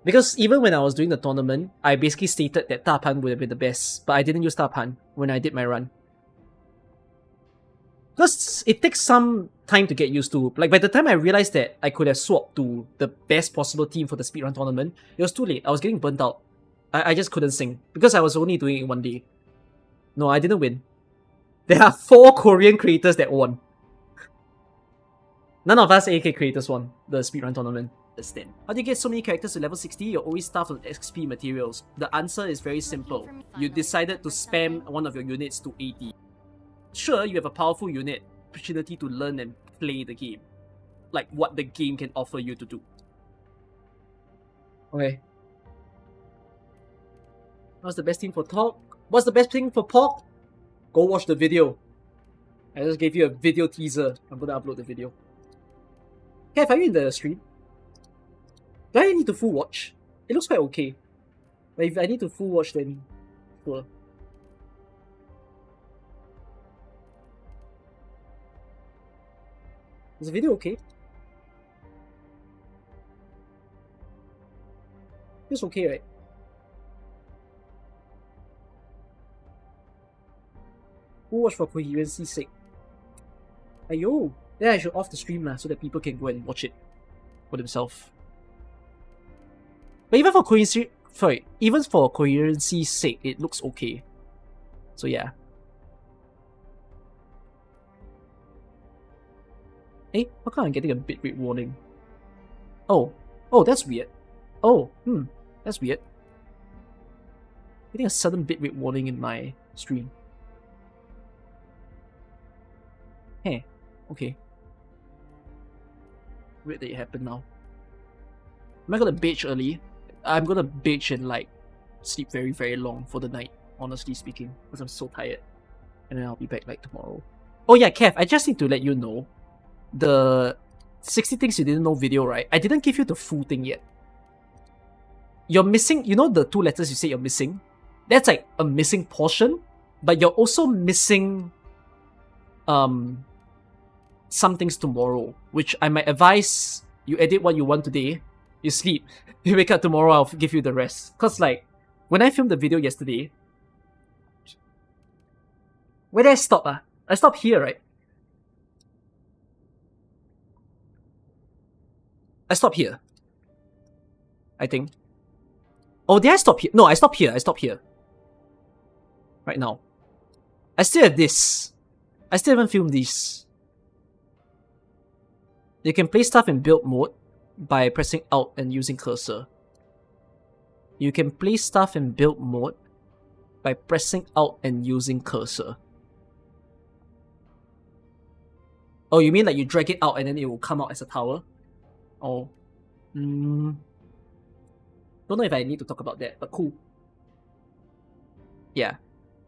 Because even when I was doing the tournament, I basically stated that Tapan would have been the best, but I didn't use Tapan when I did my run. Because it takes some time to get used to. Like, by the time I realized that I could have swapped to the best possible team for the speedrun tournament, it was too late. I was getting burnt out. I just couldn't sing. Because I was only doing it one day. No, I didn't win. There are 4 Korean creators that won. None of us AK creators won the speedrun tournament. How do you get so many characters to level 60? You're always starved of XP materials. The answer is very simple. You decided to spam one of your units to 80. Sure, you have a powerful unit, opportunity to learn and play the game. Like what the game can offer you to do. Okay. What's the best thing for talk? What's the best thing for POC? Go watch the video. I just gave you a video teaser. I'm gonna upload the video. Kev, are you in the stream? Do I need to full watch? It looks quite okay. But if I need to full watch, then sure. Is the video okay? It's okay, right? Full watch for coherency's sake. Ayo! Then I should off the stream so that people can go and watch it for themselves. But even for coherency's sake, it looks okay. So yeah. Hey, how come I'm getting a bitrate warning? Oh, that's weird. That's weird. Getting a sudden bitrate warning in my stream. Hey, okay. Weird that it happened now. Am I gonna bitch early? I'm gonna bitch and like sleep very, very long for the night, honestly speaking, because I'm so tired. And then I'll be back like tomorrow. Oh yeah, Kev, I just need to let you know the 60 things you didn't know video, right? I didn't give you the full thing yet. You're missing, you know the 2 letters you say you're missing? That's like a missing portion, but you're also missing some things tomorrow, which I might advise you edit what you want today, you sleep, you wake up tomorrow, I'll give you the rest. Cause like, when I filmed the video yesterday, where did I stop? I stopped here, right? I stopped here, I think. Oh, did I stop here? No, I stopped here. Right now. I still have this. I still haven't filmed these. You can play stuff in build mode by pressing Alt and using cursor. You can play stuff in build mode by pressing Alt and using cursor. Oh, you mean like you drag it out and then it will come out as a tower? Oh. Don't Don't know if I need to talk about that, but cool. Yeah.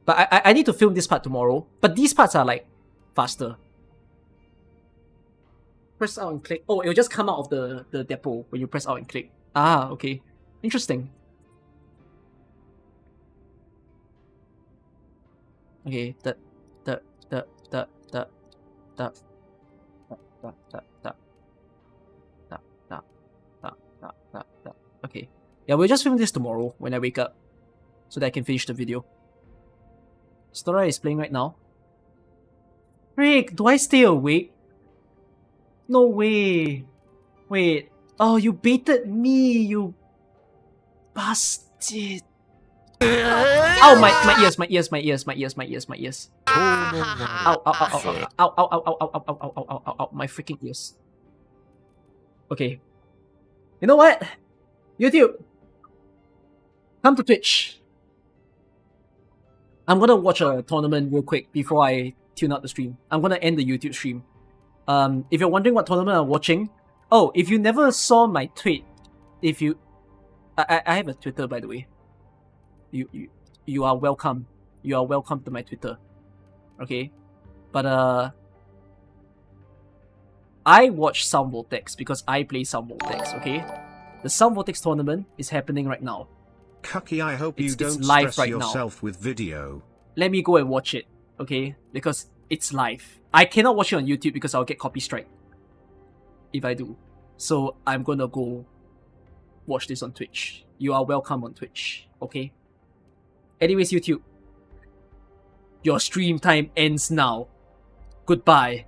But I need to film this part tomorrow. But these parts are like faster. Press out and click. Oh, it'll just come out of the depot when you press out and click. Ah, okay. Interesting. Okay, okay. Yeah, we'll just film this tomorrow when I wake up, so that I can finish the video. Stora is playing right now. Rick, do I stay awake? No way. Wait. Oh, you baited me, you bastard. Ow, my ears, my ears, my ears, my ears, my ears, my ears. Ow, ow, ow, ow, ow, ow, ow, ow, ow, ow, ow, ow, ow, ow, ow, my freaking ears. Okay. You know what? YouTube. Come to Twitch. I'm gonna watch a tournament real quick before I tune out the stream. I'm gonna end the YouTube stream. If you're wondering what tournament I'm watching, oh, if you never saw my tweet, if you, I have a Twitter, by the way. You are welcome. You are welcome to my Twitter. Okay, but I watch Sound Vortex because I play Sound Vortex. Okay, the Sound Vortex tournament is happening right now. Kucky, I hope you It's don't live stress right yourself with video. Let me go and watch it, okay? Because it's live. I cannot watch it on YouTube because I'll get copy strike if I do. So I'm gonna go watch this on Twitch. You are welcome on Twitch, okay? Anyways, YouTube, your stream time ends now. Goodbye.